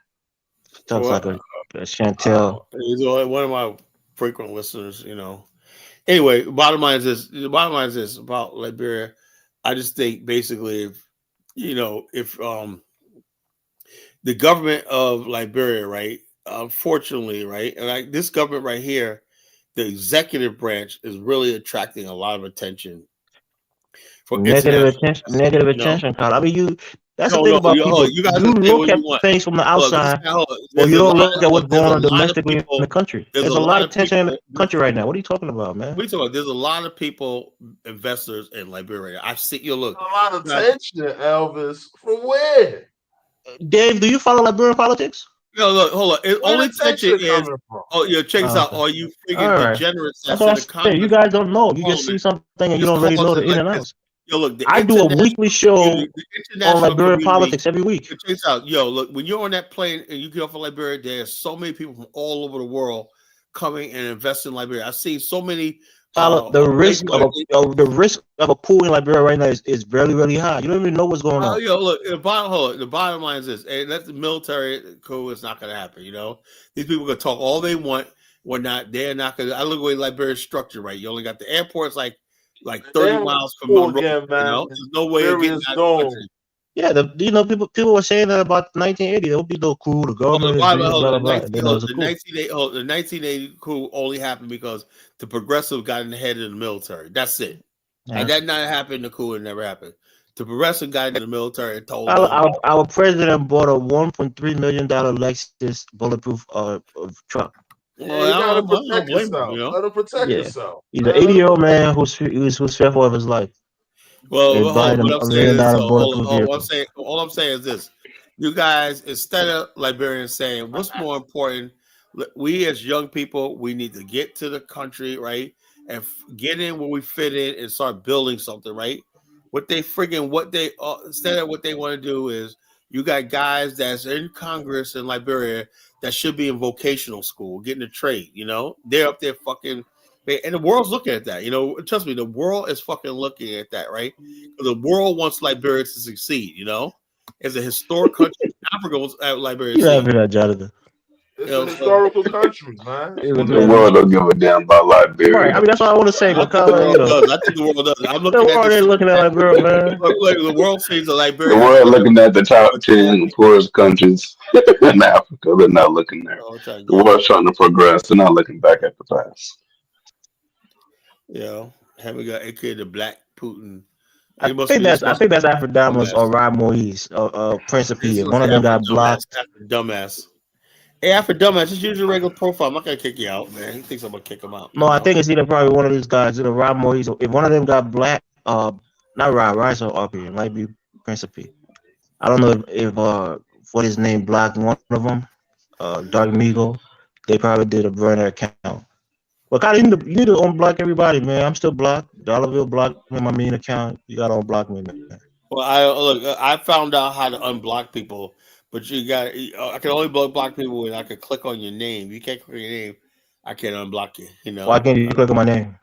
Talks like a Chantel. He's one of my frequent listeners, Anyway, the bottom line is this about Liberia. I just think basically if the government of Liberia, right, unfortunately, right, and like this government right here, the executive branch is really attracting a lot of attention. Negative attention, Carl. I mean, that's the thing about people. You look at things from the outside, but you don't look at what's going on domestically in the country. There's a lot of tension in the country right now. What are you talking about, man? What are you talking about? There's a lot of people, investors in Liberia. I've seen you look. A lot of tension, Elvis. From where? Dave, do you follow Liberian politics? No, look, hold on. Only tension is. Check this out. Are you freaking degenerates? That's what I'm saying. You guys don't know. You just see something and you don't really know the in and outs. I do a weekly show on Liberian politics every week. Check this out. Look, when you're on that plane and you get off of Liberia, there's so many people from all over the world coming and investing in Liberia. I've seen so many. The risk of a coup in Liberia right now is really, really high. You don't even know what's going on. Look, the bottom line is this: that's the military coup is not going to happen. These people can talk all they want. They're not going to. I look at the way Liberia's structured, right? You only got the airports like 30 miles from Monrovia. There's no way of getting out of the country. Yeah, people were saying that about 1980. There would be no coup. The government the 1980 coup only happened because the progressive got in the head of the military. That's it. Yeah. And that not happened. The coup it never happened. The progressive got into the military and told our president bought a $1.3 million Lexus bulletproof truck. Well, you gotta protect yourself. Let him protect yourself. He's an 80-year-old man who's fearful of his life. Well, all I'm saying is this: you guys, instead of Liberians saying what's more important, we as young people, we need to get to the country, right, and get in where we fit in and start building something, right? Instead of what they want to do is you got guys that's in Congress in Liberia that should be in vocational school, getting a trade. They're up there fucking. And the world's looking at that, Trust me, the world is fucking looking at that, right? The world wants Liberia to succeed, As a historic country, Africa wants Liberia to succeed. Jonathan. It's a historical country, man. The world don't give a damn about Liberia. Right. I mean, that's what I want to say. But I think the world does. I'm looking at looking at Liberia, man. The world sees a Liberia. The world looking at the top 10 poorest countries in Africa. They're not looking there. The world's trying to progress. They're not looking back at the past. Have we got aka the Black Putin? I think that's Afrodamus or Rod Moise or Prince of P. One of them got blocked. Dumbass. Hey, after dumbass, just use your regular profile. I'm not gonna kick you out, man. He thinks I'm gonna kick him out. No, I think it's either probably one of these guys, either Rod Moise. If one of them got black, not Rod's up here. It might be Prince of P. I don't know if what his name blocked one of them, Dark Migo. They probably did a burner account. Well, kind of you need to unblock everybody, man. I'm still blocked. Dollarville blocked me on my main account. You gotta unblock me, man. Well, I found out how to unblock people, but I can only block people when I can click on your name. You can't click on your name, I can't unblock you. You know. Why can't you click on my name?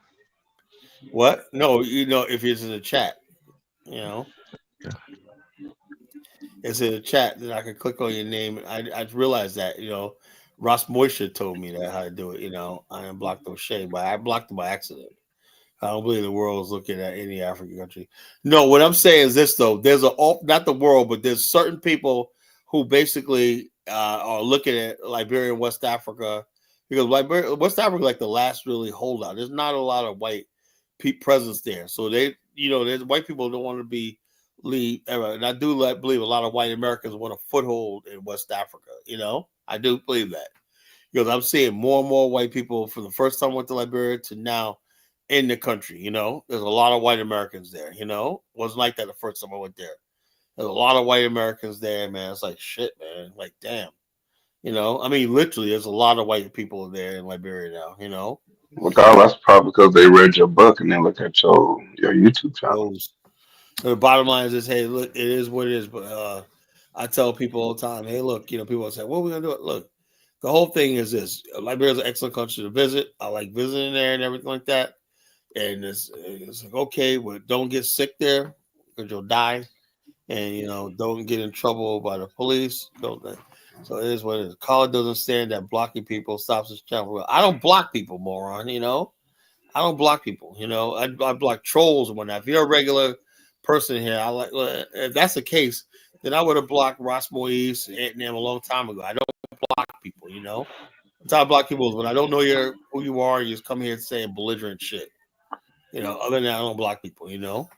What? No, if it's in the chat, it's in the chat, then I can click on your name. I realized that, Ross Moisha told me that how to do it. I unblocked O'Shea, but I blocked him by accident. I don't believe the world is looking at any African country. No, what I'm saying is this, though. There's not the world, but there's certain people who basically are looking at Liberia and West Africa, because West Africa is like the last really holdout. There's not a lot of white presence there. So there's white people don't want to leave. And I do believe a lot of white Americans want a foothold in West Africa. I do believe that, because I'm seeing more and more white people from the first time I went to Liberia to now in the country. There's a lot of white Americans there. Wasn't like that the first time I went there. There's a lot of white Americans there, man. It's like shit, man. Like, damn. I mean, literally, there's a lot of white people there in Liberia now. Well, God, that's probably because they read your book and they look at your YouTube channel. The bottom line is this: hey, look, it is what it is. But I tell people all the time, hey, look, people say, what are we gonna do? Look, the whole thing is this: Liberia is an excellent country to visit. I like visiting there and everything like that. And it's like, okay, but don't get sick there because you'll die, and don't get in trouble by the police. So it is what it is. College doesn't stand that blocking people stops its channel. I don't block people, moron. I don't block people. I block trolls and whatnot. If you're a regular person here, if that's the case, then I would have blocked Ross Moise and them a long time ago. I don't block people. That's how I block people is when I don't know who you are. You just come here saying belligerent shit. Other than that, I don't block people. You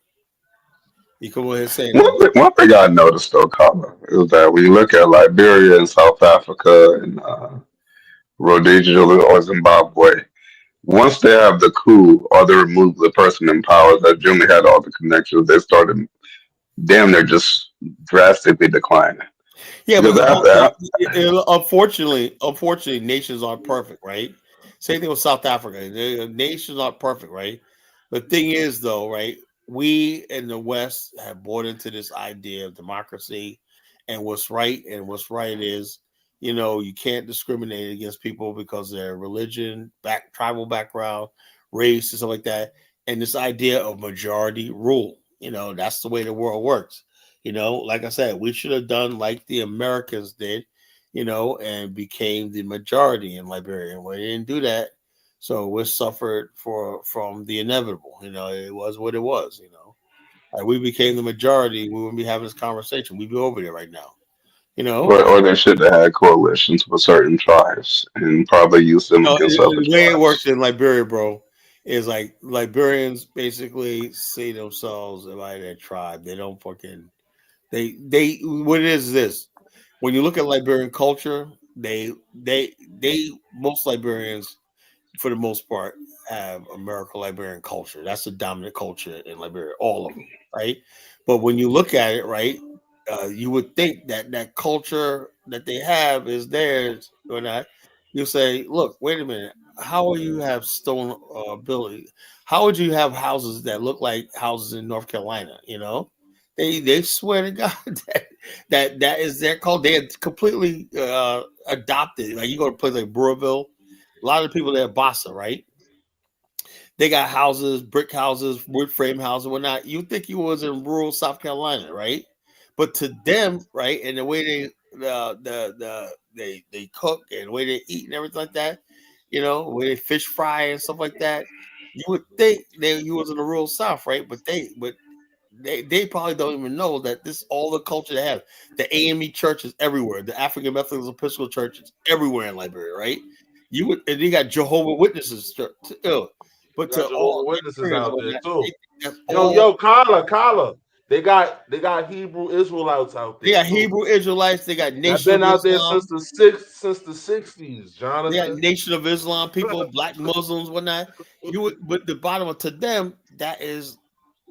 come over here saying one thing I noticed though, Carla, is that when you look at Liberia and South Africa and Rhodesia or Zimbabwe, once they have the coup or they remove the person in power that generally had all the connections, they started damn near just drastically declining. Yeah, but unfortunately, nations aren't perfect, right? Same thing with South Africa. Nations aren't perfect, right? The thing is, though, right? We in the West have bought into this idea of democracy and what's right. And what's right is, you can't discriminate against people because of their religion, tribal background, race, and stuff like that. And this idea of majority rule, that's the way the world works. Like I said, we should have done like the Americans did, and became the majority in Liberia. And we didn't do that. So we suffered from the inevitable. It was what it was. Like we became the majority, we wouldn't be having this conversation. We'd be over there right now. Or they should have had coalitions with certain tribes and probably use them against other tribes. The way it works in Liberia, bro, is like Liberians basically see themselves by their tribe. They don't fucking they what it is this. When you look at Liberian culture, they most Liberians, for the most part, have Liberian culture. That's the dominant culture in Liberia, all of them, right? But when you look at it, right, you would think that culture that they have is theirs or not. You say, look, wait a minute. How will you have stone ability? How would you have houses that look like houses in North Carolina? They swear to God that is their culture. They had completely adopted. Like you go to a place like Brewerville, a lot of the people there are Bassa, right? They got houses, brick houses, wood frame houses, and whatnot. You think you was in rural South Carolina, right? But to them, right, and the way they cook and the way they eat and everything like that, the way they fish fry and stuff like that, you would think you was in the rural South, right? But they probably don't even know that this all the culture they have. The AME church is everywhere. The African Methodist Episcopal Church is everywhere in Liberia, right? And they got Jehovah's Witnesses church. But got to Jehovah's all Witnesses Nigerians, out there whatnot, too. they think that's Yo, Kala. They got Hebrew Israelites out there. They got too. Hebrew Israelites. They got They've Nation been of out there Islam. since the 60s, They got Jonathan. Nation of Islam people, Black Muslims, whatnot. But the bottom of to them, that is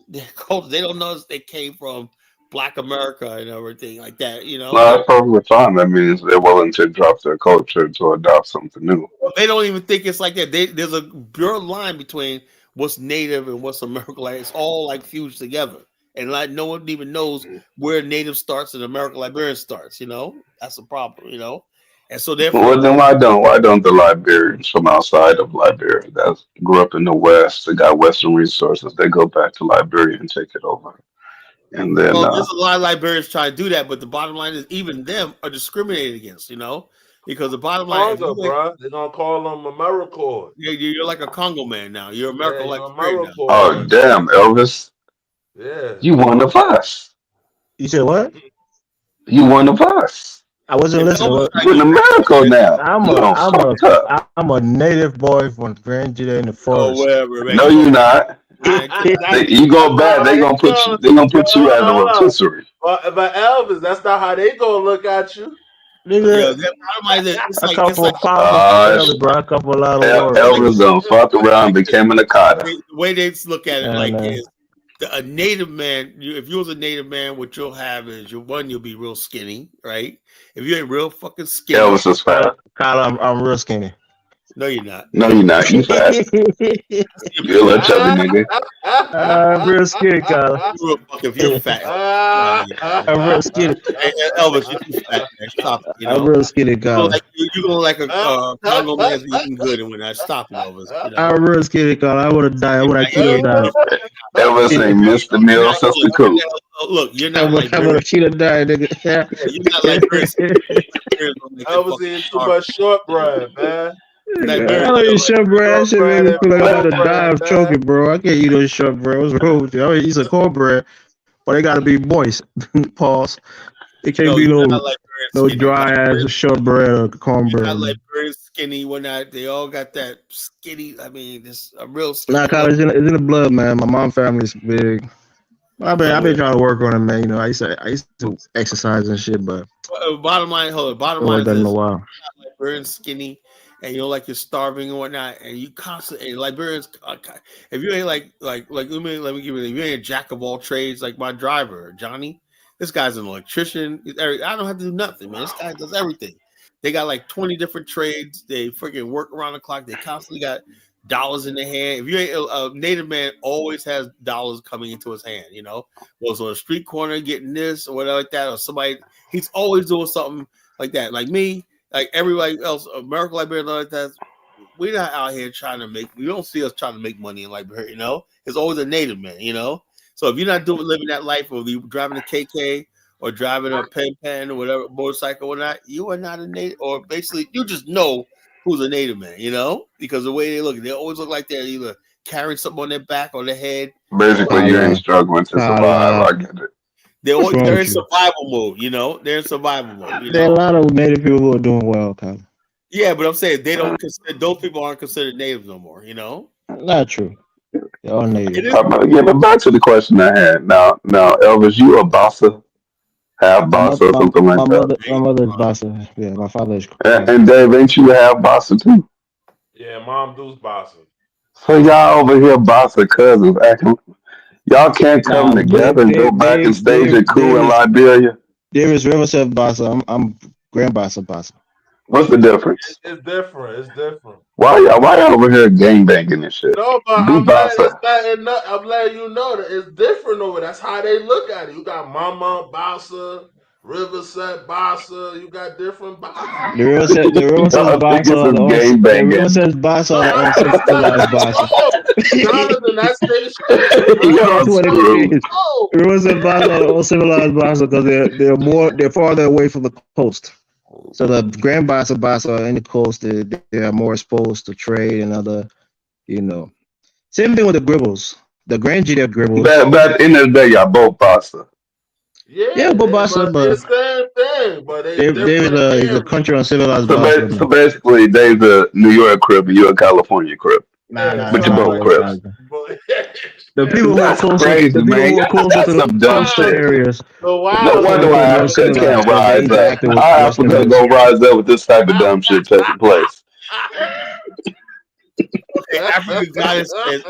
their culture. They don't know they came from Black America and everything like that. You know, No, that's perfectly fine. That means they're willing to drop their culture to adopt something new. they don't even think it's like that. There's a blurred line between what's native and what's American. Like it's all like fused together, and like no one even knows where native starts and American Liberian starts. You know, that's the problem. You know, and so therefore, Well, then why don't the Liberians from outside of Liberia that grew up in the West, that got Western resources, they go back to Liberia and take it over? And then well, there's a lot of Liberians trying to do that, but the bottom line is even them are discriminated against. You know, because the bottom line, Congo, bro. They're gonna call them AmeriCorps. You're like a Congo man now. You're American Yeah, Liberian now. oh damn, Elvis, Yeah, you one of us. You said what? You one of us. I wasn't listening. You're in America now. I'm a native boy from Grand Jita in the forest. Oh, whatever, man. No, you're not. You go back, they gonna put you as a rotisserie. But Elvis, that's not how they gonna look at you. Nigga, a couple of pounds, bro. A couple of lot of work. Elvis done fucked around and became an Akata. The way they look at it, is a native man. If you was a native man, what you'll have is you'll be real skinny, right? If you ain't real fucking skinny, Elvis is fat. Kyle, I'm real skinny. No, you're not. No, you're not. You fat. You're a little chubby nigga. I'm real skinny, Kyle. If you're fat, I'm real skinny. Elvis, you're too fat, man. Stop it. You know? I'm real skinny, Kyle. You're going like a Congo man's eating good, and when I stop it, Elvis. You know? I'm real skinny, Kyle. I would have died. I would have killed died. Elvis ain't missed the meal since the coup. Look, you're not like I would have cheated died, nigga. You're not like Elvis eating too much shortbread, man. I don't eat shortbread. That shit made me feel like I'm about to die of choking, bro. I can't eat no shortbread. What's wrong with you? I eat some cornbread, but they gotta be moist. Pause. It can't be no dry ass shortbread or cornbread. Not like very skinny. Whatnot. They all got that skinny. I mean, this a real skinny. Nah, Kyle, it's in the blood, man. My mom family's big. I've been trying to work on it, man. You know, I used to exercise and shit, but bottom line, bottom I line haven't done is in a while. like very skinny, and you're like you're starving and whatnot, and you constantly Liberians. If you ain't like let me give you. If you ain't a jack of all trades like my driver Johnny, this guy's an electrician. I don't have to do nothing, man. This guy does everything. They got like 20 different trades. They freaking work around the clock. They constantly got dollars in their hand. If you ain't a native man, always has dollars coming into his hand. You know, was on a street corner getting this or whatever like that, or somebody. He's always doing something like that. Like me, like everybody else, American Liberian like that. We're not out here trying to make. We don't see us trying to make money in Liberia. You know, it's always a native man. You know, so if you're not living that life, or you driving a KK or driving a pen or whatever motorcycle or not, you are not a native. Or basically, you just know who's a native man, you know, because the way they always look like they're either carrying something on their back or their head. Basically, you ain't struggling to survive. I get it. They're in survival mode, you know. They're in survival mode. There are a lot of native people who are doing well, Kyle. Yeah, but I'm saying they don't consider those people aren't considered natives no more, you know. Not true. They're all native. Yeah, but back to the question I had. Now, Elvis, you a bossa? Half bossa or something like that? My mother's bossa. Yeah, my father is. And Dave, ain't you half bossa too? Yeah, mom does bossa. So y'all over here bossa cousins acting. Y'all can't come together and go back and stage a coup in Liberia? There is Riverside bossa. I'm Grand bossa. What's the difference? It's different. It's different. Why y'all over here gangbanging and shit? No, but I'm letting you know that it's different over. That's how they look at it. You got Mama Bossa, Riverside Bossa. You got different bosses. The Riverside bossa on civilized bossa. Jonathan, that's their shit. That's what it is. Riverside bossa on civilized bossa because they're farther away from the coast. So the Grand bossa in the coast, they are more exposed to trade and other, you know. Same thing with the Gribbles. The Grand Jita Gribbles. But at the end of the day, y'all both bossa. Yeah, both bossa, but it's the same thing. But Dave's a country on civilized bossa. So basically, Dave's a New York crib and you're a California crib. Nah. But you're both Crips. The people who are That's closer, crazy, the people man. who are closer to That's the some dumb coastal shit. areas, So No wonder why feel more Africa can't civilized as they rise up. interacted with How Africa Westerners. gonna rise up with this type of dumb shit taking place? Okay, African goddess says,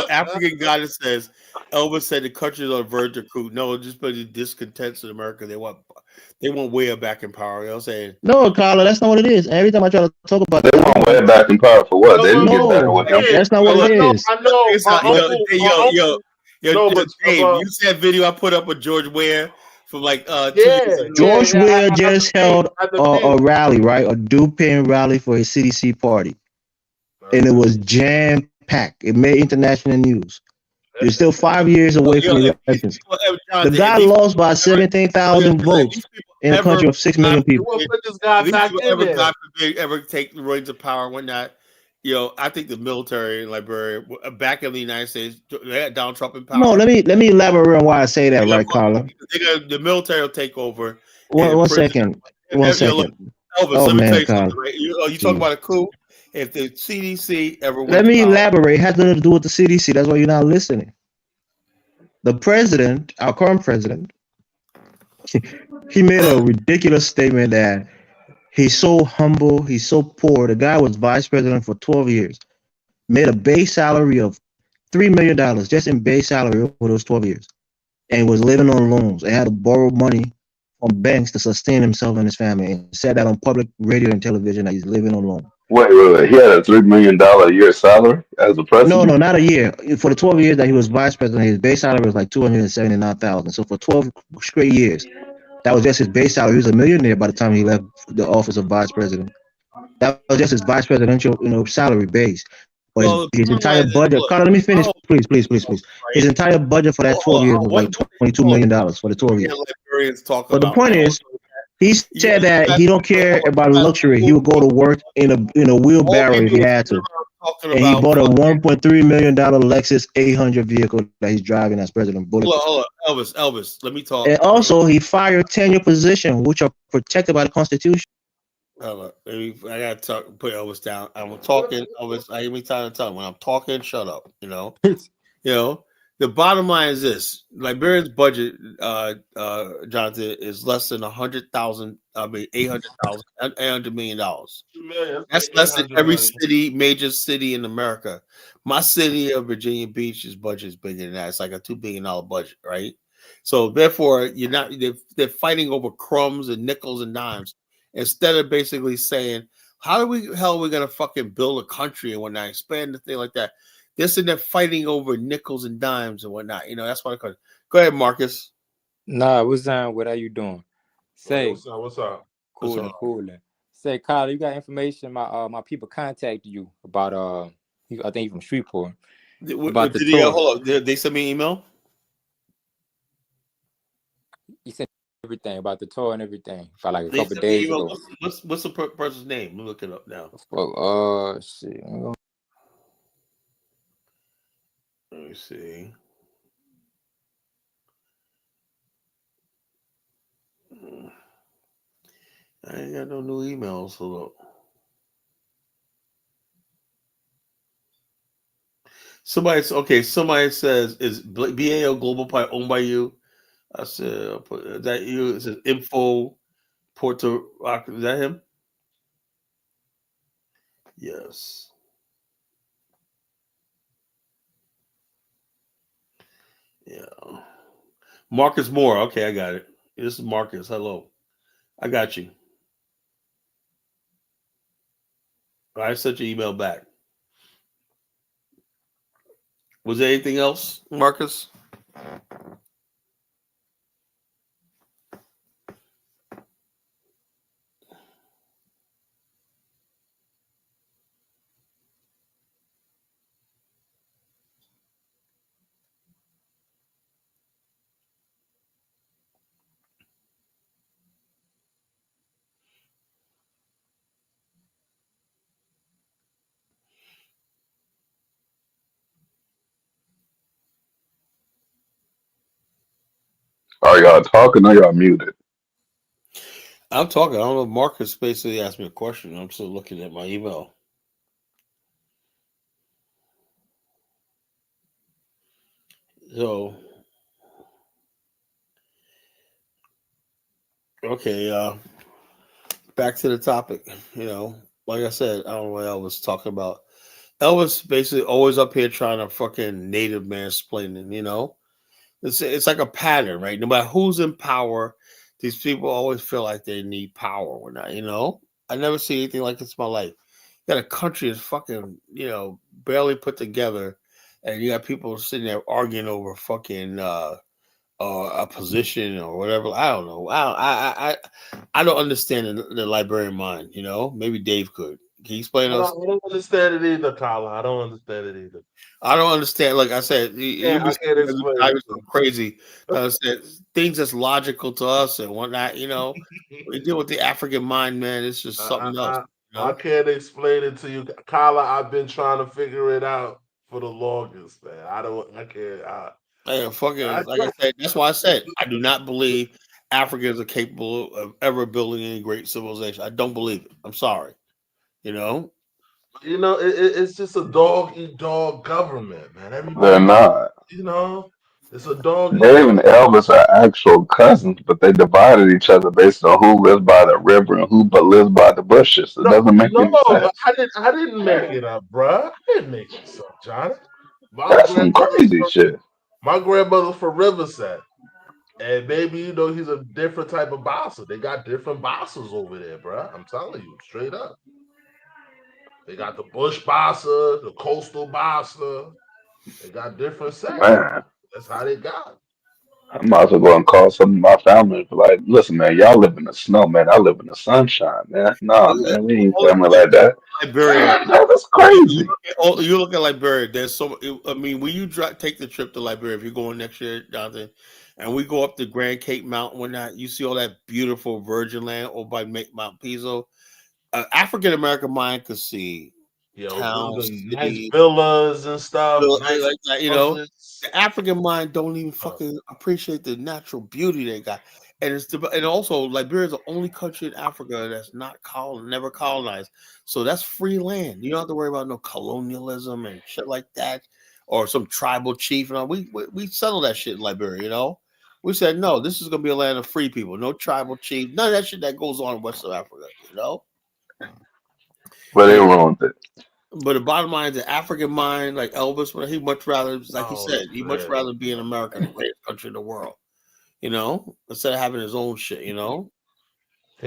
African goddess says, Elvis said the country's on the verge of coup. No, just because of discontents in America, they want way back in power. You know what I'm saying? No, Carla, that's not what it is. Every time I try to talk about They want way back in power for what? They didn't get better with him. that's not what it is. I know. Dave, you see that video I put up with George Ware from like 2 years ago? George Weah just held a rally, right? A dupe-in rally for his CDC party. And it was jam-packed. It made international news. You're still 5 years away from the elections. The guy lost by 17,000 votes in a country of 6 million people. God forbid, ever take the reins of power and whatnot. I think the military in Liberia, back in the United States, they had Donald Trump in power. No, let me elaborate on why I say that, right, Carla? The military will take over. One second. Elvis, let me tell you Carla. something, right? You talk about a coup. If the CDC ever let me elaborate. It has nothing to do with the CDC. That's why you're not listening. The president, our current president, he made a ridiculous statement that he's so humble, he's so poor. The guy was vice president for 12 years, made a base salary of $3 million just in base salary over those 12 years, and was living on loans and had to borrow money from banks to sustain himself and his family, and said that on public radio and television that he's living on loan. Wait. He had a $3 million a year salary as a president? No, not a year. For the 12 years that he was vice president, his base salary was like $279,000. So for 12 straight years, that was just his base salary. He was a millionaire by the time he left the office of vice president. That was just his vice presidential, salary base. But his entire budget. Carla, let me finish, please. His entire budget for that 12 years was like $22 million for the 12 years. But the point is, he said that he don't care about luxury. He would go to work in a wheelbarrow if he had to. And he bought a $1.3 million Lexus 800 vehicle that he's driving as president. Hold on. Elvis, let me talk. And also, he fired tenure positions, which are protected by the Constitution. I gotta put Elvis down. I'm talking, Elvis. I give me time to talk. When I'm talking, shut up. The bottom line is this: Liberia's budget, Jonathan, is less than $800 million. That's less than every major city in America. My city of Virginia Beach's budget is bigger than that. It's like a $2 billion budget, right? So therefore, they're fighting over crumbs and nickels and dimes instead of basically saying, how are we gonna fucking build a country and whatnot, expand the thing like that. They're sitting there fighting over nickels and dimes and whatnot. That's what I call it. Go ahead, Marcus. Nah, what's up? What are you doing? Say, what's up? Cool. Say, Kyle, you got information? My people contacted you about I think from Shreveport. About the tour. Hold on. Did they send me an email? He sent everything about the tour and everything for like a couple days ago. What's the person's name? Let me look it up now. Shit. Let me see. I ain't got no new emails. Hold up. Somebody says, is BAO Global Pie owned by you? I said, is that you? It says info Puerto Rock. Is that him? Yes. Yeah. Marcus Moore. Okay, I got it. This is Marcus. Hello. I got you. I sent your email back. Was there anything else, Marcus? Are y'all talking or y'all muted? I'm talking. I don't know. Marcus basically asked me a question. I'm still looking at my email. So okay, back to the topic. Like I said, I don't know what Elvis talking about. Elvis basically always up here trying to fucking native mansplaining. It's like a pattern, right? No matter who's in power, these people always feel like they need power or not. I never see anything like this in my life. You got a country that's fucking barely put together, and you got people sitting there arguing over fucking a position or whatever. I don't know. I don't understand the Liberian mind. Maybe Dave could. Can you explain I us? don't understand it either, Carla. I don't understand it either. I don't understand. Like I said, you I can't explain it. so crazy. I said things that's logical to us and whatnot. When you deal with the African mind, man, it's just something else. I can't explain it to you, Carla. I've been trying to figure it out for the longest, man. I can't. Fucking like I said, that's why I said I do not believe Africans are capable of ever building any great civilization. I don't believe it. I'm sorry. It's just a dog eat dog government, man. They're Everybody, not. it's a dog. Dave and Elvis are actual cousins, but they divided each other based on who lives by the river and who lives by the bushes. It doesn't make any But sense. I didn't make it up, bruh. I didn't make this up, Johnny. My That's some crazy shit. My grandmother's from Riverside. And maybe he's a different type of bossa. They got different bossas over there, bruh. I'm telling you, straight up. They got the bush bossa, the coastal bossa. They got different sections. Man, That's how they got it. I might as well go and call some of my family and be like, listen, man, y'all live in the snow, man. I live in the sunshine, man. Nah, man, we ain't family like that. Liberia. That's crazy. You look at Liberia. There's so. I mean, when you take the trip to Liberia, if you're going next year, Jonathan, and we go up the Grand Cape Mountain, whatnot, you see all that beautiful virgin land over by Mount Piso. African American mind could see towns, nice villas and stuff. Nice like that, the African mind don't even fucking appreciate the natural beauty they got, and and also Liberia is the only country in Africa that's not never colonized, so that's free land. You don't have to worry about no colonialism and shit like that, or some tribal chief. And all. We settled that shit in Liberia. We said no, this is gonna be a land of free people, no tribal chief, none of that shit that goes on in West Africa. But they ruined it. But the bottom line is the African mind, like Elvis, he much rather, like he said, he much rather be in America, the greatest country in the world. Instead of having his own shit. Can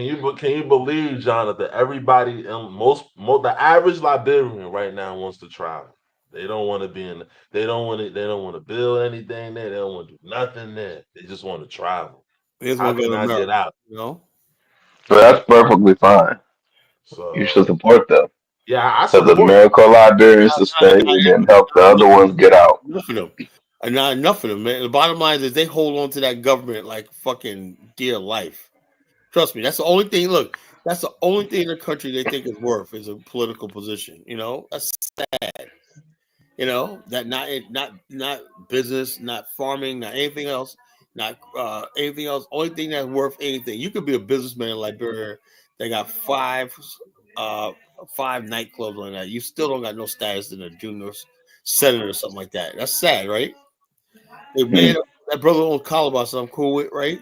you believe, Jonathan? Everybody, the average Liberian right now wants to travel. They don't want to be in. They don't want to build anything there. They don't want to do nothing there. They just want to travel. How can I get out? So that's perfectly fine. So you should support them. Yeah, I support. Because the miracle Liberians to stay and then help the other ones get out. Enough of them. Not enough of them, man. The bottom line is they hold on to that government like fucking dear life. Trust me, that's the only thing. Look, that's the only thing in the country they think is worth is a political position. That's sad. That not business, not farming, not anything else, not anything else. Only thing that's worth anything. You could be a businessman in Liberia. They got five nightclubs on that. You still don't got no status in a junior senator or something like that. That's sad, right? They made that brother on Calabar, I'm cool with, right?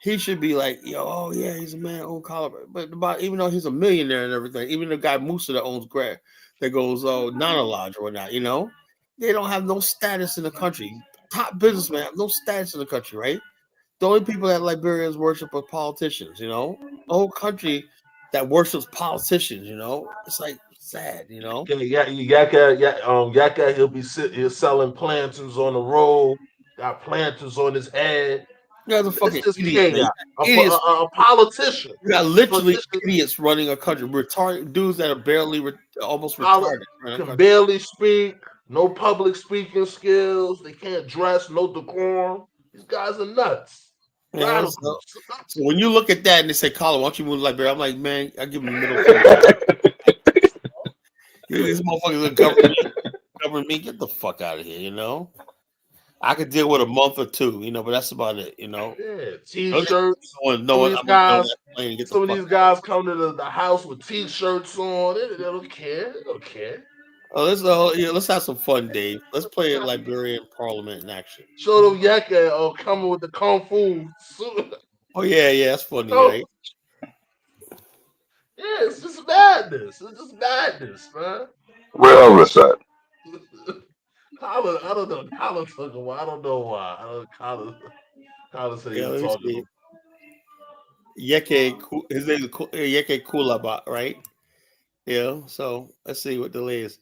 He should be like, oh yeah, he's a man on Calabar. But even though he's a millionaire and everything, even the guy Musa that owns Grant that goes Nana Lodge or whatnot, they don't have no status in the country. Top businessmen have no status in the country, right? The only people that Liberians worship are politicians, the whole country that worships politicians, it's like sad, Yaka, he'll be selling plantains on the road, got plantains on his head. Yeah, the fucking idiot, a politician. You got literally idiots running a country, retarded dudes that are barely almost retarded. Can barely speak, no public speaking skills, they can't dress, no decorum. These guys are nuts. Yeah, so when you look at that and they say, Colin, why don't you move to Liberia? I'm like, man, I give them the middle finger. These motherfuckers are governing me. Get the fuck out of here, I could deal with a month or two, but that's about it, Yeah, t-shirts. Some of these guys come to the house with t-shirts on. They don't care. They don't care. Oh, let's have some fun, Dave. Let's play a Liberian Parliament in action. Show them Yeke coming with the kung fu. Oh yeah, that's funny, Oh. right? Yeah, it's just madness. It's just madness, man. Where Elvis at? I don't know. Colin took a while. I don't know why. Colin said he was talking. Yeke, his name is Yeke Kulaba, right? Yeah. So let's see what the latest.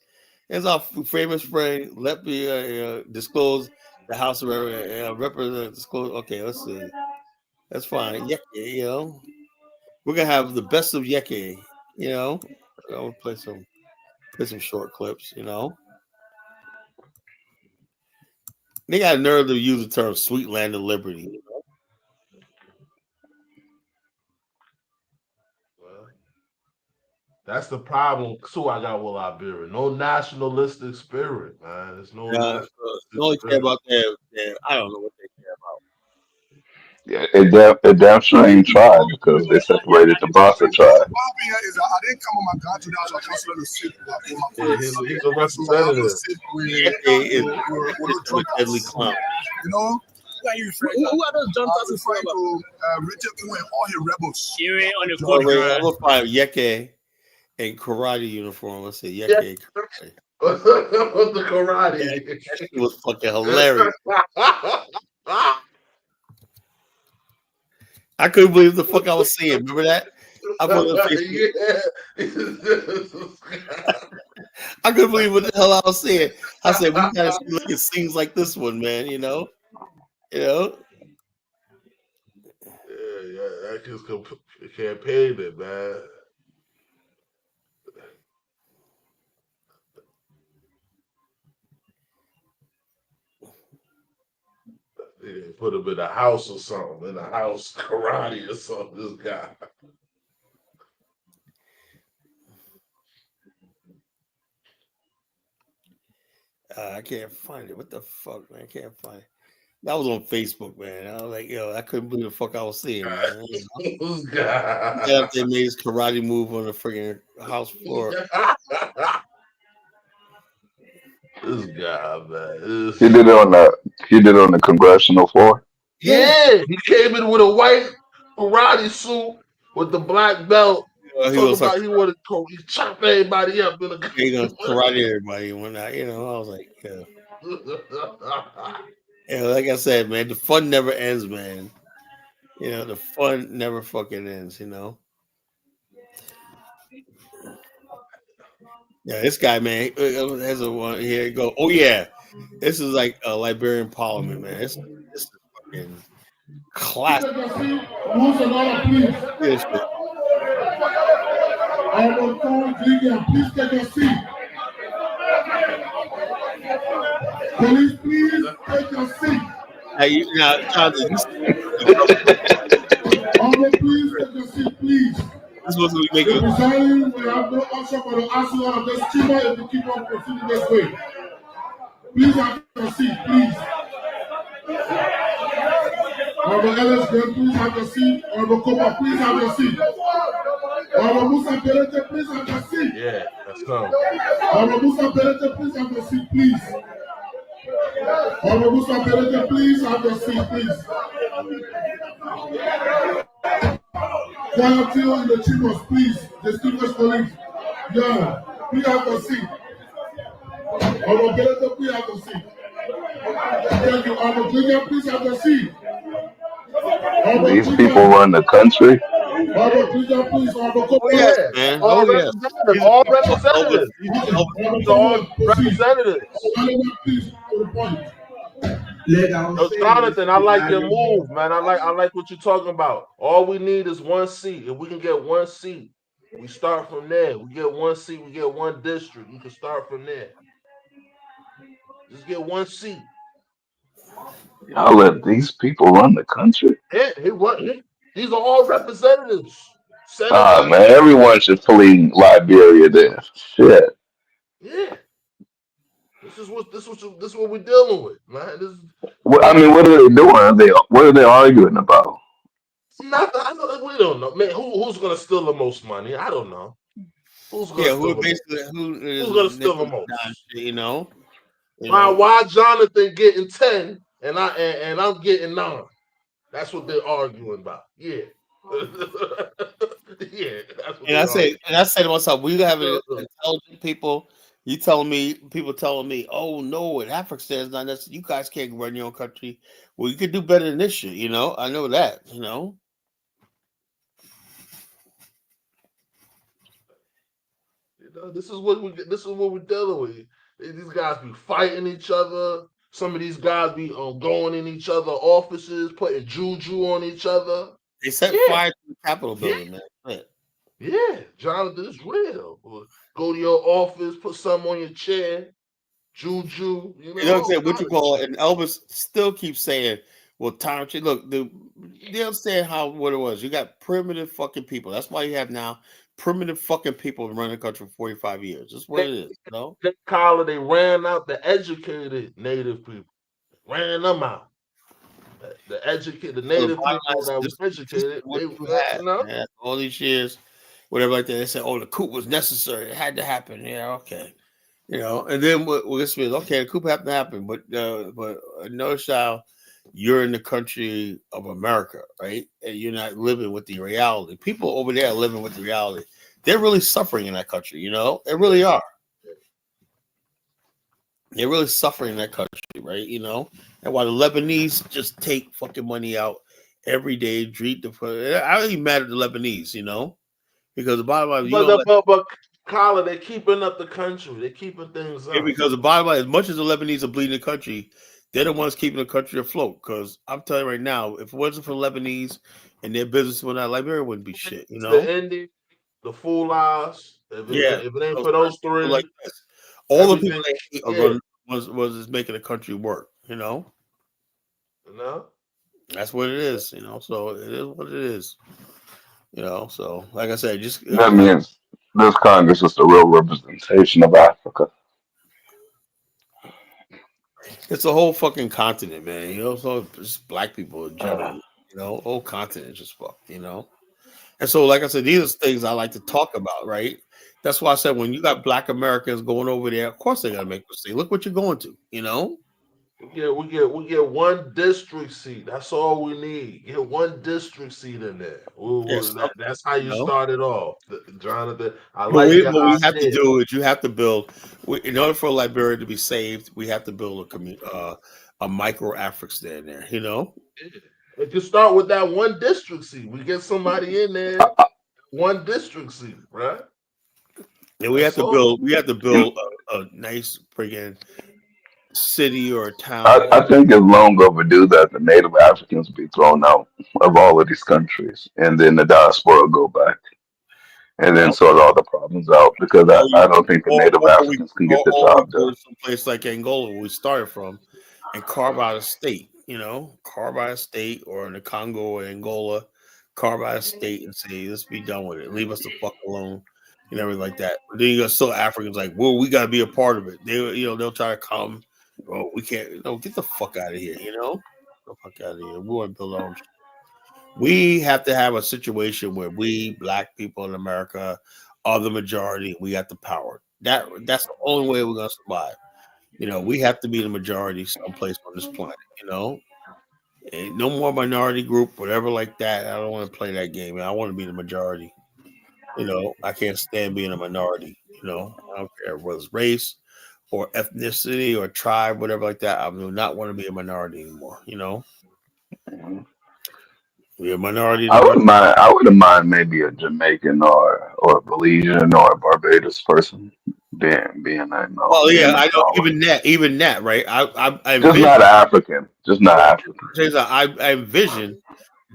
As our famous friend, let me disclose the House of Representatives. Disclose. Okay, let's see. That's fine. Yeke, we're gonna have the best of Yeke. I'll play some short clips. They got a nerve to use the term "sweet land of liberty." That's the problem too. I got with Liberia. No nationalistic spirit, man. There's no nationalistic they only care about their. I don't know what they care about. Yeah, it damn sure ain't tried because they separated the Bassa tribe. I didn't come on my country down to a council to sit he's a representative. With deadly clown. You know? Who are those John Tassi fighting to Richard Owen, all his rebels? I'm gonna find Yeke in karate uniform. Let's see, Yeke. With the karate. That shit was fucking hilarious. I couldn't believe the fuck I was seeing. Remember that? I put it on Facebook. I couldn't believe what the hell I was seeing. I said, we gotta see like scenes like this one, man. Yeah, that kid's campaigning it, man. They put him in a house or something, in a house karate or something. This guy. I can't find it. What the fuck, man? I can't find it. That was on Facebook, man. I was like, I couldn't believe the fuck I was seeing, man. This guy. Yeah, they made his karate move on the freaking house floor. This guy, man. He did it on the congressional floor. Yeah, he came in with a white karate suit with the black belt. He wanted to chop everybody up. He gonna karate everybody when I was like, like I said, man, the fun never ends, man. The fun never fucking ends. Yeah, this guy, man, has a one here. You go. Oh yeah, this is like a Liberian Parliament, man. This is fucking classic. This shit. Please take your seat. Police, please take your seat. Now, Jonathan, please take your seat, please. This was what we make it. We have no option but to ask you out of this chamber if you keep on proceeding this way. Please have your seat, please. Honorable Ellis, please have your seat. Honorable Kopa, please have your seat. Honorable Musa Berete, please have your seat. Yeah, let's go. Honorable Musa Berete, please have your seat, please. Honorable Musa Berete, please have your seat, please. Quiet in the chambers, please. Distinguished colleagues. Yeah, please have your seat. Honorable Berete, please have your seat. Thank you. Honorable Junior, please have your seat. These people run the country. Man. All representatives. All representatives. All representatives. Jonathan, I like your move, man. I like what you're talking about. All we need is one seat. If we can get one seat, we start from there. We get one seat, we get one district. We can start from there. Just get one seat. Y'all let these people run the country? Yeah, these are all representatives. Man, everyone should flee Liberia then. Shit. Yeah. This is what we're dealing with, man. What are they doing? What are they arguing about? Nothing. We don't know, man. Who's gonna steal the most money? I don't know. Who's gonna steal the basically most? who is Who's gonna steal the most? you know? Why Jonathan getting 10 and I'm getting 9? That's what they're arguing about. Yeah. Yeah, that's what And I say to myself, we have intelligent people. People telling me, oh no, in Africa there's not necessarily, you guys can't run your own country. Well, you could do better than this shit, you know. I know that, you know. This is what we're dealing with. These guys be fighting each other. Some of these guys be going in each other offices, putting juju on each other. They set fire to the Capitol building, man. Yeah, Jonathan, it's real. Go to your office, put something on your chair, juju. You know what I'm saying? What you call it? And Elvis still keeps saying, well, time change. Look, they understand what it was. You got primitive fucking people. That's why you have now primitive fucking people running the country for 45 years. That's what it is. You know? They ran out the educated native people. Ran them out. The native people that was educated, all these years, whatever like that. They said, "Oh, the coup was necessary; it had to happen." Yeah, okay, you know. And then this was okay. The coup had to happen, but notice how you're in the country of America, right? And you're not living with the reality. People over there are living with the reality. They're really suffering in that country, you know. They really are. They're really suffering in that country, right? You know, and while the Lebanese just take fucking money out every day, I don't even mad at the Lebanese, you know, because the bottom line, but Colin, they're keeping up the country. They're keeping things up. Because the bottom line, as much as the Lebanese are bleeding the country, they're the ones keeping the country afloat. Because I'm telling you right now, if it wasn't for the Lebanese and their business with that, Liberia wouldn't be shit, you know. The Indians, the Fulahs, if it ain't for those three, like this. All the people that hate are was making the country work, you know. No, that's what it is, you know. So it is what it is, you know. So like I said, just that means this Congress is the real representation of Africa. It's a whole fucking continent, man. You know, so just black people in general. You know, whole continent just fucked. You know, and so like I said, these are things I like to talk about, right? That's why I said when you got black Americans going over there, of course they gotta make mistakes. Look what you're going to, you know. We get one district seat. That's all we need. Get one district seat in there. That's how you start it off, Jonathan. What we have to do is you have to build. In order for Liberia to be saved, we have to build a micro African there. You know. If you start with that one district seat, we get somebody in there. One district seat, right? And we have to build. We have to build a nice friggin' city or a town. I think it's long overdue that the Native Africans be thrown out of all of these countries, and then the diaspora go back, and then sort all the problems out. Because I don't think the Native Africans can get the job done. Someplace like Angola, where we started from, and carve out a state. You know, carve out a state, or in the Congo or Angola, carve out a state and say, let's be done with it. Leave us the fuck alone. And everything like that. But then you got still Africans like, well, we got to be a part of it. They'll try to come. Well, we can't. Get the fuck out of here. You know, get the fuck out of here. We want to build our own. We have to have a situation where we black people in America are the majority. We got the power. That's the only way we're gonna survive. You know, we have to be the majority someplace on this planet. You know, and no more minority group, whatever like that. I don't want to play that game. I want to be the majority. You know, I can't stand being a minority. You know, I don't care whether it's race or ethnicity or tribe, whatever like that. I do not want to be a minority anymore. You know, be a minority. I wouldn't mind maybe a Jamaican or a Belizean or a Barbados person being that. Oh yeah, I know. Even that, right? I just not African. Just not African. I envision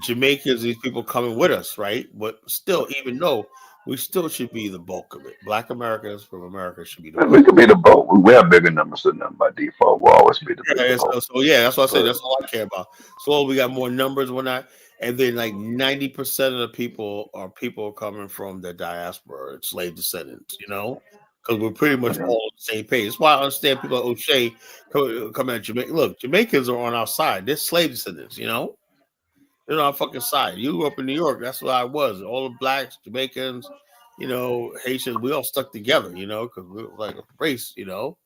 Jamaicans, these people coming with us, right? But still, even though we still should be the bulk of it. Black Americans from America should be the bulk. We could be the bulk. We have bigger numbers than them by default. We'll always be the bigger bulk. So that's what I say. That's all I care about. So we got more numbers, whatnot. And then like 90% of the people are people coming from the diaspora, slave descendants, you know? Because we're pretty much all on the same page. That's why I understand people like O'Shea come at Jamaica. Look, Jamaicans are on our side. They're slave descendants, you know? They're on our fucking side. You grew up in New York. That's what I was. All the blacks, Jamaicans, you know, Haitians, we all stuck together, you know, because we were like a race, you know.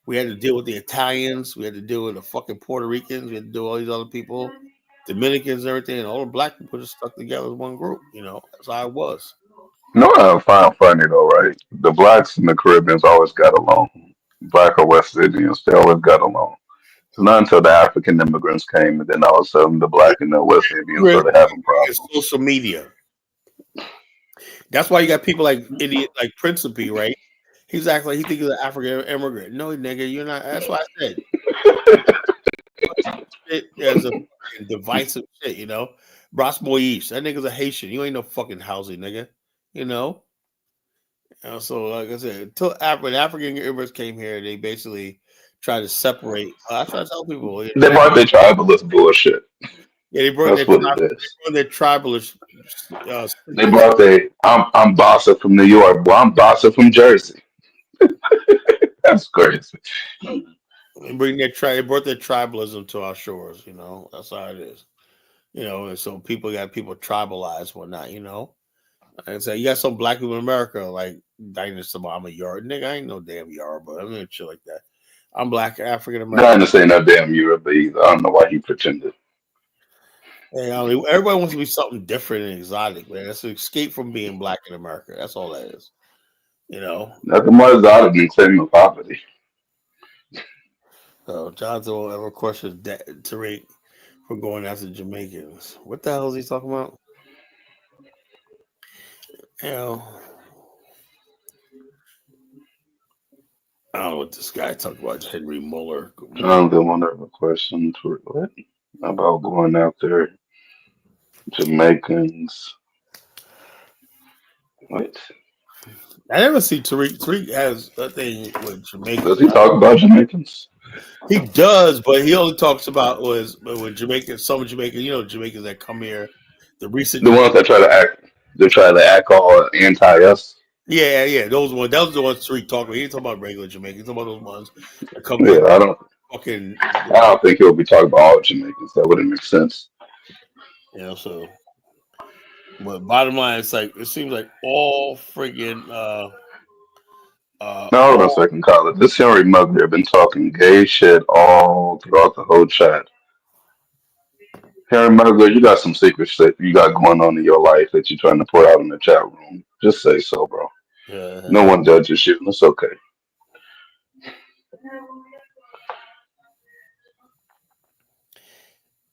We had to deal with the Italians, we had to deal with the fucking Puerto Ricans, we had to deal with all these other people, Dominicans and everything, and all the black people just stuck together as one group, you know. That's how it was. You know what I find funny though, right? The blacks in the Caribbeans always got along. Black or West Indians, they always got along. It's not until the African immigrants came, and then all of a sudden the black and the West Indians started having It's problems. social media. That's why you got people like idiot like Principe, right? He's acting like he thinks he's an African immigrant. No, nigga, you're not. That's why I said it as a divisive shit, you know. Bras Moïse, that nigga's a Haitian. You ain't no fucking housing, nigga. You know. And so, like I said, until when African immigrants came here, they basically tried to separate. I try to tell people They brought their tribalist bullshit. Yeah, they brought That's what it is. their tribalist. They brought their I'm Bossa from New York, well, I'm Bossa from Jersey. That's crazy. They brought their tribalism to our shores. You know, that's how it is. You know, and so people got people tribalized, whatnot. You know, like I said, you got some black people in America like Dynasty. I'm a yard nigga. I ain't no damn yard, but I'm gonna shit like that. I'm black African American. Dying to say no damn Europe either. I don't know why he pretended. Hey, everybody wants to be something different and exotic, man. That's an escape from being black in America. That's all that is. You know, Nothing more exotic than claiming poverty. So Jonathan will ever question Tariq for going after Jamaicans. What the hell is he talking about? You know, I don't know what this guy talked about. Henry Muller. Jonathan will never question what about going after Jamaicans. What? I never see Tariq. Tariq has a thing with Jamaicans. Does he talk about Jamaicans? He does, but he only talks about with Jamaicans. Some Jamaicans, you know, Jamaicans that come here. The recent ones that try to act all anti us. Yeah, those ones. Those are the ones Tariq talking about. He ain't talking about regular Jamaicans. He's talking about those ones that come here. I don't think he'll be talking about all Jamaicans. That wouldn't make sense. You know, so. But bottom line, it's like it seems like all friggin' now hold on a second, Colin. This Henry Mugler been talking gay shit all throughout the whole chat. Henry Mugler, you got some secret shit you got going on in your life that you're trying to put out in the chat room. Just say so, bro. Yeah. No one judges you. It's okay.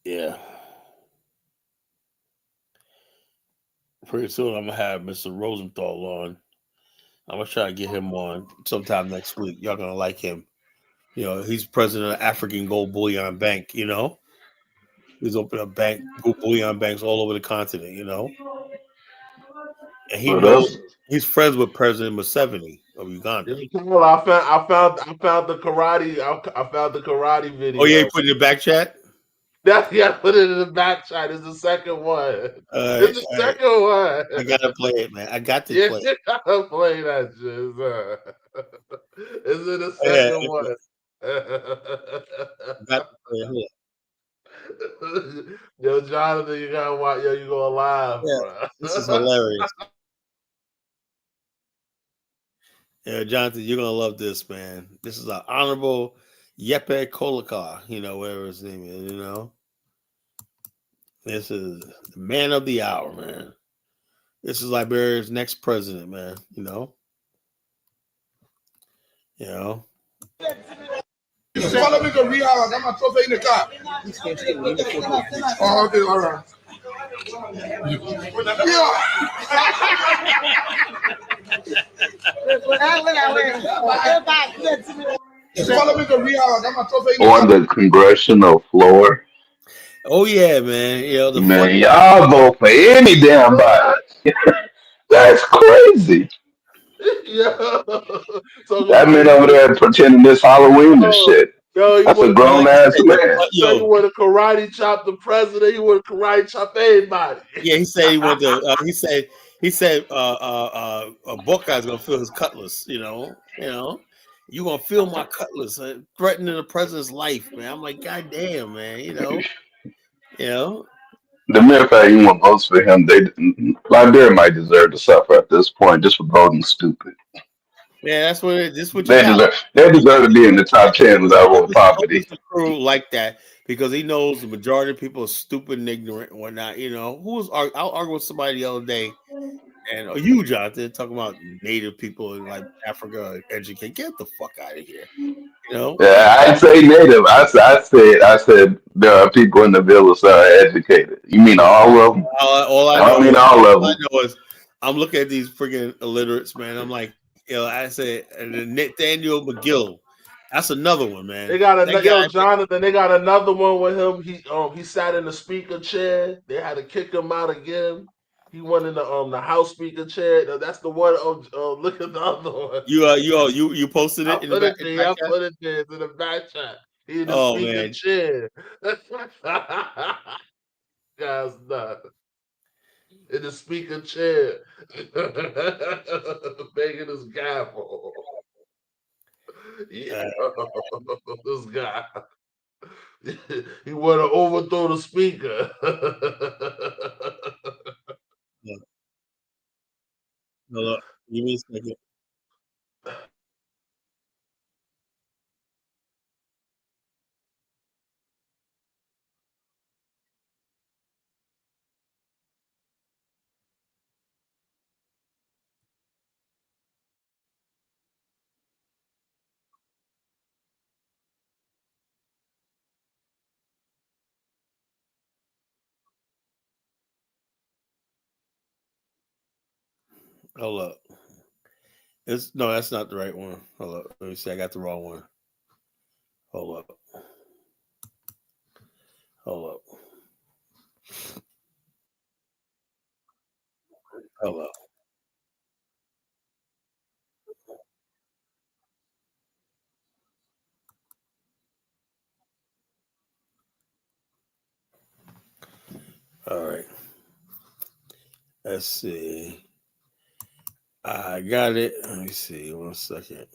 Yeah. Pretty soon I'm gonna have Mr. Rosenthal on. I'm gonna try to get him on sometime next week. Y'all gonna like him. You know, he's president of African Gold Bullion Bank, you know. He's opened up gold bullion banks all over the continent, you know. And he knows he's friends with President Museveni of Uganda. Well, I found the karate. I found the karate video. Oh yeah, you put it in the back chat? I put it in the back chat. It's the second one. It's the second one. I gotta play it, man. I got to play it. You gotta play that shit. It's in the second one. Got to play it. Yo, Jonathan, you gotta watch. Yo, you going live, bro. This is hilarious. Yeah, Jonathan, you're gonna love this, man. This is an honorable Yepe Kolaka, you know, whatever his name is, you know. This is the man of the hour, man. This is Liberia's next president, man, you know. You know. Follow me to Rio. I got my trophy in the car. Oh, okay, all right. Follow me to Rio. I got my trophy in the On the congressional floor. Oh yeah, man. You know, man, y'all vote for any damn body. That's crazy. Yeah. So that man over there pretending this Halloween and shit. Yo, that's a grown ass man. So he would have karate chopped the president. He would have karate chopped everybody. Yeah, he said he went to. He said a book guy's gonna feel his cutlass. You know, you gonna feel my cutlass, threatening the president's life, man. I'm like, God damn, man. You know. The mere fact you want votes for him, Liberia might deserve to suffer at this point just for voting stupid. Yeah, that's what it. This is what you They got. deserve to be in the top 10 level of poverty. The crew like that because he knows the majority of people are stupid and ignorant and whatnot. You know, I'll argue with somebody the other day, and you, Jonathan, talking about native people in like Africa educate. Get the fuck out of here. You know. Yeah, I'd say native. I said there are people in the village that are educated. You mean all of them? All I I know mean is all of them. I'm looking at these freaking illiterates, man. I'm like, I said, and Nathaniel McGill. That's another one, man. They got Jonathan. They got another one with him. He sat in the speaker chair. They had to kick him out again. He went in the House speaker chair. That's the one. Look at the other one. You posted it. I put it there in the back chat. He in the speaker chair. Guy's nuts. In the speaker chair, banging his gavel. Yeah, this guy. He want to overthrow the speaker. Hold up. Give me a second. Hold up. No, that's not the right one. Hold up. Let me see. I got the wrong one. Hold up. Hold up. Hold up. All right. Let's see. I got it. Let me see. 1 second.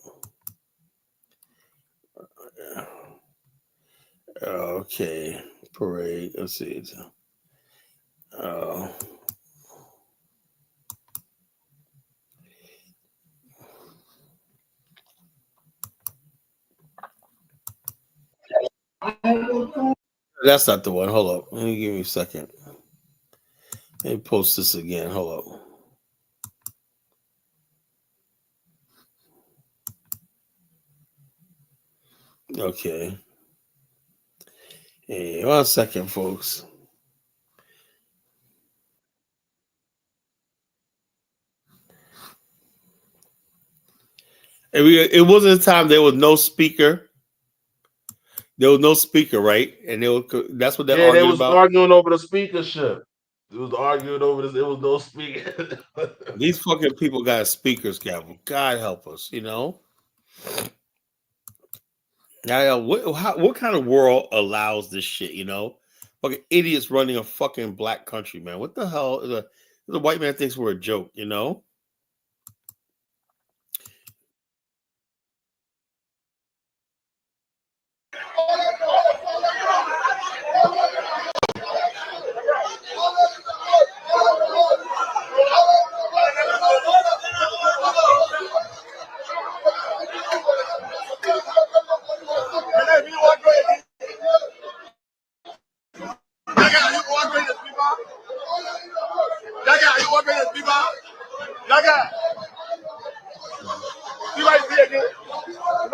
Okay. Parade. Let's see. That's not the one. Hold up. Let me give me a second. Let me post this again. Hold up. Okay. Hey, 1 second, folks. It wasn't a time there was no speaker. There was no speaker, right? And that's what they're arguing about. They was arguing over the speakership. It was arguing over this. It was no speaker. These fucking people got a speakers gavel. God help us, you know. Now, what kind of world allows this shit? You know, fucking idiots running a fucking black country, man. What the hell? The white man thinks we're a joke, you know.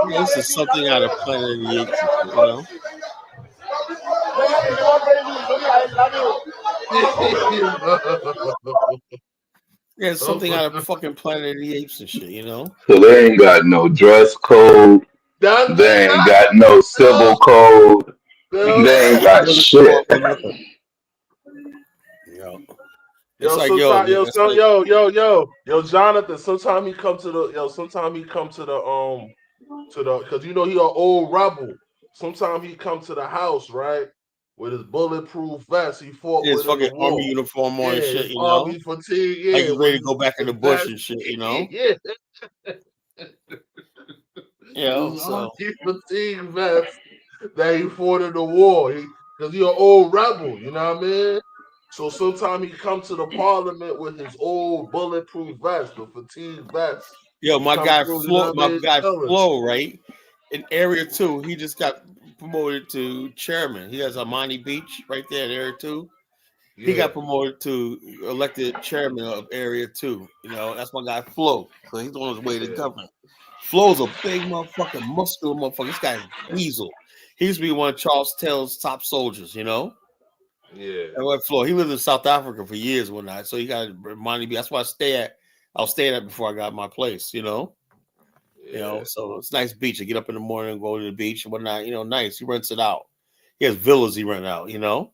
This is something out of Planet of the Apes, you know. Yeah, it's something out of fucking Planet of the Apes and shit, you know. So they ain't got no dress code. They ain't got no civil code. They ain't got shit. Jonathan. Sometimes he come to the because you know he an old rebel. Sometimes he come to the house, right, with his bulletproof vest. He fought with fucking in the war. army uniform on and shit, you know. Army fatigue, yeah, like he's ready to go back in the bush and shit, you know. Yeah. So army fatigue vest that he fought in the war. Because he an old rebel, you know what I mean? So sometimes he come to the parliament with his old bulletproof vest, the fatigue vest. Yo, He my come guy through, you know Flo, what I my mean? guy Chilling. Flo, right? In Area 2, he just got promoted to chairman. He has Amani Beach right there in Area 2. He got promoted to elected chairman of Area 2. You know, that's my guy Flo. So he's on his way to government. Flo's a big motherfucker, muscular motherfucker. This guy's weasel. He used to be one of Charles Taylor's top soldiers, you know? Yeah. And what Flo, he lived in South Africa for years one night. So he got Amani Beach. That's why I was staying at before I got my place, you know? You know, so it's a nice beach. I get up in the morning and go to the beach and whatnot. You know, nice. He rents it out. He has villas he rent out, you know?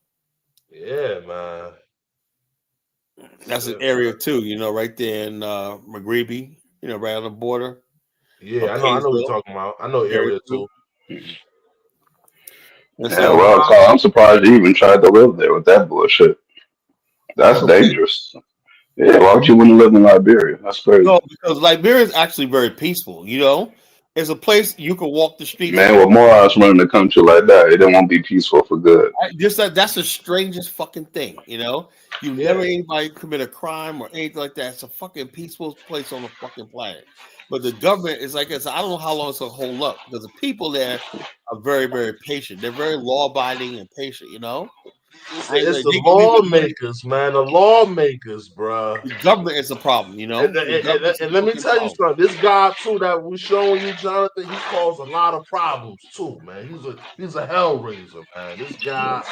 Yeah, man. That's an Area 2, you know, right there in McGreevy, you know, right on the border. Yeah, I know what you're talking about. I know Area 2. Yeah, well, Carl, I'm surprised you even tried to live there with that bullshit. That's dangerous. Yeah, why would you want to live in Liberia? That's crazy. No, because Liberia is actually very peaceful, you know? It's a place you can walk the streets. Man, with morons running the country like that, it won't be peaceful for good. That's the strangest fucking thing, you know? You never anybody commit a crime or anything like that. It's a fucking peaceful place on the fucking planet. But the government is like this. I don't know how long it's gonna hold up because the people there are very, very patient. They're very law-abiding and patient, you know? It's the lawmakers, man. The lawmakers, bro. The government is a problem, you know. And let me tell you something. This guy too that we're showing you, Jonathan, he caused a lot of problems too, man. He's a hellraiser, man. This guy,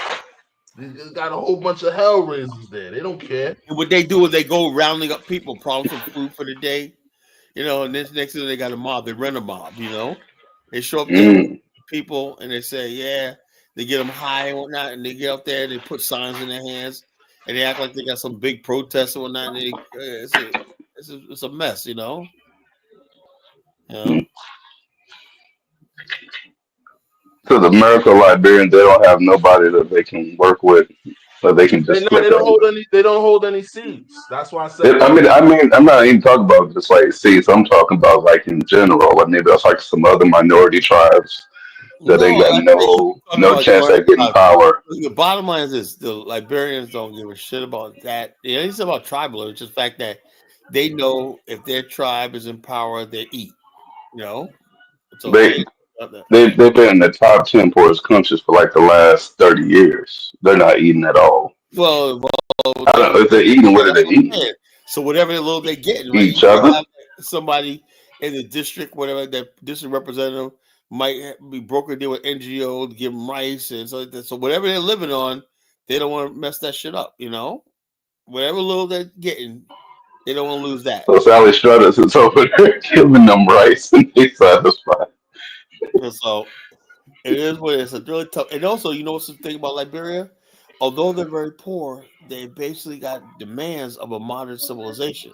he's got a whole bunch of hellraisers there. They don't care. And what they do is they go rounding up people, problems with food for the day, you know. And this next thing they got a mob. They rent a mob, you know. They show up there with people and they say, yeah. They get them high and whatnot, and they get out there. They put signs in their hands, and they act like they got some big protest and whatnot. And it's a mess, you know. Because America, Liberians, they don't have nobody that they can work with, that they can just. They don't hold any seats. That's why I said. I mean, I'm not even talking about just like seats. I'm talking about like in general. Like maybe that's like some other minority tribes that they got no chance at getting power. The bottom line is this: the Liberians don't give a shit about that. It's about tribalism. It's just the fact that they know if their tribe is in power, they eat. You know, so they've been in the top 10 poorest countries for like the last 30 years. They're not eating at all. Well, I don't know if they're eating. What are they eating? So whatever little they get, right? Each other. Somebody in the district, whatever that district representative might be broker deal with NGO to give them rice and so like that. So whatever they're living on, they don't want to mess that shit up, you know. Whatever little they're getting, they don't want to lose that. So Sally Struthers is over there giving them rice and they satisfied. So it is what it is. It's really tough. And also, you know what's the thing about Liberia? Although they're very poor, they basically got demands of a modern civilization.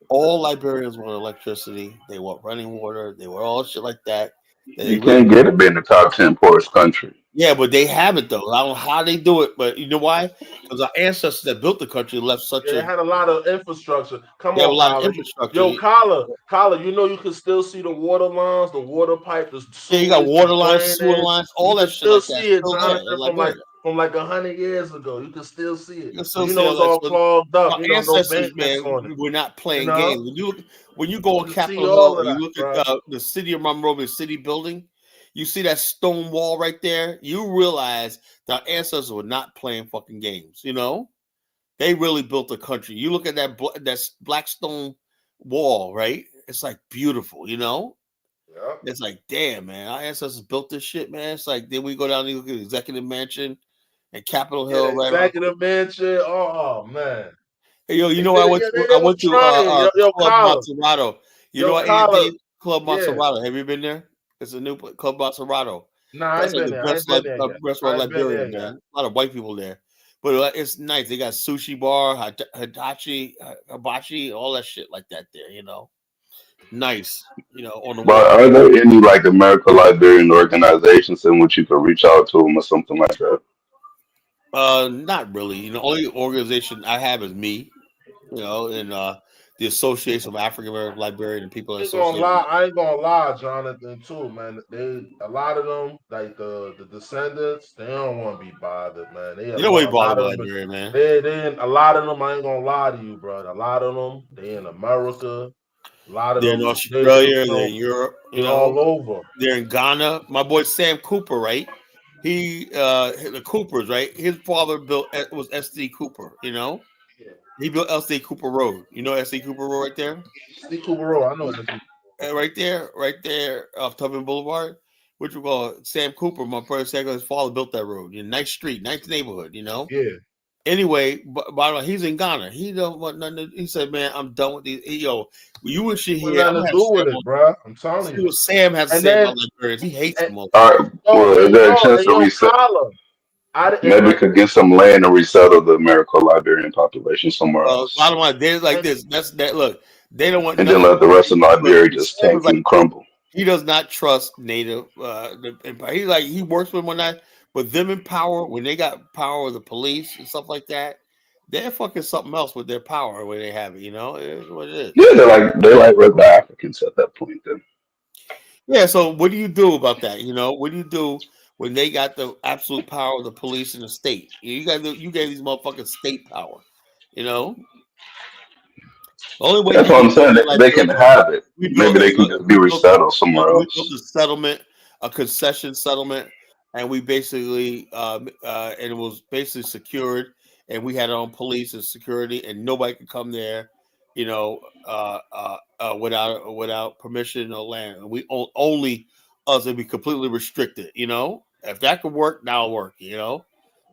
All Liberians want electricity. They want running water. They want all shit like that. You can't get it being the top 10 poorest country. Yeah, but they have it though. I don't know how they do it, but you know why? Because our ancestors that built the country left such They had a lot of infrastructure. Come a on, lot of Kyler. infrastructure. Yo, Kyler, you know you can still see the water lines, the water pipe, the you got water lines, sewer lines, all that shit. Still like see it, still Jonathan, from like 100 years ago. You can still see it. You still you know it's all clogged up. Our you know, ancestors, no man, we're not playing you know? games. When you go on You Capitol see all Hill, of you that, look bro. at the city of Monrovia City building. You see that stone wall right there. You realize that our ancestors were not playing fucking games. You know, they really built a country. You look at that black stone wall, right? It's like beautiful. You know, it's like damn, man. Our ancestors built this shit, man. It's like then we go down and look at the Executive Mansion and Capitol Hill, right? Executive Mansion. Oh man. Hey, yo, you know I went to Club Monserrato. You know what, Club Monserrato. Have you been there? It's a new Club Monserrato. Nah, I ain't been there. Restaurant Liberia, man. A lot of white people there, but it's nice. They got sushi bar, hibachi, all that shit like that there. You know, nice. You know, on the. But are there any like American Liberian organizations in which you could reach out to them or something like that? Not really. You know, only organization I have is me. you know, and the Association of African American Liberian and people I ain't associated. gonna lie, I ain't gonna lie, Jonathan, too, man. A lot of them, like the descendants, they don't want to be bothered, man. You know what A bothered lot with of them, Liberia, man? a lot of them. I ain't gonna lie to you, bro. A lot of them, they in America. A lot of They're in them, Australia, they're in Europe, you they're know, all over. they're in Ghana. My boy Sam Cooper, right? He the Coopers, right? His father was S.D. Cooper, you know. He built S.D. Cooper Road. You know S.D. Cooper Road right there? S.D. Cooper Road, I know S.D. Right there off Tubman Boulevard, which we call Sam Cooper. My brother said his father built that road. Nice street, nice neighborhood, you know. Yeah. Anyway, but he's in Ghana. He don't want nothing. He said, "Man, I'm done with these." Yo, you and shit here. I'm Nothing gonna to do with Sam it, bro. I'm telling see you. what Sam has to And say then, about Liberians. He hates them all. All right. Well, is there a chance to reset? Maybe we could get some land and resettle the Liberian population somewhere else, Bottom line, they're like this. That's that. Look, they don't want and nothing. then let the rest of Liberia just Sam tank is like, and crumble. he does not trust Native. He like he works with them one night, but them in power when they got power of the police and stuff like that, they're fucking something else with their power when they have it. You know, it is what it is. Yeah, they're like regular Africans at that point. Then. Yeah. So what do you do about that? You know, what do you do when they got the absolute power of the police in the state? You gave these motherfuckers state power. You know. The only way That's what I'm saying. They can have it. Maybe they can just be resettled somewhere we else. built a settlement, a concession settlement, and we basically and it was basically secured, and we had our own police and security, and nobody could come there, you know, without permission or land. And we only us would be completely restricted. You know, if that could work, that'll work. You know,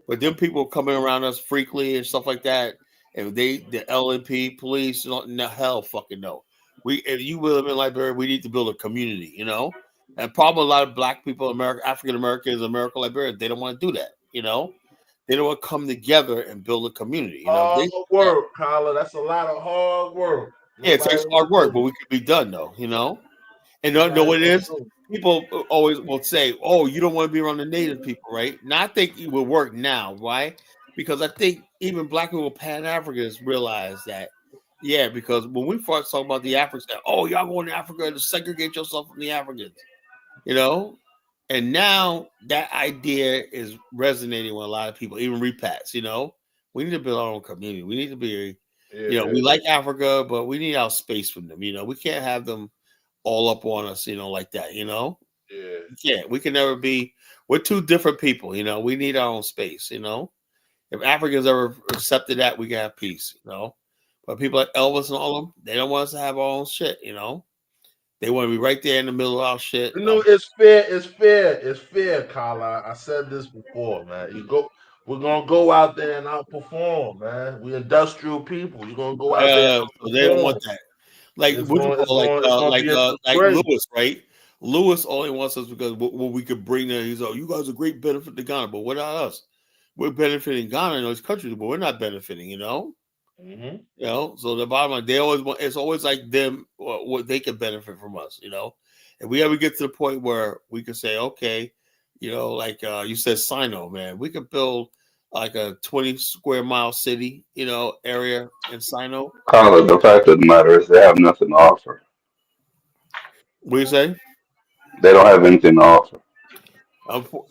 but them people coming around us frequently and stuff like that. And the LNP police, no hell fucking no. If you live in Liberia, we need to build a community, you know. And probably a lot of black people, African Americans, American Liberians, they don't want to do that, you know. They don't want to come together and build a community, you know. Hard work, Kyla. That's a lot of hard work. Yeah, it takes hard work, but we could be done though, you know. And don't know what it is. People always will say, "Oh, you don't want to be around the native people, right?" Now I think it will work now, right? Because I think even black people, Pan Africans, realize that, yeah. Because when we first talk about the Africans, oh, y'all going to Africa to segregate yourself from the Africans, you know. And now that idea is resonating with a lot of people, even repats. You know, we need to build our own community. We need to be, you know, we like Africa, but we need our space from them. You know, we can't have them all up on us, you know, like that, you know? Yeah. We can never be, we're two different people, you know, we need our own space, you know? If Africans ever accepted that, we can have peace, you know? But people like Elvis and all of them, they don't want us to have our own shit, you know? They want to be right there in the middle of our shit. You know, it's fair, Carla. I said this before, man. We're gonna go out there and outperform, man. We industrial people. You're gonna go out there and so they don't want that. Like it's what you call like Lewis, right? Lewis only wants us because what we could bring there. He's you guys are great benefit to Ghana, but what about us? We're benefiting Ghana in those countries, but we're not benefiting. You know, you know. So the bottom line, they always want. It's always like them what they can benefit from us. You know, if we ever get to the point where we can say, okay, you know, like you said, Sino, man, we could build like a 20 square mile city, you know, area in Sino. Carla, the fact of the matter is they have nothing to offer. What do you say? They don't have anything to offer.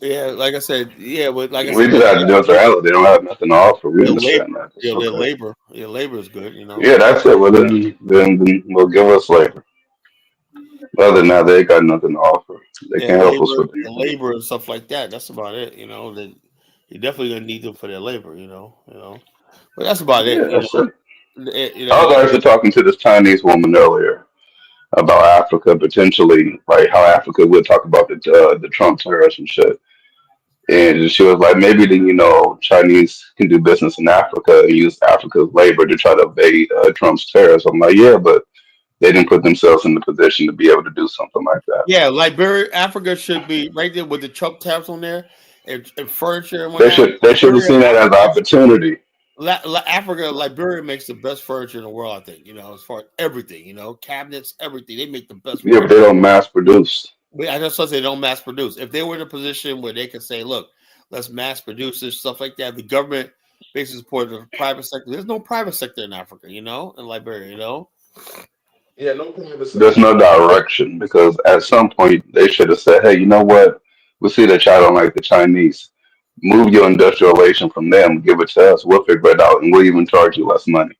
Yeah, like I said, yeah, but like I We said, just have to deal with their reality. They don't have nothing to offer. We understand labor, that. It's their okay. labor is good, you know. Yeah, that's it. Well, then we'll give us labor. Other than that, they got nothing to offer. They can't help us with anything. Labor and stuff like that. That's about it, you know. That you're definitely gonna need them for their labor, you know. But that's about Yeah, it. that's it. You know, I was actually talking to this Chinese woman earlier about Africa potentially, like how Africa would talk about the Trump tariffs and shit. And she was like, maybe the Chinese can do business in Africa and use Africa's labor to try to evade Trump's tariffs. I'm like, yeah, but they didn't put themselves in the position to be able to do something like that. yeah, Liberia, Africa should be right there with the Trump tariffs on there and furniture and They should have seen that as an opportunity. Africa, Liberia makes the best furniture in the world, I think, you know, as far as everything, you know, cabinets, everything. They make the best. Yeah, but they don't mass produce. I just say they don't mass produce. If they were in a position where they could say, look, let's mass produce this stuff like that, the government basically support the private sector. There's no private sector in Africa, in Liberia, Yeah, no private sector. There's no direction because at some point they should have said, "Hey, you know what? We see that y'all don't like the Chinese. Move your industrial relation from them. Give it to us. We'll figure it out, and we'll even charge you less money."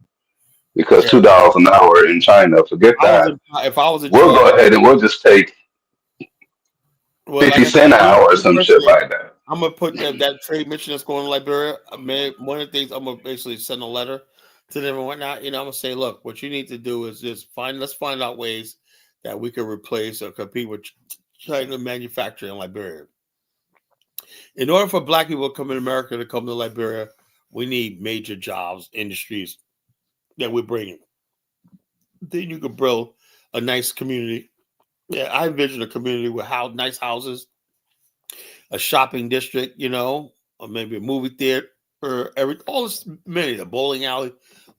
Because Yeah. $2 an hour in China, forget that. If I was in We'll charge, go ahead and we'll just take 50 cents an hour or some shit like that. I'm gonna put that trade mission that's going to Liberia. One of the things I'm gonna basically send a letter to them and whatnot. I'm gonna say, look, what you need to do is just let's find out ways that we can replace or compete with China manufacturing in Liberia. In order for Black people to come in America to come to Liberia, we need major jobs, industries that we're bringing. Then you could build a nice community. Yeah, I envision a community with nice houses, a shopping district, or maybe a movie theater, or all this many, a bowling alley,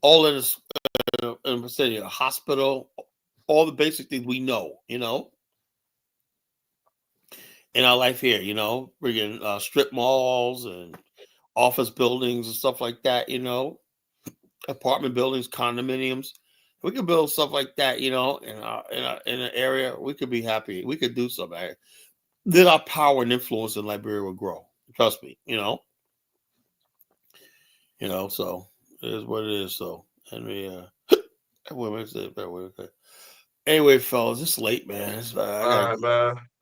all in a vicinity, a hospital, all the basic things we know, in our life here, bringing strip malls and office buildings and stuff like that, apartment buildings, condominiums. We could build stuff like that, in an area. We could be happy. We could do something. Then our power and influence in Liberia will grow. Trust me, so it is what it is. So, anyway, fellas, it's late, man.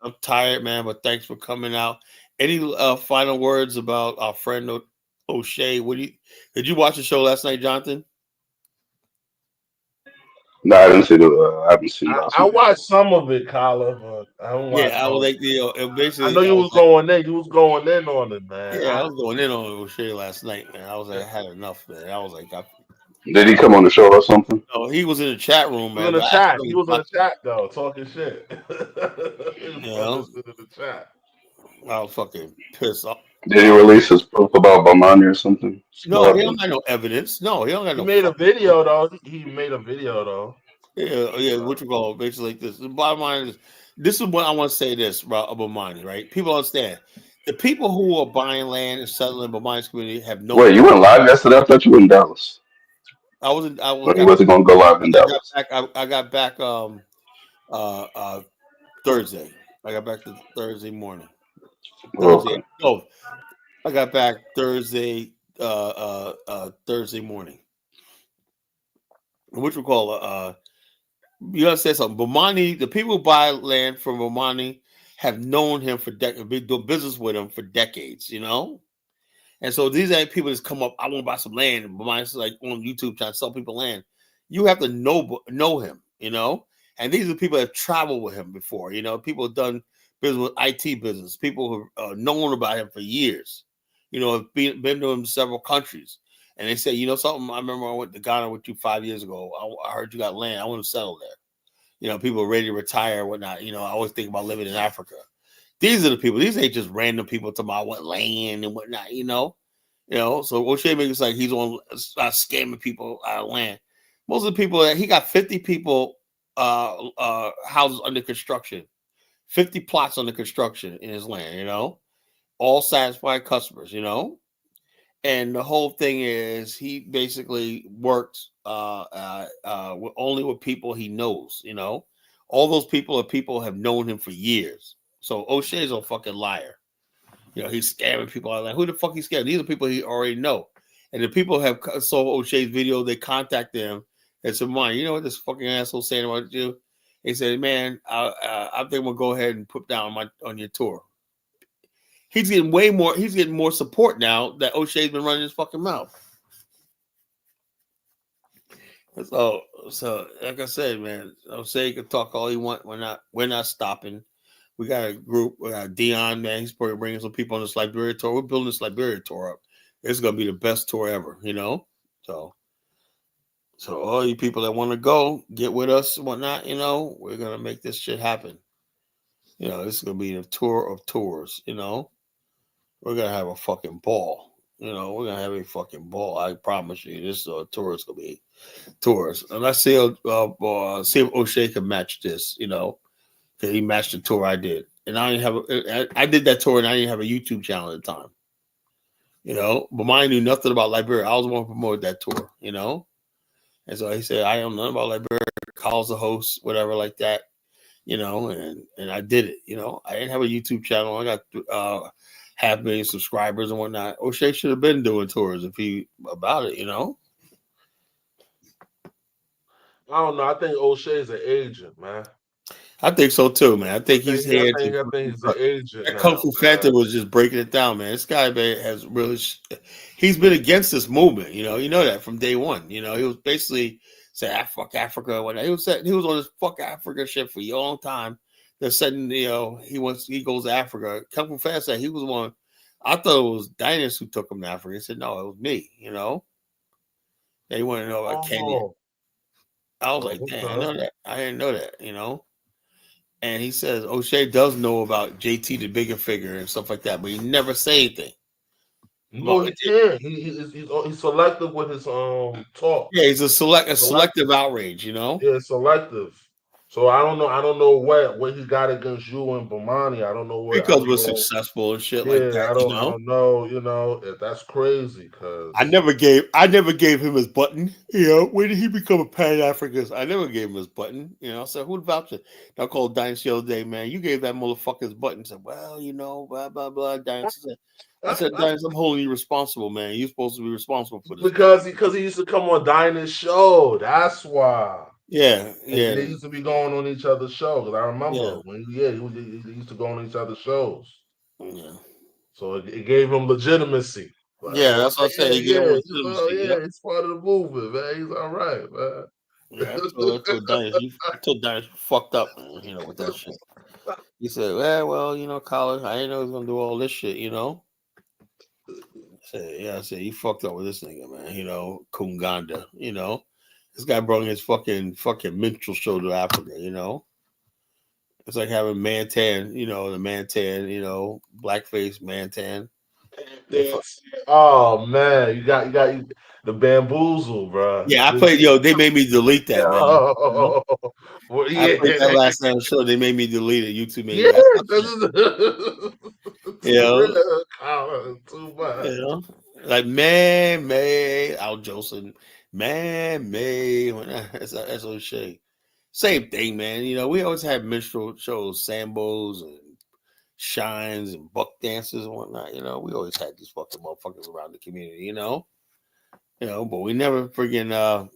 I'm tired, man, but thanks for coming out. Any final words about our friend O'Shea? Did you watch the show last night, Jonathan? No, I haven't seen that. I watched some of it, Kyla, but I don't watch. Yeah, I was like, basically, I know you was going in. You was going in on it, man. Yeah, I was going in on O'Shea last night, man. I was like, I had enough, man. I was like, did he come on the show or something? No, he was in the chat room, man. He was in the chat though, talking shit. In the chat. I was fucking pissed off. Did he release his proof about Bomani or something? No, he don't got no evidence. No, he don't got no. He made a video though. He made a video though. Yeah. What you call it? Basically like this. The bottom line is, this is what I want to say. This about Bomani, right? People understand. The people who are buying land and settling in Bomani's community have no. Wait, you went live yesterday? I thought you were in Dallas. I wasn't. I was. But he wasn't going to go live in Dallas. I got back. Thursday. I got back to Thursday morning. Thursday. No, I got back Thursday. Thursday morning. Which we call you gotta say something. Bomani, the people who buy land from Bomani have known him for decades, been doing business with him for decades, And so these ain't people that come up, I want to buy some land, and Bomani's like on YouTube trying to sell people land. You have to know him, And these are people that have traveled with him before, People have done business with IT business, people who have known about him for years, have been to him in several countries. And they say, something, I remember I went to Ghana with you 5 years ago. I heard you got land. I want to settle there. People are ready to retire and whatnot. I always think about living in Africa. These are the people. These ain't just random people talking about what land and whatnot, So O'Shea makes it like he's on scamming people out of land. Most of the people that he got 50 people houses under construction, 50 plots under construction in his land, all satisfied customers, And the whole thing is he basically works only with people he knows, All those people are people who have known him for years. So O'Shea's a fucking liar. He's scamming people out there. Who the fuck he scamming? These are people he already know. And the people have saw O'Shea's video, they contact him and said, "Man, you know what this fucking asshole saying about you?" He said, "Man, I think we'll go ahead and put down on your tour." He's getting more support now that O'Shea's been running his fucking mouth. So like I said, man, O'Shea can talk all he want. We're not stopping. We got a group. We got Dion, man. He's probably bringing some people on this Liberia tour. We're building this Liberia tour up. It's gonna be the best tour ever, So all you people that want to go, get with us and whatnot, we're gonna make this shit happen. This is gonna be the tour of tours, We're gonna have a fucking ball. We're gonna have a fucking ball. I promise you. This tour is gonna be tours. And let's see if O'Shea can match this, because he matched the tour I did. And I didn't have I did that tour and I didn't have a YouTube channel at the time. You know, but mine knew nothing about Liberia. I was the one who promoted that tour, you know? And so he said, I don't know nothing about Liberia, calls the host, whatever like that, you know, and I did it, you know. I didn't have a YouTube channel. I got 500,000 subscribers and whatnot. O'Shea should have been doing tours if he about it, you know. I don't know. I think O'Shea's an agent, man. I think so too, man. I think he's here. I think he's an agent That now. Kung Fu Phantom was just breaking it down, man. This guy, man, has really. He's been against this movement, you know that from day one. You know, he was basically saying, "Fuck Africa." When he was on this "fuck Africa" shit for a long time. They're saying, you know, he goes to Africa. Kung Fu Phantom said he was one. I thought it was Dinus who took him to Africa. He said, "No, it was me." You know, they want to know about Kenya. I was like, "Damn, I know that. I didn't know that." You know. And he says O'Shea does know about JT the bigger figure and stuff like that, but he never say anything. No, he can't. He's selective with his talk. Yeah, he's a selective outrage, you know. Yeah, selective. So I don't know what he got against you and Bomani. I don't know what because we're successful and shit like that. I don't know. You know, that's crazy. Cause I never gave him his button. You know, when did he become a Pan-Africanist? I never gave him his button. You know, so who vouched? I called Dynasty the other day, man. You gave that motherfucker his button. Said, well, you know, blah blah blah. Dynasty. I said, Dynasty, I'm holding you responsible, man. You're supposed to be responsible for this. Because he used to come on Dinah's show. That's why. Yeah. They used to be going on each other's shows. I remember when he used to go on each other's shows. Yeah. So it gave him legitimacy. Like, that's what I said. It's part of the movement, man. He's all right, man. Yeah, I told Dynasty fucked up, man, you know, with that shit. He said, well, you know, Colin, I didn't know he was gonna do all this shit, you know. I said, you fucked up with this nigga, man, you know, Kunganda, you know. This guy brought his fucking minstrel show to Africa, you know. It's like having Mantan, you know, the Mantan, you know, blackface Mantan. Oh man, you got the bamboozle, bro. Yeah, I played. They made me delete that, man. Well, I played that last time show. They made me delete it. YouTube made me. Too much. You know, like man, Al Jolson, man, that's O'Shea. Same thing, man. You know, we always had minstrel shows, sambos and shines and buck dances and whatnot. You know, we always had these fucking motherfuckers around the community. You know, but we never friggin'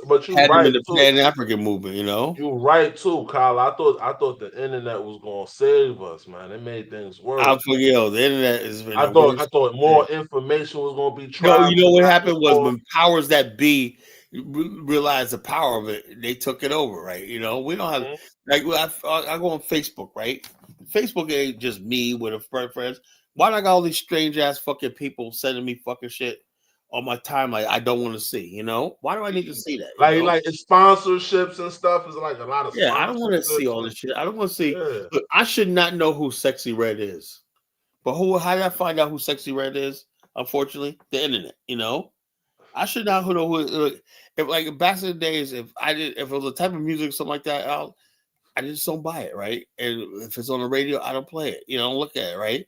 But you had right them in the too. Pan-African movement. You know, you're right too, Kyle. I thought the internet was gonna save us, man. It made things worse. I forget. The internet is. I thought more information was gonna be tried. No, you know what happened was when powers that be realized the power of it, they took it over, right? You know, we don't have like I go on Facebook, right? Facebook ain't just me with a friends. Why do I got all these strange ass fucking people sending me fucking shit on my time like I don't want to see? You know, why do I need to see that? Like it's sponsorships and stuff is like a lot of I don't want to see all this shit. I don't want to see. Look, I should not know who Sexy Red is, but how did I find out who Sexy Red is? Unfortunately, the internet. You know, I should not know who. If like back in the days, if it was a type of music or something like that, I just don't buy it, right? And if it's on the radio, I don't play it. You know, I don't look at it, right?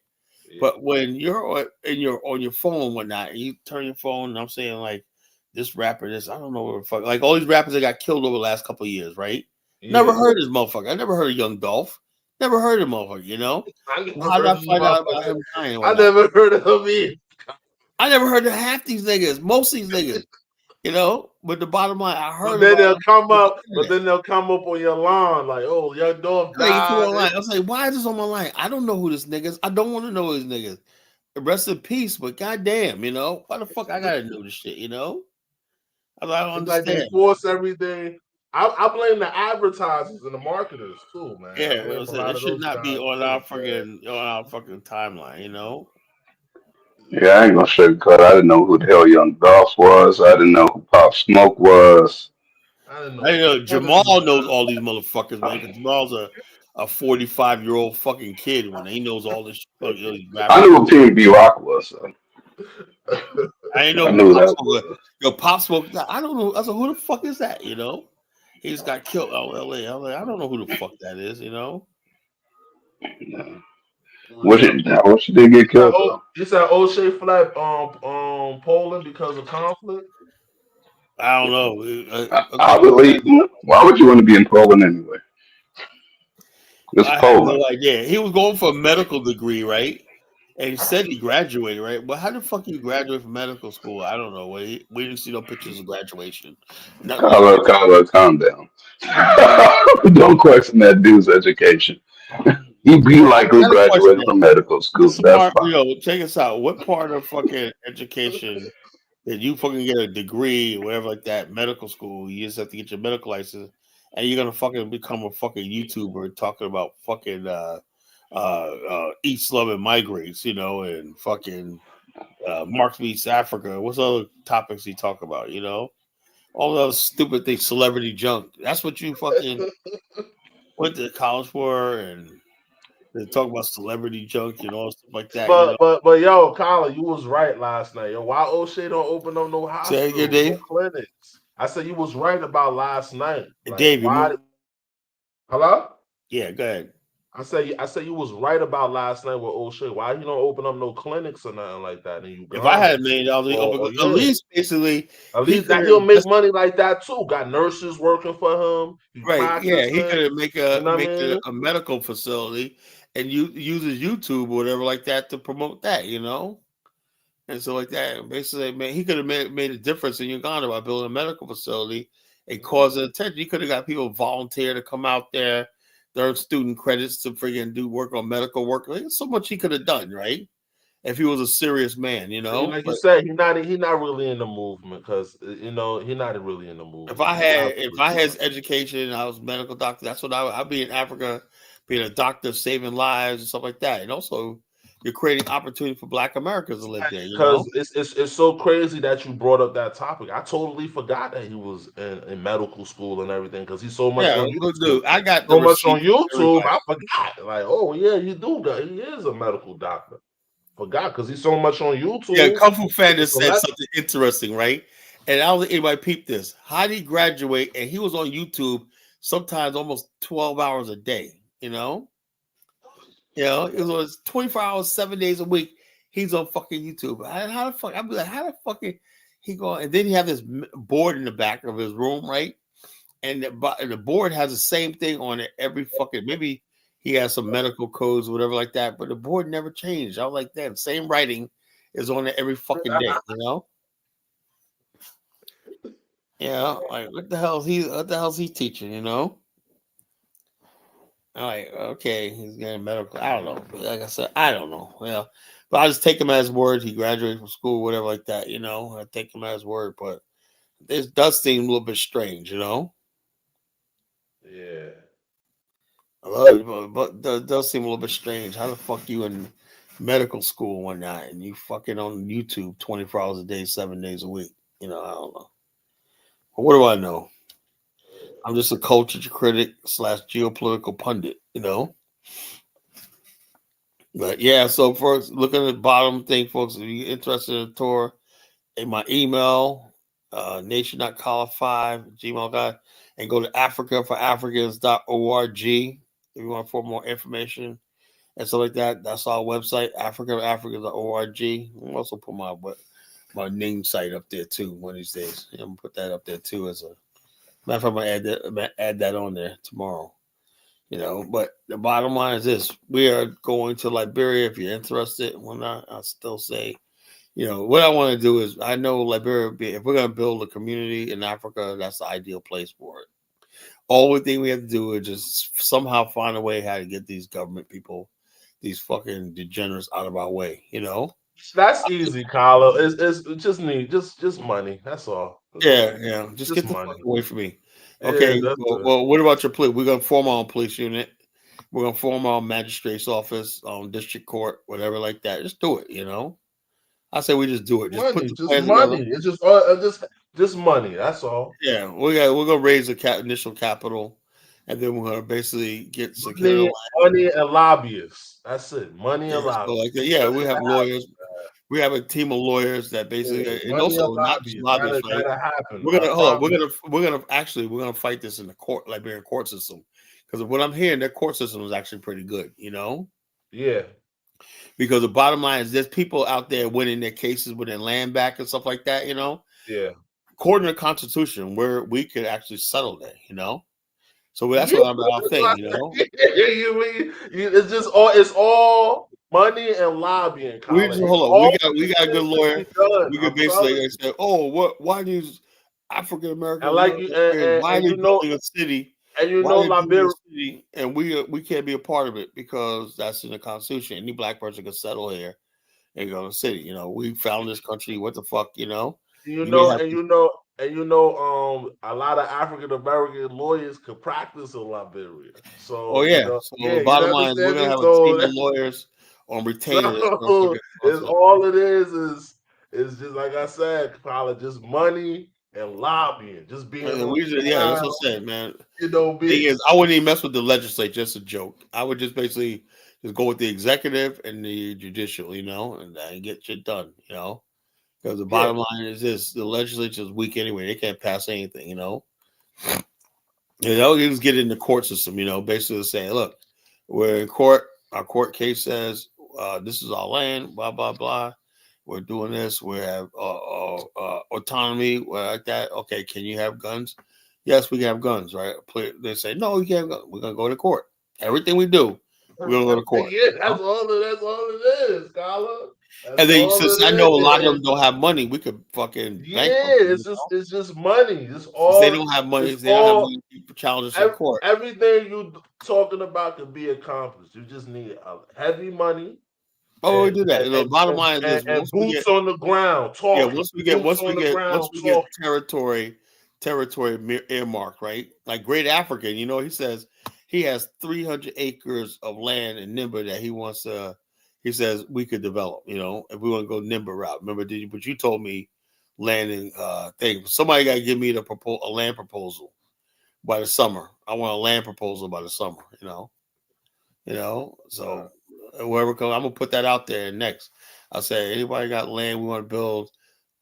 Yeah. But when you're on your phone and whatnot, and you turn your phone, and I'm saying like this rapper, I don't know what the fuck, like all these rappers that got killed over the last couple of years, right? Yeah. Never heard of this motherfucker. I never heard of Young Dolph. Never heard of motherfucker. You know, how did I find out about him dying? I never heard of him either. I never heard of half these niggas, most of these niggas, you know. But the bottom line, I heard. But then they'll come up on your lawn like, "Oh, your dog died." I was like, "Why is this on my line? I don't know who this niggas. I don't want to know these niggas. Rest in peace." But goddamn, you know, why the fuck I gotta know this shit? You know, I don't understand. Like they force everything. I blame the advertisers and the marketers too, man. Yeah, it should not be on our fucking timeline, you know. Yeah, I ain't gonna sugarcoat. I didn't know who the hell Young Dolph was. I didn't know who Pop Smoke was. I didn't know. Jamal knows all these motherfuckers, man. Because Jamal's a 45-year-old fucking kid when he knows all this. I knew who PNB Rock was. So. I didn't know who Pop Smoke was. Yo, Pop Smoke. I don't know. I said, who the fuck is that? You know, he just got killed out in LA. I was like, I don't know who the fuck that is. You know. Yeah. What she did get killed though? You said O'Shea fled Poland because of conflict? I don't know. I believe. Why would you want to be in Poland anyway? It's I have Poland. no idea. He was going for a medical degree, right? And he said he graduated, right? But how the fuck you graduate from medical school? I don't know. We didn't see no pictures of graduation. Carla, calm down. Don't question that dude's education. He likely I got a question. graduated from medical school. That's fine. Check us out. What part of fucking education did you fucking get a degree or whatever like that? Medical school. You just have to get your medical license, and you're gonna fucking become a fucking YouTuber talking about fucking East Love and migrants, and fucking Marx meets Africa. What's other topics he talk about? All those stupid things, celebrity junk. That's what you fucking went to college for, and they talk about celebrity junk and all stuff like that. But yo, Colin, you was right last night. Yo, why O'Shea don't open up no hospitals, Say again, no clinics? I said you was right about last night. Like, Dave, why? Hello? Yeah, go ahead. I said you was right about last night with O'Shea. Why you don't open up no clinics or nothing like that in Uganda? If I had $1 million, at least basically, at least he'll make money like that too. Got nurses working for him. Right? Yeah, he could make a medical facility and uses YouTube or whatever like that to promote that, and so like that. And basically, man, he could have made a difference in Uganda by building a medical facility and causing attention. He could have got people volunteer to come out there, earn student credits to friggin' do work on medical work. There's so much he could have done, right? If he was a serious man, Like you said, he not really in the movement because he not really in the movement. If I had his education and I was a medical doctor, that's what I'd be in Africa, being a doctor, saving lives and stuff like that. And also, you're creating opportunity for Black Americans to live there. Because it's so crazy that you brought up that topic. I totally forgot that he was in medical school and everything because he's so much on YouTube. Dude, I got so much on YouTube. I forgot. Like, oh yeah, you do. He is a medical doctor. Forgot because he's so much on YouTube. Yeah, Kung Fu Fan just said something interesting, right? And I don't think anybody peeped this. How did he graduate? And he was on YouTube sometimes almost 12 hours a day. It was 24 hours, 7 days a week. He's on fucking YouTube. How the fuck? I'd be like, how the fuck he go? And then he have this board in the back of his room, right? And the board has the same thing on it every fucking. Maybe he has some medical codes, whatever like that. But the board never changed. I was like, damn, same writing is on it every fucking day. Like what the hell is he teaching? Like, okay, he's getting medical. I don't know. Like I said, I don't know. Well, but I just take him at his word. He graduated from school, whatever like that. I take him at his word. But this does seem a little bit strange. Yeah. But it does seem a little bit strange. How the fuck you in medical school one night and you fucking on YouTube 24 hours a day, 7 days a week? I don't know. But what do I know? I'm just a culture critic / geopolitical pundit, But yeah, so first, look at the bottom thing, folks. If you're interested in the tour, in my email, nation.collar5@gmail.com, and go to africaforafricans.org if you want for more information and stuff like that. That's our website, africaforafricans.org. I'll also put my name site up there too one of these days. I'm gonna put that up there too as a matter of fact. I'm gonna add that on there tomorrow. But the bottom line is this: we are going to Liberia. If you're interested, I'll still say, what I want to do is, I know Liberia, if we're going to build a community in Africa, that's the ideal place for it. Only thing we have to do is just somehow find a way how to get these government people, these fucking degenerates out of our way, That's easy, Carlo. It's just just money. That's all. Yeah. Just get the fuck away from me. Okay. Yeah, well, what about your police? We're gonna form our own police unit. We're gonna form our magistrate's office, district court, whatever like that. Just do it. I say we just do it. Just money. put the Money. It's just money. That's all. Yeah, we're gonna raise the initial capital, and then we're gonna basically get security. Money and lobbyists. That's it. Money and lobbyists. So like we have lawyers. We have a team of lawyers that basically, and also not just lobbyists. Right? We're gonna fight this in the Liberian court system, because what I'm hearing, their court system is actually pretty good. Yeah. Because the bottom line is there's people out there winning their cases with their land back and stuff like that, Yeah. According to the Constitution, where we could actually settle that, So that's what I'm saying, It's all money and lobbying, Colin. Hold on. We got a good lawyer. We could I'm basically say, oh, why these African Americans, and like you and why are they building a city? And Why are they building Liberia, a city? And we can't be a part of it because that's in the Constitution. Any black person can settle here and go to the city. We found this country. What the fuck, a lot of African American lawyers could practice in Liberia. So So the bottom line is we're gonna have a team of lawyers on retainer. It's all it is just like I said, Colin, just money and lobbying, just being that's what I'm saying, man. Thing is, I wouldn't even mess with the legislature. Just a joke. I would just basically just go with the executive and the judicial, and get shit done, because the bottom line is this: the legislature is weak anyway. They can't pass anything, You just get in the court system, basically saying, look, we're in court. Our court case says this is our land, blah, blah, blah. We're doing this. We have autonomy, like that. Okay, can you have guns? Yes, we can have guns, right? They say, no, you can't have guns. We're going to go to court. Everything we do, we're going to go to court. Yeah, that's all it is, Colin. And then since I know a lot of them don't have money, we could fucking it's just money. It's all since they don't have money. They don't have money to challenge us in court. Everything you talking about can be accomplished. You just need heavy money. We do that. The bottom line is and boots on the ground. Talk. Yeah, once we get territory earmarked, right? Like Great African, he says he has 300 acres of land in Nimba that he wants to. He says we could develop, if we want to go Nimba route. Remember, but you told me landing thing. Somebody got to give me a land proposal by the summer. I want a land proposal by the summer, So whoever comes, I'm gonna put that out there next. I'll say anybody got land we want to build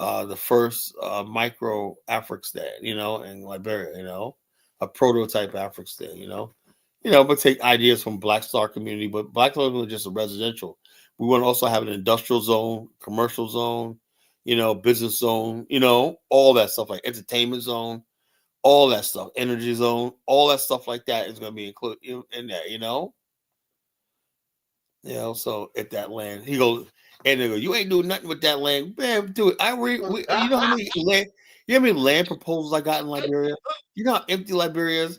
the first micro African, in Liberia, a prototype African, but take ideas from Black Star community, but Black Star is just a residential. We want to also have an industrial zone, commercial zone, business zone, all that stuff, like entertainment zone, all that stuff, energy zone, all that stuff like that is going to be included in that, so at that land, he goes, and they go, you ain't doing nothing with that land, man. Do it. You know how many land, land proposals I got in Liberia? You know how empty Liberia is.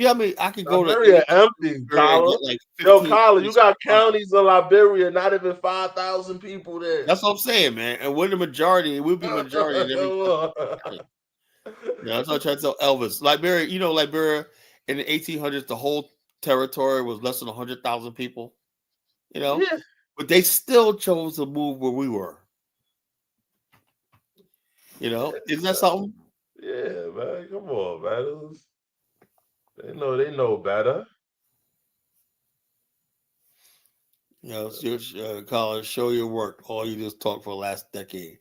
I mean, I could go Liberia empty, Colin. Colin, you got counties in Liberia, not even 5,000 people there. That's what I'm saying, man. And we're the majority. We'll be majority in every. That's what I'm trying to tell Elvis. Liberia, Liberia in the 1800s, the whole territory was less than 100,000 people. But they still chose to move where we were. Isn't that something? Yeah, man. Come on, man. They know better. Colin, show your work. All you just talk for the last decade.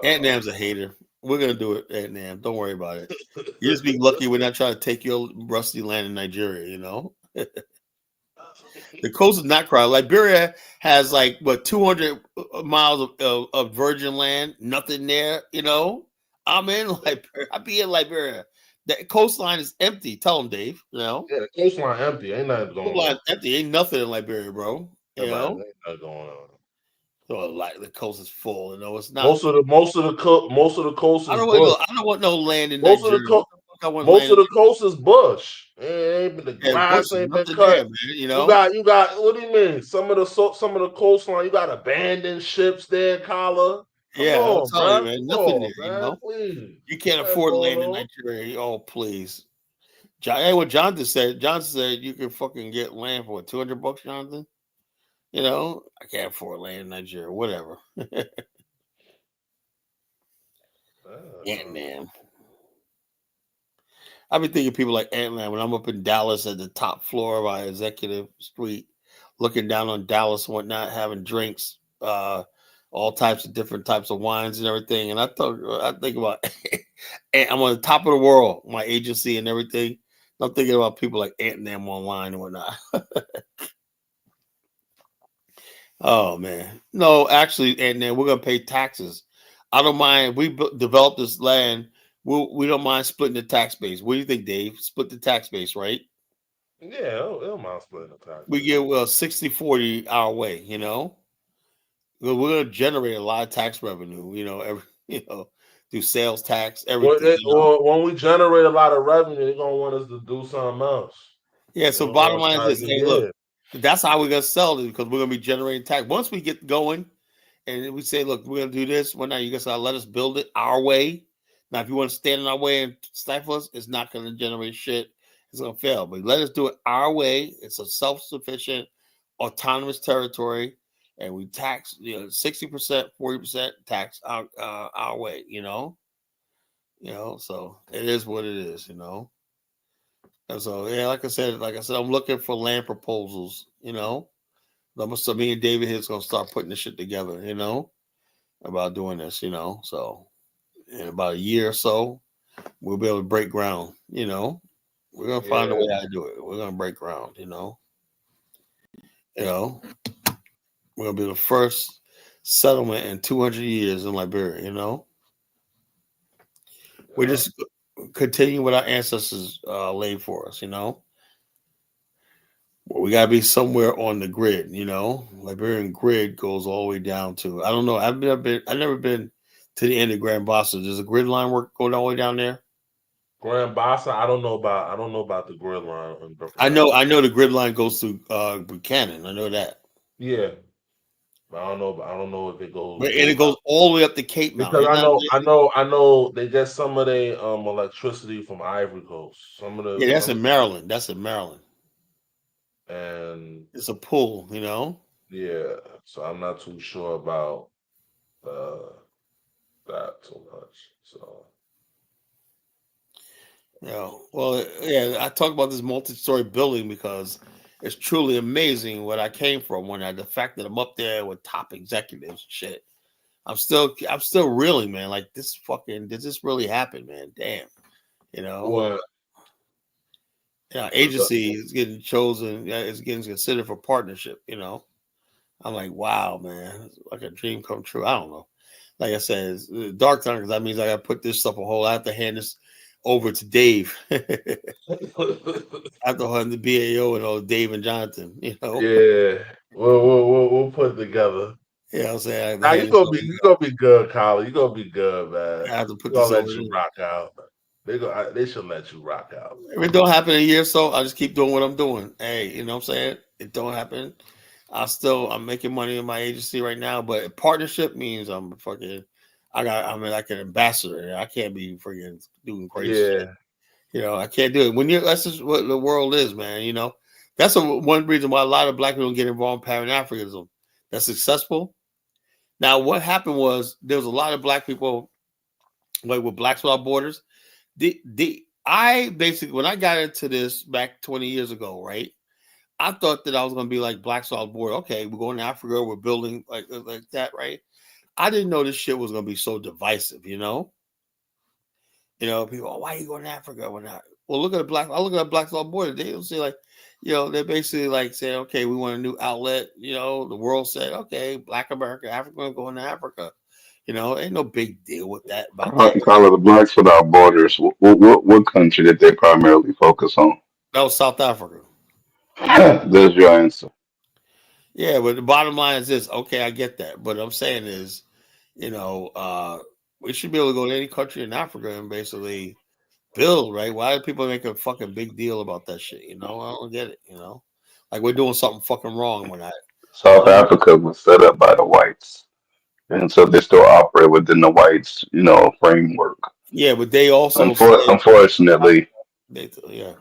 Aunt Nam's a hater. We're gonna do it, Aunt Nam. Don't worry about it. You just be lucky we're not trying to take your rusty land in Nigeria. The coast is not crowded. Liberia has 200 miles of virgin land, nothing there. I'm in Liberia. I be in Liberia. The coastline is empty. Tell them, Dave. Yeah, the coastline empty. Ain't nothing going on. Coastline empty. Ain't nothing in Liberia, bro. Ain't nothing going on. So the coast is full. It's not. Most of the coast is I don't want no land in most Nigeria. Most of the coast is bush. The grass ain't been cut. There, man, You got. What do you mean? Some of the coastline, you got abandoned ships there, Kala. I'm telling you, man. Nothing there. Please. You can't afford land in Nigeria. Oh, please. What Jonathan said. Jonathan said you can fucking get land for $200, Jonathan. I can't afford land in Nigeria. Whatever. Ant-Man. I've been thinking people like Ant-Man when I'm up in Dallas at the top floor of our executive street, looking down on Dallas and whatnot, having drinks, all types of different types of wines and everything. And I think about, and I'm on the top of the world, my agency and everything. I'm thinking about people like Ant-Man online and whatnot. Oh man, no, actually, and then we're gonna pay taxes. I don't mind. We develop this land. We don't mind splitting the tax base. What do you think, Dave? Split the tax base, right? Yeah, it'll mind splitting the tax. We get 60-40 our way. We're gonna generate a lot of tax revenue. Through sales tax, everything. When we generate a lot of revenue, they're gonna want us to do something else. Yeah. So bottom line is this: hey, look, that's how we're gonna sell it because we're gonna be generating tax. Once we get going, and we say, look, we're gonna do this. Well, now you guys gotta let us build it our way. Now, if you want to stand in our way and stifle us, it's not gonna generate shit. It's gonna fail. But let us do it our way. It's a self-sufficient, autonomous territory, and we tax 60%, 40% tax our way. So it is what it is. And so yeah, like I said, I'm looking for land proposals. So me and David here's gonna start putting this shit together. About doing this. So in about a year or so, we'll be able to break ground. We're gonna find a way how to do it. We're gonna break ground. We're gonna be the first settlement in 200 years in Liberia. We just continue what our ancestors laid for us. We gotta be somewhere on the grid. Liberian grid goes all the way down to, I don't know. I've never been to the end of Grand Bassa. Does the grid line work go all the way down there? Grand Bassa, I don't know about the grid line. I know the grid line goes through Buchanan. I know that. Yeah, but I don't know if it goes. And it goes all the way up to Cape Mountain. Because I know they get some of their electricity from Ivory Coast. That's in Maryland. That's in Maryland. And it's a pool, Yeah, so I'm not too sure about that too much. So I talk about this multi-story building because it's truly amazing what I came from. The fact that I'm up there with top executives and shit. I'm still reeling, man. Like did this really happen, man? Damn, What? Agency is getting chosen. It's getting considered for partnership. I'm like, wow, man, it's like a dream come true. I don't know. Like I said, it's dark time because that means I got to put this stuff on hold. I have to hand this over to Dave. I have to hand the BAO and all Dave and Jonathan. Yeah, we'll put it together. Yeah, I'm saying. Now you gonna be good, Colin. You gonna be good, man. I have to put this. Let you rock out. They should let you rock out. If it don't happen in a year or so, I just keep doing what I'm doing. Hey, you know what I'm saying? It don't happen. I'm making money in my agency right now, but partnership means I'm like an ambassador. I can't be freaking doing crazy shit. I can't do it. That's just what the world is, man. That's one reason why a lot of black people don't get involved in Pan-Africanism. That's successful. Now, what happened was there was a lot of black people, like with Blacks Without Borders. I basically, when I got into this back 20 years ago, right? I thought that I was going to be like Blacks Without Borders. Okay, we're going to Africa. We're building like that, right? I didn't know this shit was going to be so divisive, people, why are you going to Africa? Well, look at I look at Blacks Without Borders. They don't say like, they're basically like saying, okay, we want a new outlet. The world said, okay, Black America, Africa, going to Africa. Ain't no big deal with that. Call it the Blacks Without Borders. What country did they primarily focus on? That was South Africa. There's your answer. Yeah, but the bottom line is this. Okay, I get that. But what I'm saying is, we should be able to go to any country in Africa and basically build, right? Why do people make a fucking big deal about that shit? I don't get it, Like we're doing something fucking wrong when South Africa was set up by the whites. And so they still operate within the whites, framework. Yeah, but they also unfortunately, yeah.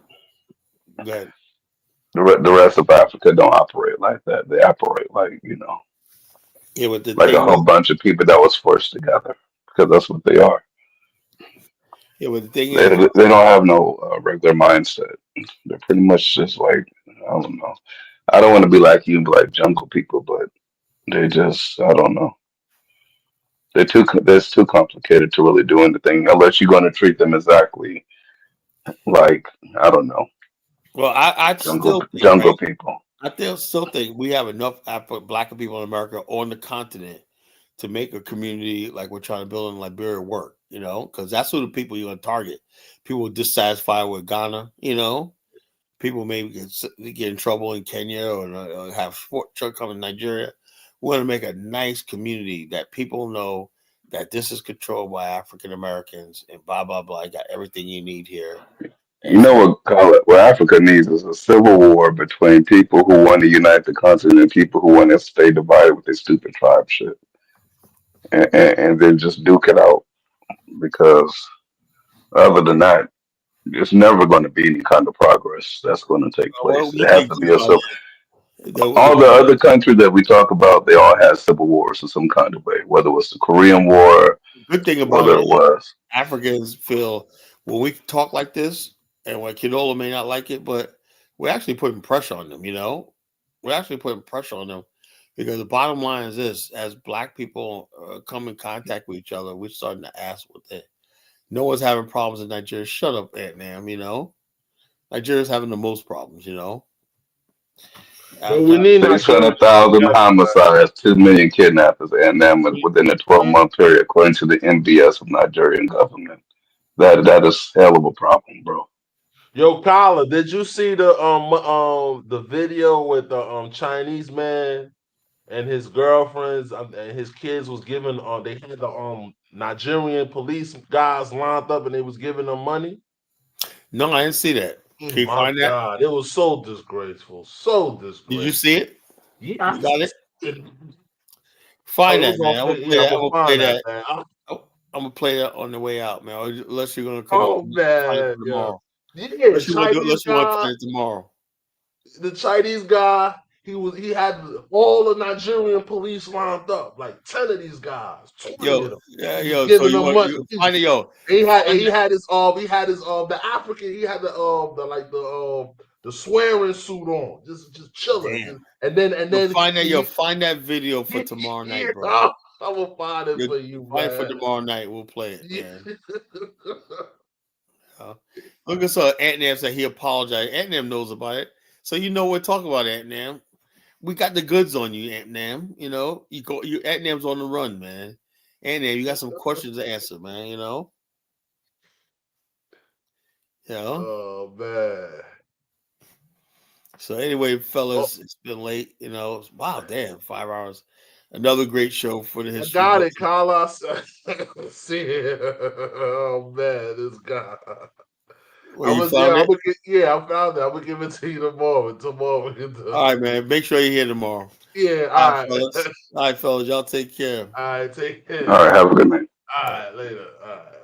Go ahead. The rest of Africa don't operate like that. They operate like yeah, but like a whole bunch of people that was forced together because that's what they are. Yeah, but the thing is, they don't have no regular mindset. They're pretty much just like I don't know. I don't want to be like you, like jungle people, but they just I don't know. It's too complicated to really do anything unless you're going to treat them exactly like I don't know. Well, I jungle still think, people. I still think we have enough Black people in America on the continent to make a community like we're trying to build in Liberia work, you know, because that's who the people you're going to target. People dissatisfied with Ghana, you know, people maybe get in trouble in Kenya or have shortcomings in Nigeria. We want to make a nice community that people know that this is controlled by African Americans and blah, blah, blah. I got everything you need here. You know what Africa needs is a civil war between people who want to unite the continent and people who want to stay divided with this stupid tribe shit. And then just duke it out. Because other than that, there's never going to be any kind of progress that's going to take place. It has to be a civil. All the other countries that we talk about, they all had civil wars in some kind of way, whether it was the Korean War, good thing about it was Africans feel when we talk like this, and when Kidola may not like it, but we're actually putting pressure on them, you know? We're actually putting pressure on them because the bottom line is this: as Black people come in contact with each other, we're starting to ask what they. No one's having problems in Nigeria. Shut up, Nam. You know, Nigeria's having the most problems. You know, well, we need 600,000 homicides, 2 million kidnappers, and then within a 12-month period, according to the MBS of Nigerian government. That is hell of a problem, bro. Yo, Kala, did you see the video with the Chinese man and his girlfriends and his kids was giving they had the Nigerian police guys lined up and they was giving them money? No, I didn't see that. Can you find that? God, it was so disgraceful. So disgraceful. Did you see it? Yeah, you got it. Find that, man. I'm gonna play that. I'm gonna play that on the way out, man. Unless you're gonna come up man, tomorrow. Yeah, unless you want to find it tomorrow. The Chinese guy, he had all the Nigerian police lined up, like 10 of these guys. 20 of them. Yo, giving so them money. Find it, yo. He had his the African, he had the swearing suit on, just chilling. Damn. And then find that, find that video for tomorrow night, bro. I'm gonna find it for you, find man. it for tomorrow night. We'll play it, man. Look at so Ant-Nam said he apologized. Ant-Nam knows about it. So you know we're talking about Ant-Nam. We got the goods on you, Ant-Nam. You know, Ant-Nam's on the run, man. Ant-Nam, you got some questions to answer, man, you know? Oh man. So anyway, fellas, it's been late, you know. Wow, damn, 5 hours. Another great show for the history. I got it, Carlos. See it. Oh man, this guy. I found it. I'm gonna give it to you tomorrow. All right, man. Make sure you're here tomorrow. Yeah, all right. Fellas. All right, fellas. Y'all take care. All right, take care. All right, have a good night. All right, later. All right.